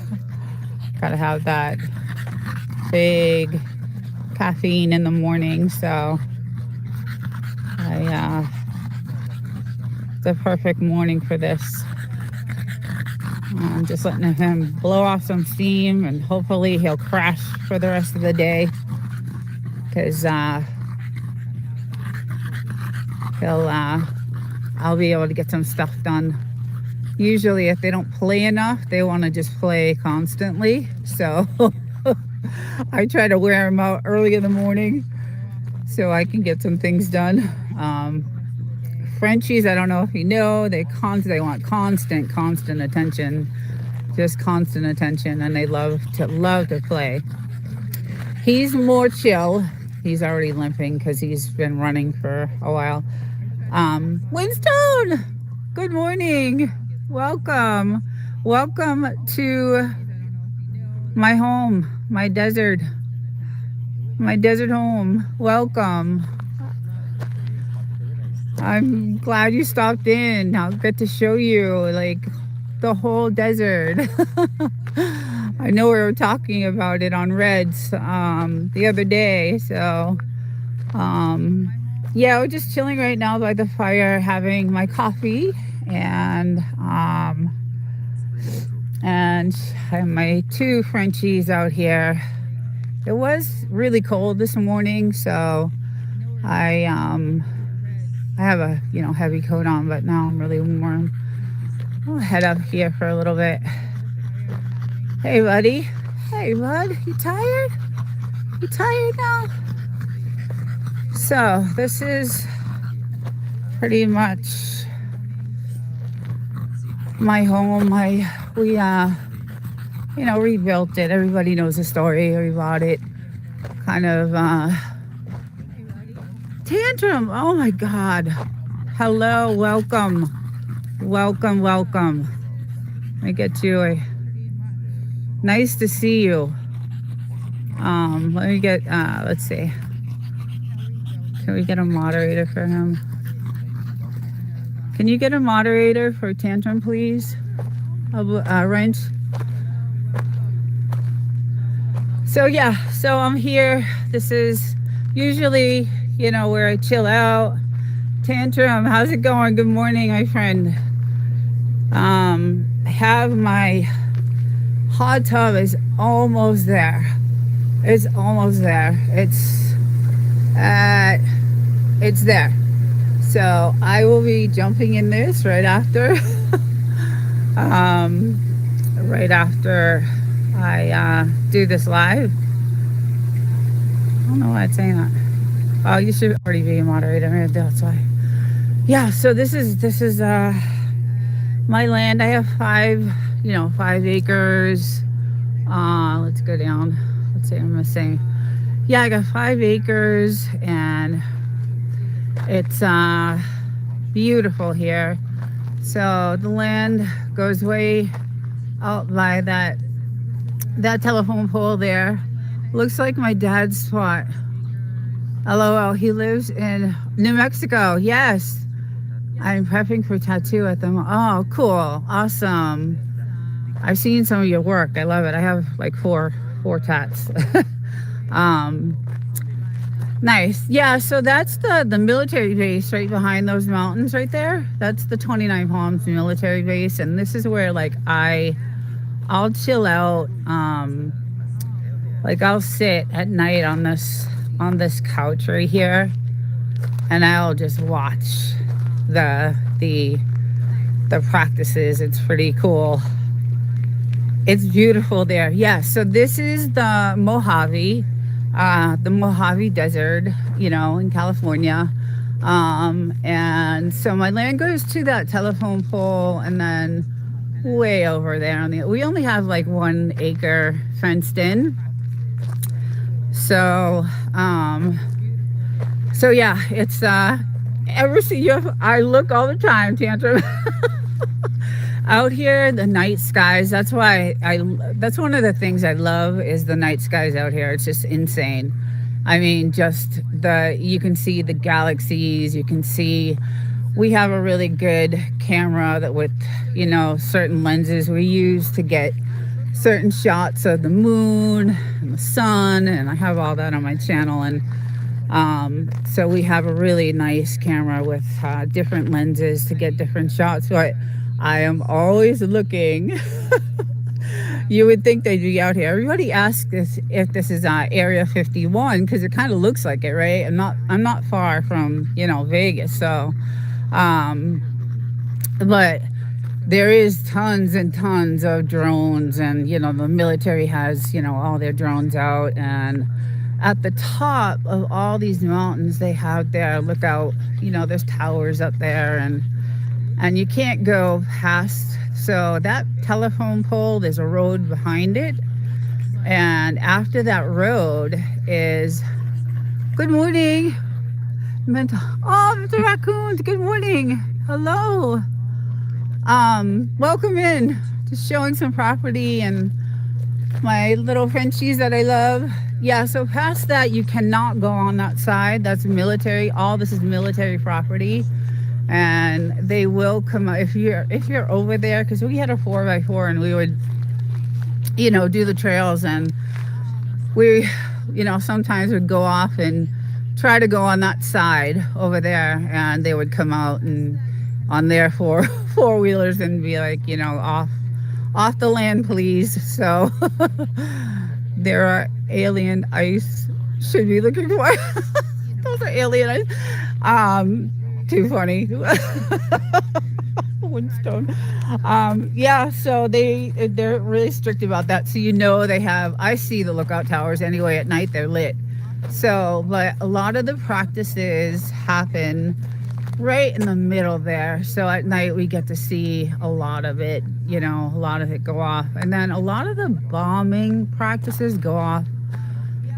Gotta have that big caffeine in the morning. So it's a perfect morning for this. I'm just letting him blow off some steam, and hopefully he'll crash for the rest of the day, because I'll be able to get some stuff done. Usually if they don't play enough, they want to just play constantly. So I try to wear them out early in the morning so I can get some things done. Frenchies, I don't know if you know, they want constant attention, just constant attention, and they love to play. He's more chill. He's already limping because he's been running for a while. Winston, good morning. Welcome to my home, my desert home. Welcome. I'm glad you stopped in. I'll get to show you like the whole desert. I know we were talking about it on Reds the other day. So yeah, we're just chilling right now by the fire, having my coffee, and I have my two Frenchies out here. It was really cold this morning, so I have a heavy coat on, but now I'm really warm. I'll head up here for a little bit. Hey, buddy. Hey, bud. You tired? You tired now? So this is pretty much my home. We rebuilt it. Everybody knows the story. We bought it. Kind of Tantrum. Oh my God. Hello. Welcome. Let me get you nice to see you. Let me get, let's see. Can we get a moderator for him? Can you get a moderator for Tantrum, please? Wrench. So yeah, so I'm here. This is usually, where I chill out. Tantrum, how's it going? Good morning, my friend. I have my hot tub is almost there. It's almost there. It's there. So I will be jumping in this right after. Right after I do this live. I don't know why it's saying that. Oh, you should already be a moderator. Maybe that's why. Yeah. So this is my land. I have 5 acres. Let's go down. Let's see. I'm missing. Yeah, I got 5 acres, and it's beautiful here. So the land goes way out by that telephone pole there. Looks like my dad's spot. LOL, he lives in New Mexico. Yes. I'm prepping for tattoo at the Oh, cool. Awesome. I've seen some of your work. I love it. I have like four tats. Nice. Yeah, so that's the military base right behind those mountains right there. That's the 29 Palms military base, and this is where like I'll chill out. Like I'll sit at night on this couch right here, and I'll just watch the practices. It's pretty cool. It's beautiful there. Yeah, so this is the Mojave Desert, in California. And so my land goes to that telephone pole, and then way over there on the. We only have like 1 acre fenced in. So, so yeah, it's ever see you. I look all the time, Tantrum. Out here, the night skies. That's why I. That's one of the things I love is the night skies out here. It's just insane. I mean, just you can see the galaxies. You can see. We have a really good camera that with, certain lenses we use to get certain shots of the moon and the sun, and I have all that on my channel. And so we have a really nice camera with different lenses to get different shots. But I am always looking. You would think they'd be out here. Everybody asks if this is Area 51 because it kind of looks like it, right? I'm not far from Vegas, so but there is tons and tons of drones, and the military has all their drones out, and at the top of all these mountains they have their lookout. There's towers up there, and you can't go past. So that telephone pole, there's a road behind it, and after that road is good morning. Oh, the raccoons, good morning. Hello. Welcome in. Just showing some property and my little Frenchies that I love. Yeah, so past that, you cannot go on that side. That's military. All this is military property. And they will come out if you're over there, because we had a 4x4 and we would, do the trails, and we, sometimes would go off and try to go on that side over there, and they would come out and on their four-wheelers and be like, off the land, please. So there are alien ice. Should be looking for. Those are alien ice. Too funny. Woodstone. Yeah, so they're really strict about that. So I see the lookout towers anyway at night. They're lit. So, but a lot of the practices happen right in the middle there. So at night we get to see a lot of it, a lot of it go off. And then a lot of the bombing practices go off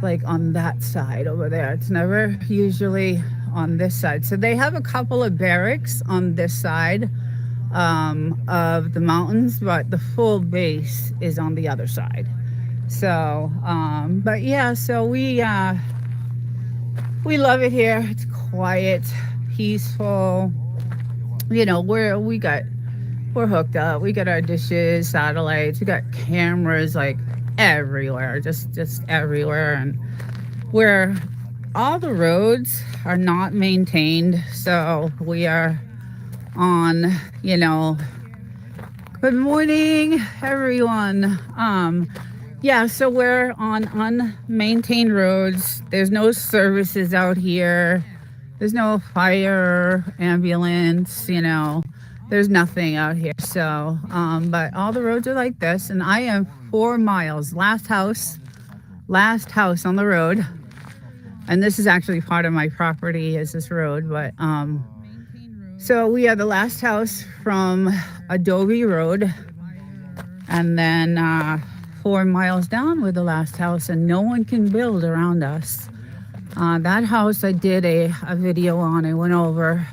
like on that side over there. It's never usually on this side. So they have a couple of barracks on this side of the mountains, but the full base is on the other side. So, but yeah, so we love it here. It's quiet, peaceful. We're hooked up. We got our dishes, satellites. We got cameras like everywhere, just everywhere. And all the roads are not maintained. So we are on, good morning, everyone. Yeah, so we're on unmaintained roads. There's no services out here. There's no fire, ambulance, there's nothing out here. So, but all the roads are like this, and I am 4 miles. Last house on the road. And this is actually part of my property is this road, but, so we are the last house from Adobe Road, and then, 4 miles down we're the last house, and no one can build around us. That house I did a video on. I went over.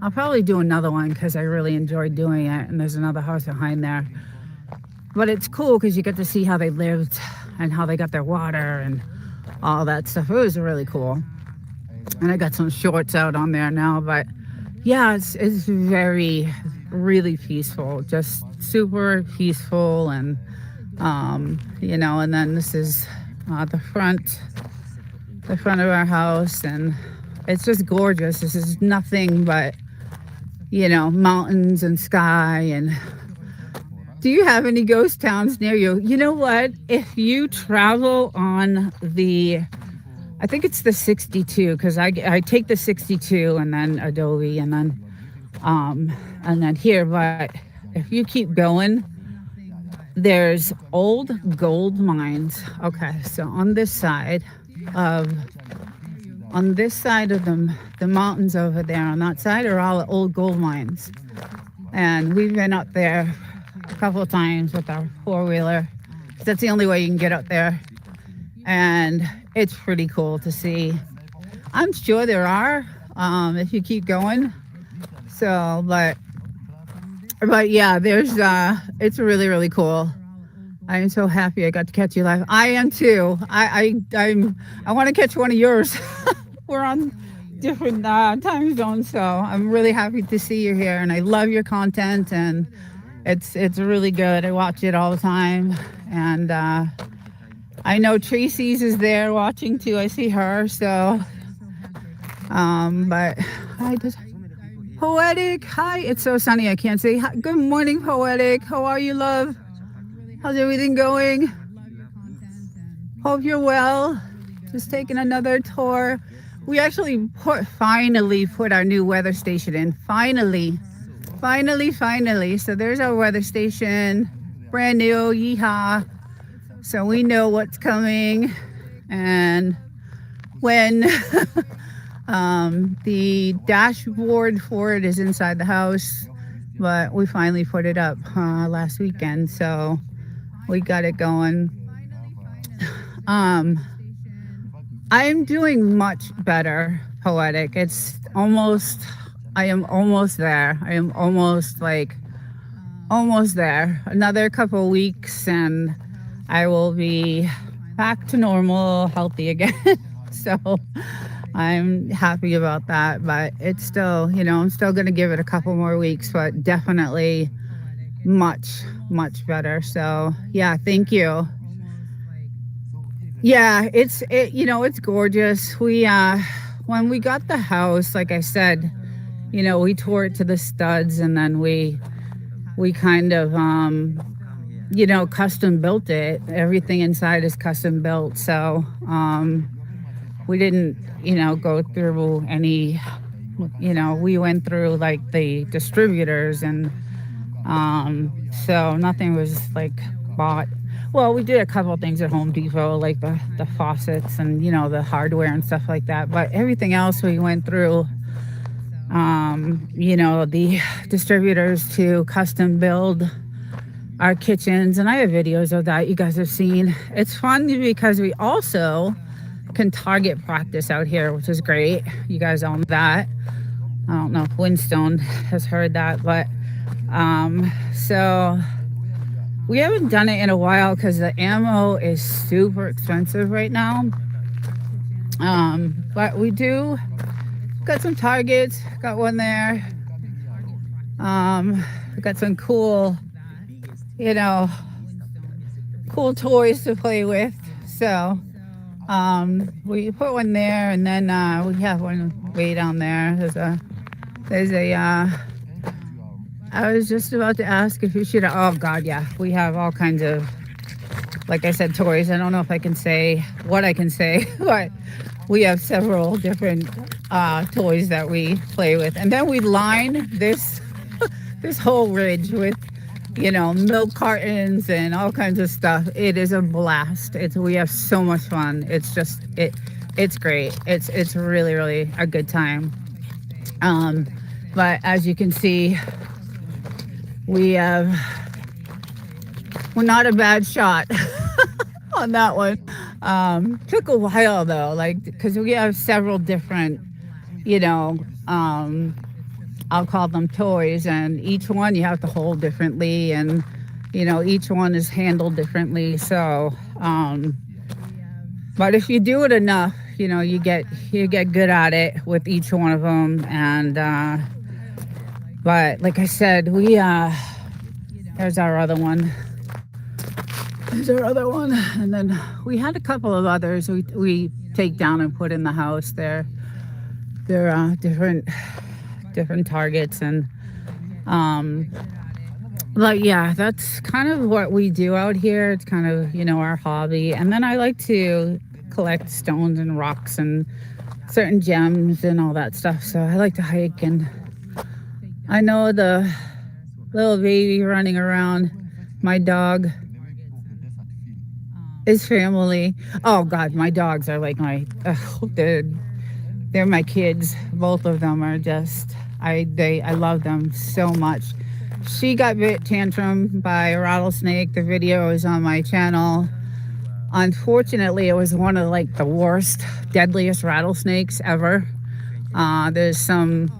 I'll probably do another one because I really enjoyed doing it, and there's another house behind there. But it's cool because you get to see how they lived and how they got their water and all that stuff. It was really cool. And I got some shorts out on there now, but yeah, it's very, really peaceful, just super peaceful. And and then this is the front of our house, and it's just gorgeous. This is nothing but mountains and sky. And do you have any ghost towns near you? You know what, if you travel on I think it's the 62, because I take the 62 and then Adobe and then here, but if you keep going, there's old gold mines. Okay, so on this side of the mountains over there, on that side are all old gold mines, and we've been up there a couple of times with our four-wheeler. That's the only way you can get up there. And it's pretty cool to see. I'm sure there are, if you keep going. So, but yeah, there's, it's really, really cool. I am so happy I got to catch you live. I am too. I want to catch one of yours. We're on different time zones, so I'm really happy to see you here, and I love your content, and it's really good. I watch it all the time, and I know Tracy's is there watching too. I see her, so but hi, Poetic. Hi, it's so sunny. I can't say hi. Good morning, Poetic. How are you, love? How's everything going? Hope you're well. Just taking another tour. We actually finally put our new weather station in. Finally. So there's our weather station. Brand new. Yeehaw. So we know what's coming. And when the dashboard for it is inside the house, but we finally put it up last weekend. So we got it going. I'm doing much better, Poetic. I am almost there. I am almost there. Another couple of weeks and I will be back to normal, healthy again. So I'm happy about that, but it's still, I'm still going to give it a couple more weeks, but definitely much better. So yeah, thank you. Yeah, it's gorgeous. We when we got the house, like I said, we tore it to the studs, and then we kind of custom built it. Everything inside is custom built, so we didn't go through any, we went through like the distributors, and so nothing was like bought. Well, we did a couple of things at Home Depot, like the faucets and, the hardware and stuff like that. But everything else we went through, the distributors to custom build our kitchens. And I have videos of that you guys have seen. It's fun because we also can target practice out here, which is great. You guys all know that. I don't know if Winstone has heard that, but so we haven't done it in a while because the ammo is super expensive right now. But we got some targets. Got one there. We got some cool toys to play with. So we put one there, and then we have one way down there. There's a I was just about to ask if you should. Oh God, yeah. We have all kinds of, like I said, toys. I don't know if I can say what I can say, but we have several different toys that we play with, and then we line this whole ridge with, milk cartons and all kinds of stuff. It is a blast. We have so much fun. It's just it's great. It's really, really a good time. But as you can see, we're not a bad shot on that one. Took a while though, because we have several different, I'll call them toys, and each one you have to hold differently, and each one is handled differently. So, but if you do it enough, you get good at it with each one of them, and but like I said, there's our other one. And then we had a couple of others we take down and put in the house. They're different targets, and but yeah, that's kind of what we do out here. It's kind of our hobby. And then I like to collect stones and rocks and certain gems and all that stuff. So I like to hike, and I know the little baby running around, my dog, is family. Oh God, my dogs are like they're my kids. Both of them are just, I love them so much. she got bit tantrum by a rattlesnake. The video is on my channel. Unfortunately, it was one of like the worst, deadliest rattlesnakes ever. There's some,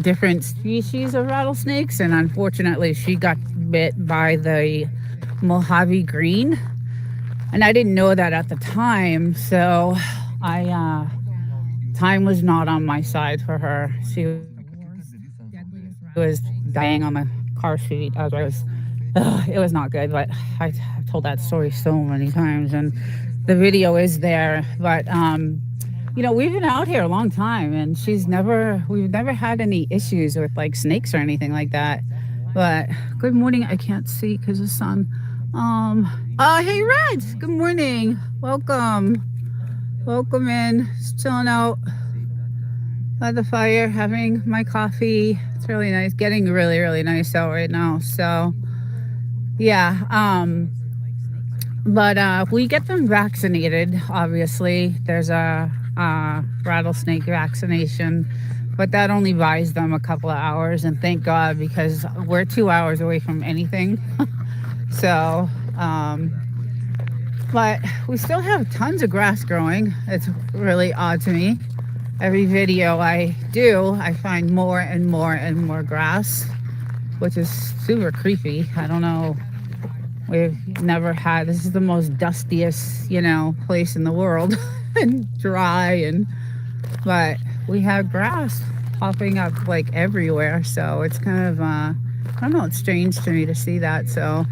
different species of rattlesnakes, and unfortunately, she got bit by the Mojave Green, and I didn't know that at the time. So, time was not on my side for her. She was dying on the car seat as I was. It was not good, but I've told that story so many times, and the video is there. But we've been out here a long time, and we've never had any issues with like snakes or anything like that. But good morning. I can't see because the sun. Hey, Red. Good morning. Welcome in. Just chilling out by the fire, having my coffee. It's really nice. Getting really, really nice out right now. So, yeah. But we get them vaccinated. Obviously, there's a rattlesnake vaccination, but that only buys them a couple of hours. And thank God, because we're 2 hours away from anything. So, but we still have tons of grass growing. It's really odd to me. Every video I do, I find more and more and more grass, which is super creepy. I don't know. We've never had, this is the most dustiest, place in the world and dry, but we have grass popping up like everywhere. So it's kind of, I don't know, it's strange to me to see that. So,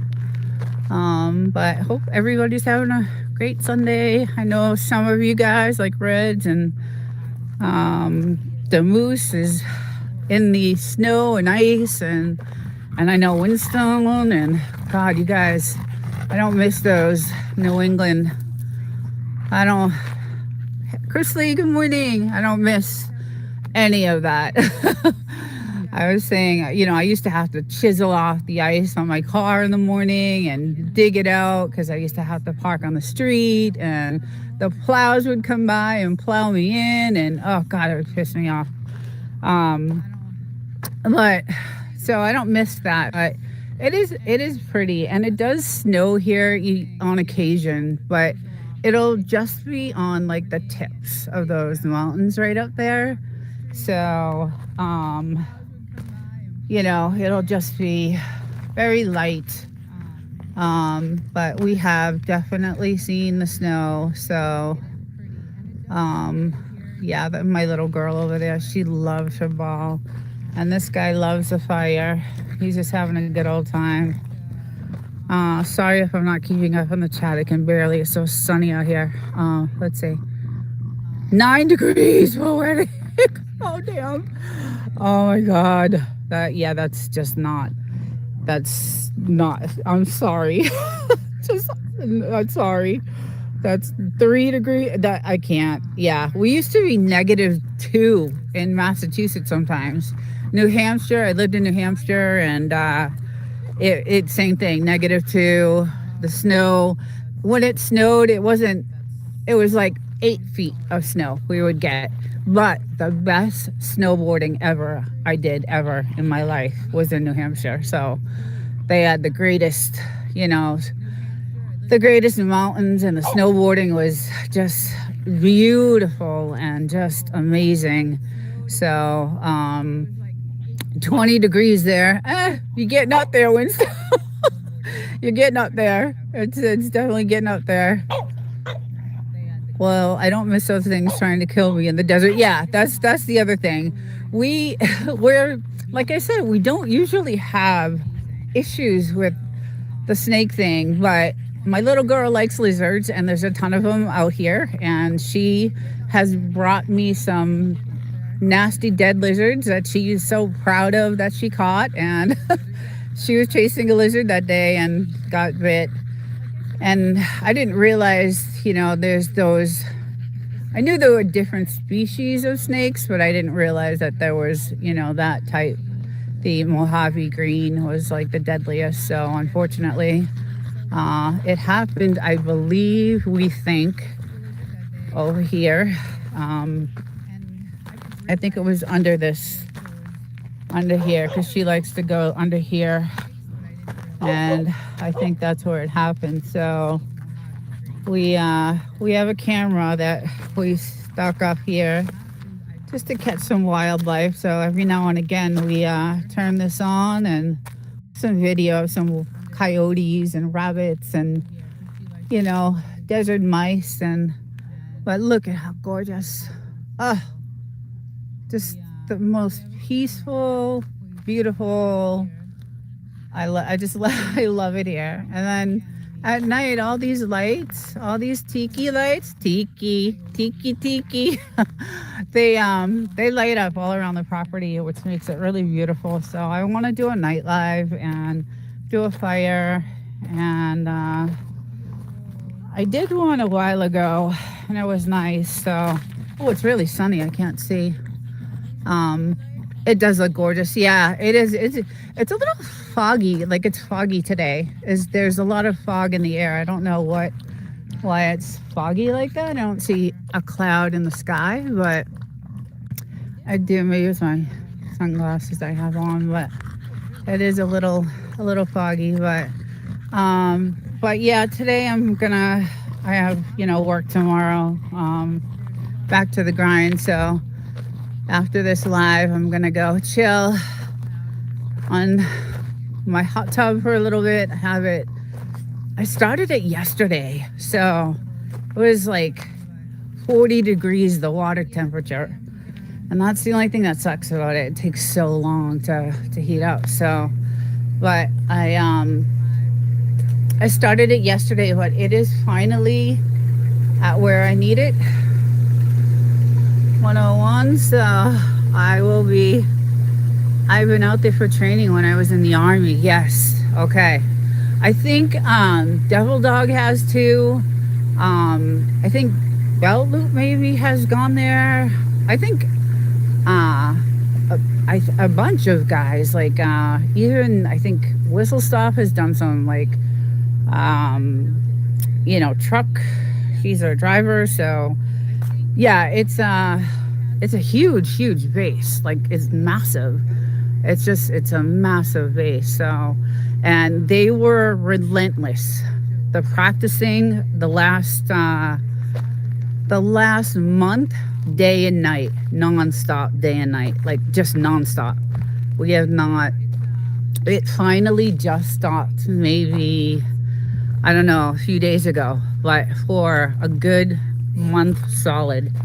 but I hope everybody's having a great Sunday. I know some of you guys like Reds and the moose is in the snow and ice, and I know Winston, and God, you guys, I don't miss those New England. Chris Lee, good morning. I don't miss any of that. I was saying, I used to have to chisel off the ice on my car in the morning and dig it out because I used to have to park on the street, and the plows would come by and plow me in, and oh God, it would piss me off. But so I don't miss that, but it is pretty, and it does snow here on occasion, but it'll just be on like the tips of those mountains right up there. So, it'll just be very light. But we have definitely seen the snow. So, my little girl over there, she loves her ball. And this guy loves the fire. He's just having a good old time. Sorry if I'm not keeping up on the chat. I can barely. It's so sunny out here. Let's see. 9 degrees. Oh, where the heck? Oh, damn. Oh, my God. That's not. I'm sorry. I'm sorry. That's 3 degrees. That I can't. Yeah. We used to be -2 in Massachusetts sometimes. New Hampshire. I lived in New Hampshire, and it same thing, -2. The snow, when it snowed, it was like 8 feet of snow we would get. But the best snowboarding I did ever in my life was in New Hampshire. So they had the greatest mountains, and the snowboarding was just beautiful and just amazing. So 20 degrees there. You're getting up there, Winston. You're getting up there. It's definitely getting up there. Well, I don't miss those things trying to kill me in the desert. Yeah, that's the other thing. We're like I said, we don't usually have issues with the snake thing, but my little girl likes lizards, and there's a ton of them out here, and she has brought me some nasty dead lizards that she's so proud of that she caught, and she was chasing a lizard that day and got bit. And I didn't realize, there's those, I knew there were different species of snakes, but I didn't realize that there was, that type. The Mojave Green was like the deadliest. So unfortunately, it happened, I believe, we think, over here. I think it was under this under here because she likes to go under here, and I think that's where it happened. So we have a camera that we stuck up here just to catch some wildlife. So every now and again we turn this on and some video of some coyotes and rabbits and desert mice. And but look at how gorgeous. Just the most peaceful, beautiful. I just I love it here. And then at night, all these lights, all these tiki lights, tiki, they light up all around the property, which makes it really beautiful. So I want to do a night live and do a fire. And I did one a while ago, and it was nice. So, oh, it's really sunny. I can't see. It does look gorgeous. Yeah, it is. It's a little foggy. Like it's foggy today. There's a lot of fog in the air. I don't know why it's foggy like that. I don't see a cloud in the sky, but I do. Maybe it's my sunglasses I have on, but it is a little foggy. But yeah, today I have work tomorrow. Back to the grind. So after this live, I'm gonna go chill on my hot tub for a little bit. I started it yesterday, so it was like 40 degrees, the water temperature. And that's the only thing that sucks about it. It takes so long to heat up. So, but I started it yesterday, but it is finally at where I need it. 101. So I've been out there for training when I was in the Army. Yes. Okay. I think Devil Dog has too. I think Belt Loop maybe has gone there. I think a bunch of guys, like even I think Whistle Stop has done some, like truck. He's our driver. So yeah, it's a huge base. Like it's massive. It's a massive base. So, and they were relentless. The practicing the last month, day and night, nonstop, day and night, like just nonstop. We have not. It finally just stopped. Maybe I don't know, a few days ago, but for a good month solid.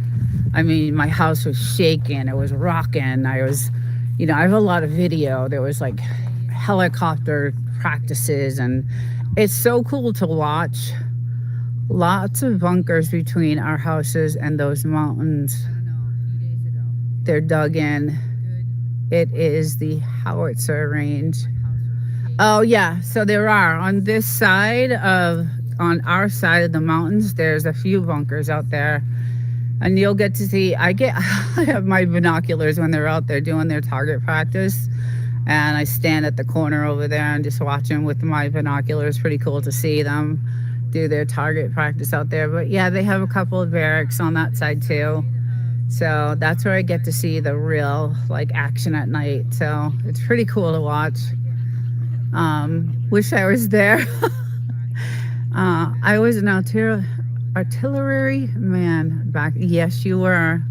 I mean, my house was shaking. It was rocking. I have a lot of video. There was like helicopter practices, and it's so cool to watch. Lots of bunkers between our houses and those mountains. They're dug in. It is the howitzer range. Oh yeah, so there are on our side of the mountains. There's a few bunkers out there. And you'll get to see, I have my binoculars when they're out there doing their target practice. And I stand at the corner over there and just watch them with my binoculars. Pretty cool to see them do their target practice out there. But yeah, they have a couple of barracks on that side too. So that's where I get to see the real like action at night. So it's pretty cool to watch. Wish I was there. I was an artillery man back. Yes, you were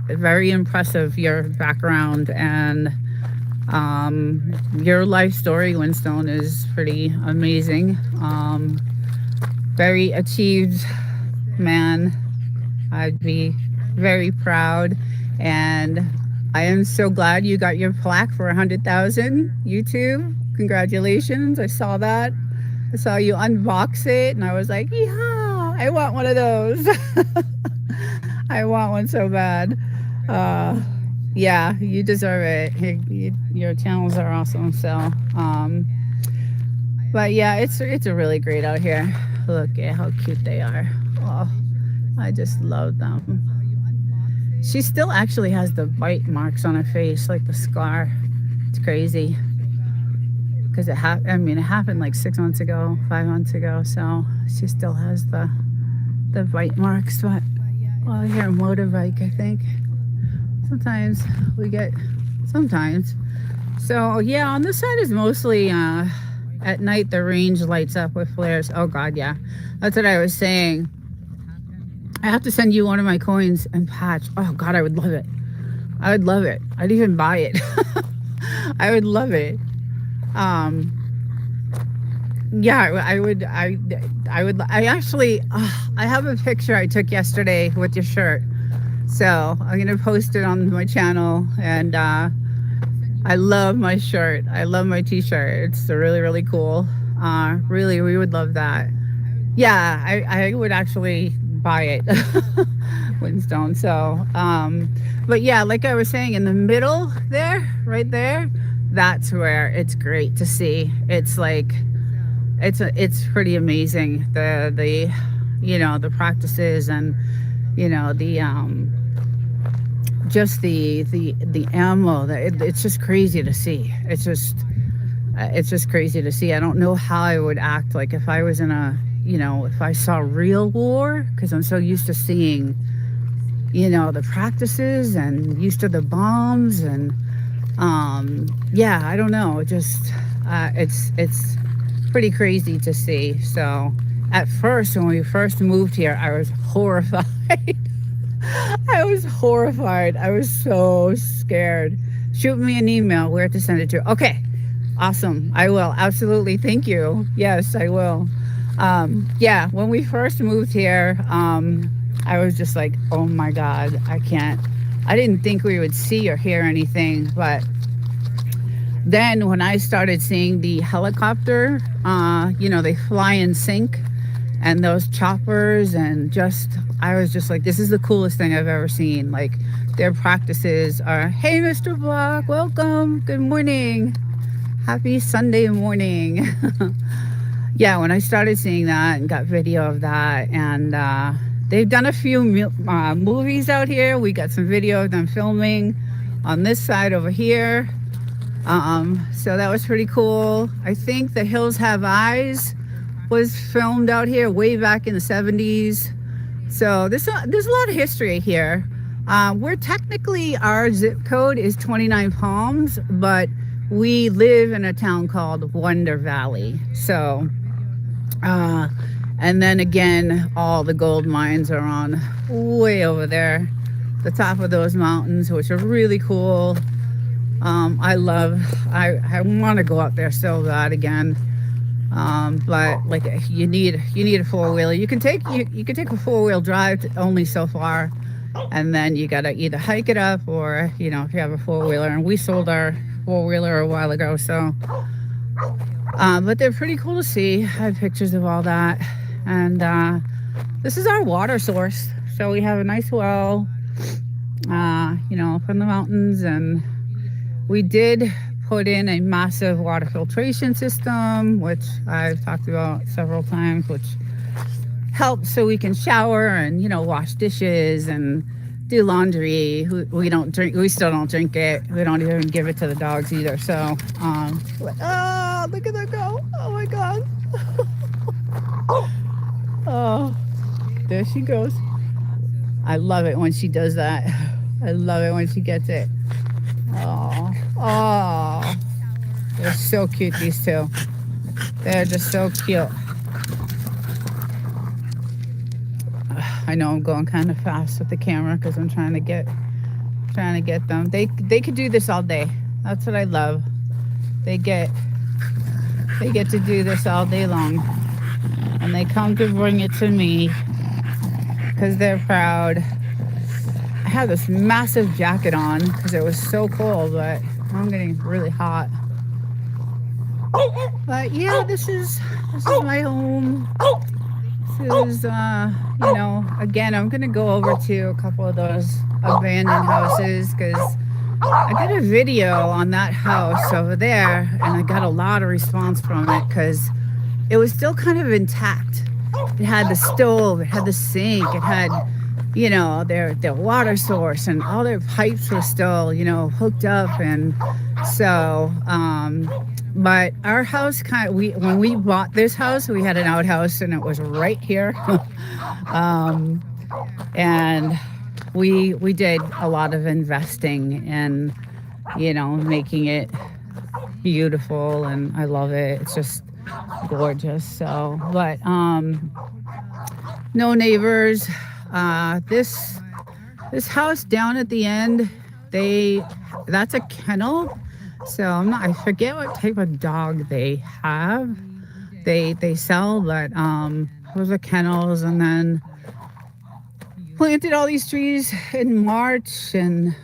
very impressive, your background, and your life story, Winstone, is pretty amazing. Very achieved man. I'd be very proud, and I am so glad you got your plaque for 100,000 YouTube. Congratulations. I saw that. I saw you unbox it, and I was like, yeah, I want one of those. I want one so bad. Yeah, you deserve it. Your channels are awesome. So, but yeah, it's really great out here. Look at how cute they are. Oh, I just love them. She still actually has the bite marks on her face, like the scar. It's crazy. Because it happened like 6 months ago, 5 months ago. So she still has the bite marks. But I hear a motorbike, I think. Sometimes we get, sometimes. So yeah, on this side is mostly at night the range lights up with flares. Oh God, yeah, that's what I was saying. I have to send you one of my coins and patch. Oh God, I would love it. I would love it. I'd even buy it. I would love it. Um, yeah, I would. I would. I actually. I have a picture I took yesterday with your shirt. So I'm gonna post it on my channel, and I love my shirt. I love my T-shirt. It's really really cool. Really, we would love that. Yeah, I would actually buy it, Winston. So, but yeah, like I was saying, in the middle there, right there, that's where it's great to see. It's like it's pretty amazing. The the practices and the just the ammo. It's just crazy to see. It's just crazy to see. I don't know how I would act like if I was in a, if I saw real war, because I'm so used to seeing, the practices and used to the bombs and, yeah, I don't know. It's pretty crazy to see. So at first, when we first moved here, I was horrified. I was horrified. I was so scared. Shoot me an email where to send it to. Okay. Awesome. I will. Absolutely. Thank you. Yes, I will. Yeah, when we first moved here, I was just like, oh my God, I didn't think we would see or hear anything. But then when I started seeing the helicopter, they fly in sync and those choppers and I was just like, this is the coolest thing I've ever seen. Like their practices are, hey, Mr. Block, welcome. Good morning. Happy Sunday morning. Yeah, when I started seeing that and got video of that, and they've done a few movies out here. We got some video of them filming on this side over here. So that was pretty cool. I think The Hills Have Eyes was filmed out here way back in the 70s. So there's a lot of history here. We're technically, our zip code is 29 Palms, but we live in a town called Wonder Valley. So, and then again, all the gold mines are on way over there, the top of those mountains, which are really cool. I want to go up there so bad again. But like you need a four-wheeler. You can take a four-wheel drive only so far, and then you gotta either hike it up or if you have a four-wheeler. And we sold our four-wheeler a while ago, so but they're pretty cool to see. I have pictures of all that. And this is our water source, so we have a nice well from the mountains, and we did put in a massive water filtration system, which I've talked about several times, which helps so we can shower and wash dishes and do laundry. We don't drink. We still don't drink it. We don't even give it to the dogs either. So, look at her go! Oh my God! Oh, there she goes. I love it when she does that. I love it when she gets it. Oh, they're so cute, these two. They're just so cute. I know I'm going kind of fast with the camera because I'm trying to get them. They could do this all day. That's what I love. They get to do this all day long, and they come to bring it to me because they're proud. I have this massive jacket on because it was so cold, but I'm getting really hot. But yeah, this is my home. This is again, I'm gonna go over to a couple of those abandoned houses because I did a video on that house over there, and I got a lot of response from it because it was still kind of intact. It had the stove, it had the sink, it had their water source, and all their pipes were still hooked up. And so but our house when we bought this house, we had an outhouse and it was right here. And we did a lot of investing in, making it beautiful, and I love it. It's just gorgeous. So, but no neighbors. This house down at the end, they that's a kennel. So I forget what type of dog they have. They sell, but those are kennels, and then planted all these trees in March, and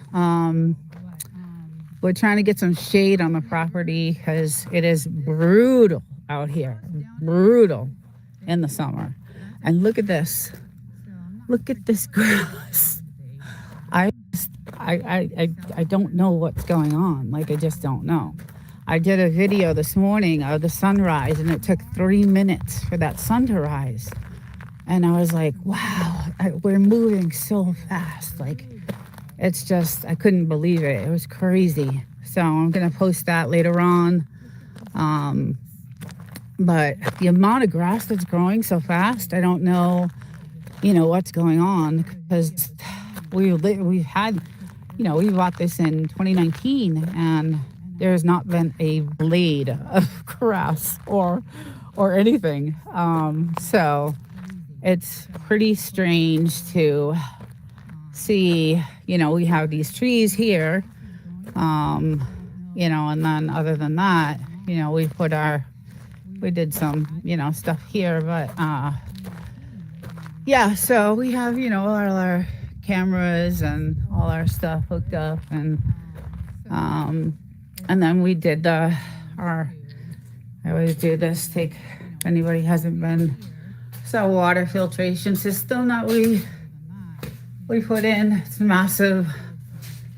we're trying to get some shade on the property because it is brutal out here, brutal in the summer. And look at this. Look at this grass. I I don't know what's going on. Like, I just don't know. I did a video this morning of the sunrise, and it took 3 minutes for that sun to rise. And I was like, wow, we're moving so fast. Like, it's just, I couldn't believe it. It was crazy. So I'm going to post that later on. But the amount of grass that's growing so fast, I don't know, what's going on, because we've had, we bought this in 2019, and there's not been a blade of grass or anything. So it's pretty strange to see, we have these trees here, and then other than that, we did some, stuff here, but, yeah, so we have, all our cameras and all our stuff hooked up, and then we did I always do this, if anybody hasn't been, it's our water filtration system that we put in. It's massive,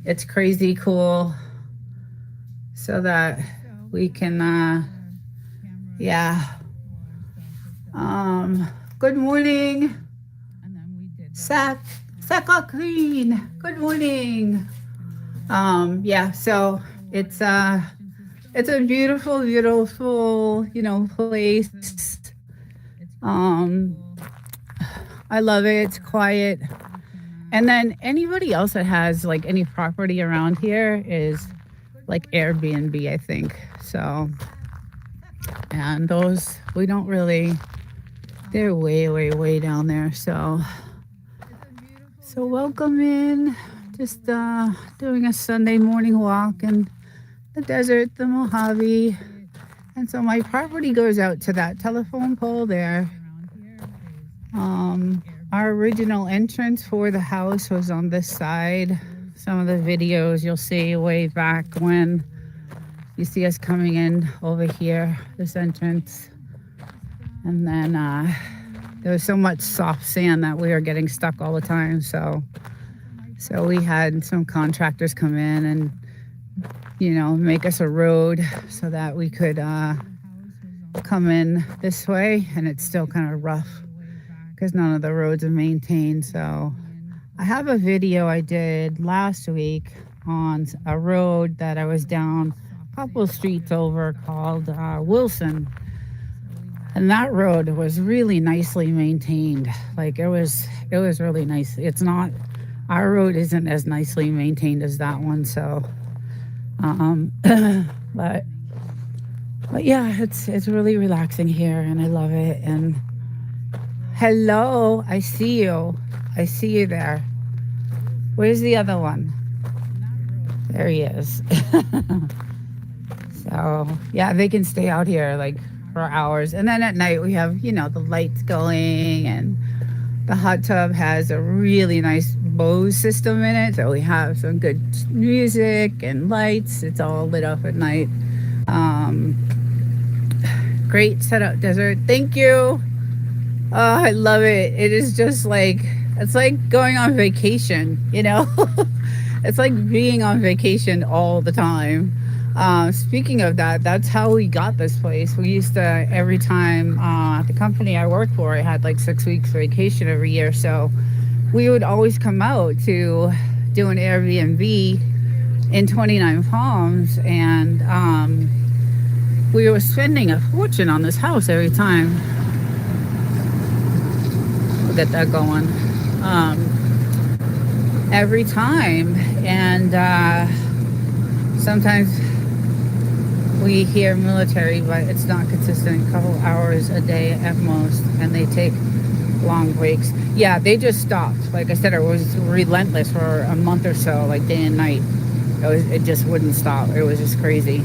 it's crazy cool, so that we can, good morning, Saka Queen, good morning. So it's a beautiful, beautiful, place. I love it. It's quiet. And then anybody else that has like any property around here is like Airbnb, I think. So, and those, we don't really, they're way, way, way down there. So welcome in. Just doing a Sunday morning walk in the desert, the Mojave. And so my property goes out to that telephone pole there. Our original entrance for the house was on this side. Some of the videos you'll see way back when you see us coming in over here, this entrance. And then there was so much soft sand that we were getting stuck all the time. So we had some contractors come in and, make us a road so that we could come in this way. And it's still kind of rough because none of the roads are maintained. So I have a video I did last week on a road that I was down a couple of streets over called Wilson. And that road was really nicely maintained. Like, it was really nice. It's not, our road isn't as nicely maintained as that one. So, but yeah, it's really relaxing here, and I love it. And hello, I see you there. Where's the other one? There he is. So yeah, they can stay out here like for hours. And then at night we have, the lights going, and the hot tub has a really nice Bose system in it. So we have some good music and lights. It's all lit up at night. Great setup, desert. Thank you. Oh, I love it. It is just like, it's like going on vacation, It's like being on vacation all the time. Speaking of that, that's how we got this place. We used to, every time the company I worked for, I had like 6 weeks vacation every year. So we would always come out to do an Airbnb in 29 Palms. And we were spending a fortune on this house every time. We'll get that going. every time. And sometimes we hear military, but it's not consistent. A couple hours a day at most, and they take long breaks. Yeah, they just stopped. Like I said, it was relentless for a month or so, like day and night. It just wouldn't stop. It was just crazy.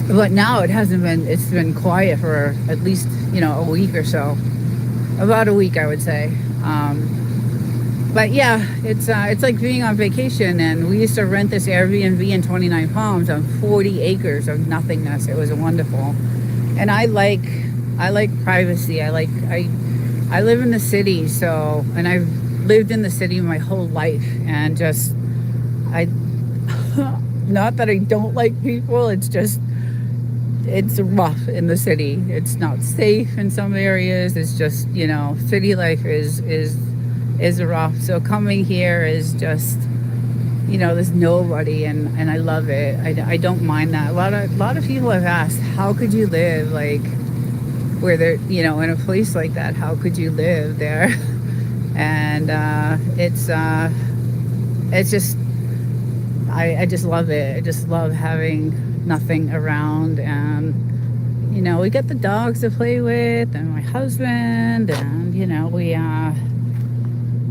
But now it hasn't been. It's been quiet for at least a week or so. About a week, I would say. But yeah, it's like being on vacation. And we used to rent this Airbnb in 29 Palms on 40 acres of nothingness. It was wonderful. And I like privacy. I live in the city, so, and I've lived in the city my whole life, and just not that I don't like people. It's just it's rough in the city. It's not safe in some areas. It's just city life is rough. So coming here is just there's nobody, and I love it. I don't mind that. A lot of people have asked, how could you live like where they're in a place like that? How could you live there? And it's just I just love it. I just love having nothing around, and we get the dogs to play with, and my husband, and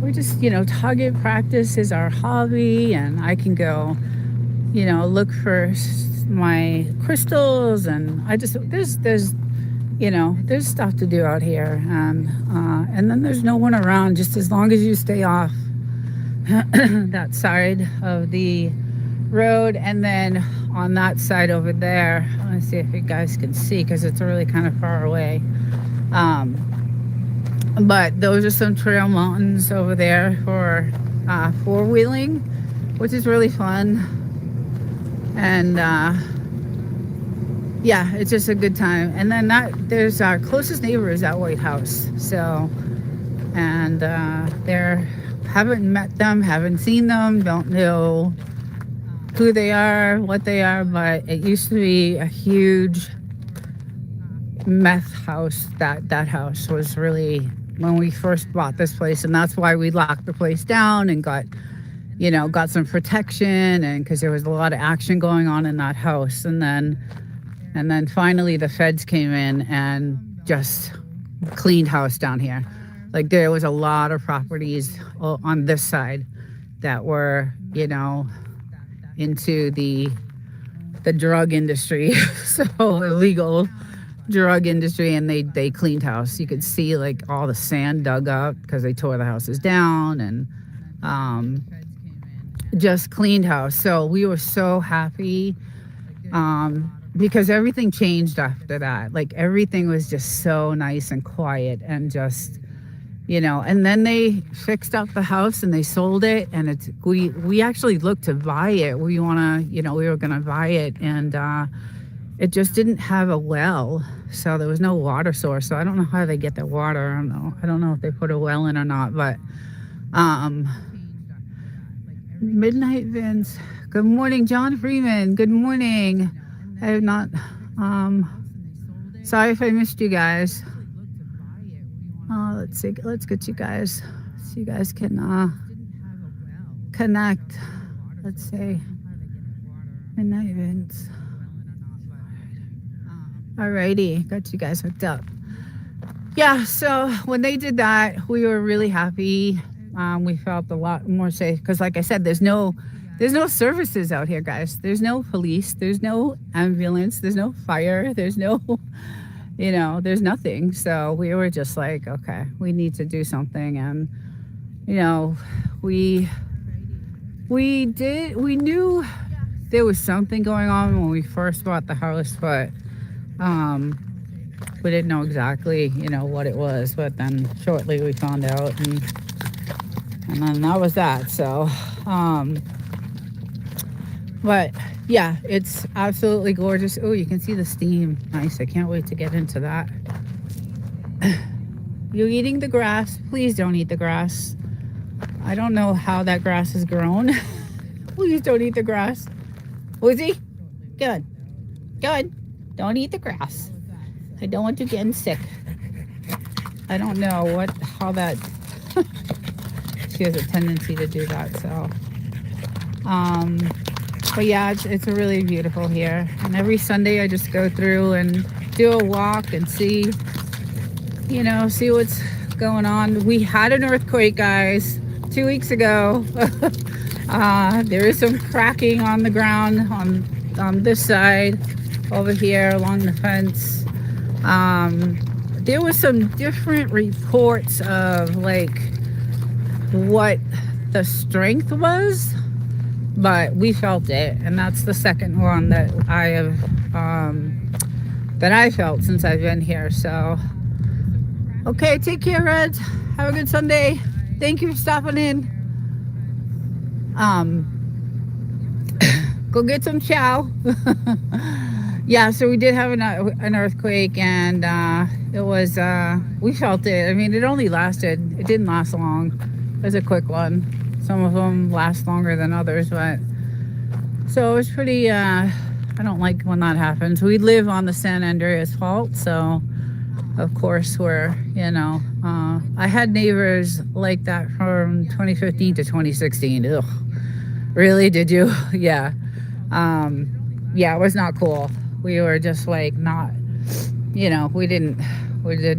we just target practice is our hobby, and I can go look for my crystals, and I just there's stuff to do out here, and then there's no one around. Just as long as you stay off that side of the road, and then on that side over there, I want to see if you guys can see, because it's really kind of far away. But those are some trail mountains over there for four-wheeling, which is really fun. And yeah, it's just a good time. And then there's our closest neighbor is that White House. So, and haven't met them, haven't seen them, don't know who they are, what they are, but it used to be a huge meth house. That house was really, when we first bought this place, and that's why we locked the place down and got some protection, and because there was a lot of action going on in that house. And then finally the feds came in and just cleaned house down here. Like, there was a lot of properties on this side that were into the drug industry, so illegal drug industry, and they cleaned house. You could see like all the sand dug up because they tore the houses down, and just cleaned house. So we were so happy, because everything changed after that. Like, everything was just so nice and quiet, and just and then they fixed up the house and they sold it, and we actually looked to buy it. We were gonna buy it, and it just didn't have a well, so there was no water source. So I don't know how they get the water. I don't know if they put a well in or not. But Midnight Vince, good morning. John Freeman, good morning. I have not sorry if I missed you guys. Let's see, let's get you guys so you guys can connect. Let's see. Midnight Vince. Alrighty, got you guys hooked up. Yeah, so when they did that, we were really happy. We felt a lot more safe, because like I said, there's no services out here, guys. There's no police, there's no ambulance, there's no fire, there's no there's nothing. So we were just like, okay, we need to do something. And we knew there was something going on when we first bought the house, but we didn't know exactly what it was. But then shortly we found out, and then that was that. So but yeah, it's absolutely gorgeous. Oh, you can see the steam. Nice. I can't wait to get into that. You eating the grass? Please don't eat the grass. I don't know how that grass has grown. Please don't eat the grass. Woozy? Good. Don't eat the grass. I don't want you getting sick. I don't know how that she has a tendency to do that. So, um, but yeah, it's really beautiful here. And every Sunday I just go through and do a walk and see, see what's going on. We had an earthquake, guys, 2 weeks ago. There is some cracking on the ground on this side over here along the fence. There was some different reports of like what the strength was, but we felt it, and that's the second one that I felt since I've been here. So, okay, take care, Reds. Have a good Sunday. Thank you for stopping in. Go get some chow. Yeah, so we did have an earthquake, and it was we felt it. I mean, it didn't last long. It was a quick one. Some of them last longer than others, but so it was pretty. I don't like when that happens. We live on the San Andreas Fault, so of course we're I had neighbors like that from 2015 to 2016. Ugh. Really? Did you? Yeah. Yeah, it was not cool. We were just like not, we did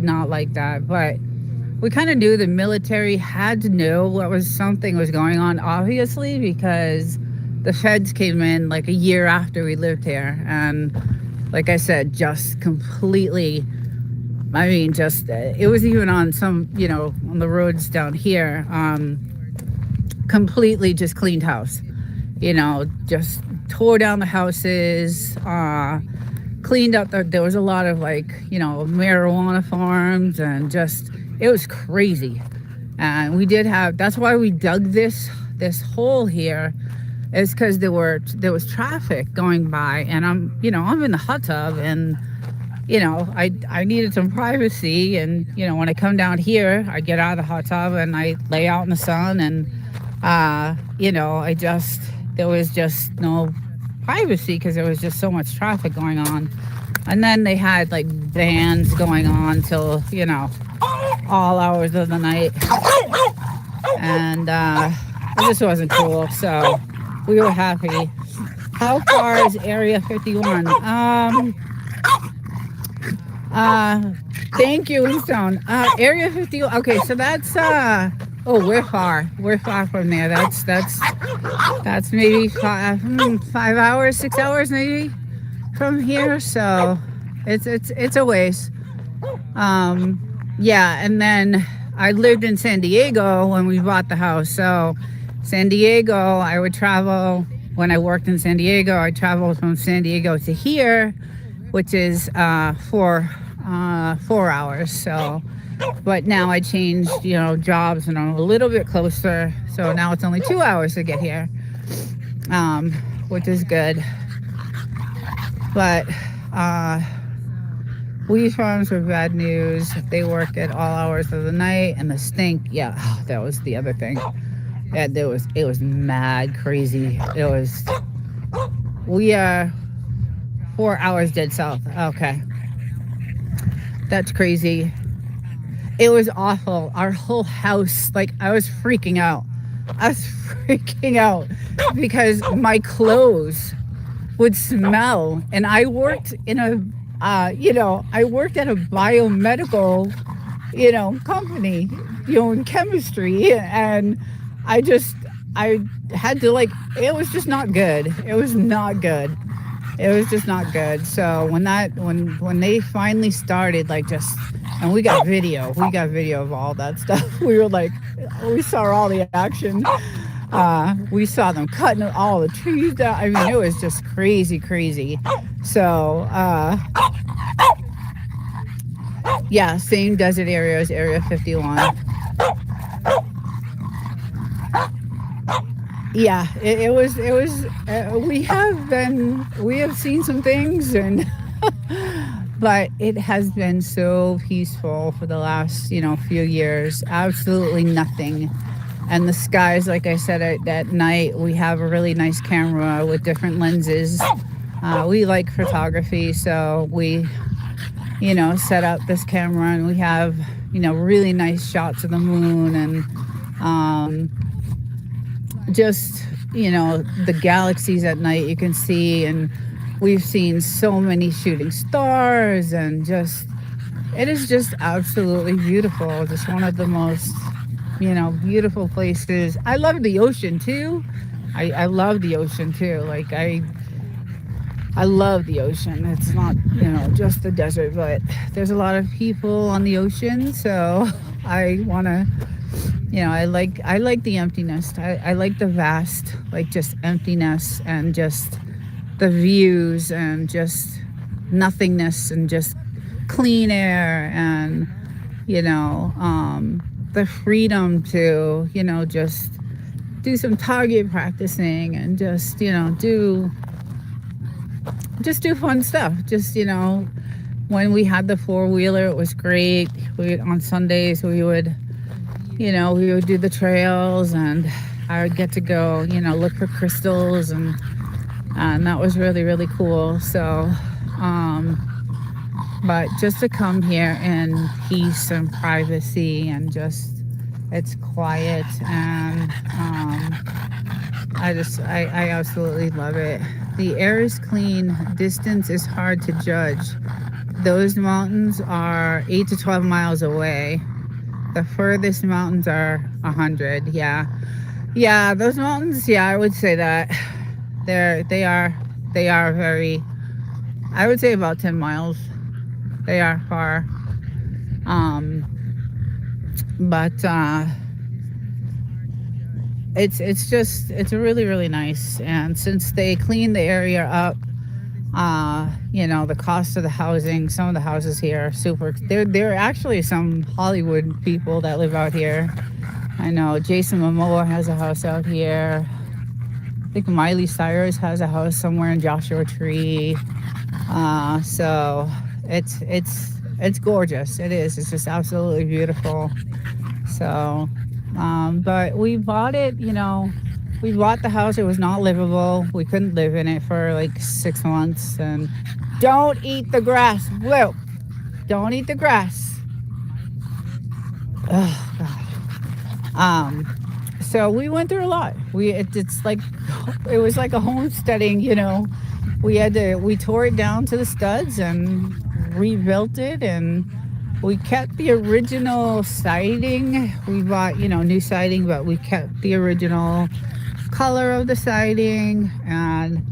not like that. But we kind of knew the military had to know something was going on, obviously, because the feds came in like a year after we lived here. And like I said, just completely, it was even on some, on the roads down here, completely just cleaned house. Just tore down the houses, cleaned up. There was a lot of marijuana farms, and it was crazy. And that's why we dug this hole here, is because there was traffic going by, and I'm in the hot tub, and I needed some privacy. And when I come down here, I get out of the hot tub and I lay out in the sun, and there was just no privacy because there was just so much traffic going on. And then they had like bands going on till all hours of the night, and it just wasn't cool. So we were happy. How far is Area 51? Thank you, Winston. Area 51. Okay, so that's we're far. We're far from there. That's maybe 5 hours, 6 hours maybe from here. So it's a ways. Yeah, and then I lived in San Diego when we bought the house. So San Diego, I would travel when I worked in San Diego. I traveled from San Diego to here, which is 4 hours. So, but now I changed, jobs, and I'm a little bit closer. So now it's only 2 hours to get here, which is good. But weed farms were bad news. They work at all hours of the night, and the stink. Yeah, that was the other thing. Yeah, it was mad crazy. We are 4 hours dead south. Okay. That's crazy. It was awful. Our whole house, I was freaking out. Because my clothes would smell. And I worked in I worked at a biomedical, company, in chemistry. And I had to it was just not good. It was not good. It was just not good. So when they finally started, and we got video of all that stuff. We saw all the action. We saw them cutting all the trees down. I mean, it was just crazy. So, yeah, same desert area as Area 51. Yeah, it was. We have seen some things, and but it has been so peaceful for the last few years. Absolutely nothing. And the skies, like I said, at night we have a really nice camera with different lenses. We like photography, so we set up this camera, and we have really nice shots of the moon, and Just, the galaxies at night you can see, and we've seen so many shooting stars, and just it is just absolutely beautiful. Just one of the most, beautiful places. I love the ocean too. I love the ocean too. Like I love the ocean. It's not, just the desert, but there's a lot of people on the ocean, so I want to, I like the emptiness. I like the vast, like just emptiness, and just the views, and just nothingness, and just clean air, and the freedom to, just do some target practicing, and just, do fun stuff. Just, when we had the four-wheeler, it was great. On Sundays we would do the trails, and I would get to go, look for crystals, and that was really, really cool. So, but just to come here in peace and privacy, and just, it's quiet, and I absolutely love it. The air is clean. Distance is hard to judge. Those mountains are 8 to 12 miles away. The furthest mountains are 100. Yeah. Yeah, those mountains, yeah, I would say that. They are very, I would say about 10 miles. They are far. But it's really, really nice. And since they cleaned the area up, the cost of the housing, some of the houses here are super. There are actually some Hollywood people that live out here. I know Jason Momoa has a house out here. I think Miley Cyrus has a house somewhere in Joshua Tree. So it's gorgeous. It is. It's just absolutely beautiful. So, but we bought it. We bought the house. It was not livable. We couldn't live in it for like 6 months. And don't eat the grass, Blue. Don't eat the grass. Oh God. So we went through a lot. It was like a homesteading. We tore it down to the studs and rebuilt it, and we kept the original siding. We bought, new siding, but we kept the original color of the siding. And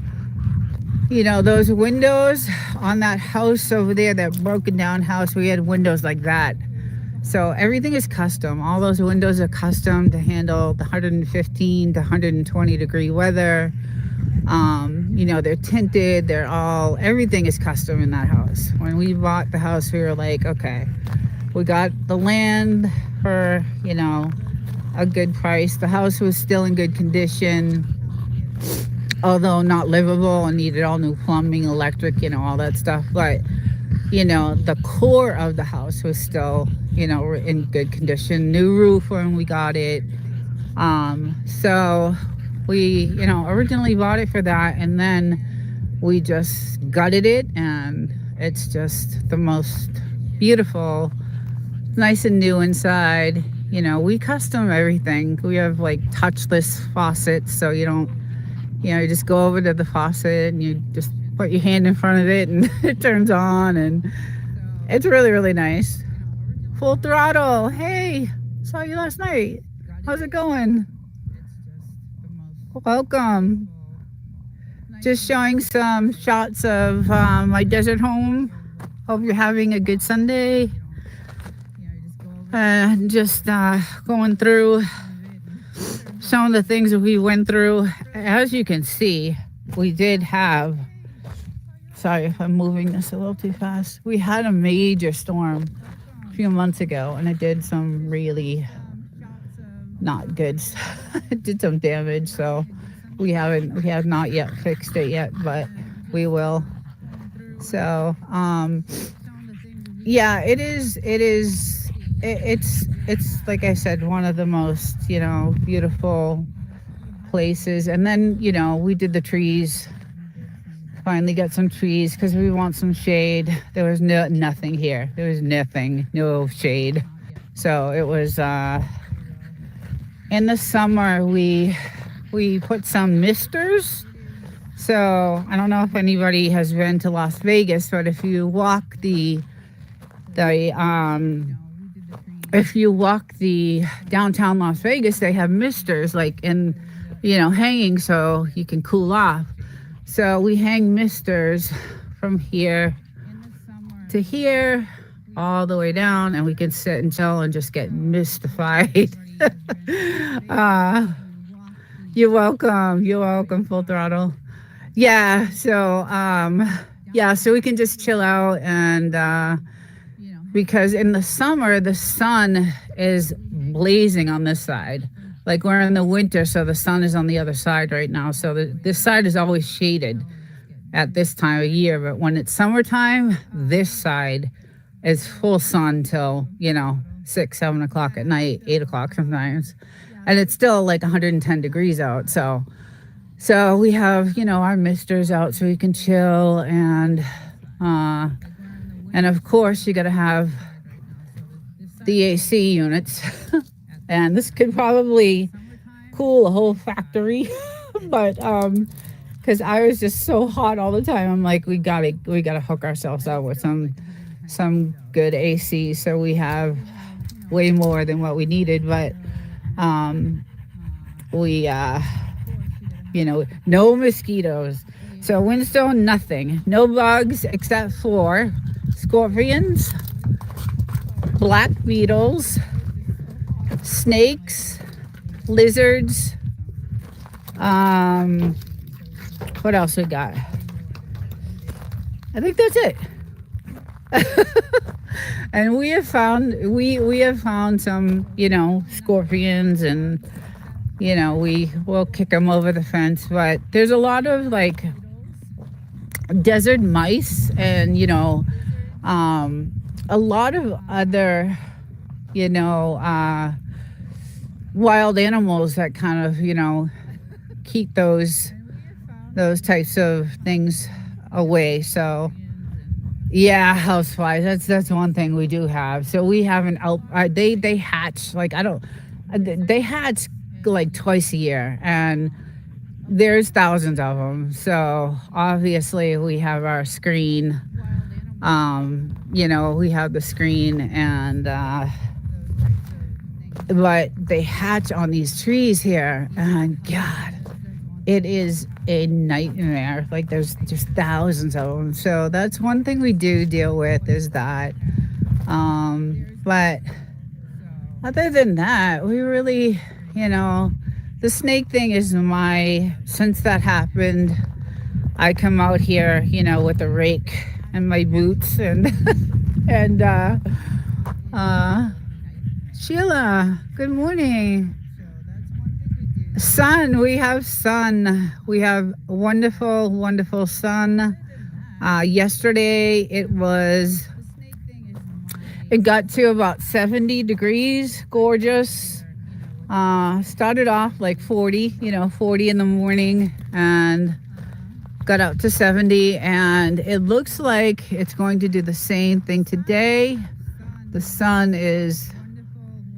those windows on that house over there, that broken down house, we had windows like that. So everything is custom. All those windows are custom to handle the 115 to 120 degree weather. They're tinted. Everything is custom in that house. When we bought the house, we were like, okay, we got the land for, a good price. The house was still in good condition, although not livable, and needed all new plumbing, electric, all that stuff. But, the core of the house was still, in good condition. New roof when we got it. So we, originally bought it for that, and then we just gutted it, and it's just the most beautiful, nice and new inside. We custom everything. We have like touchless faucets, so you don't, you just go over to the faucet and you just put your hand in front of it and it turns on, and it's really, really nice. Full throttle. Hey, saw you last night. How's it going? Welcome. Just showing some shots of my desert home. Hope you're having a good Sunday. Just going through some of the things that we went through. As you can see, we did have, sorry if I'm moving this a little too fast. We had a major storm a few months ago, and it did some really not good stuff. It did some damage, so we have not yet fixed it yet, but we will. So yeah, it's like I said, one of the most beautiful places. And then we did the trees. Finally got some trees because we want some shade. There was nothing here. There was nothing, no shade. So it was in the summer we put some misters. So I don't know if anybody has been to Las Vegas, but if you walk the downtown Las Vegas, they have misters like in, hanging so you can cool off. So we hang misters from here to here, all the way down, and we can sit and chill and just get mystified. You're welcome, Full Throttle. Yeah, so so we can just chill out, and because in the summer the sun is blazing on this side. Like we're in the winter, so the sun is on the other side right now. So this side is always shaded at this time of year, but when it's summertime, this side is full sun till 6, 7 o'clock at night, 8 o'clock sometimes, and it's still like 110 degrees out. So we have our misters out so we can chill, and of course you got to have the AC units, and this could probably cool a whole factory, but because I was just so hot all the time, I'm like, we gotta hook ourselves up with some good AC. So we have way more than what we needed, but we no mosquitoes. So Windstone, nothing, no bugs except for scorpions, black beetles, snakes, lizards. What else we got? I think that's it. And we have found some scorpions, and we will kick them over the fence, but there's a lot of like desert mice, and a lot of other wild animals that kind of keep those types of things away. So yeah, houseflies, that's one thing we do have. So we have they hatch like they hatch like twice a year, and there's thousands of them. So obviously we have our screen, we have the screen, and but they hatch on these trees here, and God, it is a nightmare. Like there's just thousands of them. So that's one thing we do deal with, is that. But other than that, we really, the snake thing is since that happened, I come out here, with a rake and my boots, and Sheila, good morning. Sun, we have wonderful, wonderful sun. Yesterday it got to about 70 degrees, gorgeous. Started off like 40 in the morning, and got up to 70, and it looks like it's going to do the same thing today. The sun is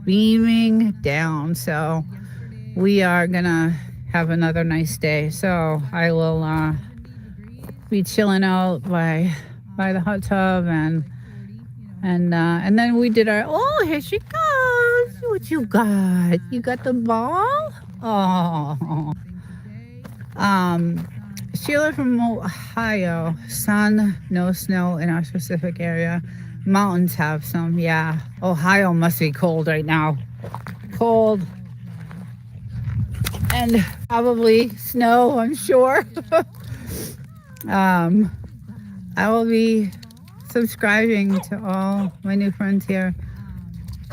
beaming down, so we are gonna have another nice day. So I will be chilling out by the hot tub, and then we did here she goes. What you got? You got the ball? Oh. Sheila from Ohio. Sun, no snow in our specific area. Mountains have some, yeah. Ohio must be cold right now. Cold. And probably snow, I'm sure. I will be subscribing to all my new friends here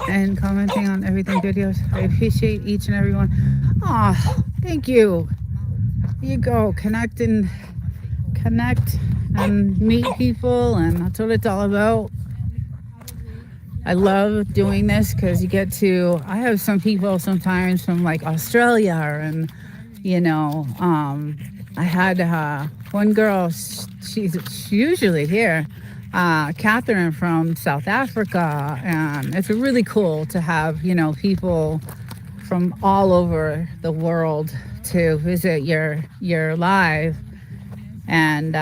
and commenting on everything videos. I appreciate each and every one. Oh, thank you. You go, connect and meet people, and that's what it's all about. I love doing this because I have some people sometimes from like Australia, and I had one girl, she's usually here, Catherine from South Africa, and it's really cool to have people from all over the world to visit your live, and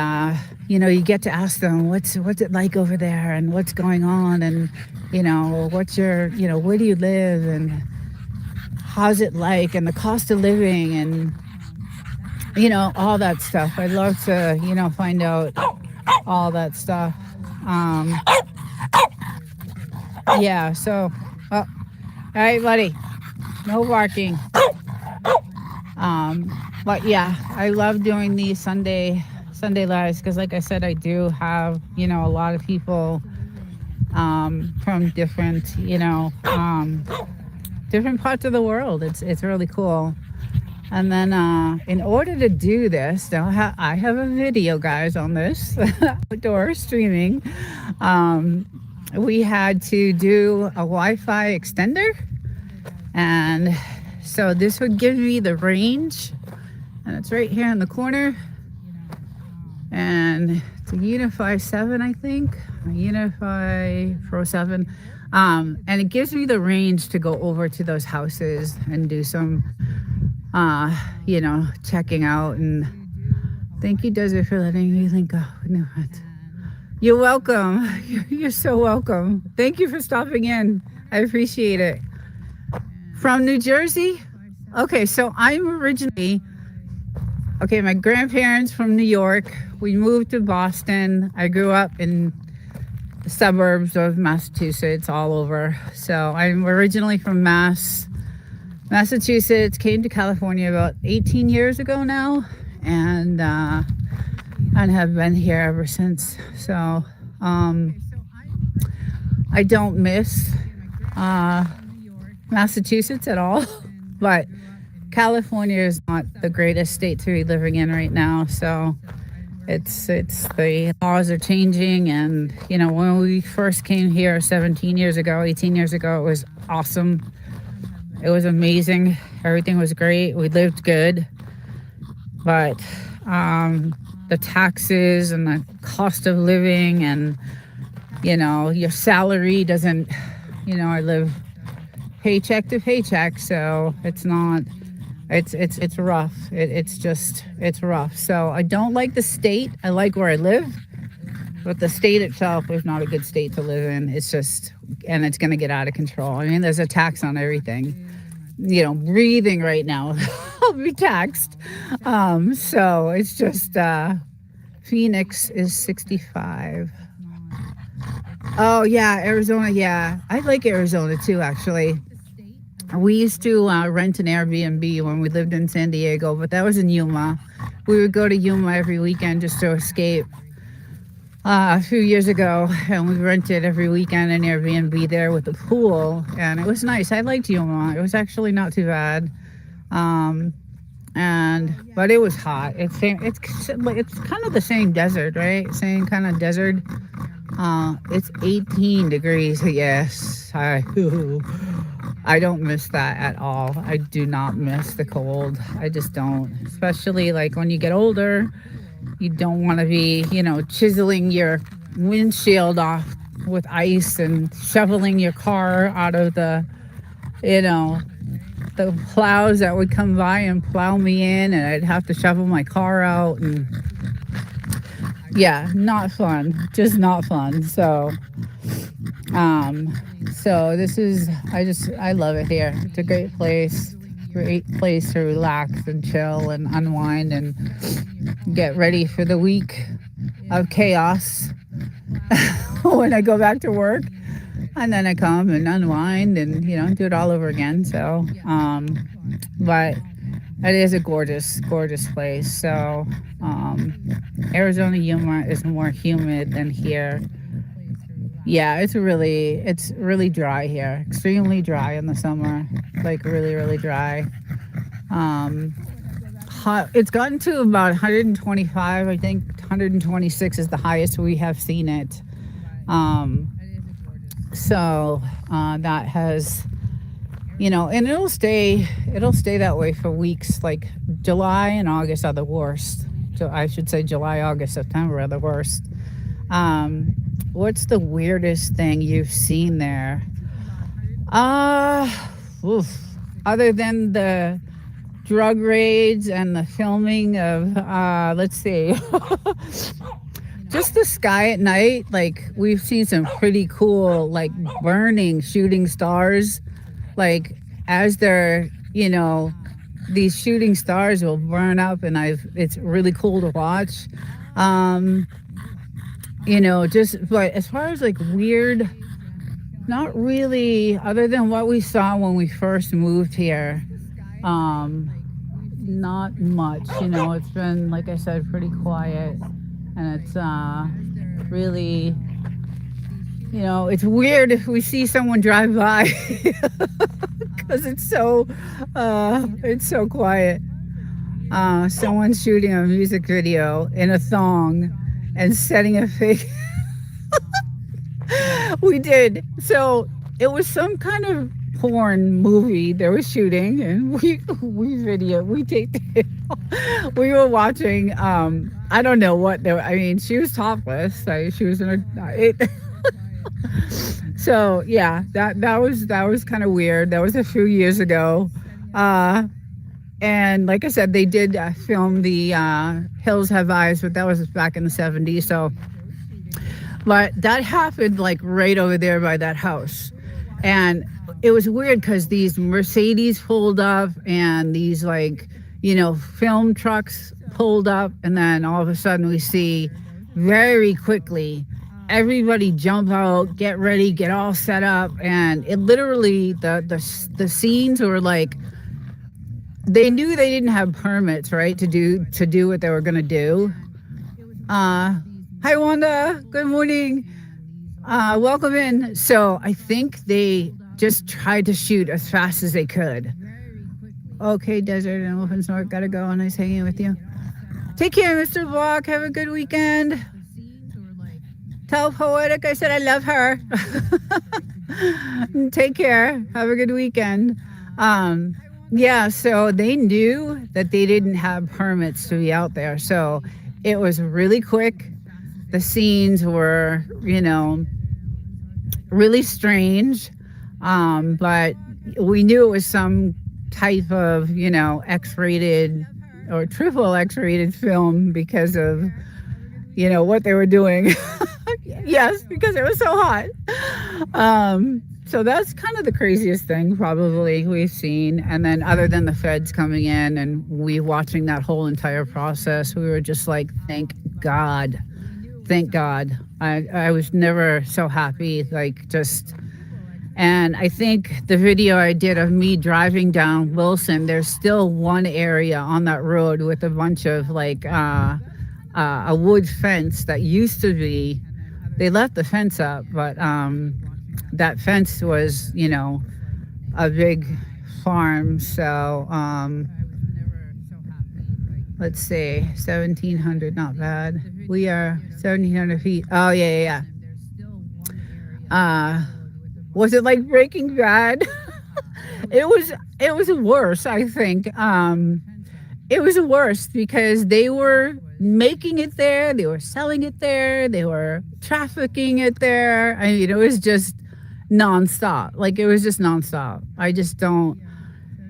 you get to ask them what's it like over there and what's going on, and what's your where do you live and how's it like and the cost of living and all that stuff. I'd love to find out all that stuff. um yeah, so all right, buddy, no barking. But yeah, I love doing these Sunday lives because, like I said, I do have a lot of people from different different parts of the world. It's really cool. And then in order to do this, now I have a video, guys, on this outdoor streaming. We had to do a Wi-Fi extender, and so this would give me the range, and it's right here in the corner, and it's a Unify 7, I think, a Unify Pro 7, and it gives me the range to go over to those houses and do some checking out. And thank you, Desert, for letting me link up. No, you're welcome. You're so welcome. Thank you for stopping in. I appreciate it. From New Jersey? Okay, so I'm originally, my grandparents from New York. We moved to Boston. I grew up in the suburbs of Massachusetts, all over. So I'm originally from Massachusetts, came to California about 18 years ago now, and have been here ever since. So I don't miss Massachusetts at all, but California is not the greatest state to be living in right now. So it's the laws are changing, and when we first came here 18 years ago, it was awesome. It was amazing. Everything was great. We lived good, but the taxes and the cost of living, and your salary doesn't. I live paycheck to paycheck, so it's not. It's rough. It's rough. So I don't like the state. I like where I live, but the state itself is not a good state to live in. It's just, and it's going to get out of control. I mean, there's a tax on everything. Breathing right now, I'll be taxed. So it's just, Phoenix is 65. Oh yeah, Arizona. Yeah, I like Arizona too, actually. We used to rent an Airbnb when we lived in San Diego, but that was in Yuma. We would go to Yuma every weekend just to escape. A few years ago, and we rented every weekend an Airbnb there with a pool, and it was nice. I liked Yuma. It was actually not too bad. But it was hot. It's kind of the same desert, right? Same kind of desert. It's 18 degrees. Yes, I don't miss that at all. I do not miss the cold. I just don't. Especially like when you get older, you don't want to be, chiseling your windshield off with ice and shoveling your car out of the plows that would come by and plow me in, and I'd have to shovel my car out, and yeah, not fun. Just not fun. So this is, I love it here. It's a great place to relax and chill and unwind and get ready for the week of chaos when I go back to work, and then I come and unwind and do it all over again. So but it is a gorgeous place. So Arizona, Yuma is more humid than here. Yeah, it's really dry here. Extremely dry in the summer, like really, really dry. Hot. It's gotten to about 125. I think 126 is the highest we have seen it. So that has, and it'll stay that way for weeks. Like July and August are the worst. So I should say July, August, September are the worst. What's the weirdest thing you've seen there? Oof. other than the drug raids and the filming of, let's see, just the sky at night. Like, we've seen some pretty cool, like, burning shooting stars. Like, as they're, these shooting stars will burn up, and it's really cool to watch. Um, but as far as like weird, not really, other than what we saw when we first moved here. Um, Not much, it's been, like I said, pretty quiet, and it's really, it's weird if we see someone drive by because it's so quiet. Someone's shooting a music video in a thong and setting a fake. We did. So it was some kind of porn movie they were shooting, and we taped it. We were watching. I don't know what they were. I mean, she was topless. Like, she was in a. So yeah, that was kind of weird. That was a few years ago. And like I said, they did film the Hills Have Eyes, but that was back in the 70s. So, but that happened like right over there by that house. And it was weird because these Mercedes pulled up, and these, like, film trucks pulled up, and then all of a sudden we see very quickly everybody jump out, get ready, get all set up, and it literally, the scenes were like, they knew they didn't have permits, right, to do what they were gonna do. Hi Wanda, good morning. Welcome in. So I think they just tried to shoot as fast as they could. Okay, Desert and Wolf and Snort, gotta go. Nice hanging with you. Take care, Mr. Block. Have a good weekend. Tell Poetic I said I love her. Take care. Have a good weekend. Yeah, so they knew that they didn't have permits to be out there. So it was really quick. The scenes were, really strange. But we knew it was some type of, X-rated or triple X-rated film because of, what they were doing. Yes, because it was so hot. So that's kind of the craziest thing probably we've seen. And then other than the feds coming in and we watching that whole entire process, we were just like, thank God. Thank God. I was never so happy, like, just. And I think the video I did of me driving down Wilson, there's still one area on that road with a bunch of, like, a wood fence that used to be, they left the fence up, but that fence was, a big farm. So let's see, 1,700, not bad. We are 1,700 feet. Oh, yeah. Was it like Breaking Bad? It was worse, I think. It was worse because they were making it there, they were selling it there, they were trafficking it there. I mean, it was just nonstop. Like, it was just nonstop. I just don't,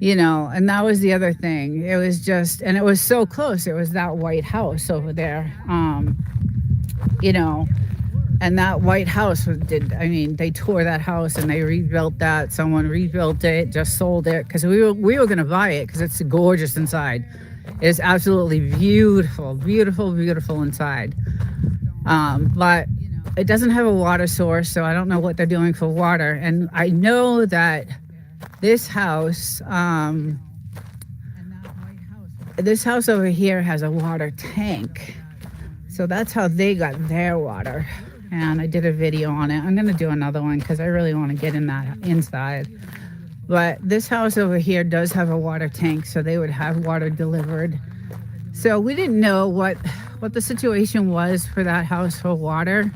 and that was the other thing. It was just, and it was so close. It was that white house over there. And that white house they tore that house and they rebuilt that. Someone rebuilt it, just sold it, because we were going to buy it because it's gorgeous inside. It's absolutely beautiful, beautiful, beautiful inside. But it doesn't have a water source, so I don't know what they're doing for water. And I know that this house over here has a water tank. So that's how they got their water. And I did a video on it. I'm going to do another one because I really want to get in that inside. But this house over here does have a water tank, so they would have water delivered. So we didn't know what the situation was for that house for water.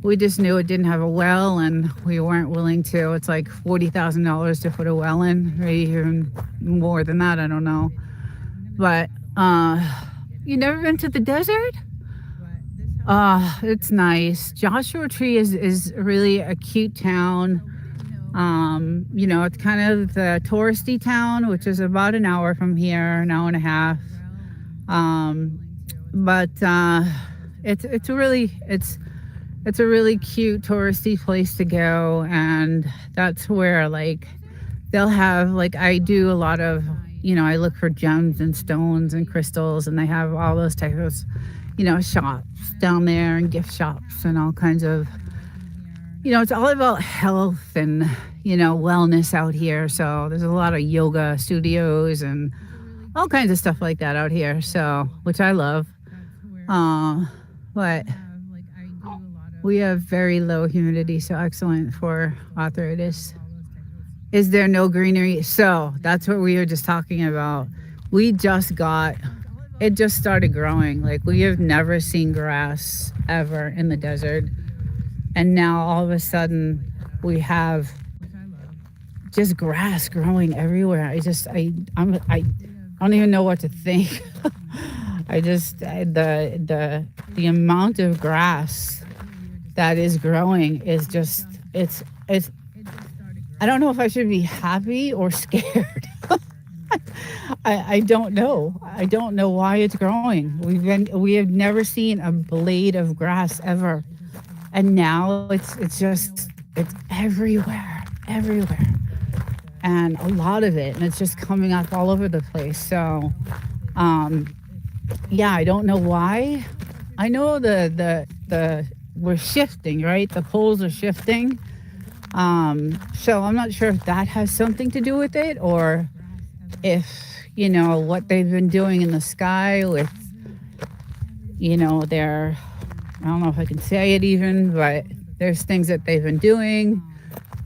We just knew it didn't have a well, and we weren't willing to. It's like $40,000 to put a well in, or even more than that, I don't know. But you never been to the desert? It's nice. Joshua Tree is really a cute town. It's kind of the touristy town, which is about an hour from here, an hour and a half. Um, but it's a really it's a really cute touristy place to go, and that's where like they'll have like I do a lot of I look for gems and stones and crystals, and they have all those types of shops down there and gift shops and all kinds of it's all about health and wellness out here. So there's a lot of yoga studios and all kinds of stuff like that out here. So which I love. But we have very low humidity, so excellent for arthritis. Is there no greenery? So that's what we were just talking about. It just started growing. Like we have never seen grass ever in the desert. And now all of a sudden we have just grass growing everywhere. I don't even know what to think. The amount of grass that is growing is just it's I don't know if I should be happy or scared. I don't know. I don't know why it's growing. We have never seen a blade of grass ever. And now it's everywhere. And a lot of it, and it's just coming up all over the place. So I don't know why. I know the we're shifting, right? The poles are shifting. So I'm not sure if that has something to do with it, or if, what they've been doing in the sky with, I don't know if I can say it even, but there's things that they've been doing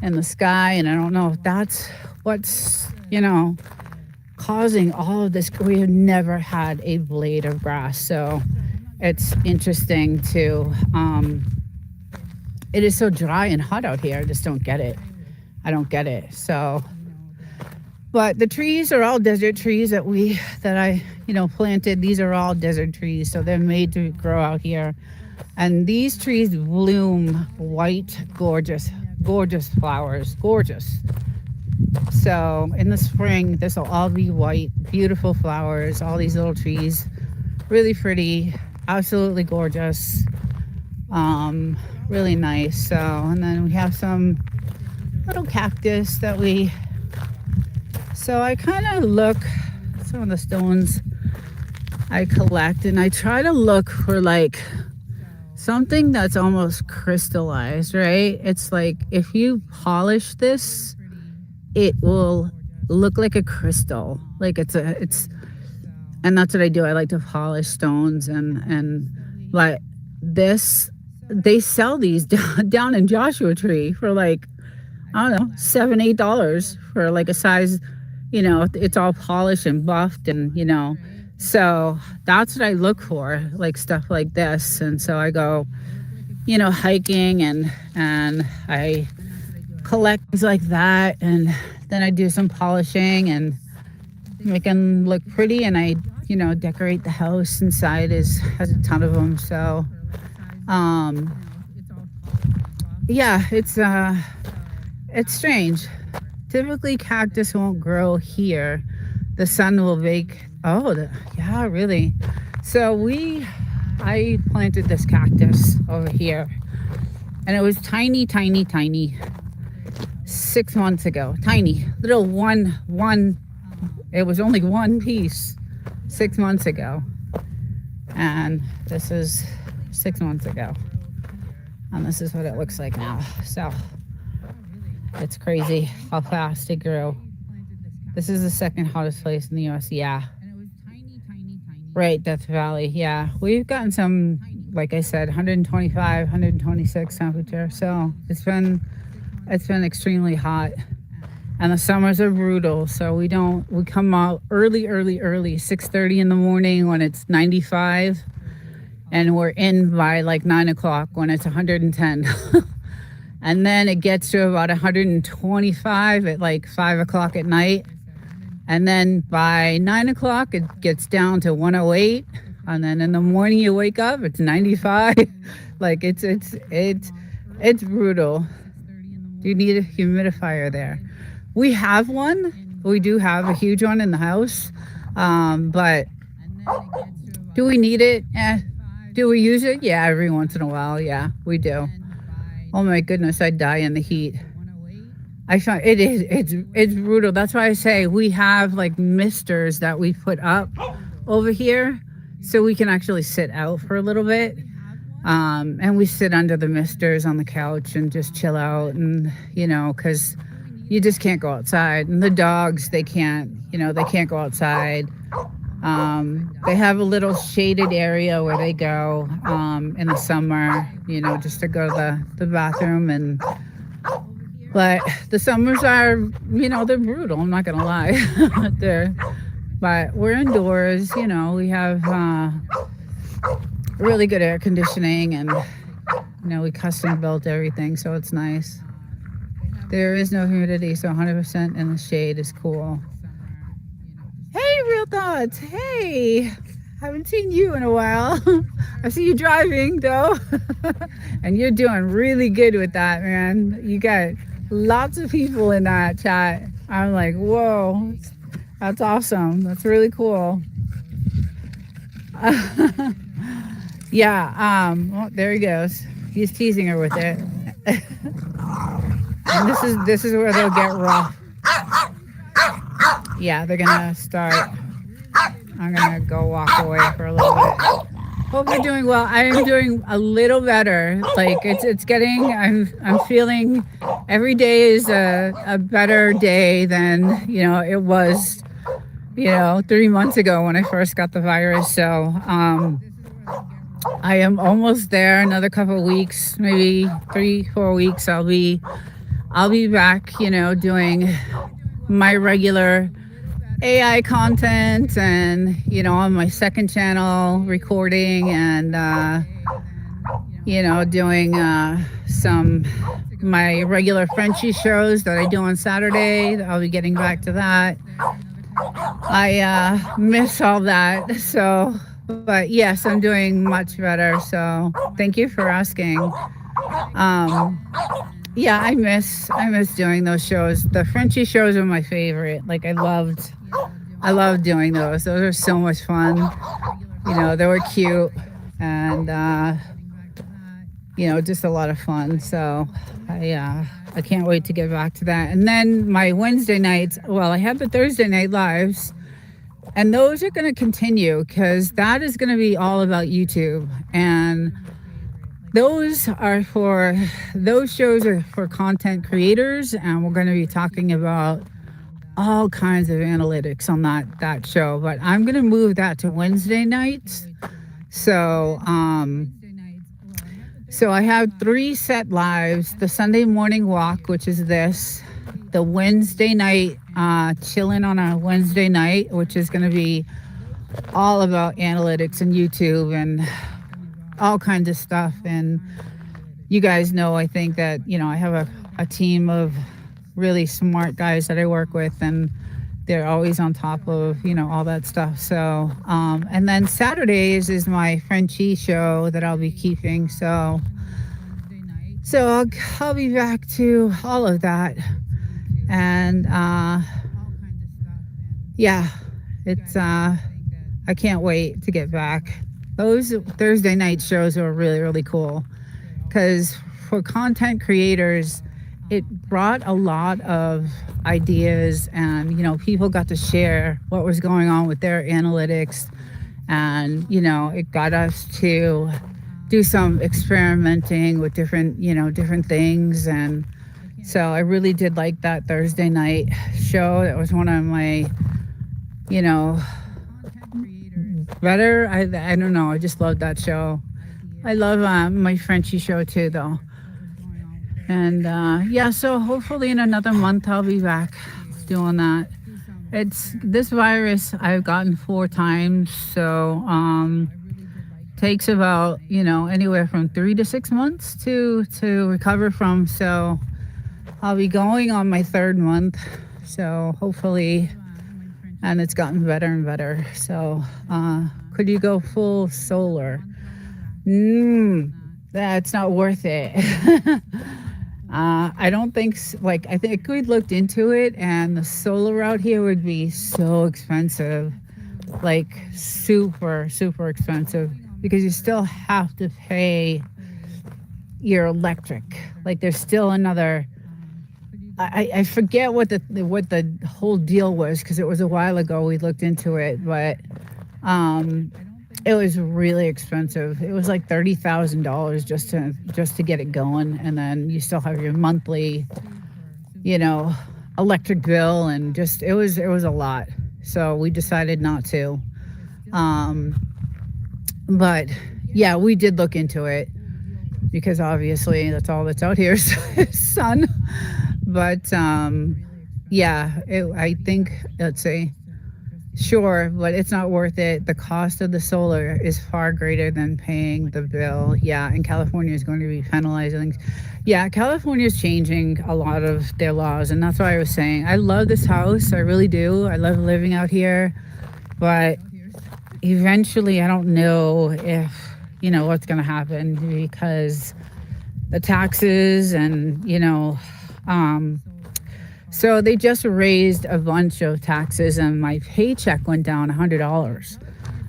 in the sky, and I don't know if that's what's, causing all of this. We have never had a blade of grass, so it's interesting to, it is so dry and hot out here. I just don't get it. I don't get it. So, but the trees are all desert trees that I planted. These are all desert trees, so they're made to grow out here. And these trees bloom white, gorgeous flowers, gorgeous. So in the spring, this will all be white, beautiful flowers, all these little trees, really pretty, absolutely gorgeous, really nice. So, and then we have some little cactus so I kind of look, some of the stones I collect, and I try to look for like something that's almost crystallized, right? It's like if you polish this, it will look like a crystal. Like and that's what I do. I like to polish stones, and like this, they sell these down in Joshua Tree for like, I don't know, $7-8 for like a size, it's all polished and buffed, and so that's what I look for, like stuff like this. And so I go, hiking, and I collect things like that, and then I do some polishing and make them look pretty, and I decorate the house inside. Has a ton of them. So it's strange. Typically cactus won't grow here. The sun will bake. Really. So I planted this cactus over here, and it was tiny 6 months ago. Tiny little one. It was only one piece 6 months ago, and this is 6 months ago, and this is what it looks like now. So it's crazy how fast it grew. This is the second hottest place in the US. Yeah. Right, Death Valley. Yeah. We've gotten some, like I said, 125, 126 temperature. So it's been extremely hot. And the summers are brutal. So we come out early, 6:30 in the morning when it's 95. And we're in by like 9 o'clock when it's 110. And then it gets to about 125 at like 5 o'clock at night. And then by 9 o'clock, it gets down to 108. And then in the morning you wake up, it's 95. Like it's brutal. Do you need a humidifier there? We have one. We do have a huge one in the house. But do we need it? Do we use it? Yeah, every once in a while. Yeah, we do. Oh my goodness, I'd die in the heat. I find it's brutal. That's why I say we have like misters that we put up over here so we can actually sit out for a little bit. And we sit under the misters on the couch and just chill out, and because you just can't go outside, and the dogs, they can't, they can't go outside. They have a little shaded area where they go in the summer, just to go to the bathroom. But the summers are, they're brutal. I'm not gonna lie. But we're indoors. We have really good air conditioning, and we custom built everything, so it's nice. There is no humidity, so 100% in the shade is cool. Hey, Real Thoughts. Hey, haven't seen you in a while. I see you driving though, and you're doing really good with that, man. You got lots of people in that chat. I'm like, whoa, that's awesome. That's really cool. Yeah. Oh, there he goes. He's teasing her with it. And this is where they'll get rough. Yeah, they're gonna start. I'm gonna go walk away for a little bit. Hope you're doing well. I am doing a little better. Like it's getting. I'm feeling every day is a better day than it was 3 months ago when I first got the virus. So I am almost there. Another couple of weeks, maybe 3-4 weeks. I'll be back. Doing my regular AI content, and on my second channel recording, and doing some my regular Frenchie shows that I do on Saturday. I'll be getting back to that. I miss all that. So, but yes, I'm doing much better. So thank you for asking. Yeah, I miss doing those shows. The Frenchie shows are my favorite. Like I loved doing those. Those are so much fun. They were cute, and just a lot of fun. So I can't wait to get back to that. And then my Wednesday nights, well, I have the Thursday night lives, and those are going to continue because that is going to be all about YouTube. And those shows are for content creators, and we're going to be talking about all kinds of analytics on that show. But I'm going to move that to Wednesday nights. So I have 3 set lives: the Sunday morning walk, which is this, the Wednesday night chilling on a Wednesday night, which is going to be all about analytics and YouTube and all kinds of stuff. And you guys know, I think that I have a team of really smart guys that I work with, and they're always on top of all that stuff. So and then Saturdays is my Frenchie show that I'll be keeping. So I'll be back to all of that. And yeah, it's I can't wait to get back. Those Thursday night shows are really, really cool because for content creators, it brought a lot of ideas, and people got to share what was going on with their analytics, and it got us to do some experimenting with different things. And so I really did like that Thursday night show. That was one of my better. I don't know, I just love that show. I love my Frenchie show too, though. And yeah, so hopefully in another month I'll be back doing that. It's this virus I've gotten 4 times, so takes about anywhere from 3 to 6 months to recover from. So I'll be going on my 3rd month, so hopefully, and it's gotten better and better. So could you go full solar? That's not worth it. I don't think, like, I think we looked into it, and the solar out here would be so expensive, like super, super expensive, because you still have to pay your electric. Like, there's still another. I forget what the whole deal was, because it was a while ago we looked into it, but um, it was really expensive. It was like $30,000 just to get it going, and then you still have your monthly, you know, electric bill, and just it was a lot. So we decided not to. Um, but yeah, we did look into it, because obviously that's all that's out here is sun. But yeah, I think, let's say, sure, but it's not worth it. The cost of the solar is far greater than paying the bill. Yeah, and California is going to be penalizing. Yeah, California is changing a lot of their laws, and that's why I was saying I love this house. I really do. I love living out here, but eventually, I don't know if what's going to happen, because the taxes and so they just raised a bunch of taxes, and my paycheck went down $100.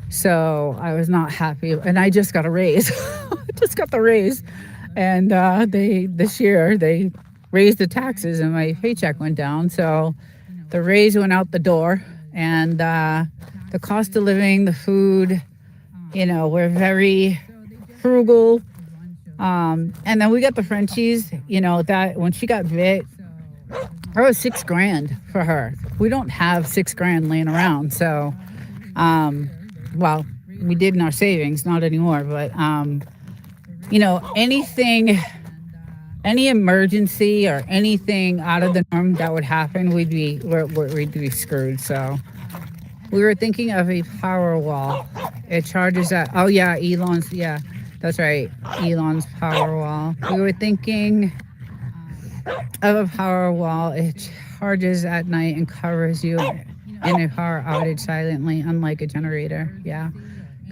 So I was not happy, and I just got a raise. I just got the raise, and they this year they raised the taxes, and my paycheck went down. So the raise went out the door, and the cost of living, the food, we're very frugal. And then we got the Frenchies, that when she got bit, it was $6,000 for her. We don't have $6,000 laying around. So, well, we did in our savings, not anymore. But, anything, any emergency or anything out of the norm that would happen, we'd be screwed. So we were thinking of a power wall. It charges at, oh yeah, Elon's, yeah, that's right, Elon's power wall. We were thinking of a power wall. It charges at night and covers you in a power outage silently, unlike a generator. Yeah,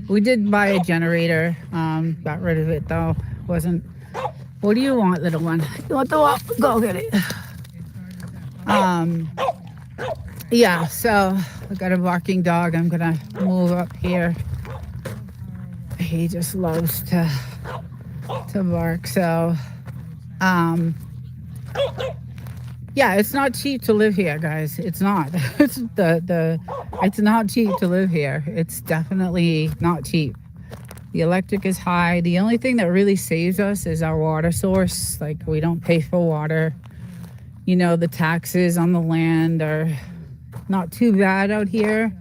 we did buy a generator. Got rid of it though. Wasn't. What do you want, little one? You want the wall? Go get it. Yeah. So I got a barking dog. I'm gonna move up here. He just loves to bark. So, yeah, it's not cheap to live here, guys. It's not. It's it's not cheap to live here. It's definitely not cheap. The electric is high. The only thing that really saves us is our water source. Like, we don't pay for water. The taxes on the land are not too bad out here.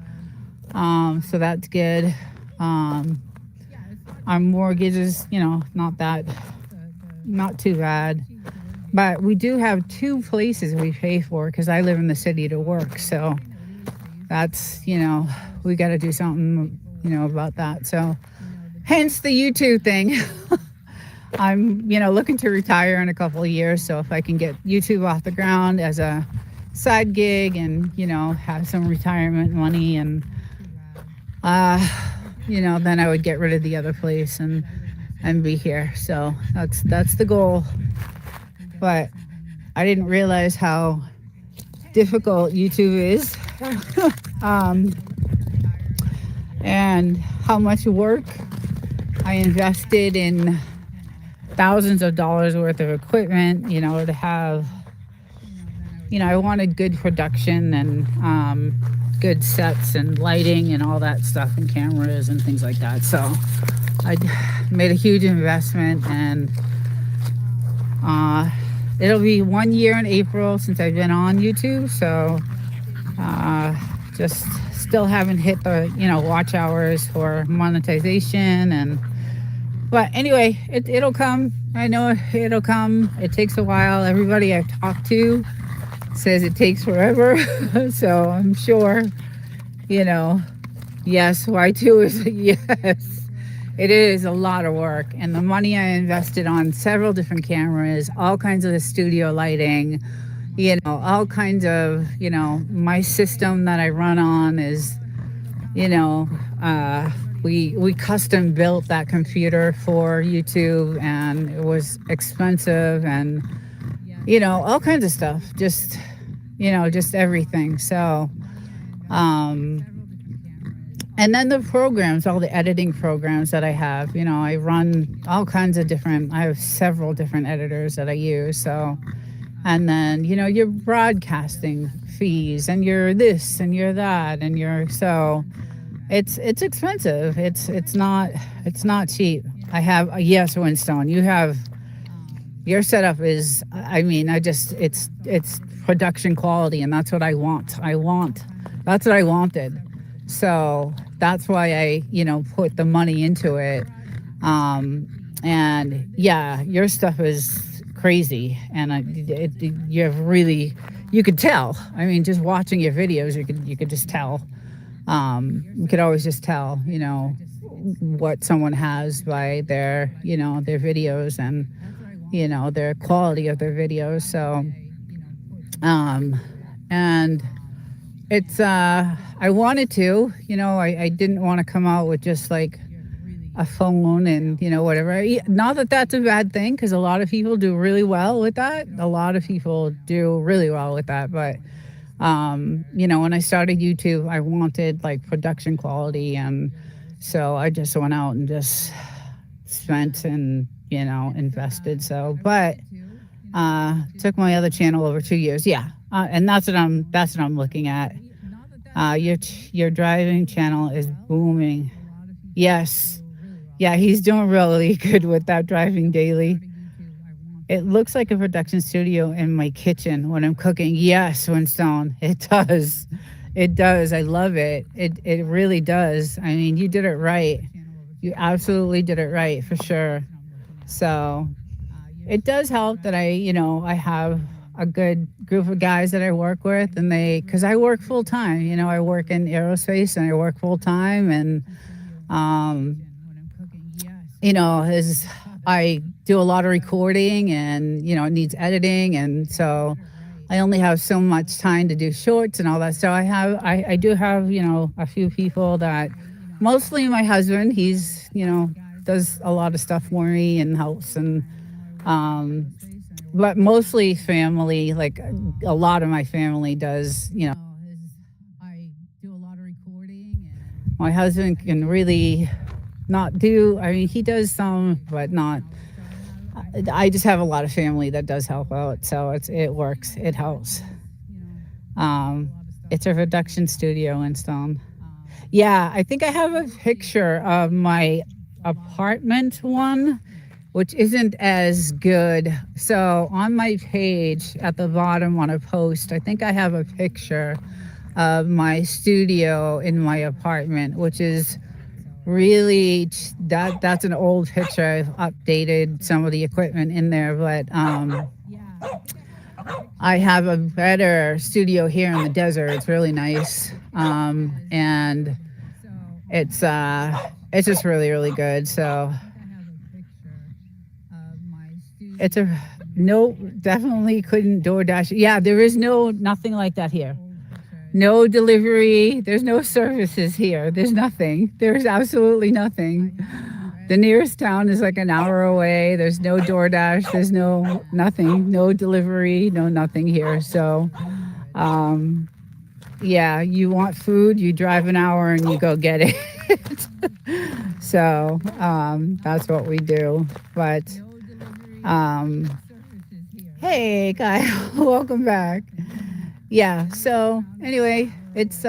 So that's good. Our mortgage is, not too bad. But we do have 2 places we pay for, because I live in the city to work. So that's, we got to do something, about that. So hence the YouTube thing. I'm, looking to retire in a couple of years. So if I can get YouTube off the ground as a side gig and, have some retirement money, and, then I would get rid of the other place and be here. So that's the goal. But I didn't realize how difficult YouTube is, and how much work I invested in thousands of dollars worth of equipment, to have, I wanted good production and good sets and lighting and all that stuff, and cameras and things like that. So I made a huge investment, and it'll be 1 year in April since I've been on YouTube. So just still haven't hit the watch hours for monetization. But anyway, it'll come. I know it'll come. It takes a while. Everybody I've talked to says it takes forever. So I'm sure, yes, Y2 is a yes. It is a lot of work, and the money I invested on several different cameras, all kinds of studio lighting, all kinds of, my system that I run on is, we custom built that computer for YouTube, and it was expensive, and all kinds of stuff. Just everything. So, um, and then the programs, all the editing programs that I have, I run all kinds of different, I have several different editors that I use. So, and then, your broadcasting fees and your this and your that and so it's expensive. It's not cheap. I have, yes, Winstone, you have, your setup is, I mean, it's production quality, and that's what I want. That's what I wanted. So that's why I, put the money into it. And yeah, your stuff is crazy, and you have really, you could tell. I mean, just watching your videos, you could just tell. You could always just tell, what someone has by their videos, and their quality of their videos. So, and it's I wanted to, I didn't want to come out with just like a phone and whatever. Not that that's a bad thing, because a lot of people do really well with that. But when I started YouTube, I wanted like production quality, and so I just went out and just spent and invested. So, but took my other channel over 2 years. Yeah, and that's what I'm looking at. Your driving channel is booming. Yes, yeah, he's doing really good with that driving daily. It looks like a production studio in my kitchen when I'm cooking. Yes, Winstone, it does. It does. I love it. It really does. I mean, you did it right. You absolutely did it right, for sure. So it does help that I have a good group of guys that I work with, and because I work full time. I work in aerospace, and I work full time, and um, as I do a lot of recording, and it needs editing, and so I only have so much time to do shorts and all that. So I do have a few people that, mostly my husband. He's does a lot of stuff for me and helps, and um, but mostly family. Like a lot of my family does. My husband can really not do. I mean, he does some, but not. I just have a lot of family that does help out, so it works. It helps. Um, it's a production studio in Stone. Yeah, I think I have a picture of my apartment one, which isn't as good. So on my page at the bottom when I post, I think I have a picture of my studio in my apartment, which is really, that's an old picture. I've updated some of the equipment in there, but I have a better studio here in the desert. It's really nice, and it's just really, really good. So it's a no, definitely couldn't DoorDash. Yeah, there is nothing like that here. No delivery. There's no services here. There's nothing. There's absolutely nothing. The nearest town is like an hour away. There's no DoorDash. There's nothing. No delivery. No nothing here. So, yeah, you want food, you drive an hour and you go get it. So, that's what we do. But, hey, Kyle, welcome back. Yeah. So anyway, it's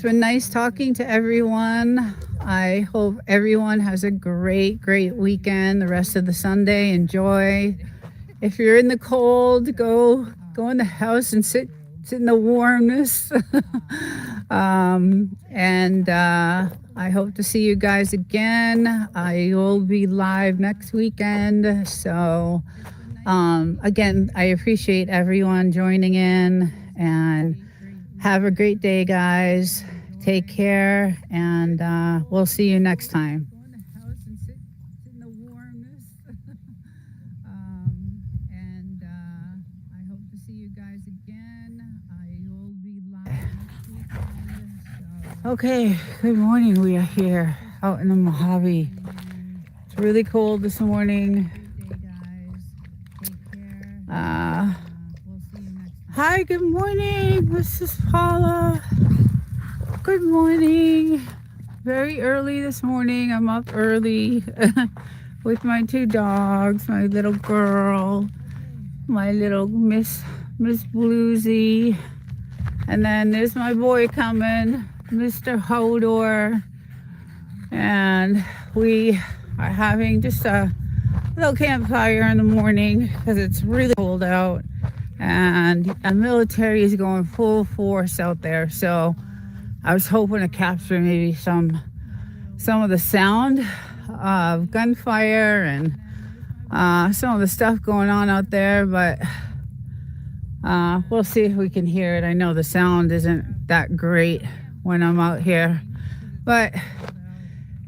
been nice talking to everyone. I hope everyone has a great, great weekend. The rest of the Sunday, enjoy. If you're in the cold, go in the house and sit in the warmness. And I hope to see you guys again. I will be live next weekend. So again, I appreciate everyone joining in, and have a great day, guys. Take care, and we'll see you next time. Okay, good morning. We are here out in the Mojave. It's really cold this morning. Uh, Hi, good morning. This is Paula. Good morning. Very early this morning. I'm up early with my two dogs, my little girl, my little Miss Bluesy, and then there's my boy coming, Mr. Hodor, and we are having just a little campfire in the morning because it's really cold out, and the military is going full force out there. So I was hoping to capture maybe some of the sound of gunfire and some of the stuff going on out there, but we'll see if we can hear it. I know the sound isn't that great when I'm out here, but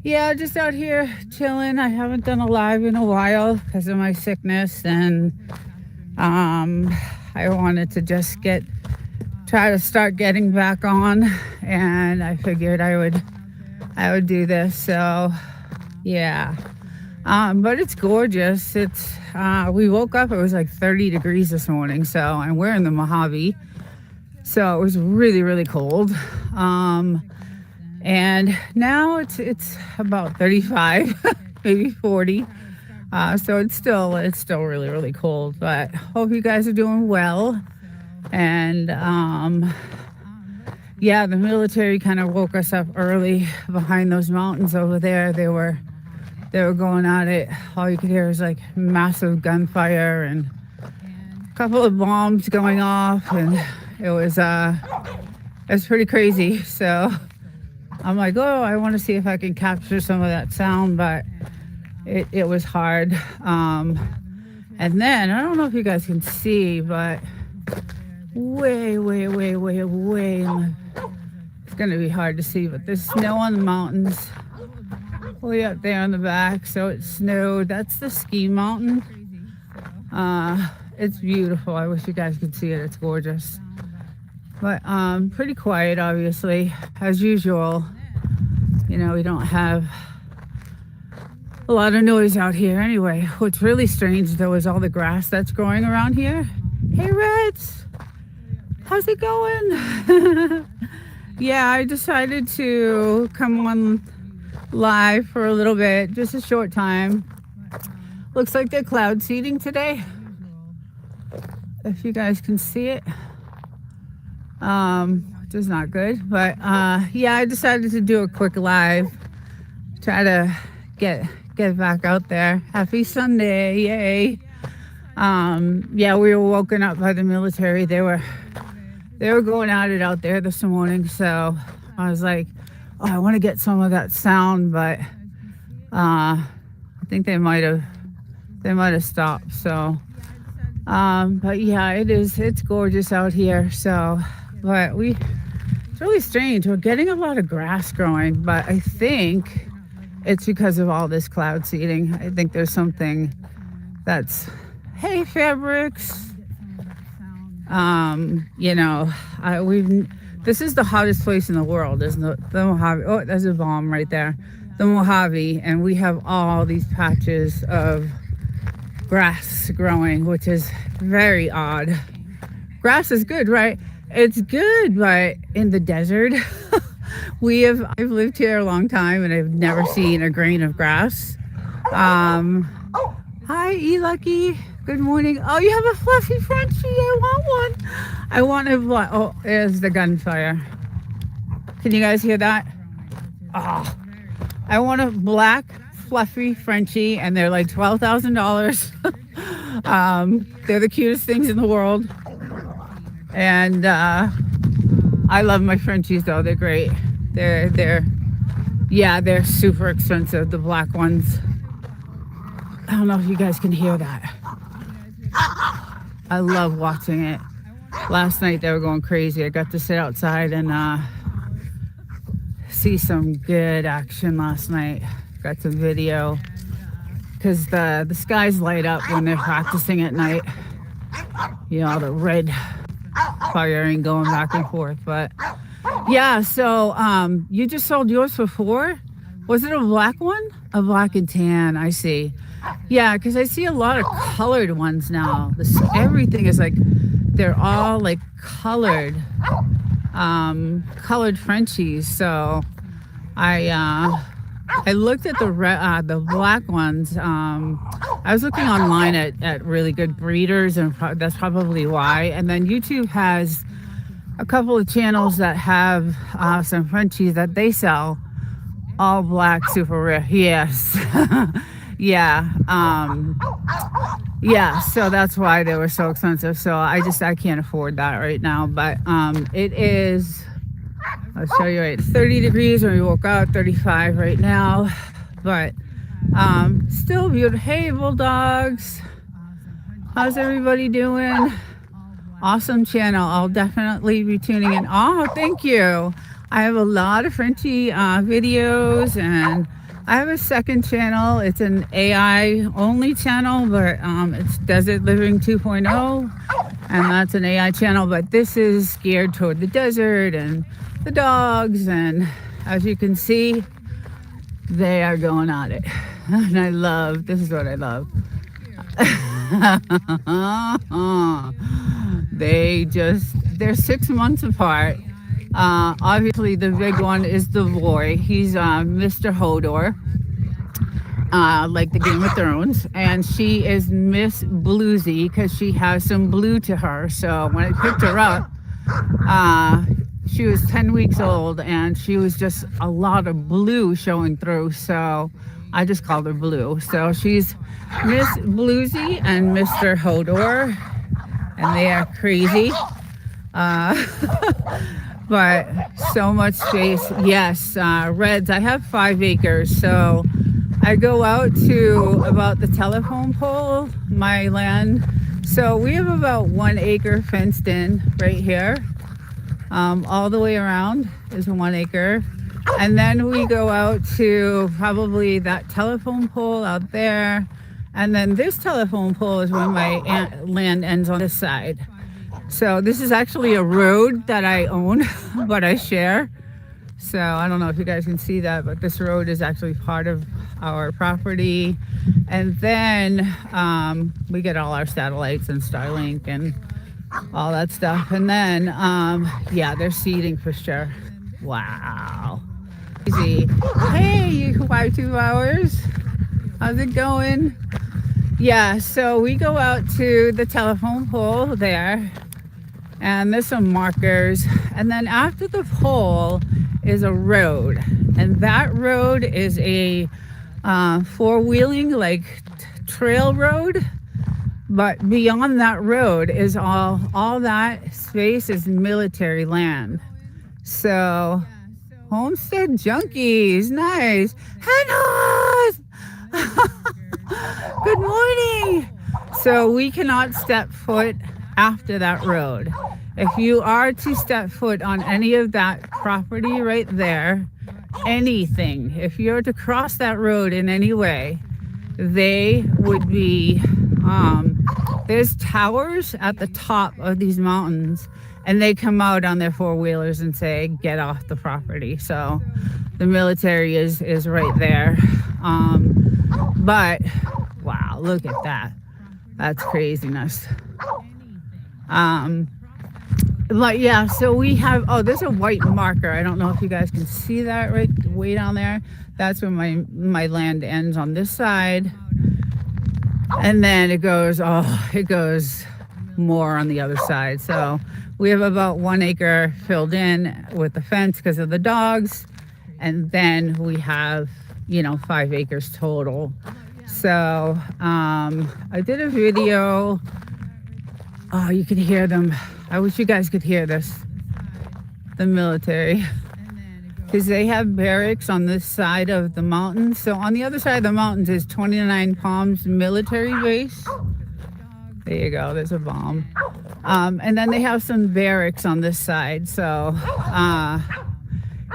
yeah, just out here chilling. I haven't done a live in a while because of my sickness, and I wanted to just try to start getting back on, and I figured I would do this. So yeah, but it's gorgeous. We woke up, it was like 30 degrees this morning, so, and we're in the Mojave, so it was really, really cold. And now it's about 35, maybe 40. So it's still really, really cold, but hope you guys are doing well. And yeah, the military kind of woke us up early behind those mountains over there. They were going at it. All you could hear was like massive gunfire and a couple of bombs going off, and it was pretty crazy. So I'm like, oh, I want to see if I can capture some of that sound, but it was hard. And then, I don't know if you guys can see, but way, it's going to be hard to see, but there's snow on the mountains, way up there on the back, so it snowed. That's the ski mountain. It's beautiful. I wish you guys could see it. It's gorgeous. But pretty quiet, obviously, as usual. You know, we don't have a lot of noise out here anyway. What's really strange, though, is all the grass that's growing around here. Hey, Reds! How's it going? Yeah, I decided to come on live for a little bit, just a short time. Looks like they're cloud seeding today, if you guys can see it. Which is not good, but yeah, I decided to do a quick live, try to get back out there. Happy Sunday, yay. Yeah, we were woken up by the military. They were going at it out there this morning, so I was like, oh, I want to get some of that sound, but I think they might have stopped. So but yeah, it's gorgeous out here. So but it's really strange. We're getting a lot of grass growing, but I think it's because of all this cloud seeding. I think there's something that's, hey, Fabrics. You know, this is the hottest place in the world, isn't it? The Mojave. Oh, there's a bomb right there. The Mojave, and we have all these patches of grass growing, which is very odd. Grass is good, right? It's good, but in the desert, I've lived here a long time and I've never seen a grain of grass. Hi, E-Lucky. Good morning. Oh, you have a fluffy Frenchie. I want one. I want a oh, there's the gunfire. Can you guys hear that? Oh, I want a black fluffy Frenchie, and they're like $12,000. They're the cutest things in the world. And I love my Frenchies, though. They're great. They're super expensive, the black ones. I don't know if you guys can hear that. I love watching it. Last night they were going crazy. I got to sit outside and see some good action last night. Got some video because the skies light up when they're practicing at night. You know, the red firing going back and forth. But yeah, so you just sold yours for $4? Was it a black one? A black and tan, I see. Yeah, because I see a lot of colored ones now. Everything is like they're all like colored Frenchies. So I I looked at the black ones. I was looking online at really good breeders, and that's probably why. And then YouTube has a couple of channels that have some Frenchies that they sell all black, super rare. Yes, yeah, yeah. So that's why they were so expensive. So I can't afford that right now. But it is. I'll show you right. 30 degrees when we woke up. 35 right now, but still beautiful. Hey, bulldogs. How's everybody doing? Awesome channel. I'll definitely be tuning in. Oh, thank you. I have a lot of Frenchie videos, and I have a second channel. It's an AI only channel, but it's Desert Living 2.0, and that's an AI channel. But this is geared toward the desert and the dogs, and as you can see, they are going at it. And this is what I love. They're 6 months apart. Obviously the big one is the boy. He's Mr. Hodor, like the Game of Thrones, and she is Miss Bluesy because she has some blue to her. So when I picked her up, she was 10 weeks old and she was just a lot of blue showing through, so I just called her Blue. So she's Miss Bluesy and Mr. Hodor, and they are crazy. But so much space. Yes, Reds. I have 5 acres, so I go out to about the telephone pole, my land. So we have about 1 acre fenced in right here. All the way around is 1 acre. And then we go out to probably that telephone pole out there. And then this telephone pole is where my land ends on this side. So this is actually a road that I own, but I share. So I don't know if you guys can see that, but this road is actually part of our property. And then we get all our satellites and Starlink and all that stuff. And then, yeah, they're seeding for sure. Wow. Easy. Hey, you 5 hours. How's it going? Yeah, so we go out to the telephone pole there, and there's some markers. And then after the pole is a road, and that road is a four-wheeling, like, trail road. But beyond that road is all that space is military land. So, homestead junkies, nice. Hennas! Good morning. So we cannot step foot after that road. If you are to step foot on any of that property right there, anything, if you're to cross that road in any way, they would be, there's towers at the top of these mountains, and they come out on their four-wheelers and say, get off the property. So the military is right there. But wow, look at that. That's craziness. But yeah, so we have, oh, there's a white marker. I don't know if you guys can see that right way down there. That's where my land ends on this side. And then it goes more on the other side. So we have about 1 acre filled in with the fence because of the dogs. And then we have, 5 acres total. So I did a video. Oh, you can hear them. I wish you guys could hear this. The military. Because they have barracks on this side of the mountains. So on the other side of the mountains is 29 Palms military base. There you go. There's a bomb. And then they have some barracks on this side. So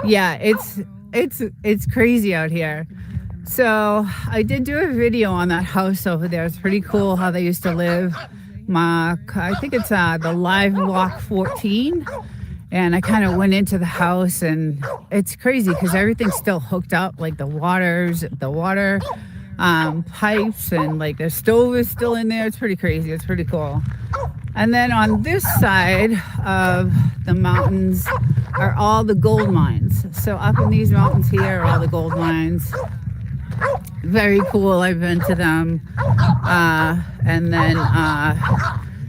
yeah, it's crazy out here. So I did do a video on that house over there. It's pretty cool how they used to live. I think it's the Live Walk 14. And I kind of went into the house, and it's crazy because everything's still hooked up, like the water pipes, and like the stove is still in there. It's pretty crazy. It's pretty cool. And then on this side of the mountains are all the gold mines. So up in these mountains here are all the gold mines. Very cool. I've been to them. And then,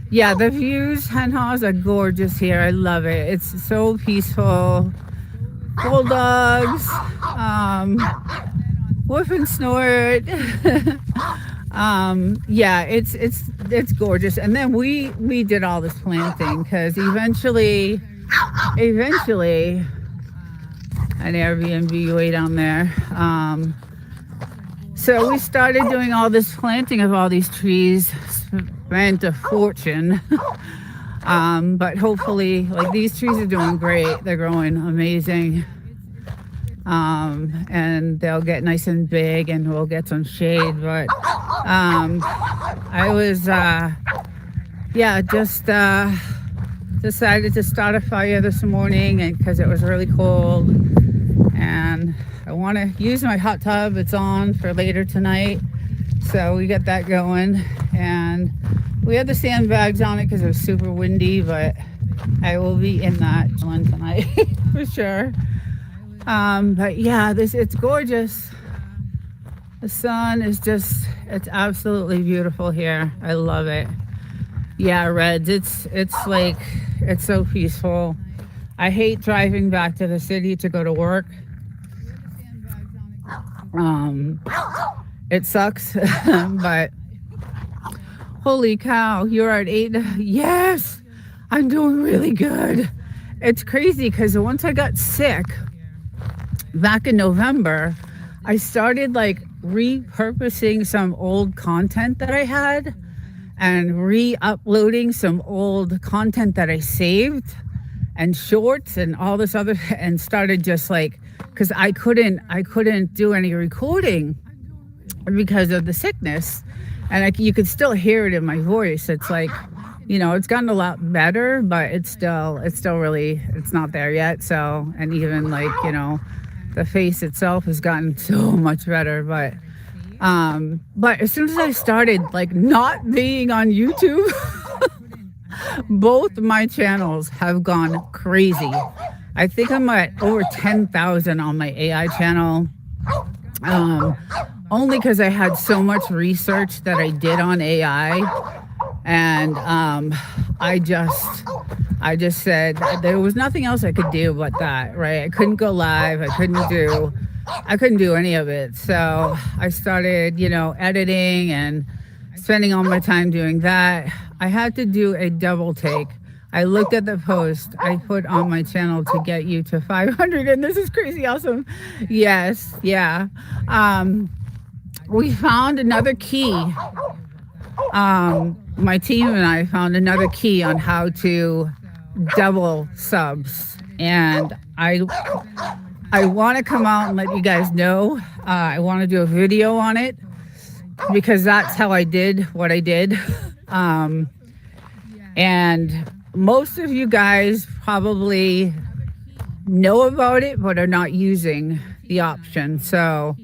yeah, the views, Henhouse, are gorgeous here. I love it. It's so peaceful. Bulldogs, woof and snort. Yeah, it's gorgeous. And then we did all this planting because eventually an Airbnb way down there. So we started doing all this planting of all these trees, spent a fortune. But hopefully, like, these trees are doing great. They're growing amazing. And they'll get nice and big and we'll get some shade. But I was, just decided to start a fire this morning and because it was really cold. And I want to use my hot tub. It's on for later tonight. So we got that going. And we had the sandbags on it because it was super windy, but I will be in that one tonight for sure. But yeah, it's gorgeous. The sun is it's absolutely beautiful here. I love it. Yeah, Reds, it's like, it's so peaceful. I hate driving back to the city to go to work. It sucks, but holy cow, you're at 8. Yes, I'm doing really good. It's crazy because once I got sick back in November, I started like repurposing some old content that I had and re-uploading some old content that I saved and shorts and all this other, and started just like, because I couldn't do any recording because of the sickness. And you could still hear it in my voice. It's like, it's gotten a lot better, but it's still really, it's not there yet. So, and even like, the face itself has gotten so much better. But as soon as I started like not being on YouTube, both my channels have gone crazy. I think I'm at over 10,000 on my AI channel. Only because I had so much research that I did on AI, and I just said there was nothing else I could do but that, right? I couldn't go live. I couldn't do any of it. So I started, editing and spending all my time doing that. I had to do a double take. I looked at the post I put on my channel to get you to 500, and this is crazy awesome. Yes, yeah. We found another key. My team and I found another key on how to double subs, and I want to come out and let you guys know. I want to do a video on it because that's how I did what I did. And most of you guys probably know about it but are not using the option. So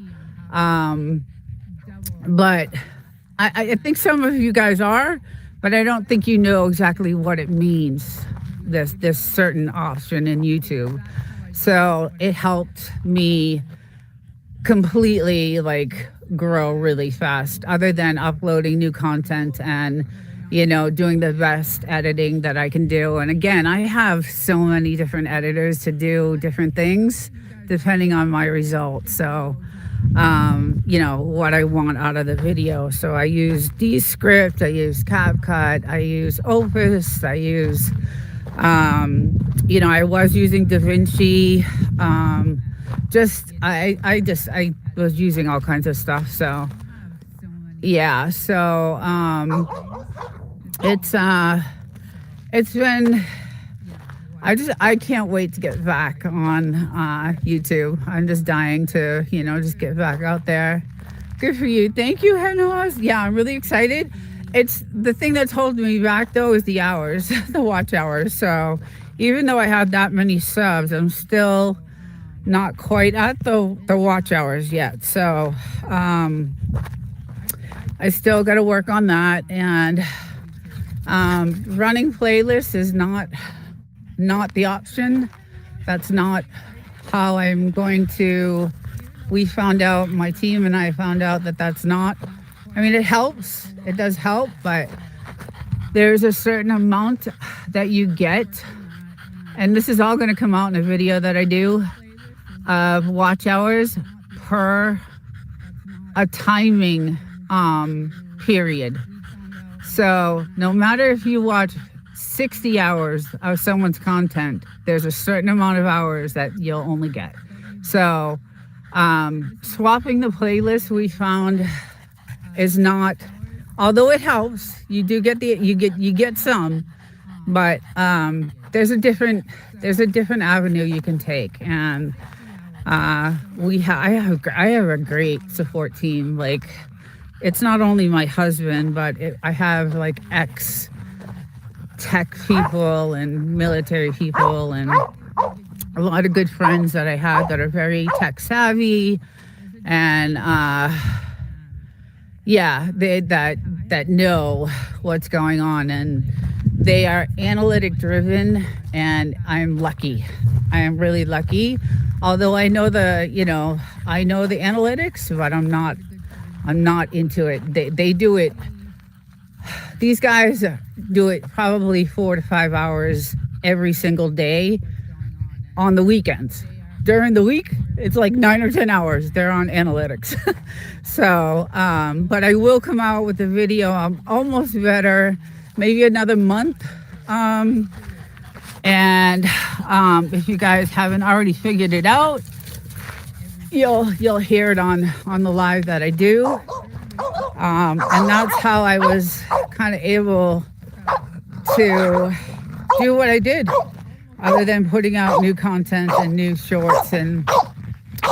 but I think some of you guys are, but I don't think you know exactly what it means, this certain option in YouTube. So it helped me completely like grow really fast, other than uploading new content and doing the best editing that I can do. And again, I have so many different editors to do different things depending on my results. So what I want out of the video. So I use Descript, I use CapCut, I use Opus, I use I was using DaVinci. I was using all kinds of stuff. So yeah, so it's been, I can't wait to get back on YouTube. I'm just dying to just get back out there. Good for you. Thank you, Henhouse. Yeah, I'm really excited. It's the thing that's holding me back though is the hours, the watch hours. So even though I have that many subs, I'm still not quite at the watch hours yet. So I still got to work on that. And running playlists is not the option. That's not how I'm going to. We found out, my team and I found out that that's not. I mean, it helps. It does help, but there's a certain amount that you get. And this is all going to come out in a video that I do of watch hours per a timing period. So no matter if you watch 60 hours of someone's content, there's a certain amount of hours that you'll only get. So swapping the playlist, we found, is not, although it helps, you do get you get some, but there's a different avenue you can take. And I have a great support team. Like, it's not only my husband, but I have like ex tech people and military people and a lot of good friends that I have that are very tech savvy, and that know what's going on, and they are analytic driven, and I'm lucky. I am really lucky. Although I know the analytics, but I'm not into it. They do it. These guys do it probably 4 to 5 hours every single day on the weekends. During the week, it's like 9 or 10 hours they're on analytics. So, but I will come out with a video. I'm almost better, maybe another month. And if you guys haven't already figured it out, you'll hear it on the live that I do. And that's how I was kind of able to do what I did, other than putting out new content and new shorts and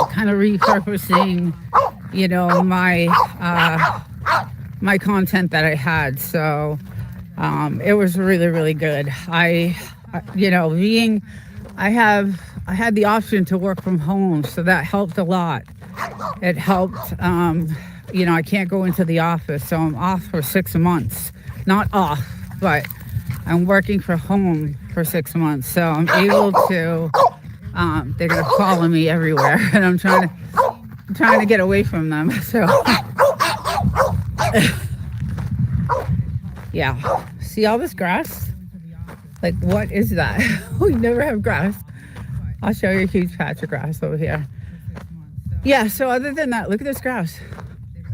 kind of repurposing, my content that I had. So it was really, really good. I had the option to work from home, so that helped a lot. It helped. I can't go into the office, so I'm off for 6 months. Not off, but I'm working from home for 6 months, so I'm able to. They're gonna follow me everywhere, and I'm trying to get away from them. So, yeah. See all this grass? Like, what is that? We never have grass. I'll show you a huge patch of grass over here. Yeah. So other than that, look at this grass.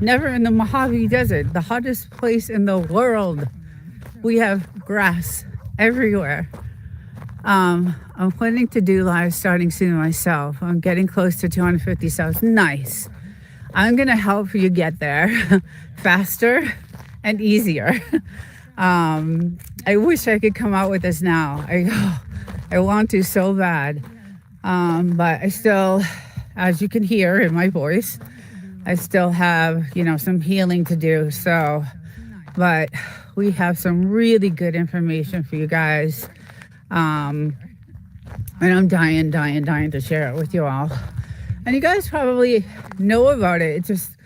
Never in the Mojave Desert, the hottest place in the world, we have grass everywhere. I'm planning to do live starting soon myself. I'm getting close to 250 subs. Nice. I'm going to help you get there faster and easier. I wish I could come out with this now. I want to so bad. But I still, as you can hear in my voice, I still have, some healing to do. So, but we have some really good information for you guys. And I'm dying to share it with you all. And you guys probably know about it. It's just,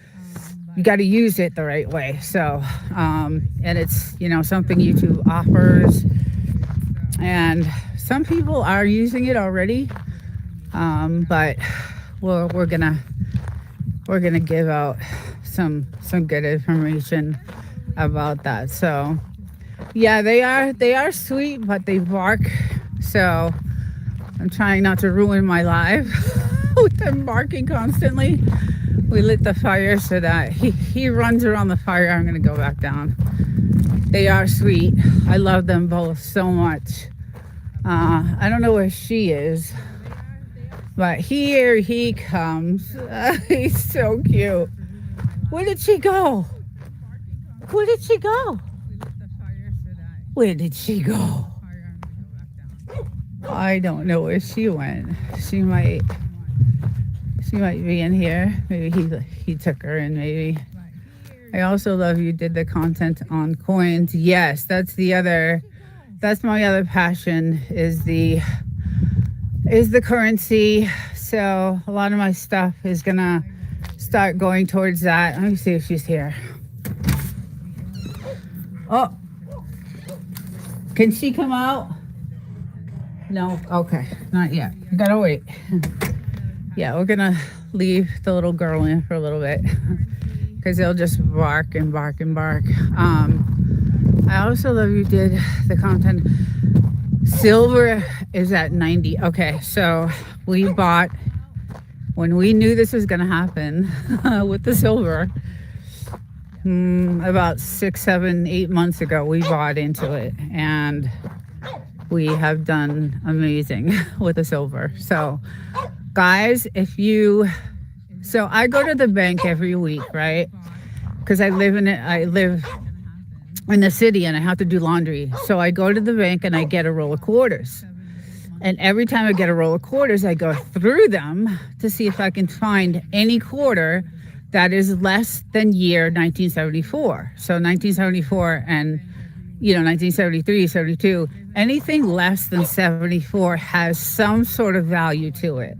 you got to use it the right way. So, and it's, something YouTube offers. And some people are using it already. But we're gonna give out some good information about that. So yeah, they are sweet, but they bark. So I'm trying not to ruin my life with them barking constantly. We lit the fire so that he runs around the fire. I'm gonna go back down. They are sweet. I love them both so much. I don't know where she is, but here he comes. He's so cute. Where did she go? Where did she go? Where did she go? I don't know where she went. She might be in here. Maybe he took her in, maybe. I also love you did the content on coins. Yes, that's my other passion is the currency. So so a lot of my stuff is gonna start going towards that. Let me see if she's here. Oh, can she come out? No, okay, not yet. You gotta wait. Yeah, we're gonna leave the little girl in for a little bit because they'll just bark and bark and bark. I also love you did the content. Silver is at 90. Okay, so we bought, when we knew this was gonna happen with the silver, about 6, 7, 8 months ago, we bought into it, and we have done amazing with the silver. So guys, so I go to the bank every week, right? Because I live in the city and I have to do laundry. So I go to the bank and I get a roll of quarters. And every time I get a roll of quarters, I go through them to see if I can find any quarter that is less than year 1974. So 1974 and 1973, 72, anything less than 74 has some sort of value to it.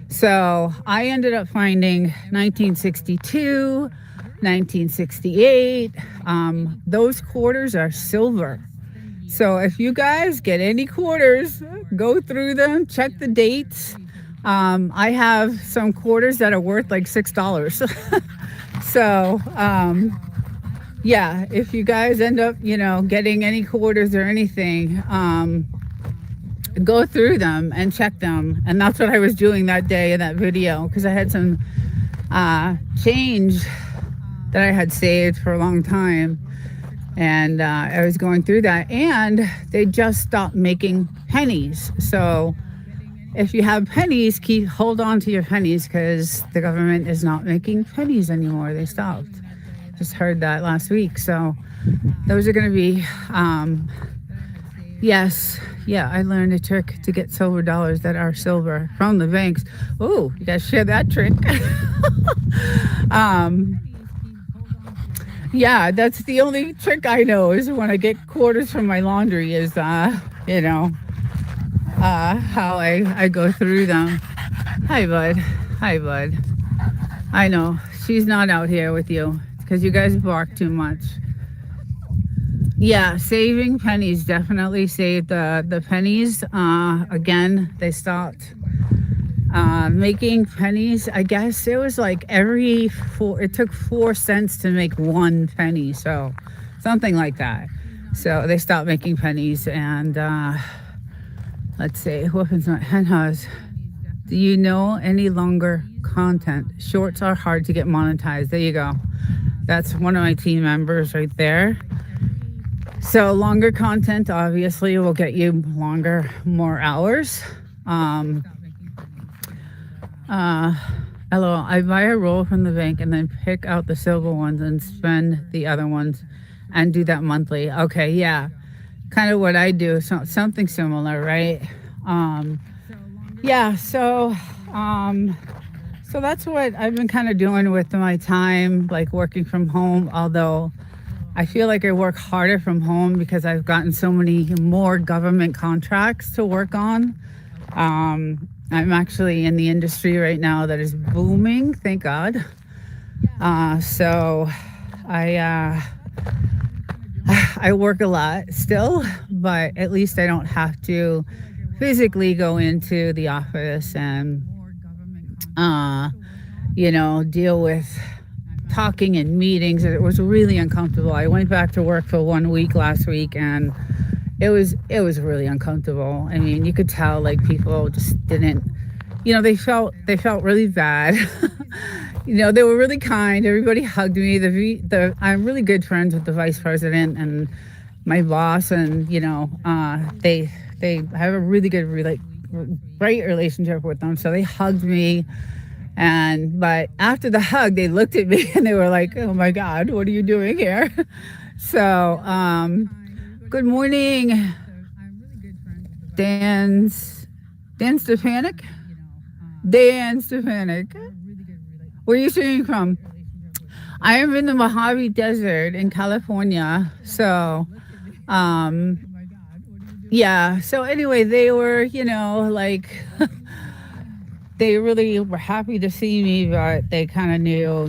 So I ended up finding 1962, 1968. Those quarters are silver. So if you guys get any quarters, go through them, check the dates. I have some quarters that are worth like $6. So yeah, if you guys end up, getting any quarters or anything, go through them and check them. And that's what I was doing that day in that video, because I had some change that I had saved for a long time, and I was going through that, and they just stopped making pennies. So if you have pennies, hold on to your pennies, because the government is not making pennies anymore. They stopped. Just heard that last week. So those are going to be yes, yeah, I learned a trick to get silver dollars that are silver from the banks. Oh, you guys share that trick. Yeah, that's the only trick I know, is when I get quarters from my laundry, is how I go through them. Hi, bud. Hi, bud. I know she's not out here with you because you guys bark too much. Yeah, saving pennies, definitely saved the pennies. Again, they stopped making pennies. I guess it was like it took 4 cents to make 1 penny, so something like that. So they stopped making pennies. And let's see, weapons not henhouse. Do you know any longer content? Shorts are hard to get monetized. There you go. That's one of my team members right there. So longer content obviously will get you more hours. LOL, I buy a roll from the bank and then pick out the silver ones and spend the other ones and do that monthly. Okay, yeah. Kind of what I do, something similar, right? Yeah, so that's what I've been kind of doing with my time, like working from home, although I feel like I work harder from home because I've gotten so many more government contracts to work on. I'm actually in the industry right now that is booming, thank God. So I work a lot still, but at least I don't have to physically go into the office and deal with talking in meetings. It was really uncomfortable. I went back to work for 1 week last week, and it was really uncomfortable. I mean, you could tell like people just didn't, they felt really bad. They were really kind. Everybody hugged me. I'm really good friends with the vice president and my boss, and they have a really good, great relationship with them. So they hugged me, but after the hug, they looked at me and they were like, "Oh my God, what are you doing here?" So, good morning, Dan Stefanik. Dan Stefanik. Where are you streaming from? I am in the Mojave Desert in California. So, yeah. So anyway, they were, they really were happy to see me, but they kind of knew,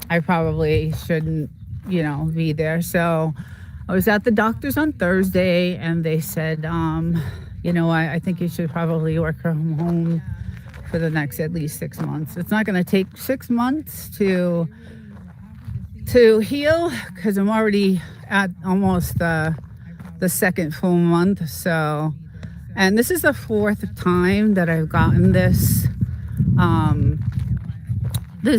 I probably shouldn't, be there. So I was at the doctor's on Thursday, and they said, I think you should probably work from home for the next at least 6 months. It's not going to take 6 months to heal, because I'm already at almost the second full month. So, and this is the fourth time that I've gotten this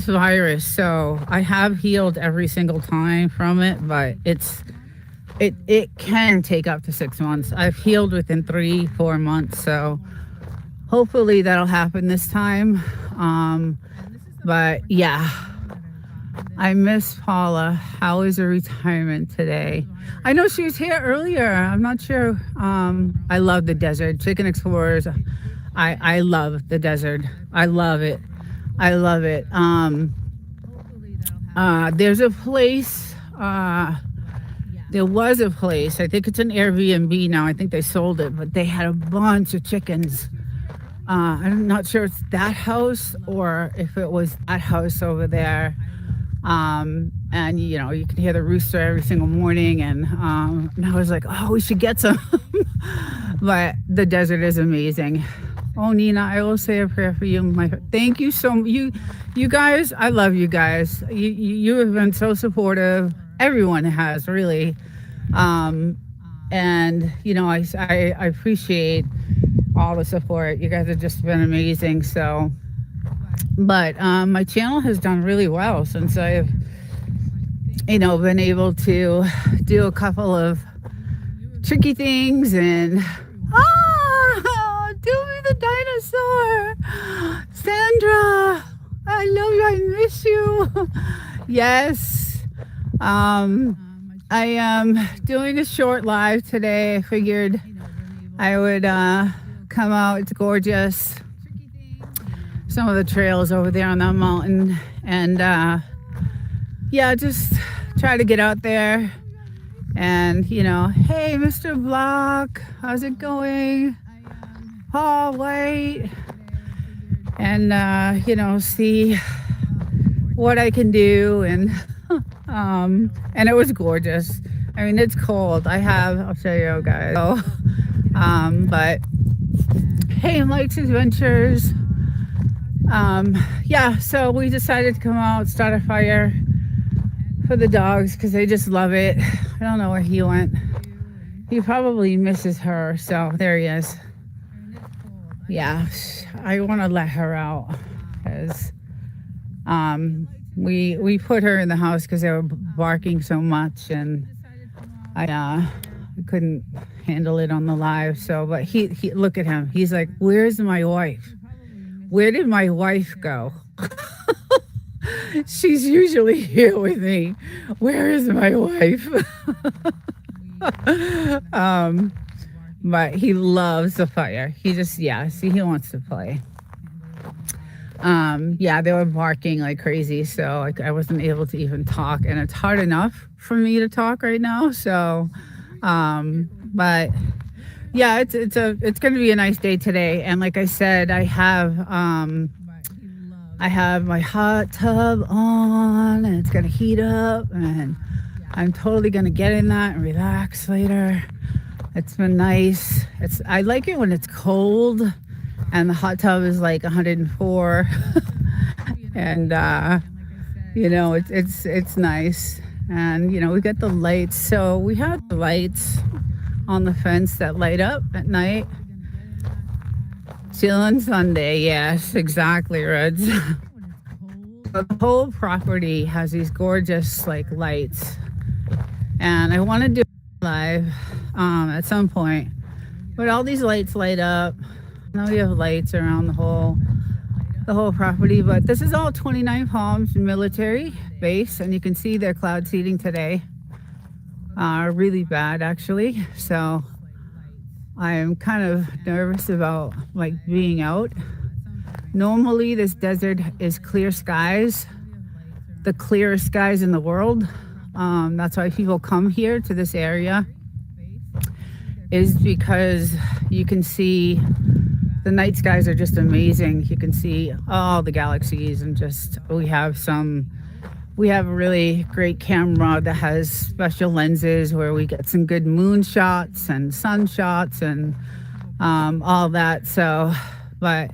virus. So I have healed every single time from it, but it can take up to 6 months. I've healed within 3-4 months. So hopefully that'll happen this time. But yeah, I miss Paula. How is her retirement today? I know she was here earlier. I'm not sure. I love the desert. Chicken Explorers. I love the desert. I love it. I love it. There's a place. There was a place. I think it's an Airbnb now. I think they sold it, but they had a bunch of chickens. I'm not sure it's that house or if it was that house over there. And you can hear the rooster every single morning, and I was like, oh, we should get some. But the desert is amazing. Oh, Nina, I will say a prayer for you. Thank you so much. You guys, I love you guys. You have been so supportive. Everyone has, really. And I appreciate all the support. You guys have just been amazing. So, but my channel has done really well since I've been able to do a couple of tricky things, and do me the dinosaur, Sandra, I love you, I miss you. Yes. I am doing a short live today. I figured I would come out. It's gorgeous. Some of the trails over there on that mountain, and just try to get out there. And hey, Mr. Block, how's it going? Paul White. And see what I can do. And it was gorgeous. I mean, it's cold. I'll show you guys. So, but hey, Mike's Adventures. So we decided to come out, start a fire for the dogs because they just love it. I don't know where he went. He probably misses her. So there he is. Yeah, I want to let her out because we put her in the house because they were barking so much, and I couldn't handle it on the live. So, but he look at him. He's like, "Where's my wife? Where did my wife go?" She's usually here with me. Where is my wife? But he loves the fire. He just, he wants to play. They were barking like crazy, so I wasn't able to even talk, and it's hard enough for me to talk right now. So, but yeah, it's going to be a nice day today. And like I said, I have my hot tub on, and it's going to heat up, and I'm totally going to get in that and relax later. It's been nice. I like it when it's cold and the hot tub is like 104 and it's nice. And we got the lights. So we have the lights on the fence that light up at night. Chillin' Sunday. Yes, exactly, Reds. The whole property has these gorgeous lights, and I want to do live at some point, but all these lights light up. Now we have lights around the whole property, but this is all 29 Palms military base, and you can see their cloud seeding today really bad, actually. So I'm kind of nervous about being out. Normally this desert is clear skies, the clearest skies in the world. That's why people come here to this area, is because you can see the night skies are just amazing. You can see all the galaxies, and just we have a really great camera that has special lenses where we get some good moon shots and sun shots and all that. So, but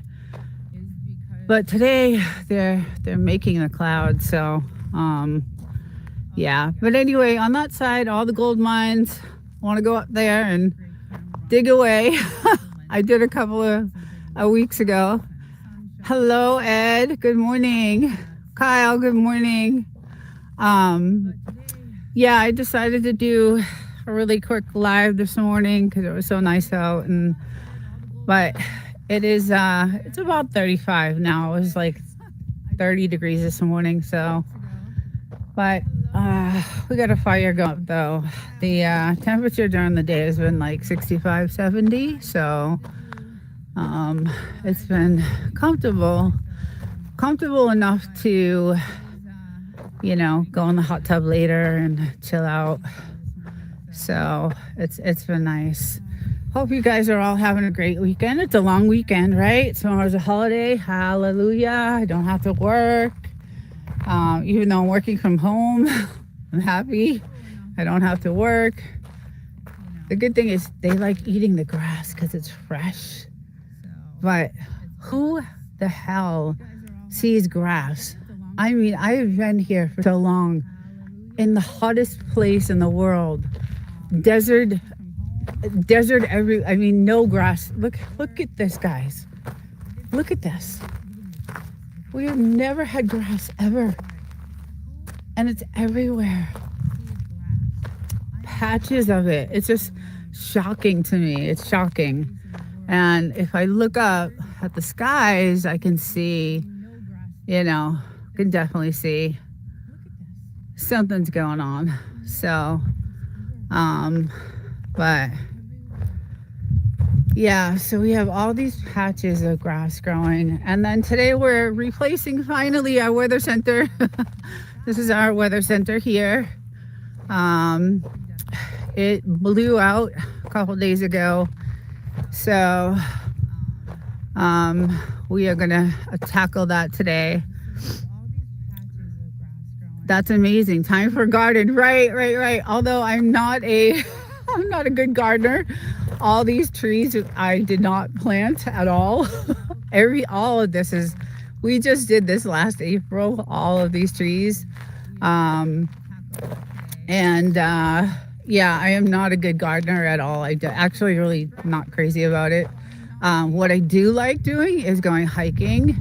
today they're making a cloud. So yeah. But anyway, on that side, all the gold mines. Want to go up there and dig away. I did a couple of weeks ago. Hello, Ed. Good morning. Kyle, good morning. Yeah, I decided to do a really quick live this morning because it was so nice out, but it is it's about 35 now. It was like 30 degrees this morning, so but we got a fire going though. The temperature during the day has been like 65, 70, so it's been comfortable enough to go in the hot tub later and chill out. So it's been nice. Hope you guys are all having a great weekend. It's a long weekend, right? Tomorrow's a holiday. Hallelujah. I don't have to work. Even though I'm working from home, I'm happy. I don't have to work. The good thing is they like eating the grass because it's fresh. But who the hell sees grass? I mean, I've been here for so long in the hottest place in the world. Desert no grass. Look at this, guys. Look at this. We have never had grass ever. And it's everywhere. Patches of it. It's just shocking to me. It's shocking. And if I look up at the skies, I can see, can definitely see something's going on. So, but yeah, so we have all these patches of grass growing. And then today we're replacing finally our weather center. This is our weather center here. It blew out a couple days ago. So we are gonna tackle that today. That's amazing. Time for garden. Right. Although I'm not a good gardener. All these trees I did not plant at all. All of this we just did this last April, all of these trees. Yeah, I am not a good gardener at all. Actually really not crazy about it. What I do like doing is going hiking.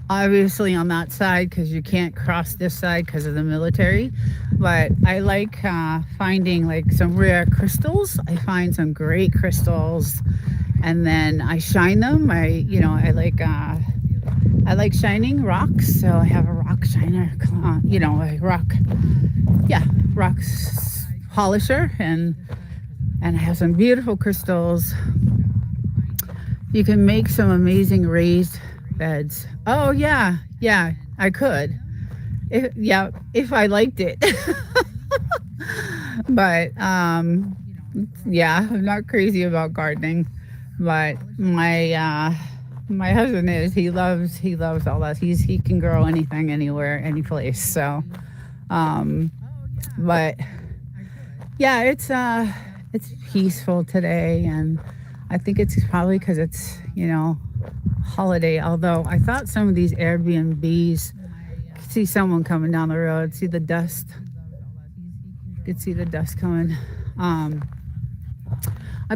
Obviously on that side because you can't cross this side because of the military. But I like finding like some rare crystals. I find some great crystals and then I shine them. I like shining rocks. So I have a rock shiner, rock polisher and I have some beautiful crystals. You can make some amazing raised beds. Oh yeah, I could. If I liked it. But yeah, I'm not crazy about gardening. But my husband is. He loves all that. He can grow anything, anywhere, any place. So, but yeah, it's peaceful today, and I think it's probably because it's holiday. Although I thought some of these Airbnbs, see someone coming down the road, see the dust. You could see the dust coming. I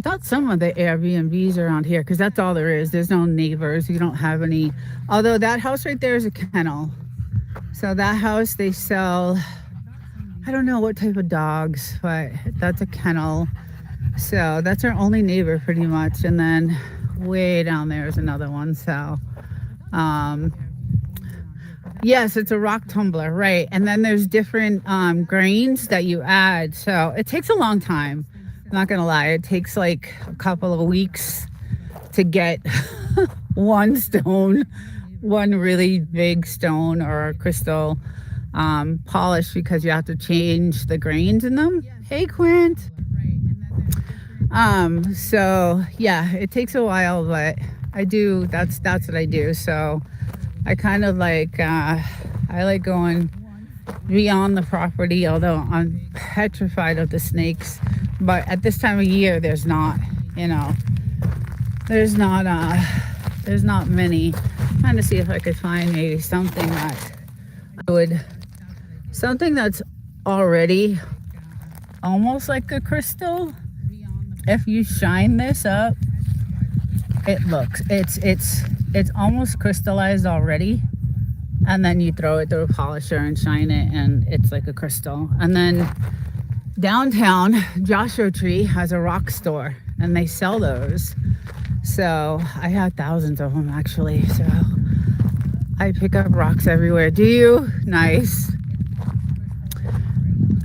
thought some of the Airbnbs around here, because that's all there is. There's no neighbors. You don't have any. Although that house right there is a kennel. So that house, they sell, I don't know what type of dogs, but that's a kennel. So that's our only neighbor pretty much. And then way down there is another one. So, yes, it's a rock tumbler, right? And then there's different grains that you add. So it takes a long time. I'm not gonna lie, it takes like a couple of weeks to get one really big stone or crystal polished, because you have to change the grains in them. Hey, Quint. So yeah, it takes a while, but that's what I do. So I kind of like, I like going beyond the property, although I'm petrified of the snakes. But at this time of year, you know, there's not, there's not many. I'm trying to see if I could find maybe something that something that's already almost like a crystal. If you shine this up, it's almost crystallized already, and then you throw it through a polisher and shine it, and it's like a crystal. And then downtown, Joshua Tree has a rock store, and they sell those. So I have thousands of them actually. So I pick up rocks everywhere. Do you? Nice.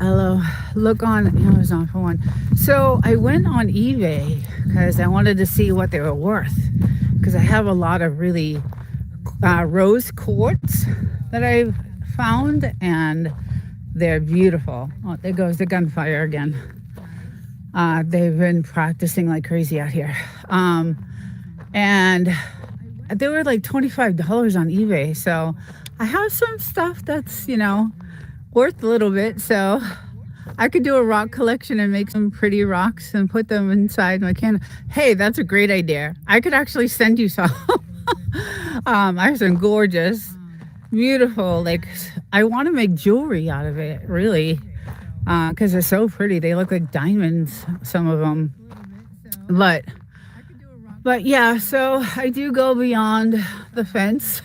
Hello. Look on Amazon for one. So I went on eBay because I wanted to see what they were worth, because I have a lot of really rose quartz that I've found, and they're beautiful. Oh, there goes the gunfire again. They've been practicing like crazy out here. And they were like $25 on eBay. So I have some stuff that's, worth a little bit. So I could do a rock collection and make some pretty rocks and put them inside my can. Hey, that's a great idea. I could actually send you some. I have some gorgeous, beautiful, like, I want to make jewelry out of it, really, because they're so pretty. They look like diamonds, some of them. But yeah, so I do go beyond the fence.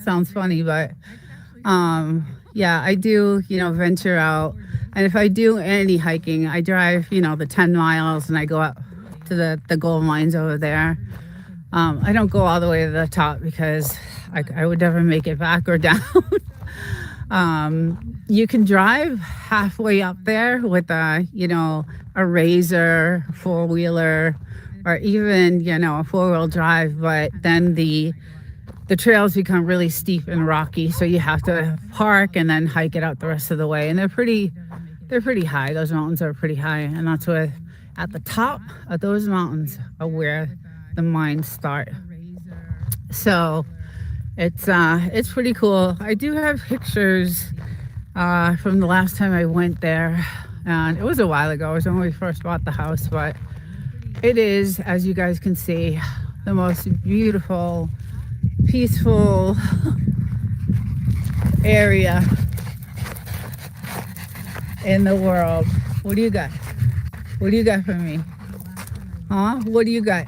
Sounds funny, but yeah, I do, venture out. And if I do any hiking, I drive, the 10 miles and I go up to the gold mines over there. I don't go all the way to the top because I would never make it back or down. You can drive halfway up there with a Razor four-wheeler, or even, a four-wheel drive, but then the trails become really steep and rocky, so you have to park and then hike it out the rest of the way. And they're pretty high. Those mountains are pretty high, and that's where at the top of those mountains are where the mines start. So it's pretty cool. I do have pictures from the last time I went there, and it was a while ago. It was when we first bought the house, but it is, as you guys can see, the most beautiful, peaceful area in the world. What do you got? What do you got for me? Huh? What do you got?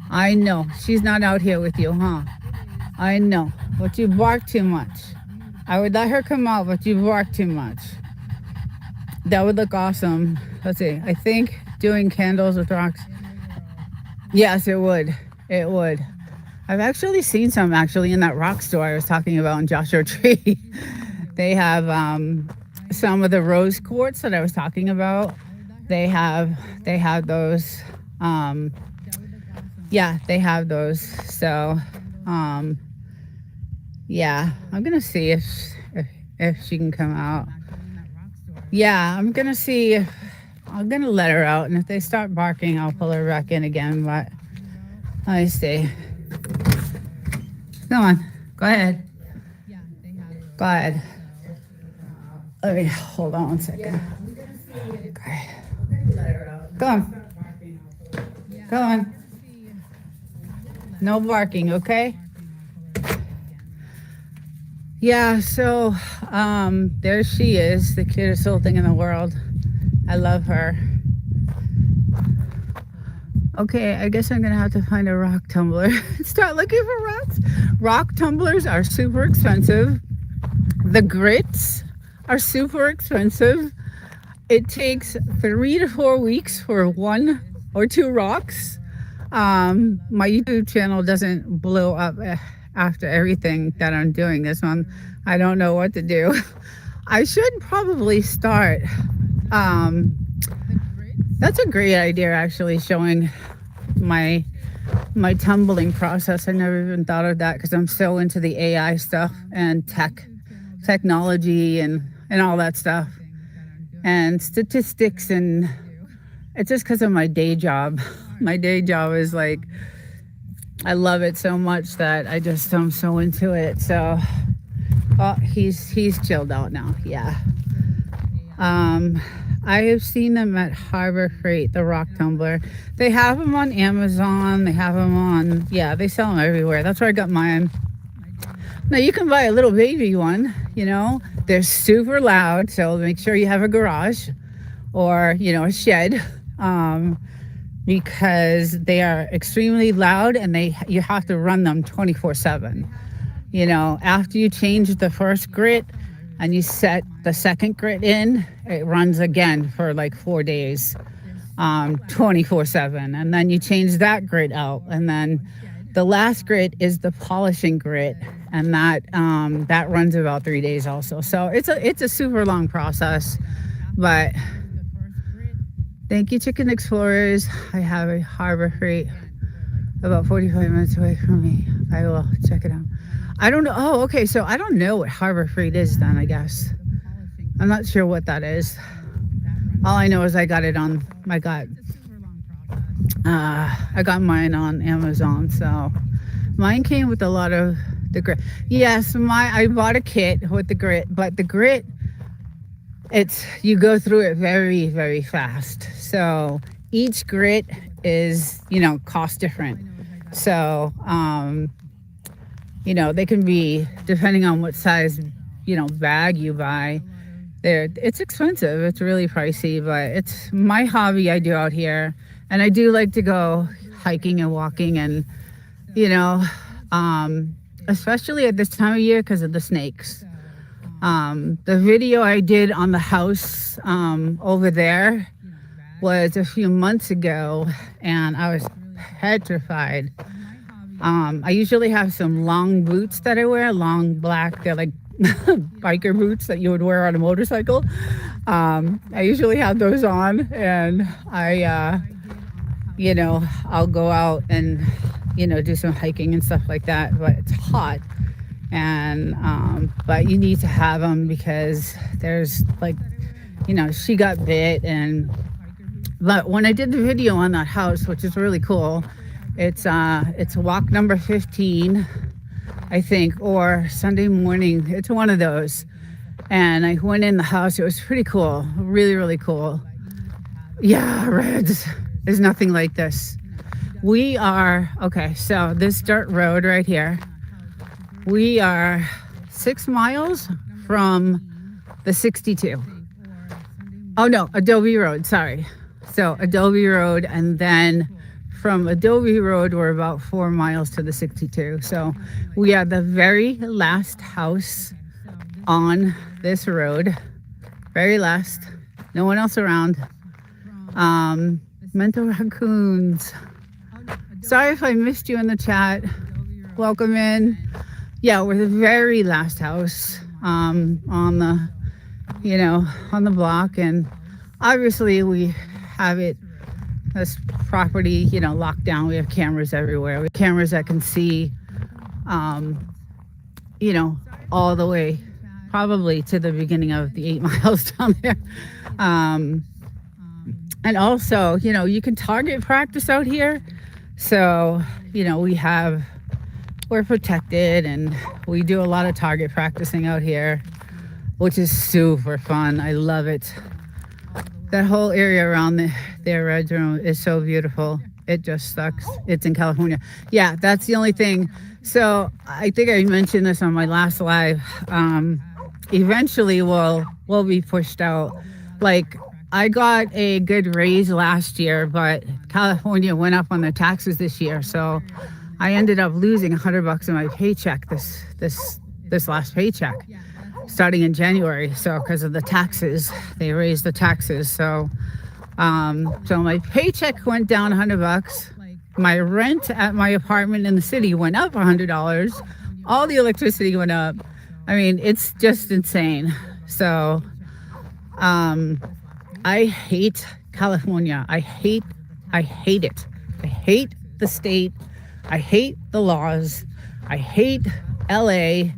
I know. She's not out here with you, huh? I know. But you bark too much. I would let her come out, but you bark too much. That would look awesome. Let's see. I think doing candles with rocks. Yes, it would. It would. I've actually seen some in that rock store I was talking about in Joshua Tree. They have some of the rose quartz that I was talking about. They have those. Yeah, they have those. So, yeah, I'm gonna see if she can come out. Yeah, I'm gonna see. I'm gonna let her out, and if they start barking, I'll pull her back in again. But let me see. Come on, go ahead. Go ahead. Let me hold on 1 second. Okay. Go on. Go on. No barking, okay? Yeah, so there she is, the cutest little thing in the world. I love her. Okay, I guess I'm gonna have to find a rock tumbler. Start looking for rocks. Rock tumblers are super expensive. The grits are super expensive. It takes 3 to 4 weeks for 1 or 2 rocks. My YouTube channel doesn't blow up after everything that I'm doing this one. I don't know what to do. I should probably start. That's a great idea, actually, showing my tumbling process. I never even thought of that because I'm so into the AI stuff and technology and all that stuff, and statistics and It's just because of my day job. My day job is like, I love it so much that I'm so into it. So, oh, he's chilled out now. Yeah. I have seen them at Harbor Freight, the rock tumbler. They have them on Amazon. They have them on, yeah, they sell them everywhere. That's where I got mine. Now you can buy a little baby one, you know. They're super loud, so make sure you have a garage or, you know, a shed, because they are extremely loud and you have to run them 24/7. You know, after you change the first grit and you set the second grit in, it runs again for like 4 days, 24/7. And then you change that grit out. And then the last grit is the polishing grit. And that runs about 3 days also. So it's a super long process, but thank you, Chicken Explorers. I have a Harbor Freight about 45 minutes away from me. I will check it out. I don't know. Oh, okay. So I don't know what Harbor Freight is then, I guess. I'm not sure what that is. All I know is I got mine on Amazon. So mine came with a lot of the grit. Yes, I bought a kit with the grit, but the grit, you go through it very, very fast. So each grit is, you know, cost different. So, you know, they can be, depending on what size, you know, bag you buy, it's expensive. It's really pricey, but it's my hobby I do out here. And I do like to go hiking and walking and, you know, especially at this time of year because of the snakes. The video I did on the house over there was a few months ago, and I was petrified. I usually have some long boots that I wear, long black, they're like biker boots that you would wear on a motorcycle. I usually have those on, and you know, I'll go out and, you know, do some hiking and stuff like that, but it's hot. And, but you need to have them because there's like, you know, she got bit. But when I did the video on that house, which is really cool, it's walk number 15, I think, or Sunday morning. It's one of those. And I went in the house. It was pretty cool. Really, really cool. Yeah, Reds. There's nothing like this. Okay, so this dirt road right here, we are 6 miles from the 62. Oh no, Adobe Road, sorry. So Adobe Road, and then from Adobe Road, we're about 4 miles to the 62. So we are the very last house on this road. Very last. No one else around. Mental raccoons. Sorry if I missed you in the chat. Welcome in. Yeah, we're the very last house on the, you know, on the block. And obviously we have this property, you know, locked down. We have cameras everywhere. We have cameras that can see, you know, all the way probably to the beginning of the 8 miles down there. And also, you know, you can target practice out here. So, you know, we're protected, and we do a lot of target practicing out here, which is super fun. I love it. That whole area around their red room is so beautiful. It just sucks. It's in California. Yeah, that's the only thing. So I think I mentioned this on my last live. Eventually we'll be pushed out. Like, I got a good raise last year, but California went up on their taxes this year. So I ended up losing $100 in my paycheck this last paycheck, starting in January. So because of the taxes, they raised the taxes. So my paycheck went down $100. My rent at my apartment in the city went up $100. All the electricity went up. I mean, it's just insane. So I hate California. I hate it. I hate the state. I hate the laws. I hate LA.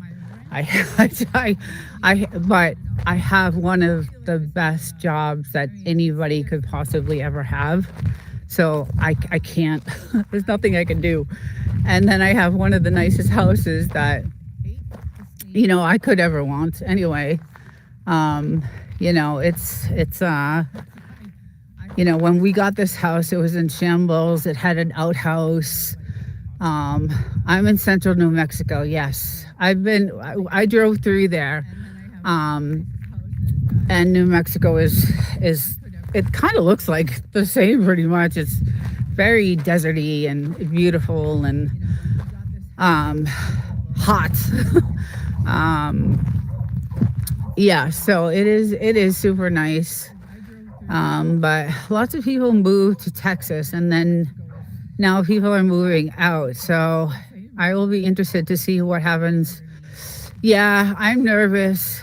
But I have one of the best jobs that anybody could possibly ever have. So I can't, there's nothing I can do. And then I have one of the nicest houses that, I could ever want anyway. Um, when we got this house, it was in shambles. It had an outhouse. Um, I'm in central New Mexico. Yes, I drove through there. Um, and New Mexico is it kind of looks like the same pretty much. It's very deserty and beautiful and hot. um, yeah, so it is super nice. But lots of people move to Texas, and then now people are moving out. So I will be interested to see what happens. Yeah, I'm nervous.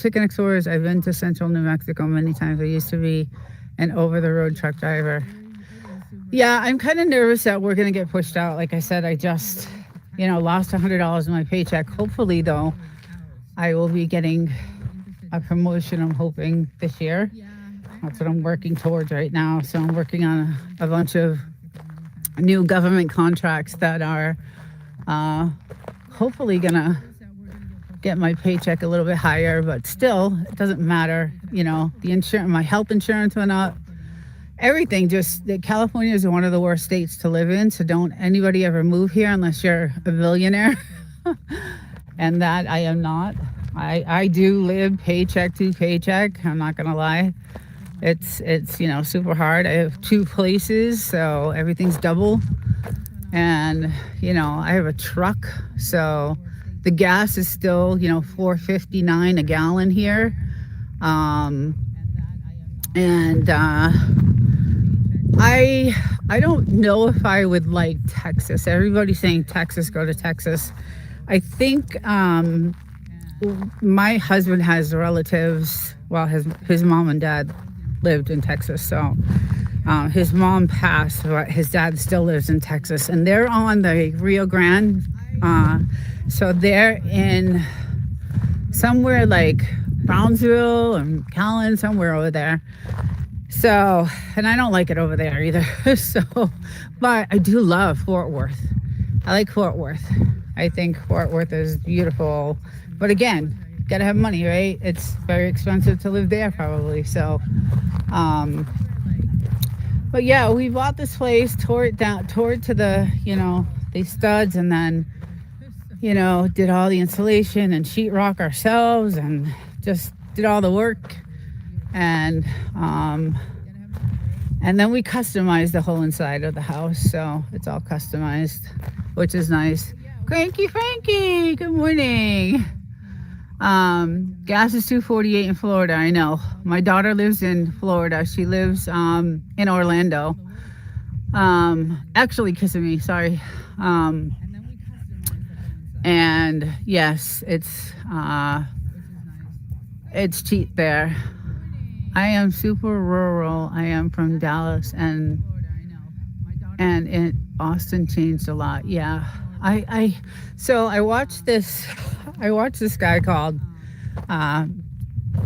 Chicken Explorers, I've been to central New Mexico many times. I used to be an over-the-road truck driver. Yeah, I'm kind of nervous that we're going to get pushed out. Like I said, I just, lost $100 in my paycheck. Hopefully, though, I will be getting a promotion, I'm hoping, this year. That's what I'm working towards right now. So I'm working on a bunch of new government contracts that are hopefully going to get my paycheck a little bit higher, but still, it doesn't matter. The insurance, my health insurance went up. Everything California is one of the worst states to live in. So don't anybody ever move here unless you're a billionaire. And that I am not. I do live paycheck to paycheck. I'm not going to lie. It's super hard. I have 2 places, so everything's double. And, I have a truck, so the gas is still, $4.59 a gallon here. And I don't know if I would like Texas. Everybody's saying Texas, go to Texas. I think my husband has relatives. Well, his mom and dad lived in Texas, so his mom passed, but his dad still lives in Texas, and they're on the Rio Grande. So they're in somewhere like Brownsville and McAllen, somewhere over there. So, and I don't like it over there either. But I do love Fort Worth. I like Fort Worth. I think Fort Worth is beautiful. But again, gotta have money, right? It's very expensive to live there probably. So, but yeah, we bought this place, tore it to the, the studs, and then, did all the insulation and sheetrock ourselves and just did all the work. And then we customized the whole inside of the house. So it's all customized, which is nice. Cranky Frankie, good morning. Gas is $2.48 in Florida. I know. My daughter lives in Florida. She lives in Orlando. Actually, Kissimmee, sorry. And yes, it's cheap there. I am super rural. I am from Dallas, and Austin changed a lot. Yeah. So I watched this guy called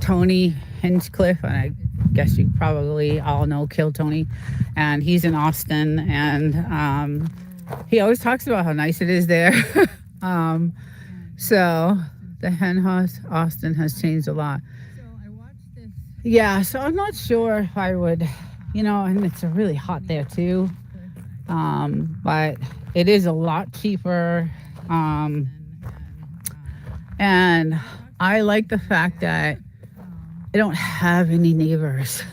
Tony Hinchcliffe, and I guess you probably all know Kill Tony, and he's in Austin, and he always talks about how nice it is there. So the hen house Austin has changed a lot. Yeah, so I'm not sure if I would, and it's really hot there too. But it is a lot cheaper. And I like the fact that I don't have any neighbors.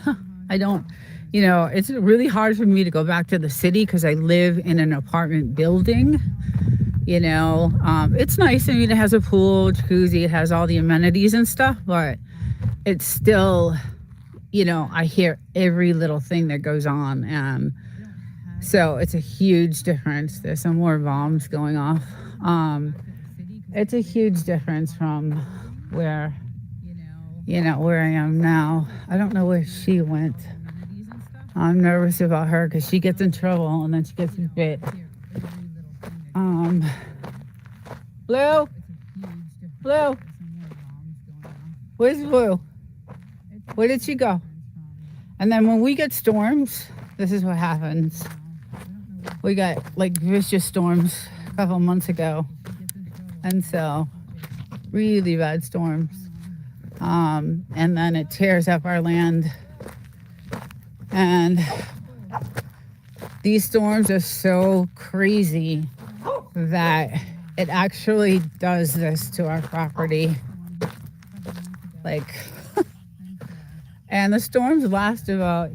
I don't, it's really hard for me to go back to the city because I live in an apartment building. It's nice. I mean, it has a pool, jacuzzi, it has all the amenities and stuff, but it's still, I hear every little thing that goes on. And so it's a huge difference. There's some more bombs going off. It's a huge difference from where I am now. I don't know where she went. I'm nervous about her because she gets in trouble and then she gets bit. Blue. Where's Blue? Where did she go? And then when we get storms, this is what happens. We got like vicious storms a couple months ago. And so really bad storms. And then it tears up our land. And these storms are so crazy that it actually does this to our property. Like, and the storms last about,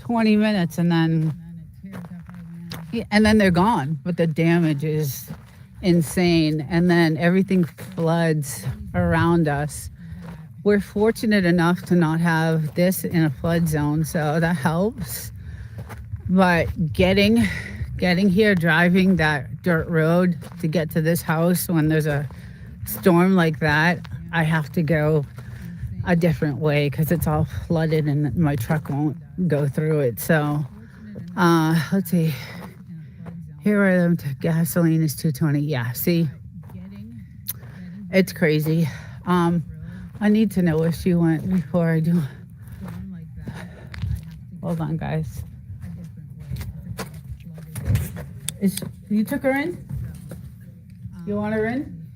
20 minutes and then they're gone. But the damage is insane. And then everything floods around us. We're fortunate enough to not have this in a flood zone, so that helps. But getting here, driving that dirt road to get to this house when there's a storm like that, I have to go a different way because it's all flooded and my truck won't go through it. So let's see. Here are them. Gasoline is $2.20. Yeah, see, it's crazy. I need to know where she went before I do. Hold on, guys. You took her in? You want her in?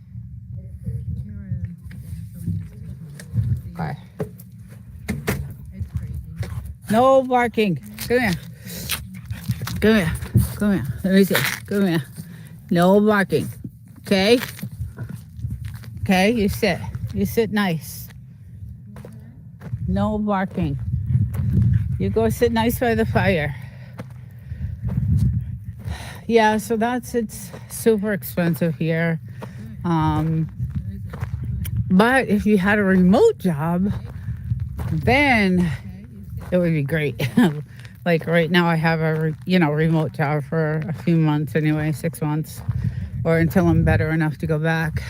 Okay. No barking. Come here. Come here. Come here. Let me see. Come here. No barking. Okay? Okay, you sit. You sit nice. No barking. You go sit nice by the fire. Yeah, so it's super expensive here. But if you had a remote job, then it would be great. Like right now I have a remote job for a few months anyway, 6 months, or until I'm better enough to go back.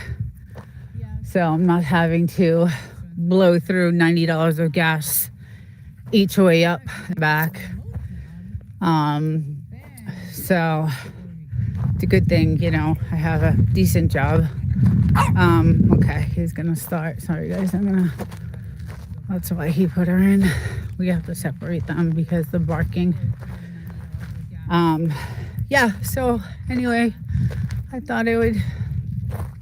So I'm not having to blow through $90 of gas each way up and back. So it's a good thing, I have a decent job. Okay, he's gonna start. Sorry guys, that's why he put her in. We have to separate them because the barking. Yeah, so anyway, I thought I would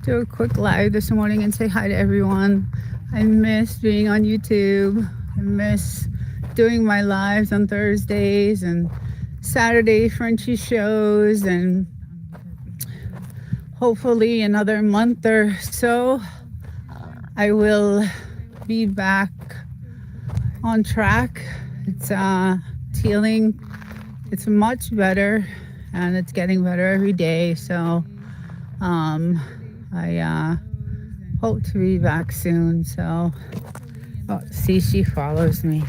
do a quick live this morning and say hi to everyone. I miss being on YouTube. I miss doing my lives on Thursdays and Saturday Frenchie shows, and hopefully another month or so I will be back on track. It's healing. It's much better and it's getting better every day. So I hope to be back soon. So see, she follows me.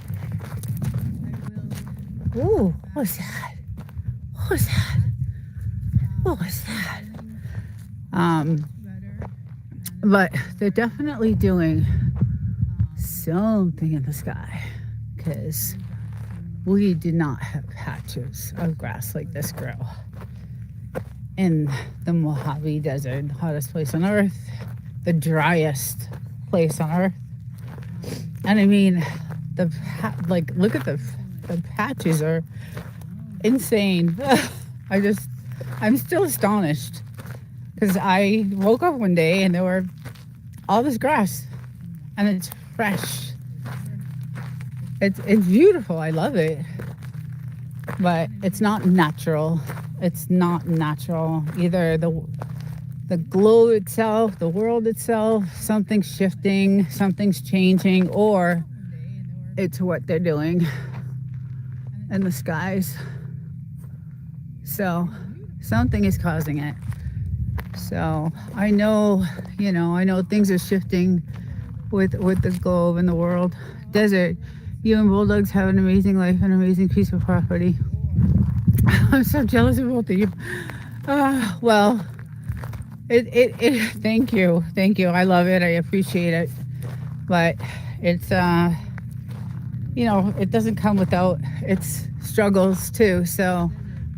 Ooh, what was that? What was that? What was that? But they're definitely doing something in the sky, because we did not have patches of grass like this grow in the Mojave Desert, the hottest place on earth, the driest place on earth. And I mean, look at the patches are insane. I'm still astonished, because I woke up one day and there were all this grass and it's fresh. It's beautiful. I love it. But it's not natural. It's not natural. Either the globe itself, the world itself, something's shifting, something's changing, or it's what they're doing in the skies. So something is causing it. So I know things are shifting with the globe and the world. Desert, you and Bulldogs have an amazing life, an amazing piece of property. I'm so jealous of both of you. Well, thank you. I love it. I appreciate it. But it's, it doesn't come without its struggles too. So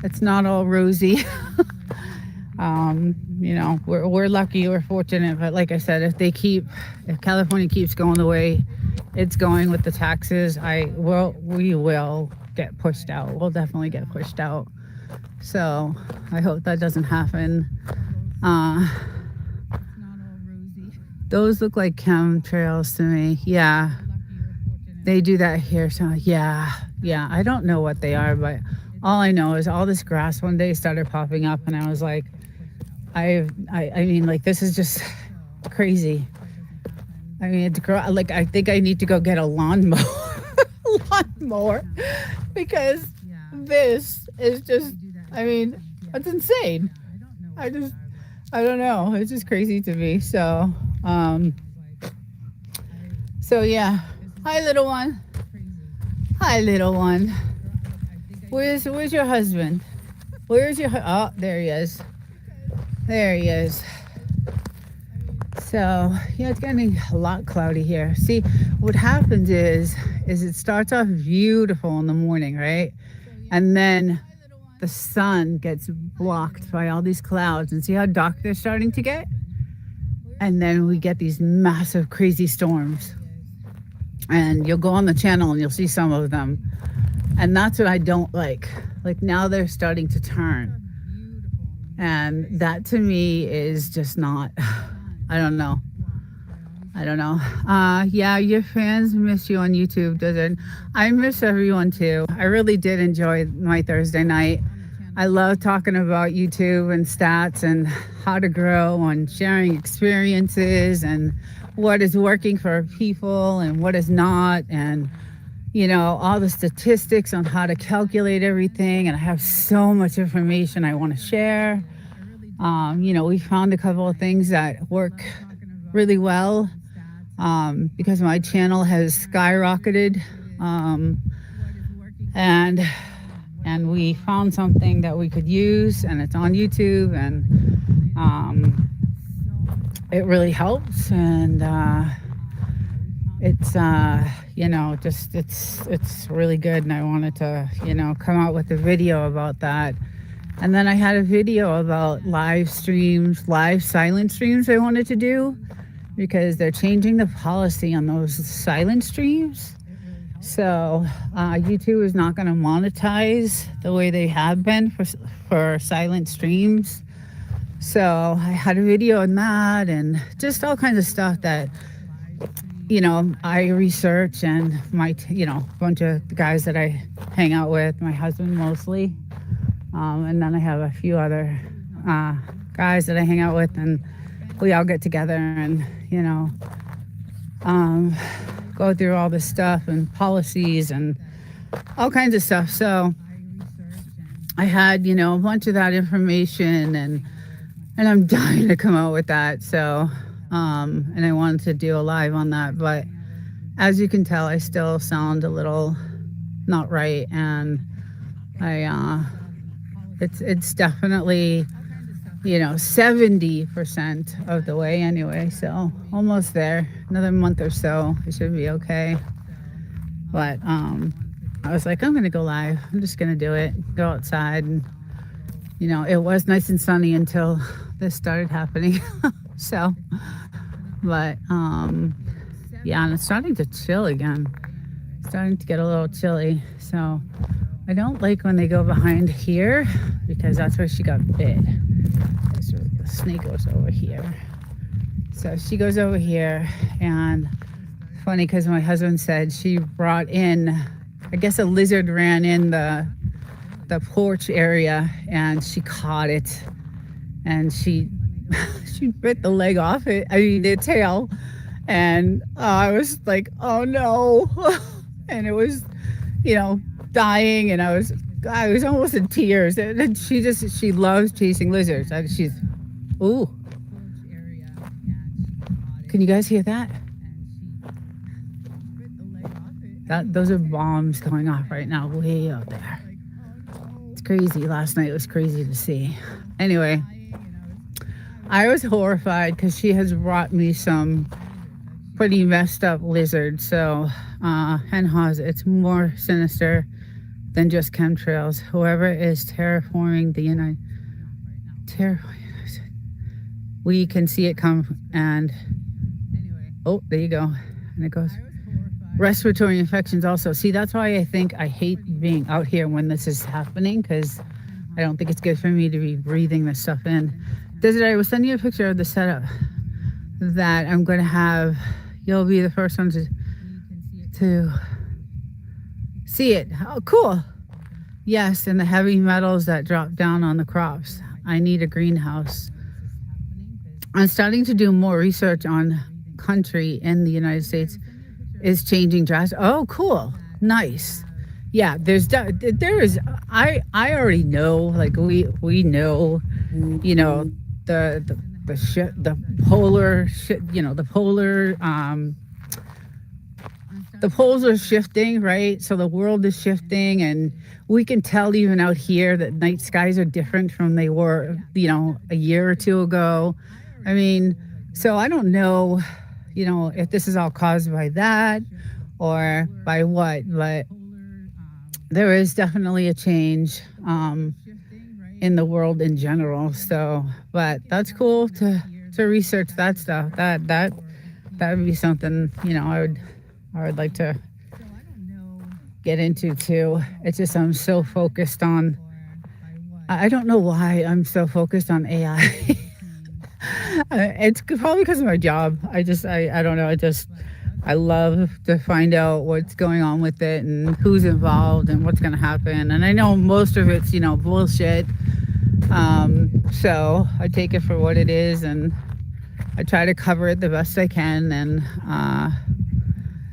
it's not all rosy. You know, we're lucky, we're fortunate, but like I said, if California keeps going the way it's going with the taxes, we will get pushed out. We'll definitely get pushed out. So I hope that doesn't happen. Uh, those look like chemtrails to me. Yeah, they do that here. So yeah, yeah. I don't know what they are, but all I know is all this grass one day started popping up, and I was like, I mean, like this is just crazy. I mean, like I think I need to go get a lawnmower, lawnmower, because this is just. I mean, it's insane. I just, I don't know. It's just crazy to me. Um, so yeah. Hi, little one. Hi, little one. Where's your husband? Where's your? Oh, there he is. There he is. So yeah, it's getting a lot cloudy here. See, what happens is it starts off beautiful in the morning, right? And then the sun gets blocked by all these clouds, and see how dark they're starting to get? And then we get these massive, crazy storms. And you'll go on the channel and you'll see some of them. And that's what I don't like. Like now they're starting to turn. And that to me is just not, I don't know. Yeah, your fans miss you on YouTube, doesn't? I miss everyone too. I really did enjoy my Thursday night. I love talking about YouTube and stats and how to grow and sharing experiences and what is working for people and what is not, and you know, all the statistics on how to calculate everything. And I have so much information I want to share. You know, we found a couple of things that work really well, because my channel has skyrocketed, and we found something that we could use, and it's on YouTube, and it really helps. And it's you know, just it's really good, and I wanted to, you know, come out with a video about that. And then I had a video about live streams, live silent streams I wanted to do, because they're changing the policy on those silent streams. So YouTube is not going to monetize the way they have been for silent streams. So I had a video on that, and just all kinds of stuff that, you know, I research, and you know, a bunch of the guys that I hang out with, my husband mostly. And then I have a few other guys that I hang out with, and we all get together and, you know, go through all this stuff and policies and all kinds of stuff. So I had, you know, a bunch of that information, and I'm dying to come out with that. So, and I wanted to do a live on that, but as you can tell, I still sound a little not right, and it's definitely, you know, 70% of the way anyway. So almost there. Another month or so, it should be okay. But I was like, I'm gonna go live. I'm just gonna do it. Go outside, and you know, it was nice and sunny until this started happening. So, but yeah, and it's starting to chill again. It's starting to get a little chilly. So I don't like when they go behind here, because that's where she got bit. So the snake goes over here. So she goes over here, and it's funny because my husband said she brought in, I guess a lizard ran in the porch area, and she caught it, and she bit the leg off it. I mean, the tail, and I was like, oh no, and it was, you know, dying, and I was almost in tears. And she loves chasing lizards. She's, ooh, can you guys hear that? Those are bombs going off right now, way out there. It's crazy. Last night it was crazy to see. Anyway, I was horrified because she has brought me some pretty messed up lizards. So, it's more sinister than just chemtrails. Whoever is terraforming the we can see it come. And oh, there you go. And it goes. Respiratory infections also. See, that's why I think I hate being out here when this is happening, because I don't think it's good for me to be breathing this stuff in. Desiree, I will send you a picture of the setup that I'm going to have. You'll be the first one to see it. Oh, cool. Yes, and the heavy metals that drop down on the crops. I need a greenhouse. I'm starting to do more research on country in the United States is changing drastically. Oh, cool. Nice. Yeah, there is. I already know. Like we know, you know, the polar shit. You know, the poles are shifting, right? So the world is shifting, and we can tell even out here that night skies are different from they were, you know, a year or two ago. I mean, so I don't know, you know, if this is all caused by that or by what, but there is definitely a change in the world in general. So, but that's cool to research that stuff. That would be something, you know, I would like to get into too. It's just I'm so focused on. I don't know why I'm so focused on AI. It's probably because of my job. I don't know. I love to find out what's going on with it and who's involved and what's going to happen. And I know most of it's, you know, bullshit. So I take it for what it is, and I try to cover it the best I can. And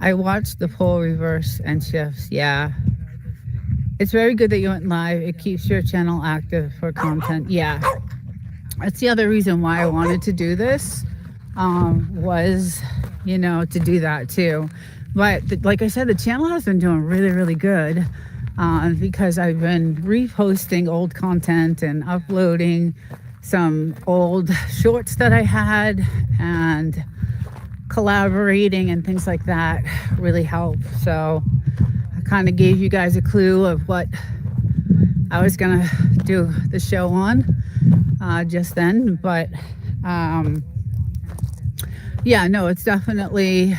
I watched the pole reverse and shifts. Yeah. It's very good that you went live. It keeps your channel active for content. Yeah. That's the other reason why I wanted to do this, was, you know, to do that too. But like I said, the channel has been doing really, really good because I've been reposting old content and uploading some old shorts that I had, and collaborating and things like that really help. So I kind of gave you guys a clue of what I was gonna do the show on just then. But yeah, no, it's definitely,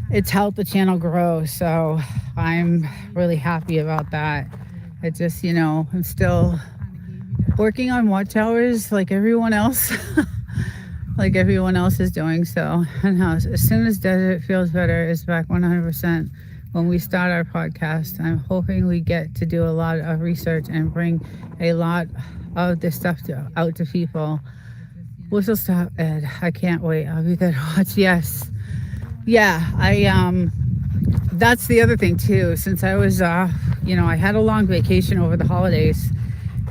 it's helped the channel grow. So I'm really happy about that. It just, you know, I'm still working on watch hours like everyone else. Like everyone else is doing. So, and as soon as Desert Feels Better is back 100%, when we start our podcast, I'm hoping we get to do a lot of research and bring a lot of this stuff out to people. Whistle stop, Ed. I can't wait. I'll be there to watch. Yes. Yeah, that's the other thing too. Since I was, you know, I had a long vacation over the holidays,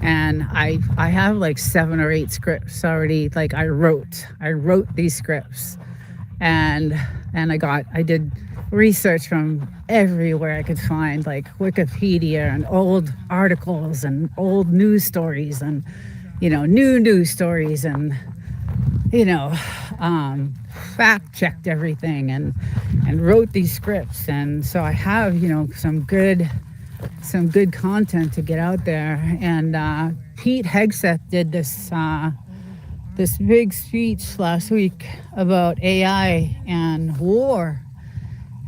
and I have like 7 or 8 scripts already. Like I wrote these scripts, and I did research from everywhere I could find, like Wikipedia and old articles and old news stories and, you know, new news stories, and, you know, fact checked everything and wrote these scripts. And so I have, you know, some good content to get out there. And Pete Hegseth did this big speech last week about AI and war,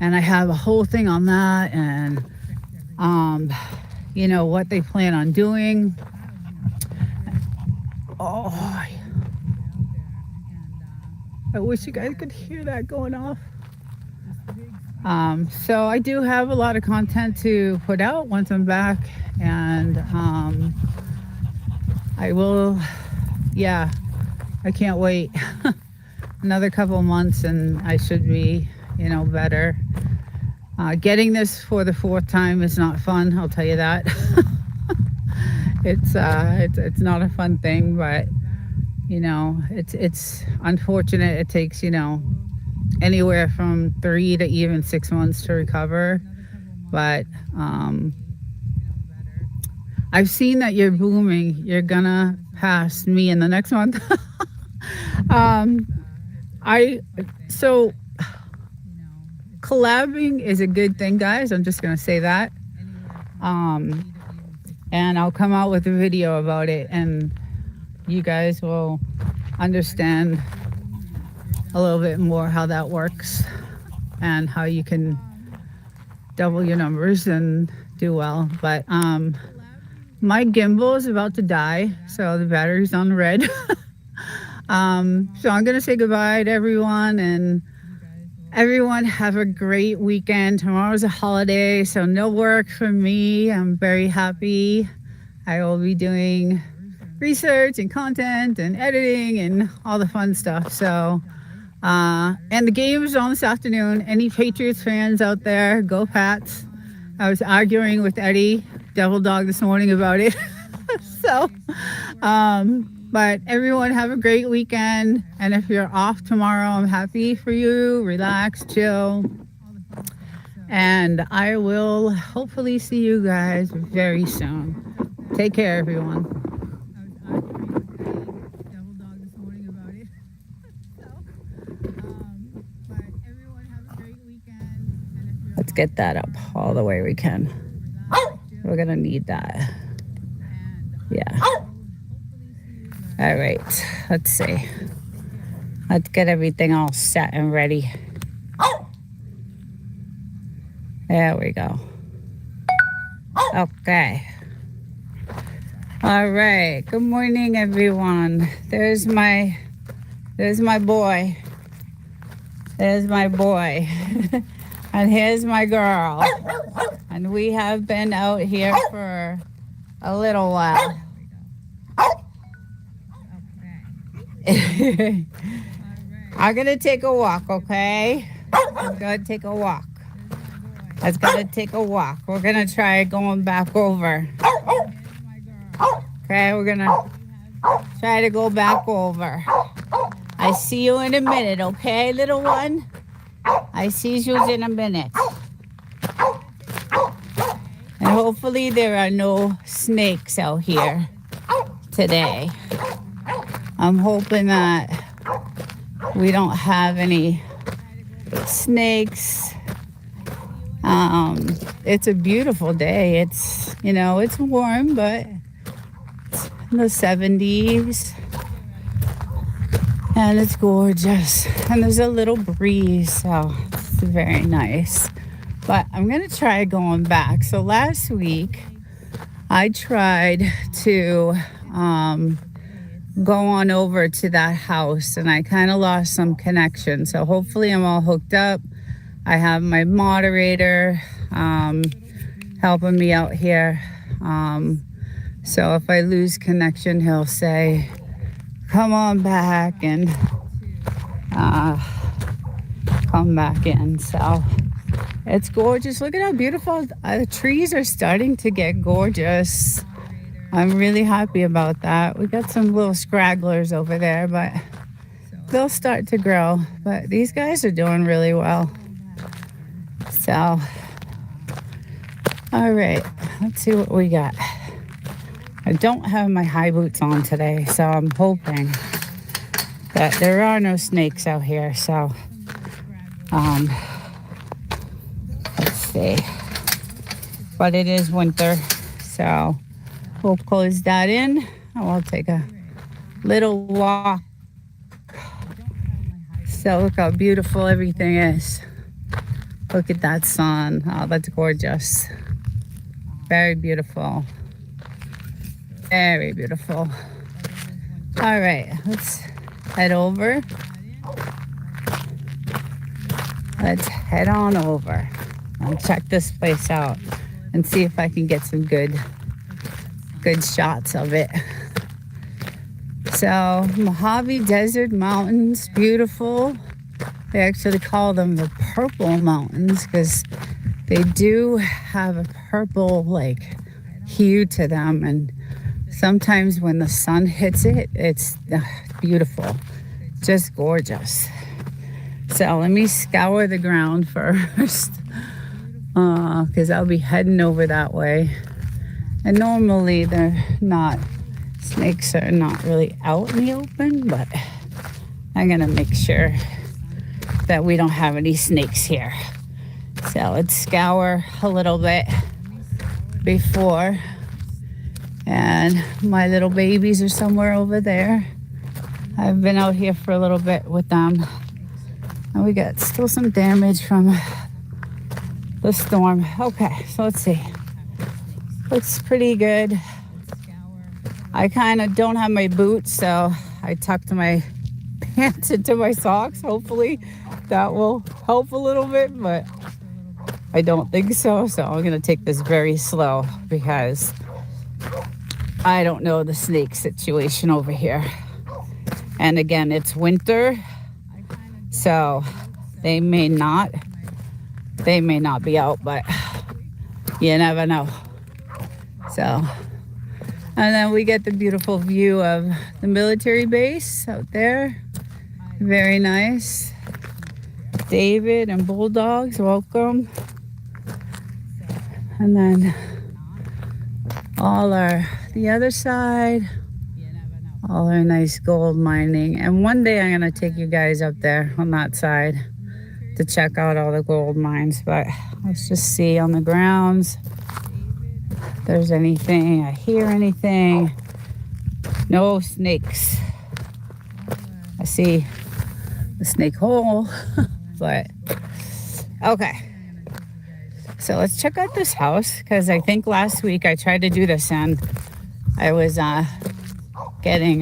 and I have a whole thing on that, and you know, what they plan on doing. Oh, I wish you guys could hear that going off. So I do have a lot of content to put out once I'm back, and I will, yeah, I can't wait. Another couple months and I should be, you know, better. Getting this for the 4th time is not fun, I'll tell you that. It's not a fun thing, but, you know, it's unfortunate. It takes, you know, anywhere from 3 to even 6 months to recover. But I've seen that you're booming. You're gonna pass me in the next month. So collabing is a good thing, guys. I'm just gonna say that. And I'll come out with a video about it, and you guys will understand a little bit more how that works and how you can double your numbers and do well. But my gimbal is about to die, so the battery's on red. So I'm gonna say goodbye to everyone, and everyone have a great weekend. Tomorrow's a holiday, so no work for me. I'm very happy. I will be doing research and content and editing and all the fun stuff. So and the game is on this afternoon. Any Patriots fans out there, go Pats. I was arguing with Eddie Devil Dog this morning about it. So but everyone have a great weekend, and if you're off tomorrow, I'm happy for you. Relax, chill, and I will hopefully see you guys very soon. Take care, everyone. Let's get that up all the way we can. We're gonna need that. Yeah. All right, let's see. Let's get everything all set and ready. There we go. Okay. All right. Good morning, everyone. There's my boy. There's my boy. And here's my girl. And we have been out here for a little while. I'm gonna take a walk, okay? I'm gonna take a walk. Let's gonna take a walk. We're gonna try going back over. Okay, we're gonna try to go back over. I see you in a minute, okay, little one? I see you in a minute. And hopefully there are no snakes out here today. I'm hoping that we don't have any snakes. It's a beautiful day. It's, it's warm, but it's in the 70s. And it's gorgeous. And there's a little breeze, so it's very nice. But I'm going to try going back. So last week, I tried to go on over to that house, and I kind of lost some connection. So hopefully I'm all hooked up. I have my moderator helping me out here. So if I lose connection, he'll say, come on back and come back in. So it's gorgeous. Look at how beautiful the trees are starting to get gorgeous. I'm really happy about that. We got some little scragglers over there, but they'll start to grow. But these guys are doing really well. So, all right, let's see what we got. I don't have my high boots on today, so I'm hoping that there are no snakes out here. So, let's see. But it is winter, so we'll close that in, and we'll take a little walk. So look how beautiful everything is. Look at that sun. Oh, that's gorgeous. Very beautiful. Very beautiful. All right, let's head over. Let's head on over and check this place out and see if I can get some good shots of it. So Mojave Desert Mountains, beautiful. They actually call them the Purple Mountains because they do have a purple hue to them, and sometimes when the sun hits it, it's beautiful, just gorgeous. So let me scour the ground first because I'll be heading over that way. And normally snakes are not really out in the open, but I'm gonna make sure that we don't have any snakes here. So let's scour a little bit before. And my little babies are somewhere over there. I've been out here for a little bit with them. And we got still some damage from the storm. Okay, so let's see. Looks pretty good. I kind of don't have my boots, so I tucked my pants into my socks. Hopefully that will help a little bit, but I don't think so. So I'm going to take this very slow because I don't know the snake situation over here. And again, it's winter, so they may not be out, but you never know. So, and then we get the beautiful view of the military base out there. Very nice. David and Bulldogs, welcome. And then the other side, all our nice gold mining. And one day I'm going to take you guys up there on that side to check out all the gold mines. But let's just see on the grounds if there's anything. I hear anything. No snakes. I see the snake hole, but okay. So let's check out this house, because I think last week I tried to do this and I was getting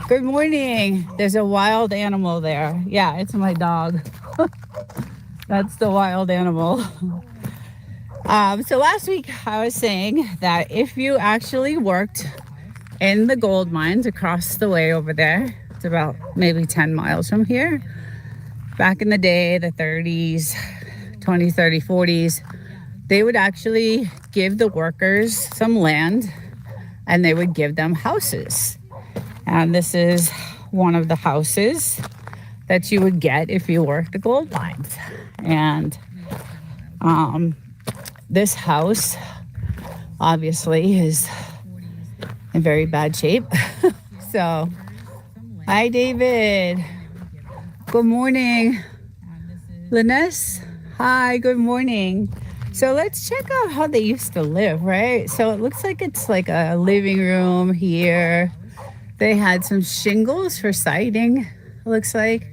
good morning. There's a wild animal there. Yeah, it's my dog. That's the wild animal. So last week I was saying that if you actually worked in the gold mines across the way over there, it's about maybe 10 miles from here. Back in the day, the 30s, 20s, 30s, 40s, they would actually give the workers some land and they would give them houses. And this is one of the houses that you would get if you worked the gold mines. And this house obviously is in very bad shape. So, hi David. Good morning. Linus. Hi, good morning. So let's check out how they used to live, right? So it looks like it's like a living room here. They had some shingles for siding, it looks like.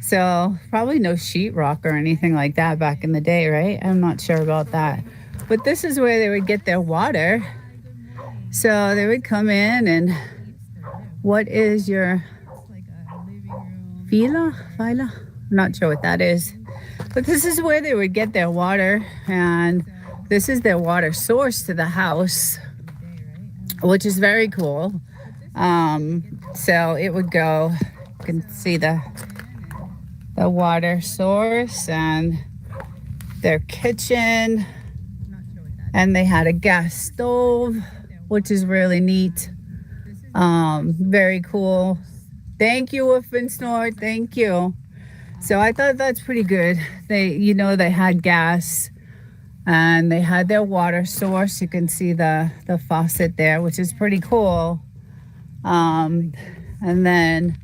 So probably no sheetrock or anything like that back in the day, right? I'm not sure about that. But this is where they would get their water. So they would come in and what is your Fila? I'm not sure what that is. But this is where they would get their water, and this is their water source to the house, which is very cool. So it would go, you can see the water source and their kitchen, and they had a gas stove, which is really neat. Very cool. Thank you, Woof and Snort. Thank you. So I thought that's pretty good. They had gas and they had their water source. You can see the faucet there, which is pretty cool. And then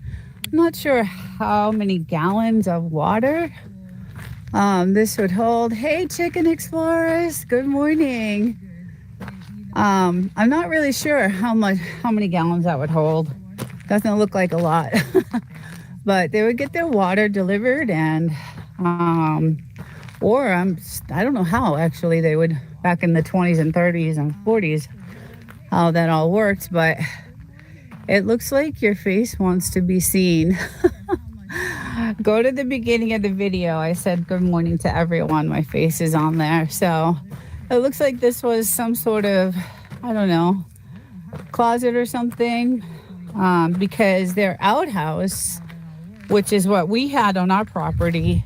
I'm not sure how many gallons of water this would hold. Hey, Chicken Explorers, good morning. I'm not really sure how many gallons that would hold. Doesn't look like a lot. But they would get their water delivered, and I don't know how actually they would, back in the 20s and 30s and 40s, how that all worked. But it looks like your face wants to be seen. Go to the beginning of the video. I said good morning to everyone. My face is on there. So it looks like this was some sort of, I don't know, closet or something, because their outhouse, which is what we had on our property.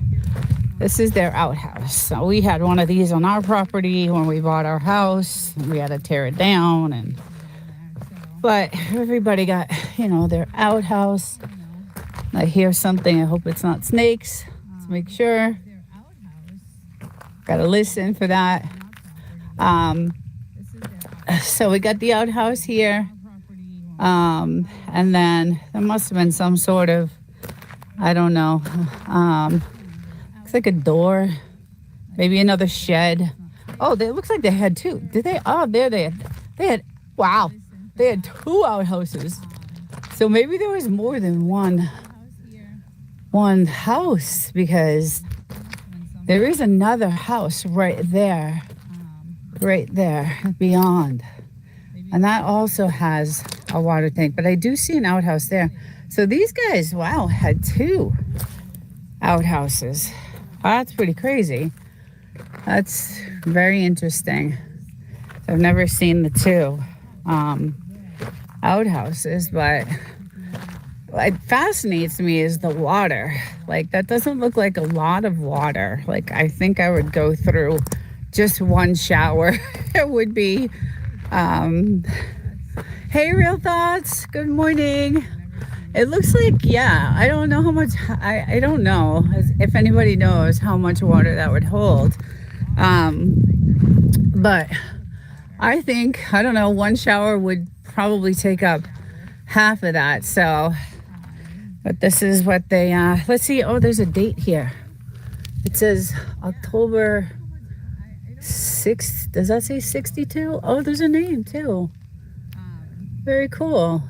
This is their outhouse. So we had one of these on our property when we bought our house. We had to tear it down, but everybody got, their outhouse. I hear something. I hope it's not snakes. Let's make sure. Gotta listen for that. So we got the outhouse here. And then there must have been some sort of, I don't know. Looks like a door, maybe another shed. Oh, it looks like they had two. Did they? Oh, there they had. Wow. They had two outhouses. So maybe there was more than one house, because there is another house right there beyond. And that also has a water tank, but I do see an outhouse there. So these guys, wow, had 2 outhouses. That's pretty crazy. That's very interesting. I've never seen the 2 outhouses, but what fascinates me is the water. Like, that doesn't look like a lot of water. Like, I think I would go through just one shower. It would be, hey, Real Thoughts, good morning. It looks like, yeah, I don't know how much, I don't know if anybody knows how much water that would hold. But I think, I don't know, one shower would probably take up half of that. So, but this is what they, let's see. Oh, there's a date here. It says October 6th. Does that say 62? Oh, there's a name too. Very cool.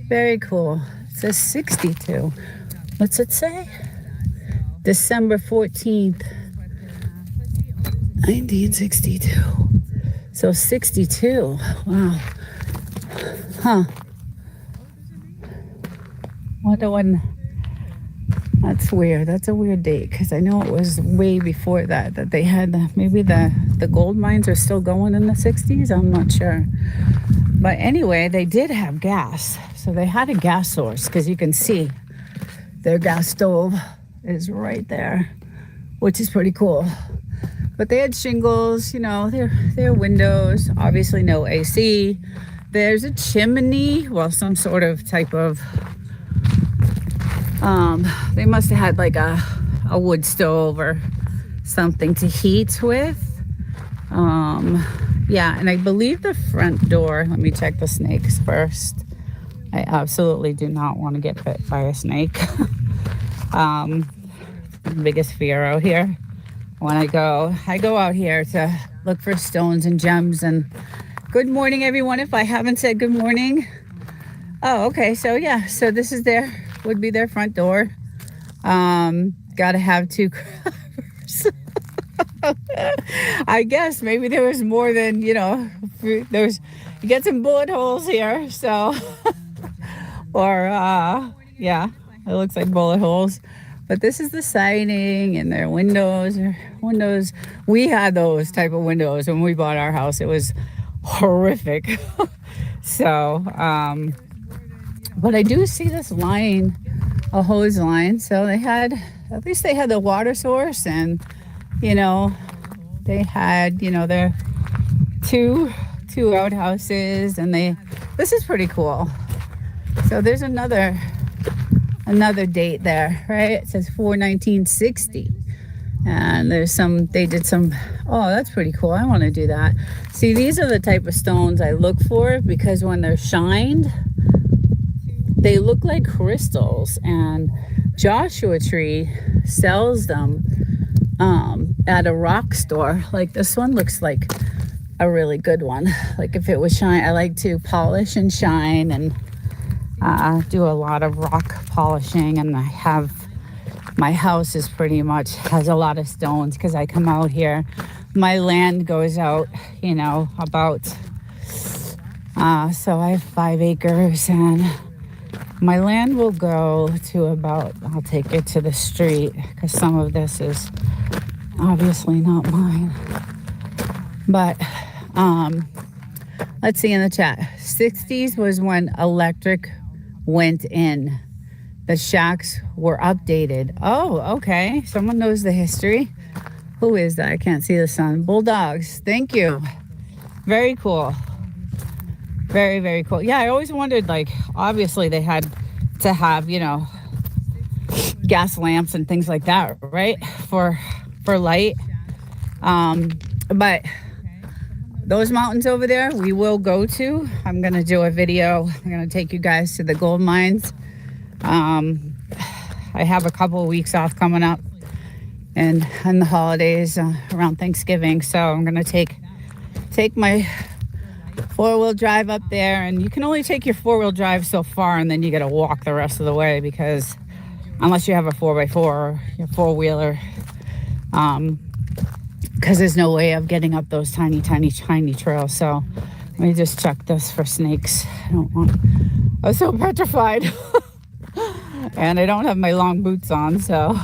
Very cool. It says 62. What's it say? December 14th, 1962. So 62. Wow. Huh. Wonder when. That's weird. That's a weird date, because I know it was way before that they had maybe the gold mines are still going in the 60s. I'm not sure. But anyway, they did have gas. So they had a gas source, because you can see their gas stove is right there, which is pretty cool. But they had shingles, you know, their windows, obviously no AC. There's a chimney, well, some sort of type of, they must have had like a wood stove or something to heat with. Yeah, and I believe the front door, let me check the snakes first. I absolutely do not want to get bit by a snake. Biggest fear out here. When I go out here to look for stones and gems. And good morning, everyone, if I haven't said good morning. Oh, okay, so yeah, so this is would be their front door. Gotta have 2 covers. I guess maybe there was more than, you know, you get some bullet holes here, so, or, yeah, it looks like bullet holes. But this is the siding and their windows. We had those type of windows when we bought our house. It was horrific. So, but I do see this line, a hose line. So at least they had the water source, and, you know, they had, you know, their two outhouses, and this is pretty cool. So there's another date there, right? It says 4/19/60. And they did some, oh, that's pretty cool. I want to do that. See, these are the type of stones I look for, because when they're shined, they look like crystals. And Joshua Tree sells them at a rock store. Like, this one looks like a really good one. Like, if it was shine, I like to polish and shine, and do a lot of rock polishing. And my house is pretty much has a lot of stones, because I come out here. My land goes out, you know, about, so I have 5 acres, and my land will go to about, I'll take it to the street, because some of this is obviously not mine. But let's see in the chat. 60s was when electric went in. The shacks were updated. Oh, okay. Someone knows the history. Who is that? I can't see the sun. Bulldogs. Thank you. Very cool. Very, very cool. Yeah, I always wondered, like, obviously they had to have, you know, gas lamps and things like that, right? For light. But those mountains over there, we will go to. I'm going to do a video. I'm going to take you guys to the gold mines. I have a couple of weeks off coming up, and the holidays around Thanksgiving. So I'm going to take my four-wheel drive up there, and you can only take your four-wheel drive so far, and then you got to walk the rest of the way, because unless you have a 4x4 or your four-wheeler, because there's no way of getting up those tiny trails. So let me just check this for snakes. I was so petrified. And I don't have my long boots on, so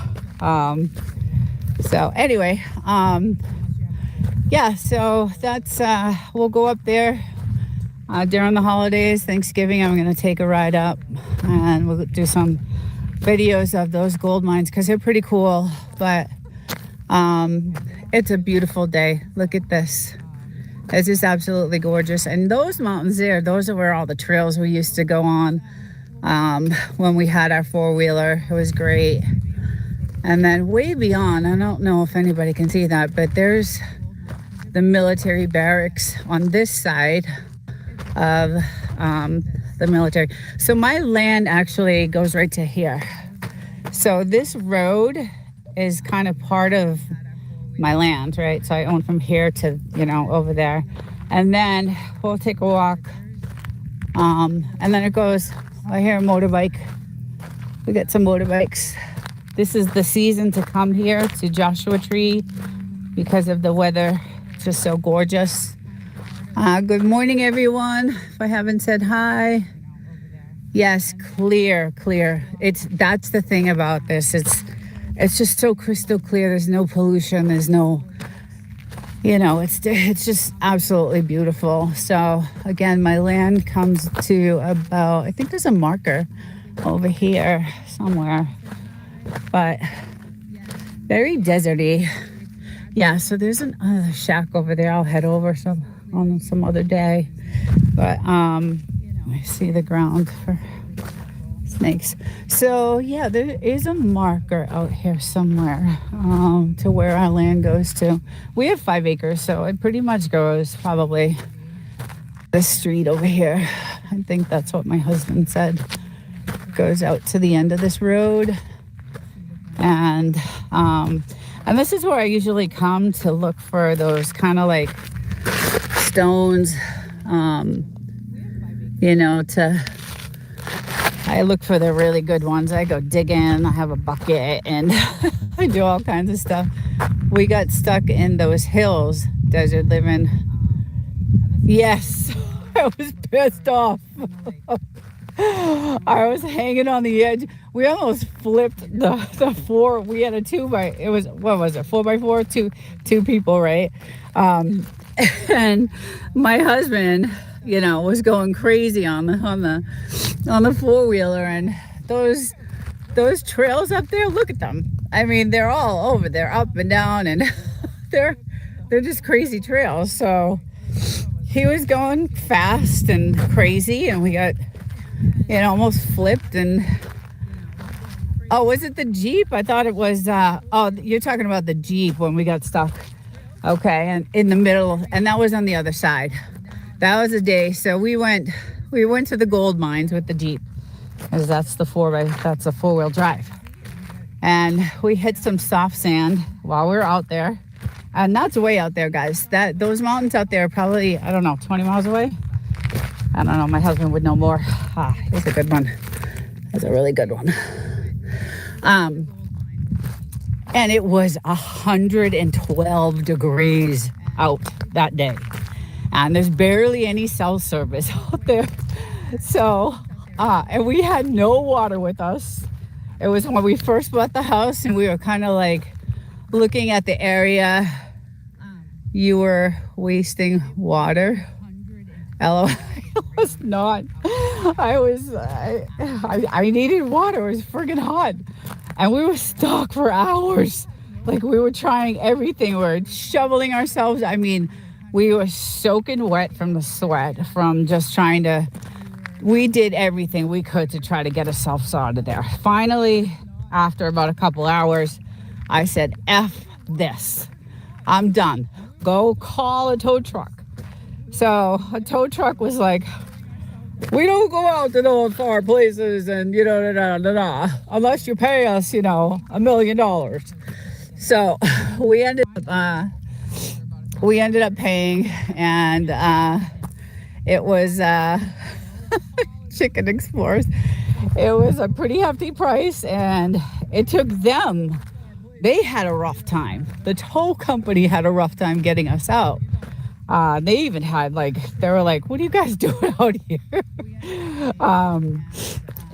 anyway, yeah, so that's we'll go up there during the holidays, Thanksgiving. I'm going to take a ride up, and we'll do some videos of those gold mines, because they're pretty cool. But it's a beautiful day. Look at this. It's just absolutely gorgeous. And those mountains there, those are where all the trails we used to go on when we had our four-wheeler. It was great. And then way beyond, I don't know if anybody can see that, but there's the military barracks on this side of the military. So my land actually goes right to here. So this road is kind of part of my land, right? So I own from here to, over there. And then we'll take a walk. And then it goes, I hear a motorbike. We got some motorbikes. This is the season to come here to Joshua Tree because of the weather. It's just so gorgeous. Good morning, everyone. If I haven't said hi. Yes, clear. That's the thing about this. It's just so crystal clear. There's no pollution. There's no, it's just absolutely beautiful. So again, my land comes to about, I think there's a marker over here somewhere, but very deserty. Yeah, so there's another shack over there. I'll head over on some other day. But I see the ground for snakes. So yeah, there is a marker out here somewhere to where our land goes to. We have 5 acres, so it pretty much goes probably this street over here. I think that's what my husband said. Goes out to the end of this road. And this is where I usually come to look for those kind of like stones, I look for the really good ones. I go digging, I have a bucket, and I do all kinds of stuff. We got stuck in those hills, desert living. Yes, I was pissed off. I was hanging on the edge. We almost flipped the 4. We had a 4x4, two people, right? And my husband, was going crazy on the four-wheeler, and those trails up there, look at them. I mean, they're all over. They're up and down, and they're just crazy trails. So he was going fast and crazy, and we got almost flipped. And was it the Jeep? I thought it was you're talking about the Jeep when we got stuck. Okay, and in the middle, and that was on the other side. That was a day. So we went to the gold mines with the Jeep, because that's a four-wheel drive. And we hit some soft sand while we were out there. And that's way out there, guys. Those mountains out there are probably, 20 miles away. I don't know. My husband would know more. Here's a good one. That's a really good one. And it was 112 degrees out that day. And there's barely any cell service out there. So, and we had no water with us. It was when we first bought the house, and we were kind of like looking at the area. You were wasting water. LOL. I was not. I needed water. It was friggin' hot. And we were stuck for hours. Like, we were trying everything. We were shoveling ourselves. I mean, we were soaking wet from the sweat, from just trying to, we did everything we could to try to get ourselves out of there. Finally, after about a couple hours, I said, F this. I'm done. Go call a tow truck. So a tow truck was like, we don't go out to those far places and, unless you pay us, $1 million. So we ended up paying, and it was Chicken Explorers. It was a pretty hefty price, and it took them. They had a rough time. The tow company had a rough time getting us out. They even had they were like, "What are you guys doing out here?"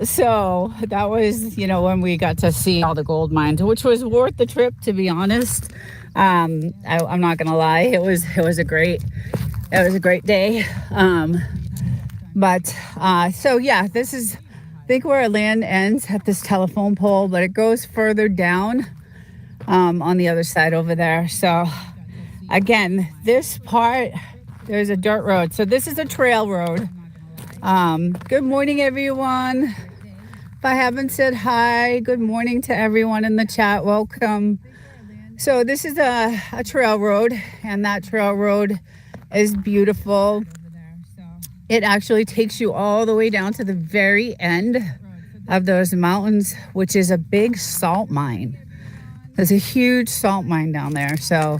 So that was, when we got to see all the gold mines, which was worth the trip, to be honest. I'm not gonna lie, it was a great day. So yeah, this is, I think, where our land ends at this telephone pole, but it goes further down on the other side over there. So again, this part, there's a dirt road. So this is a trail road. Good morning, everyone. If I haven't said hi, good morning to everyone in the chat. Welcome. So this is a trail road, and that trail road is beautiful. It actually takes you all the way down to the very end of those mountains, which is a big salt mine. There's a huge salt mine down there. So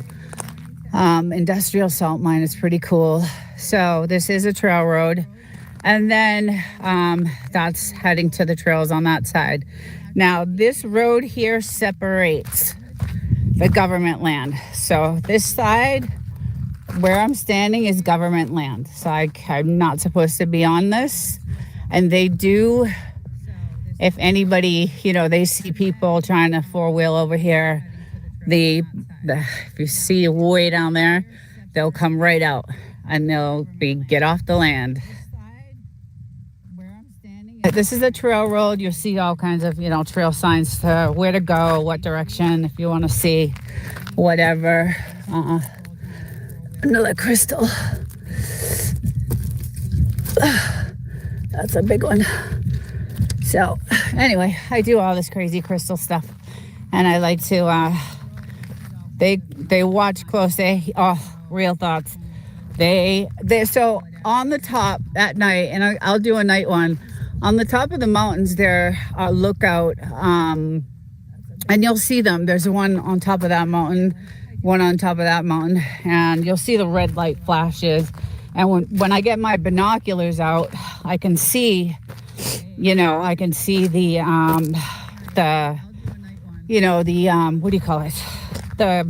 industrial salt mine is pretty cool. So this is a trail road. And then that's heading to the trails on that side. Now, this road here separates the government land. So this side, where I'm standing, is government land. So I'm not supposed to be on this. And they do, if anybody, they see people trying to four-wheel over here, if you see way down there, they'll come right out and they'll get off the land. This is a trail road. You'll see all kinds of, trail signs to where to go, what direction, if you want to see whatever. Another crystal. That's a big one. So anyway, I do all this crazy crystal stuff, and I like to, they watch close. Real thoughts. So on the top at night, and I'll do a night one, on the top of the mountains there are lookout, and you'll see them. There's one on top of that mountain, one on top of that mountain, and you'll see the red light flashes. And when I get my binoculars out, I can see, I can see the what do you call it? The